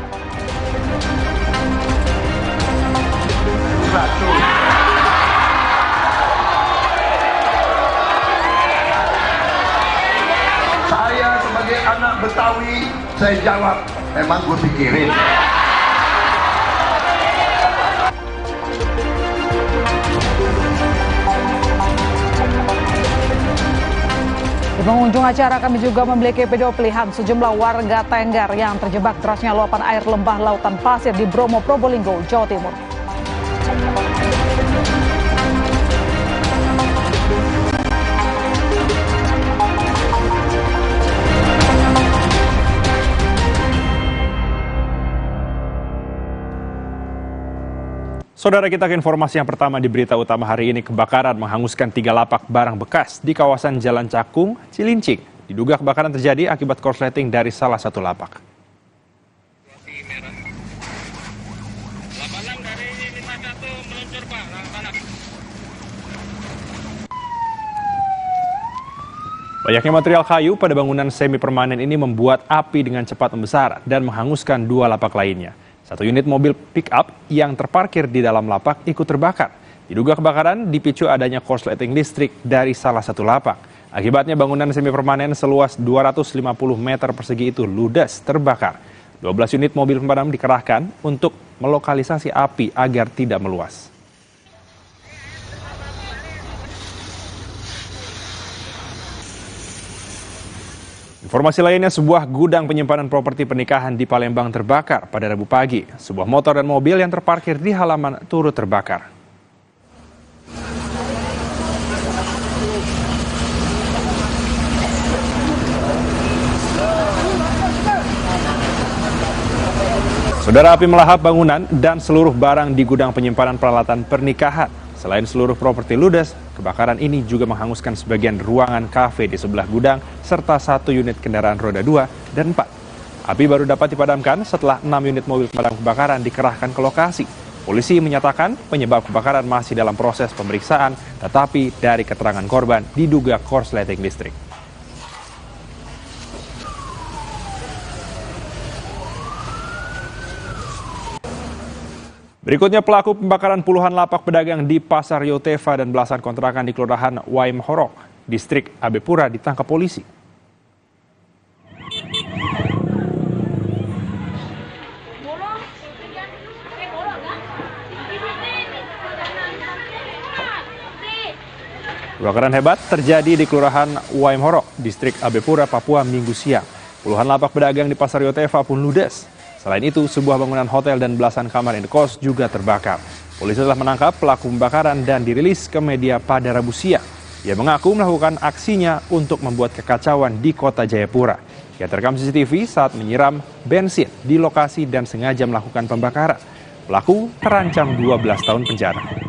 Saya sebagai anak Betawi, saya jawab, memang gue pikirin. Di pengunjung acara kami juga memiliki video pilihan sejumlah warga Tenggar yang terjebak derasnya luapan air lembah lautan pasir di Bromo, Probolinggo, Jawa Timur. Saudara, kita ke informasi yang pertama di berita utama hari ini. Kebakaran menghanguskan 3 lapak barang bekas di kawasan Jalan Cakung, Cilincing. Diduga kebakaran terjadi akibat korsleting dari salah satu lapak. Banyaknya material kayu pada bangunan semi permanen ini membuat api dengan cepat membesar dan menghanguskan 2 lapak lainnya. 1 unit mobil pick-up yang terparkir di dalam lapak ikut terbakar. Diduga kebakaran dipicu adanya korsleting listrik dari salah satu lapak. Akibatnya bangunan semi permanen seluas 250 meter persegi itu ludes terbakar. 12 unit mobil pemadam dikerahkan untuk melokalisasi api agar tidak meluas. Informasi lainnya, sebuah gudang penyimpanan properti pernikahan di Palembang terbakar pada Rabu pagi. Sebuah motor dan mobil yang terparkir di halaman turut terbakar. Saudara, api melahap bangunan dan seluruh barang di gudang penyimpanan peralatan pernikahan. Selain seluruh properti ludes, kebakaran ini juga menghanguskan sebagian ruangan kafe di sebelah gudang serta 1 unit kendaraan roda 2 dan 4. Api baru dapat dipadamkan setelah 6 unit mobil pemadam kebakaran dikerahkan ke lokasi. Polisi menyatakan penyebab kebakaran masih dalam proses pemeriksaan, tetapi dari keterangan korban diduga korsleting listrik. Berikutnya, pelaku pembakaran puluhan lapak pedagang di Pasar Yotefa dan belasan kontrakan di Kelurahan Waim Horok, Distrik Abe Pura ditangkap polisi. Kebakaran hebat terjadi di Kelurahan Waim Horok, Distrik Abe Pura, Papua Minggu siang. Puluhan lapak pedagang di Pasar Yotefa pun ludes. Selain itu, sebuah bangunan hotel dan belasan kamar indekos juga terbakar. Polisi telah menangkap pelaku pembakaran dan dirilis ke media pada Rabu siang. Ia mengaku melakukan aksinya untuk membuat kekacauan di kota Jayapura. Ia terekam CCTV saat menyiram bensin di lokasi dan sengaja melakukan pembakaran. Pelaku terancam 12 tahun penjara.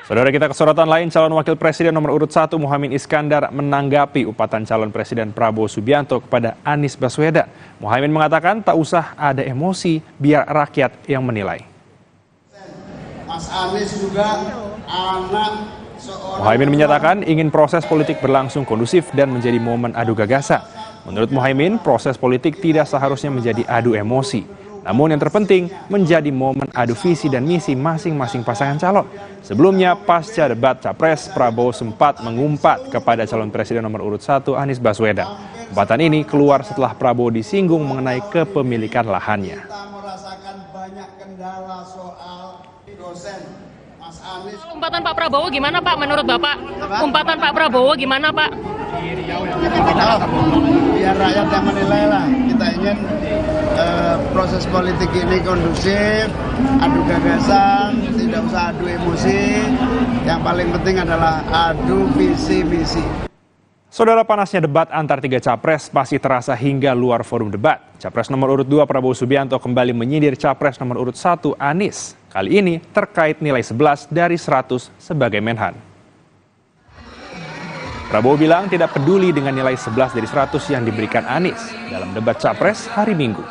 Saudara, kita ke sorotan lain. Calon Wakil Presiden nomor urut 1 Muhaimin Iskandar menanggapi upatan calon Presiden Prabowo Subianto kepada Anies Baswedan. Muhaimin mengatakan tak usah ada emosi, biar rakyat yang menilai. Mas Anies juga anak seorang... Muhaimin menyatakan ingin proses politik berlangsung kondusif dan menjadi momen adu gagasan. Menurut Muhaimin, proses politik tidak seharusnya menjadi adu emosi. Namun yang terpenting menjadi momen adu visi dan misi masing-masing pasangan calon. Sebelumnya, pasca debat Capres, Prabowo sempat mengumpat kepada calon presiden nomor urut 1 Anies Baswedan. Umpatan ini keluar setelah Prabowo disinggung mengenai kepemilikan lahannya. Kita merasakan banyak kendala soal dosen. Mas Anies. Umpatan Pak Prabowo gimana Pak menurut Bapak? Umpatan Pak Prabowo gimana Pak? Biar rakyat yang menilai lah. Kita ingin proses politik ini kondusif, adu gagasan, tidak usah adu emosi. Yang paling penting adalah adu visi misi. Saudara, panasnya debat antar 3 capres masih terasa hingga luar forum debat. Capres nomor urut 2 Prabowo Subianto kembali menyindir Capres nomor urut 1 Anies. Kali ini terkait nilai 11 dari 100 sebagai Menhan. Prabowo bilang tidak peduli dengan nilai 11 dari 100 yang diberikan Anies dalam debat Capres hari Minggu.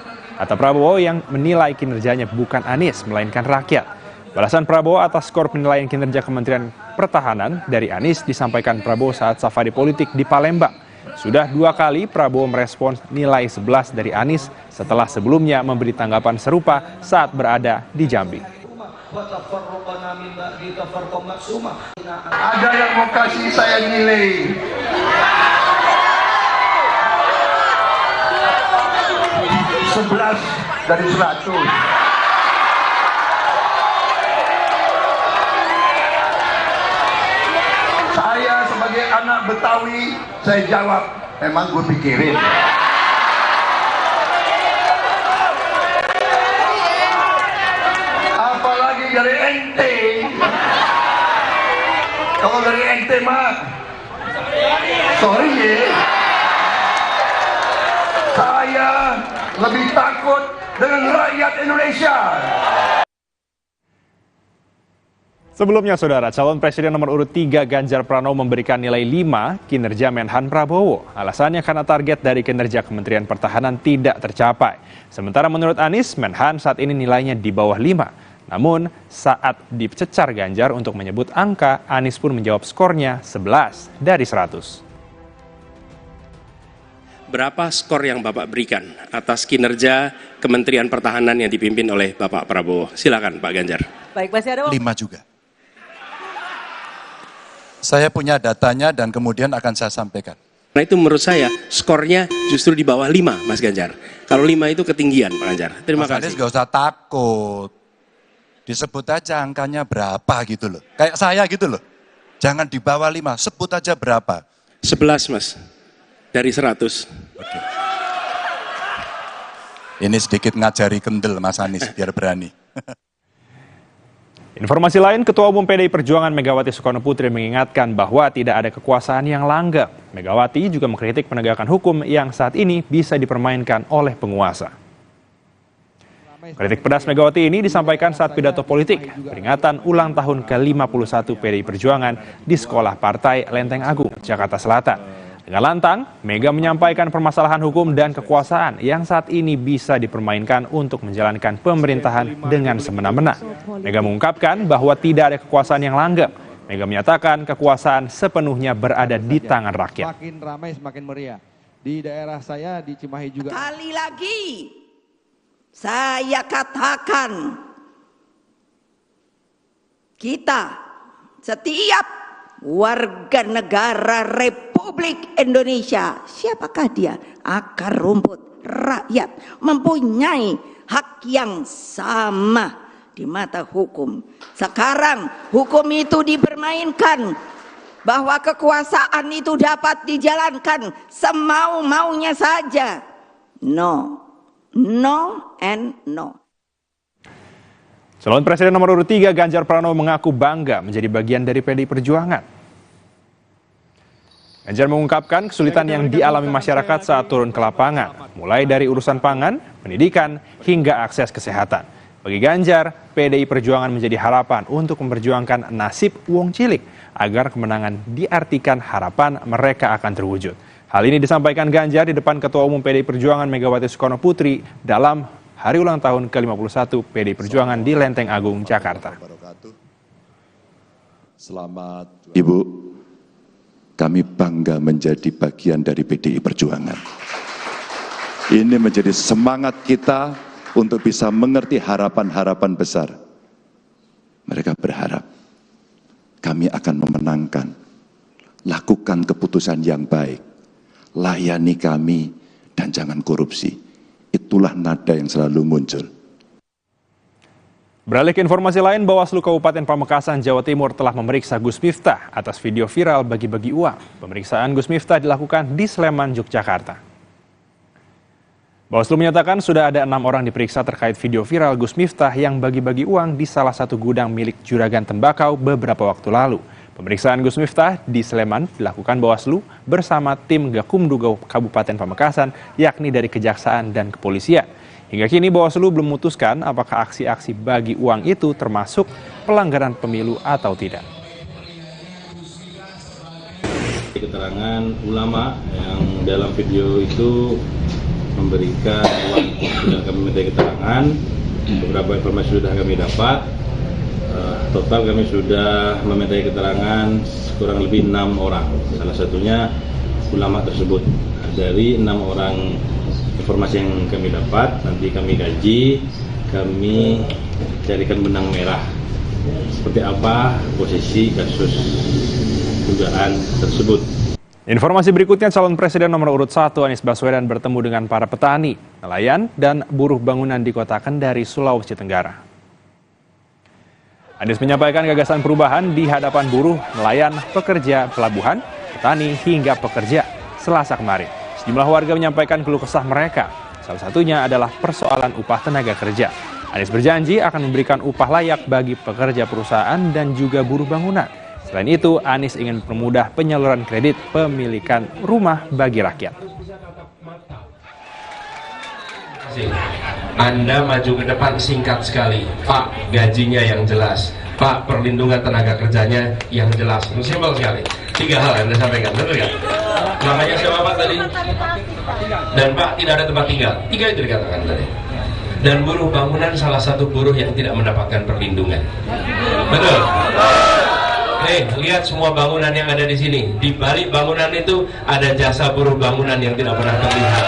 Kata Prabowo, yang menilai kinerjanya bukan Anies, melainkan rakyat. Balasan Prabowo atas skor penilaian kinerja Kementerian Pertahanan dari Anies disampaikan Prabowo saat safari politik di Palembang. Sudah 2 kali Prabowo merespons nilai 11 dari Anies setelah sebelumnya memberi tanggapan serupa saat berada di Jambi. Ada yang mau kasih saya nilai 11 dari 100. Saya sebagai anak Betawi, saya jawab, memang gue pikirin. Apalagi dari ente. Kalau dari ente mah, sorry ya. Saya lebih takut dengan rakyat Indonesia. Sebelumnya, Saudara, calon presiden nomor urut 3 Ganjar Pranowo memberikan nilai 5 kinerja Menhan Prabowo. Alasannya karena target dari kinerja Kementerian Pertahanan tidak tercapai. Sementara menurut Anies, Menhan saat ini nilainya di bawah 5. Namun saat dicecar Ganjar untuk menyebut angka, Anies pun menjawab skornya 11 dari 100. berapa skor yang Bapak berikan atas kinerja Kementerian Pertahanan yang dipimpin oleh Bapak Prabowo? Silakan Pak Ganjar. Baik, masih ada 5 juga. Saya punya datanya dan kemudian akan saya sampaikan. Nah itu menurut saya skornya justru di bawah 5 Mas Ganjar. Kalau 5 itu ketinggian Pak Ganjar. Terima kasih. Mas Anies gak usah takut. Disebut aja angkanya berapa gitu loh. Kayak saya gitu loh. Jangan di bawah 5, sebut aja berapa. 11 Mas. Dari 100. Oke. Ini sedikit ngajari kendel Mas Anies biar berani. Informasi lain, Ketua Umum PDI Perjuangan Megawati Soekarno Putri mengingatkan bahwa tidak ada kekuasaan yang langgeng. Megawati juga mengkritik penegakan hukum yang saat ini bisa dipermainkan oleh penguasa. Kritik pedas Megawati ini disampaikan saat pidato politik peringatan ulang tahun ke-51 PDI Perjuangan di Sekolah Partai Lenteng Agung, Jakarta Selatan. Dengan lantang, Mega menyampaikan permasalahan hukum dan kekuasaan yang saat ini bisa dipermainkan untuk menjalankan pemerintahan dengan semena-mena. Mega mengungkapkan bahwa tidak ada kekuasaan yang langgeng. Mega menyatakan kekuasaan sepenuhnya berada di tangan rakyat. Semakin ramai, semakin meriah. Di daerah saya, di Cimahi juga. Kali lagi, saya katakan, kita setiap warga negara Republik Indonesia, siapakah dia? Akar rumput rakyat, mempunyai hak yang sama di mata hukum. Sekarang hukum itu dipermainkan, bahwa kekuasaan itu dapat dijalankan semau-maunya saja. No, no and no. Calon Presiden nomor urut 3 Ganjar Pranowo mengaku bangga menjadi bagian dari PDI Perjuangan. Ganjar mengungkapkan kesulitan yang dialami masyarakat saat turun ke lapangan, mulai dari urusan pangan, pendidikan, hingga akses kesehatan. Bagi Ganjar, PDI Perjuangan menjadi harapan untuk memperjuangkan nasib wong cilik agar kemenangan diartikan harapan mereka akan terwujud. Hal ini disampaikan Ganjar di depan Ketua Umum PDI Perjuangan Megawati Soekarno Putri dalam Hari ulang tahun ke-51 PDI Perjuangan di Lenteng Agung, Jakarta. Selamat Ibu, kami bangga menjadi bagian dari PDI Perjuangan. Ini menjadi semangat kita untuk bisa mengerti harapan-harapan besar. Mereka berharap kami akan memenangkan, lakukan keputusan yang baik, layani kami dan jangan korupsi. Itulah nada yang selalu muncul. Beralih ke informasi lain, Bawaslu Kabupaten Pamekasan, Jawa Timur telah memeriksa Gus Miftah atas video viral bagi-bagi uang. Pemeriksaan Gus Miftah dilakukan di Sleman, Yogyakarta. Bawaslu menyatakan sudah ada 6 orang diperiksa terkait video viral Gus Miftah yang bagi-bagi uang di salah satu gudang milik Juragan Tembakau beberapa waktu lalu. Pemeriksaan Gus Miftah di Sleman dilakukan Bawaslu bersama tim Gakumdu Kabupaten Pamekasan, yakni dari Kejaksaan dan Kepolisian. Hingga kini Bawaslu belum memutuskan apakah aksi-aksi bagi uang itu termasuk pelanggaran pemilu atau tidak. Keterangan ulama yang dalam video itu memberikan uang, sudah kami minta keterangan, beberapa informasi sudah kami dapat. Total kami sudah meminta keterangan kurang lebih 6 orang, salah satunya ulama tersebut. Dari 6 orang informasi yang kami dapat, nanti kami kaji, kami carikan benang merah seperti apa posisi kasus dugaan tersebut. Informasi berikutnya, calon presiden nomor urut 1 Anies Baswedan bertemu dengan para petani, nelayan, dan buruh bangunan di kota Kendari, Sulawesi Tenggara. Anies menyampaikan gagasan perubahan di hadapan buruh, nelayan, pekerja pelabuhan, petani, hingga pekerja Selasa kemarin. Sejumlah warga menyampaikan keluh kesah mereka. Salah satunya adalah persoalan upah tenaga kerja. Anies berjanji akan memberikan upah layak bagi pekerja perusahaan dan juga buruh bangunan. Selain itu, Anies ingin mempermudah penyaluran kredit pemilikan rumah bagi rakyat. Anda maju ke depan singkat sekali, Pak, gajinya yang jelas, Pak, perlindungan tenaga kerjanya yang jelas. Simpel sekali. 3 hal Anda sampaikan, betul nggak? Namanya siapa Pak tadi? Dan Pak, tidak ada tempat tinggal. 3 itu dikatakan tadi. Dan buruh bangunan salah satu buruh yang tidak mendapatkan perlindungan. Betul? Lihat semua bangunan yang ada di sini. Di balik bangunan itu ada jasa buruh bangunan yang tidak pernah terlihat.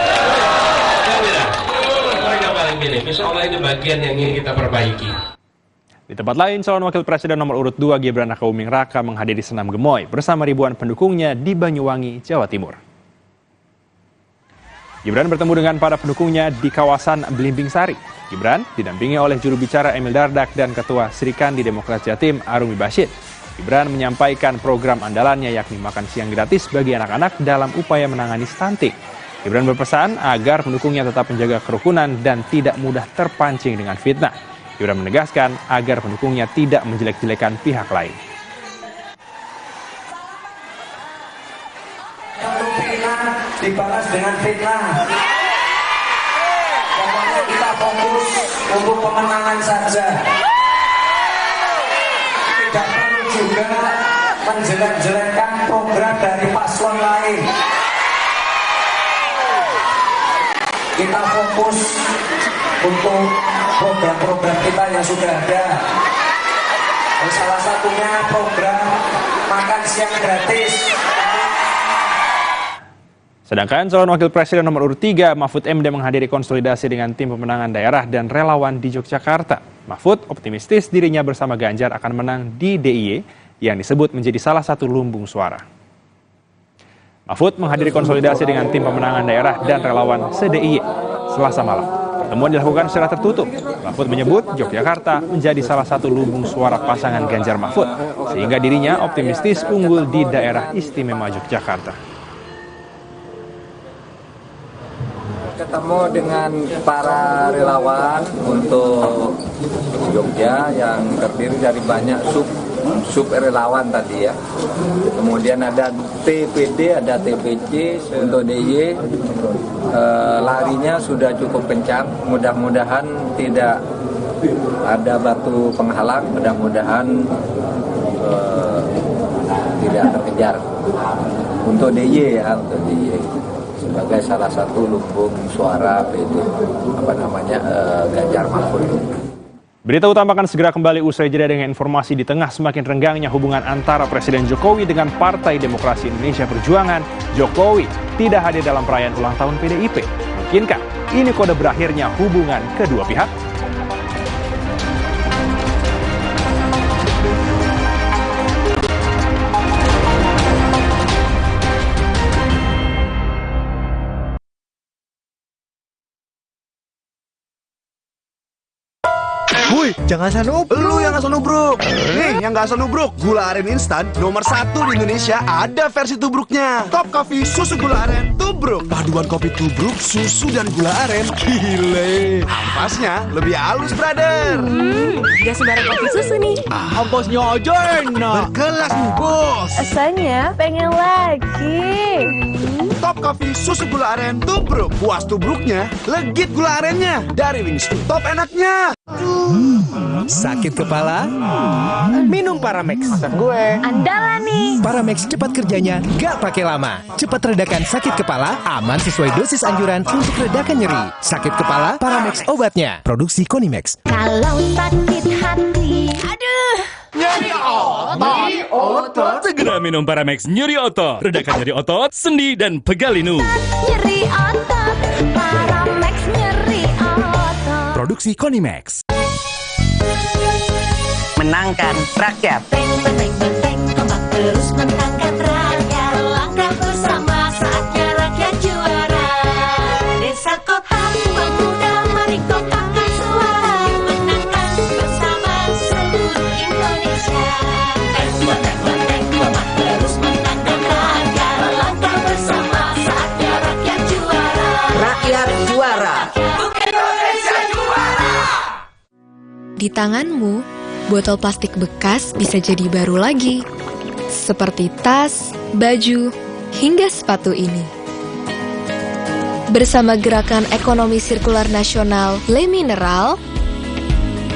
Mereka paling milih. Insya Allah itu bagian yang ingin kita perbaiki. Di tempat lain, calon wakil presiden nomor urut 2 Gibran Rakabuming Raka menghadiri senam gemoy bersama ribuan pendukungnya di Banyuwangi, Jawa Timur. Gibran bertemu dengan para pendukungnya di kawasan Belimbing Sari. Gibran didampingi oleh juru bicara Emil Dardak dan Ketua Serikandi Demokrat Jatim Arumi Bashir. Gibran menyampaikan program andalannya yakni makan siang gratis bagi anak-anak dalam upaya menangani stunting. Gibran berpesan agar pendukungnya tetap menjaga kerukunan dan tidak mudah terpancing dengan fitnah. Gibran menegaskan agar pendukungnya tidak menjelek-jelekan pihak lain. Dibalas dengan fitnah. Pokoknya kita fokus untuk pemenangan saja. Tidak perlu juga menjelek-jelekan program dari paslon lain. Kita fokus untuk program-program kita yang sudah ada. Salah satunya program makan siang gratis. Sedangkan calon wakil presiden nomor urut 3 Mahfud MD menghadiri konsolidasi dengan tim pemenangan daerah dan relawan di Yogyakarta. Mahfud optimistis dirinya bersama Ganjar akan menang di DIY yang disebut menjadi salah satu lumbung suara. Mahfud menghadiri konsolidasi dengan tim pemenangan daerah dan relawan se-DIY Selasa malam. Pertemuan dilakukan secara tertutup. Mahfud menyebut Yogyakarta menjadi salah satu lumbung suara pasangan Ganjar Mahfud, sehingga dirinya optimistis unggul di daerah istimewa Yogyakarta. Ketemu dengan para relawan untuk Jogja yang terdiri dari banyak sub relawan tadi ya. Kemudian ada TPD, ada TPC untuk DIY. Larinya sudah cukup kencang. Mudah-mudahan tidak ada batu penghalang. Mudah-mudahan tidak terkejar. Untuk DIY ya, untuk DIY. Sebagai salah satu lumbung suara Ganjar Mahfud. Berita utama akan segera kembali usai jeda dengan informasi di tengah semakin renggangnya hubungan antara Presiden Jokowi dengan Partai Demokrasi Indonesia Perjuangan. Jokowi tidak hadir dalam perayaan ulang tahun PDIP. Mungkinkah ini kode berakhirnya hubungan kedua pihak? Woi, jangan asal nubruk. Lu yang asal nubruk. Nih, yang gak asal nubruk. Gula aren instan nomor 1 di Indonesia ada versi tubruknya. Top Coffee susu gula aren tubruk. Paduan kopi tubruk, susu dan gula aren. Gile. Ampasnya lebih halus, brother. Gak sembarang kopi susu nih. Ampasnya aja enak. Berkelas nih, bos. Rasanya pengen lagi. Top Coffee susu gula aren tubruk. Puas tubruknya, legit gula arennya. Dari Wings top enaknya. Sakit kepala? Minum Paramex. Maksud gue andalan nih. Paramex cepat kerjanya, gak pakai lama. Cepat redakan sakit kepala, aman sesuai dosis anjuran untuk redakan nyeri. Sakit kepala, Paramex obatnya. Produksi Konimex. Kalau sakit hati, aduh, nyeri otot. Segera minum Paramex nyeri otot. Redakan nyeri otot, sendi dan pegal linu. Nyeri otot, Paramex nyeri otot. Produksi Konimex. Menangkan rakyat. Terus menangkan rakyat. Langkah bersama saatnya rakyat juara. Desa kota pemuda mari kotakan suara. Menangkan bersama seluruh Indonesia. Terus menangkan rakyat. Langkah bersama saatnya rakyat juara. Rakyat juara. Indonesia juara. Di tanganmu, botol plastik bekas bisa jadi baru lagi. Seperti tas, baju, hingga sepatu ini. Bersama Gerakan Ekonomi Sirkular Nasional Le Mineral,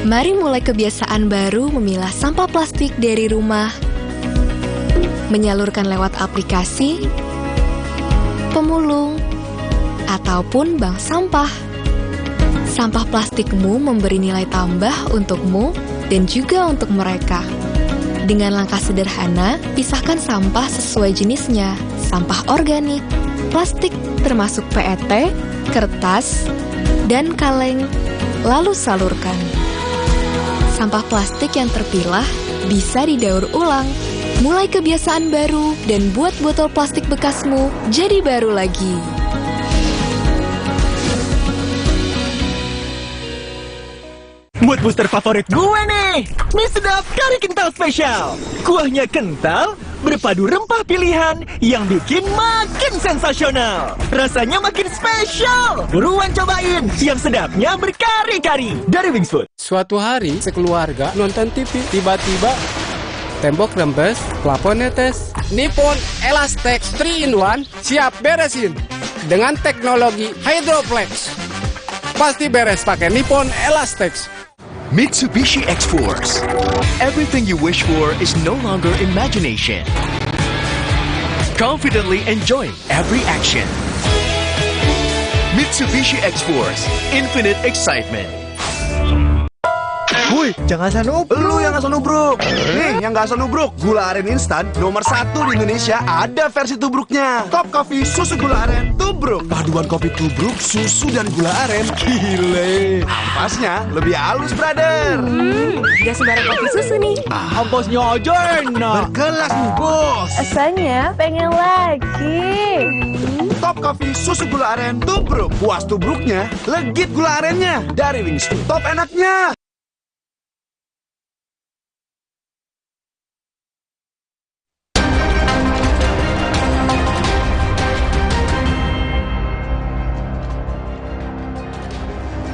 mari mulai kebiasaan baru memilah sampah plastik dari rumah, menyalurkan lewat aplikasi, pemulung, ataupun bank sampah. Sampah plastikmu memberi nilai tambah untukmu dan juga untuk mereka. Dengan langkah sederhana, pisahkan sampah sesuai jenisnya, sampah organik, plastik termasuk PET, kertas, dan kaleng, lalu salurkan. Sampah plastik yang terpilah bisa didaur ulang. Mulai kebiasaan baru dan buat botol plastik bekasmu jadi baru lagi. Mood booster favorit gue nih, mie sedap kari kental spesial. Kuahnya kental, berpadu rempah pilihan yang bikin makin sensasional. Rasanya makin spesial. Buruan cobain, yang sedapnya berkari-kari dari Wings Food. Suatu hari, sekeluarga nonton TV, tiba-tiba tembok rembes, plafon netes. Nippon Elastex 3-in-1 siap beresin dengan teknologi Hydroplex. Pasti beres pakai Nippon Elastex. Mitsubishi X-Force. Everything you wish for is no longer imagination. Confidently enjoy every action. Mitsubishi X-Force. Infinite excitement. Woi, jangan asal nubruk. Lu yang asal nubruk. Nih, yang gak asal nubruk. Gula aren instan nomor 1 di Indonesia ada versi tubruknya. Top Coffee susu gula aren tubruk. Paduan kopi tubruk, susu dan gula aren. Gile. Ampasnya lebih halus, brother. Gak sembarang kopi susu nih. Ampasnya aja enak. Berkelas nih, bos. Rasanya pengen lagi. Top Coffee susu gula aren tubruk. Puas tubruknya, legit gula arennya. Dari Wings Food. Top enaknya.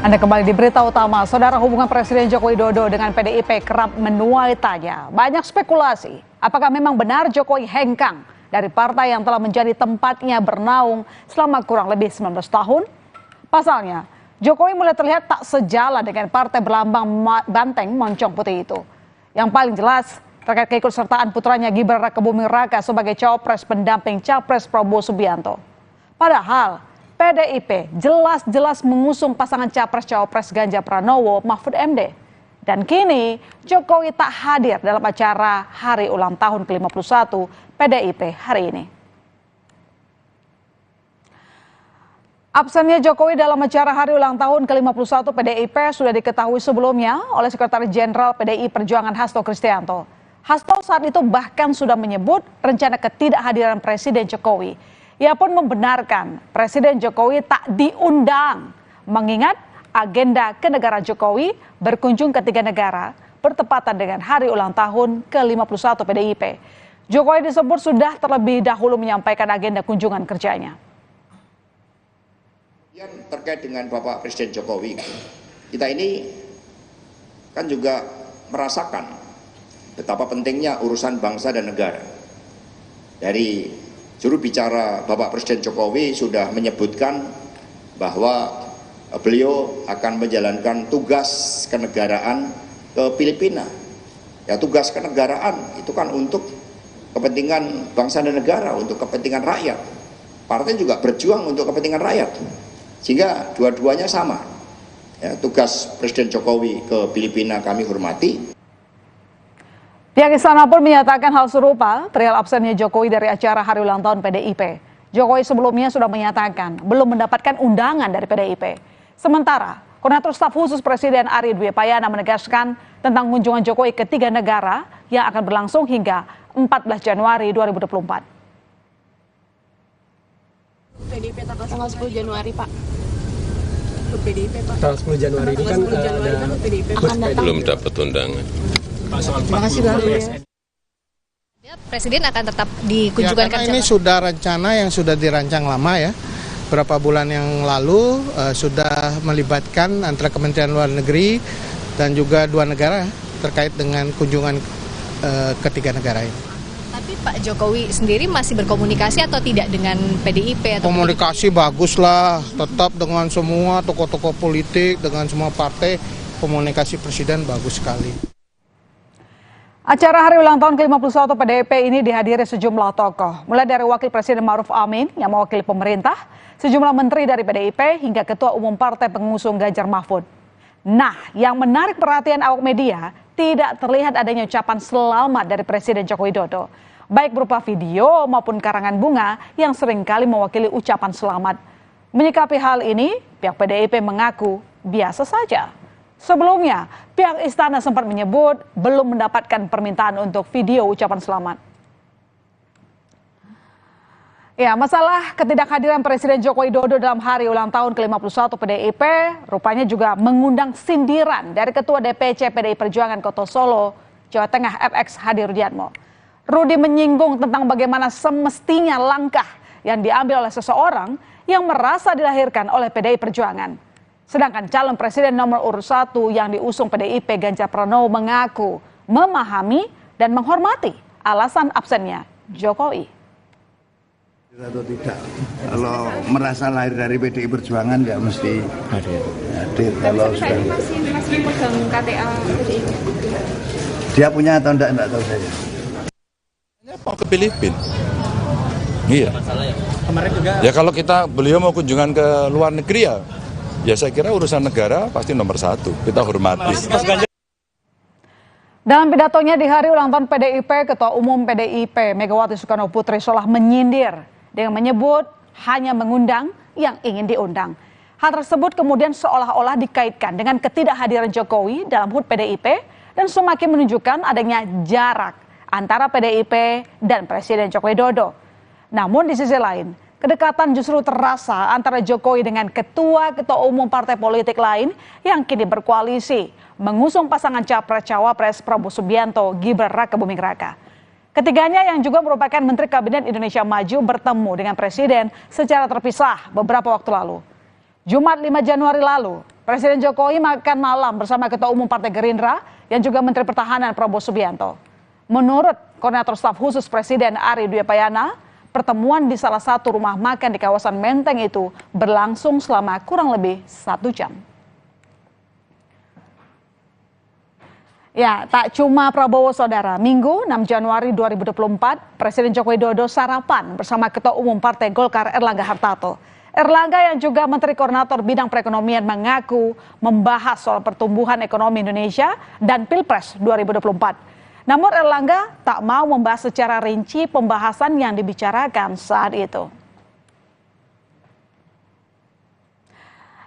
Anda kembali di berita utama. Saudara, hubungan Presiden Joko Widodo dengan PDIP kerap menuai tanya. Banyak spekulasi, apakah memang benar Jokowi hengkang dari partai yang telah menjadi tempatnya bernaung selama kurang lebih 19 tahun? Pasalnya, Jokowi mulai terlihat tak sejalan dengan partai berlambang banteng moncong putih itu. Yang paling jelas terkait keikutsertaan putranya Gibran Rakebuming Raka sebagai cawapres pendamping Capres Prabowo Subianto. Padahal PDIP jelas-jelas mengusung pasangan Capres-Cawapres Ganjar Pranowo Mahfud MD. Dan kini Jokowi tak hadir dalam acara hari ulang tahun ke-51 PDIP hari ini. Absennya Jokowi dalam acara hari ulang tahun ke-51 PDIP sudah diketahui sebelumnya oleh Sekretaris Jenderal PDI Perjuangan Hasto Kristianto. Hasto saat itu bahkan sudah menyebut rencana ketidakhadiran Presiden Jokowi. Ia pun membenarkan Presiden Jokowi tak diundang, mengingat agenda kenegaraan Jokowi berkunjung ke 3 negara bertepatan dengan hari ulang tahun ke-51 PDIP. Jokowi disebut sudah terlebih dahulu menyampaikan agenda kunjungan kerjanya. Terkait dengan Bapak Presiden Jokowi, kita ini kan juga merasakan betapa pentingnya urusan bangsa dan negara. Dari juru bicara Bapak Presiden Jokowi sudah menyebutkan bahwa beliau akan menjalankan tugas kenegaraan ke Filipina. Ya, tugas kenegaraan itu kan untuk kepentingan bangsa dan negara, untuk kepentingan rakyat. Partai juga berjuang untuk kepentingan rakyat. Sehingga dua-duanya sama. Ya, tugas Presiden Jokowi ke Filipina kami hormati. Pihak istana pun menyatakan hal serupa perihal absennya Jokowi dari acara hari ulang tahun PDIP. Jokowi sebelumnya sudah menyatakan belum mendapatkan undangan dari PDIP. Sementara, Koordinator Staf Khusus Presiden Ari Dwi Payana menegaskan tentang kunjungan Jokowi ke 3 negara yang akan berlangsung hingga 14 Januari 2024. PDIP tanggal 10 Januari, Pak. PDIP, Pak. Tanggal 10 Januari ini kan belum dapat undangan. Terima kasih, Bang. Presiden akan tetap dikunjungan karena ini sudah rencana yang sudah dirancang lama ya. Beberapa bulan yang lalu sudah melibatkan antara Kementerian Luar Negeri dan juga 2 negara terkait dengan kunjungan ke 3 negara ini. Tapi Pak Jokowi sendiri masih berkomunikasi atau tidak dengan PDIP? Atau komunikasi bagus lah, tetap dengan semua tokoh-tokoh politik, dengan semua partai, komunikasi Presiden bagus sekali. Acara hari ulang tahun ke-51 PDIP ini dihadiri sejumlah tokoh, mulai dari Wakil Presiden Ma'ruf Amin yang mewakili pemerintah, sejumlah menteri dari PDIP hingga Ketua Umum Partai Pengusung Ganjar Mahfud. Nah, yang menarik perhatian awak media, tidak terlihat adanya ucapan selamat dari Presiden Joko Widodo, baik berupa video maupun karangan bunga yang seringkali mewakili ucapan selamat. Menyikapi hal ini, pihak PDIP mengaku biasa saja. Sebelumnya, pihak istana sempat menyebut belum mendapatkan permintaan untuk video ucapan selamat. Ya, masalah ketidakhadiran Presiden Joko Widodo dalam hari ulang tahun ke-51 PDIP rupanya juga mengundang sindiran dari Ketua DPC PDI Perjuangan Kota Solo, Jawa Tengah FX Hadi Rudiatmo. Rudi menyinggung tentang bagaimana semestinya langkah yang diambil oleh seseorang yang merasa dilahirkan oleh PDI Perjuangan. Sedangkan calon presiden nomor urut 1 yang diusung PDIP Ganjar Pranowo mengaku memahami dan menghormati alasan absennya Jokowi. Atau tidak, kalau merasa lahir dari PDI Perjuangan ya mesti hadir. Kalau sudah masih pegang KTA PDI. Dia punya atau enggak tahu saya. Mau ke Filipina. Iya. Ya kalau beliau mau kunjungan ke luar negeri ya saya kira urusan negara pasti nomor 1. Kita hormati. Dalam pidatonya di hari ulang tahun PDIP, Ketua Umum PDIP Megawati Soekarno Putri seolah menyindir dengan menyebut hanya mengundang yang ingin diundang. Hal tersebut kemudian seolah-olah dikaitkan dengan ketidakhadiran Jokowi dalam HUT PDIP dan semakin menunjukkan adanya jarak antara PDIP dan Presiden Joko Widodo. Namun di sisi lain, kedekatan justru terasa antara Jokowi dengan ketua-ketua umum partai politik lain yang kini berkoalisi mengusung pasangan Capres-Cawapres Prabowo Subianto Gibran Rakebuming Raka. Ketiganya yang juga merupakan Menteri Kabinet Indonesia Maju bertemu dengan Presiden secara terpisah beberapa waktu lalu. Jumat 5 Januari lalu, Presiden Jokowi makan malam bersama Ketua Umum Partai Gerindra yang juga Menteri Pertahanan Prabowo Subianto. Menurut Koordinator Staf Khusus Presiden Ari Dwi Payana, pertemuan di salah satu rumah makan di kawasan Menteng itu berlangsung selama kurang lebih 1 jam. Ya, tak cuma Prabowo saudara, Minggu 6 Januari 2024, Presiden Joko Widodo sarapan bersama Ketua Umum Partai Golkar Erlangga Hartarto. Erlangga yang juga Menteri Koordinator Bidang Perekonomian mengaku membahas soal pertumbuhan ekonomi Indonesia dan Pilpres 2024. Namun Erlangga tak mau membahas secara rinci pembahasan yang dibicarakan saat itu.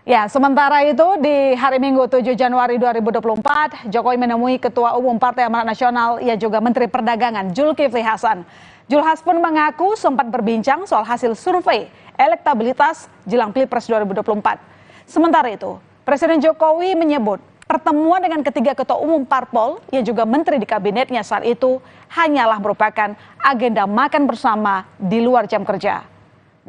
Ya, sementara itu di hari Minggu 7 Januari 2024, Jokowi menemui Ketua Umum Partai Amanat Nasional yang juga Menteri Perdagangan Zulkifli Hasan. Julhas pun mengaku sempat berbincang soal hasil survei elektabilitas jelang Pilpres 2024. Sementara itu, Presiden Jokowi menyebut pertemuan dengan ketiga Ketua Umum Parpol yang juga Menteri di kabinetnya saat itu hanyalah merupakan agenda makan bersama di luar jam kerja.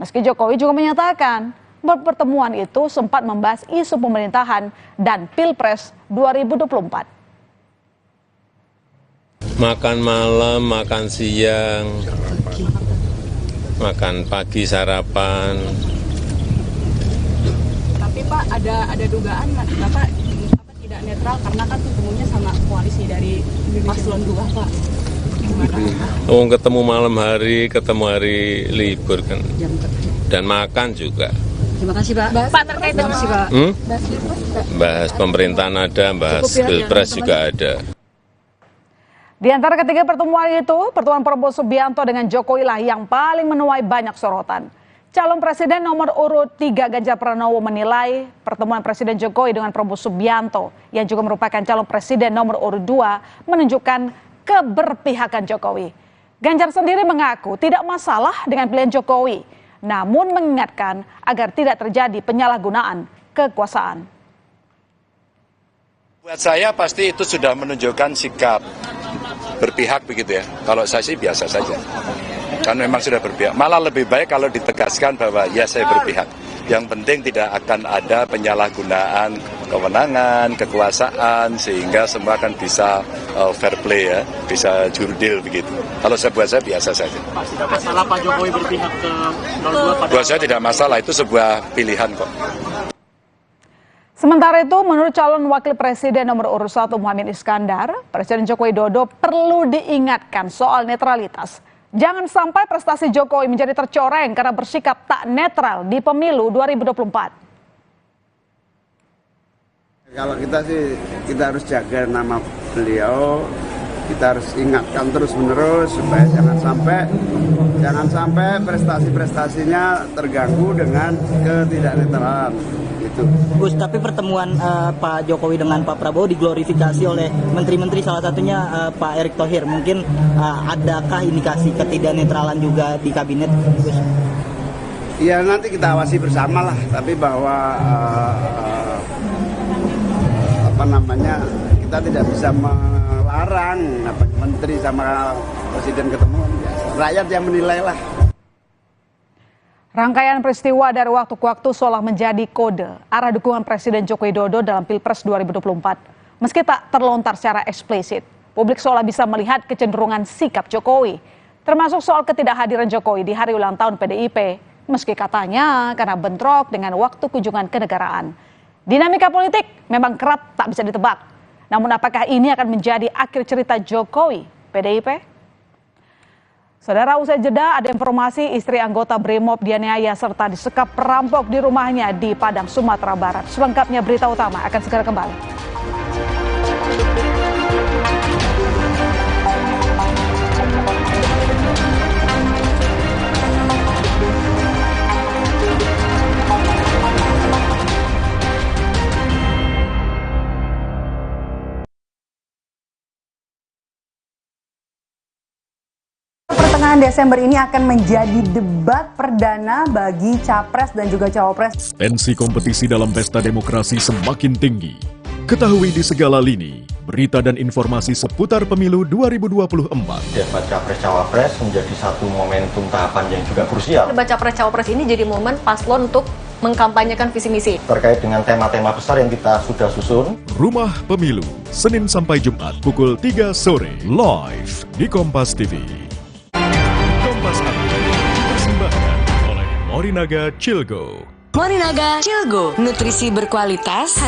Meski Jokowi juga menyatakan pertemuan itu sempat membahas isu pemerintahan dan Pilpres 2024. Makan malam, makan siang, makan pagi sarapan. Tapi Pak ada dugaan Bapak tidak netral karena kan ketemunya sama koalisi dari Paslon 2 Pak. Ketemu malam hari, ketemu hari libur kan. Dan makan juga. Terima kasih Pak. Pak terkait dengan Pak. Bahas pemerintahan ada, bahas Pilpres juga ada. Di antara ketiga pertemuan itu, pertemuan Prabowo Subianto dengan Jokowi lah yang paling menuai banyak sorotan. Calon Presiden nomor urut 3 Ganjar Pranowo menilai pertemuan Presiden Jokowi dengan Prabowo Subianto yang juga merupakan calon Presiden nomor urut 2 menunjukkan keberpihakan Jokowi. Ganjar sendiri mengaku tidak masalah dengan pilihan Jokowi, namun mengingatkan agar tidak terjadi penyalahgunaan kekuasaan. Buat saya pasti itu sudah menunjukkan sikap berpihak begitu ya. Kalau saya sih biasa saja. Kan memang sudah berpihak. Malah lebih baik kalau ditegaskan bahwa ya saya berpihak. Yang penting tidak akan ada penyalahgunaan kewenangan, kekuasaan, sehingga semua akan bisa fair play ya, bisa jurdil begitu. Kalau buat saya biasa saja. Tidak masalah Pak Jokowi berpihak ke 02? Buat saya tidak masalah, itu sebuah pilihan kok. Sementara itu, menurut calon wakil presiden nomor urut 1 Muhaimin Iskandar, Presiden Joko Widodo perlu diingatkan soal netralitas. Jangan sampai prestasi Jokowi menjadi tercoreng karena bersikap tak netral di pemilu 2024. Kalau kita sih, kita harus jaga nama beliau kita harus ingatkan terus-menerus supaya jangan sampai prestasi-prestasinya terganggu dengan ketidaknetralan. Gitu. Gus, tapi pertemuan Pak Jokowi dengan Pak Prabowo diglorifikasi oleh menteri-menteri, salah satunya Pak Erick Thohir. Mungkin adakah indikasi ketidaknetralan juga di kabinet, Gus? Ya nanti kita awasi bersama lah, tapi bahwa kita tidak bisa melarang menteri sama presiden ketemu. Rakyat yang menilai lah. Rangkaian peristiwa dari waktu ke waktu seolah menjadi kode arah dukungan Presiden Joko Widodo dalam Pilpres 2024. Meski tak terlontar secara eksplisit, publik seolah bisa melihat kecenderungan sikap Jokowi, termasuk soal ketidakhadiran Jokowi di hari ulang tahun PDIP, meski katanya karena bentrok dengan waktu kunjungan kenegaraan. Dinamika politik memang kerap tak bisa ditebak. Namun apakah ini akan menjadi akhir cerita Jokowi PDIP? Saudara, usai jeda ada informasi istri anggota Brimob dianiaya serta disekap perampok di rumahnya di Padang, Sumatera Barat. Selengkapnya berita utama akan segera kembali. Pertengahan Desember ini akan menjadi debat perdana bagi Capres dan juga Cawapres. Tensi kompetisi dalam pesta demokrasi semakin tinggi. Ketahui di segala lini, berita dan informasi seputar pemilu 2024. Debat Capres-Cawapres menjadi satu momentum tahapan yang juga krusial. Debat Capres-Cawapres ini jadi momen paslon untuk mengkampanyekan visi misi. Terkait dengan tema-tema besar yang kita sudah susun. Rumah Pemilu, Senin sampai Jumat pukul 3 sore, live di Kompas TV. Dipersembahkan oleh Morinaga Cilgo. Morinaga Cilgo, nutrisi berkualitas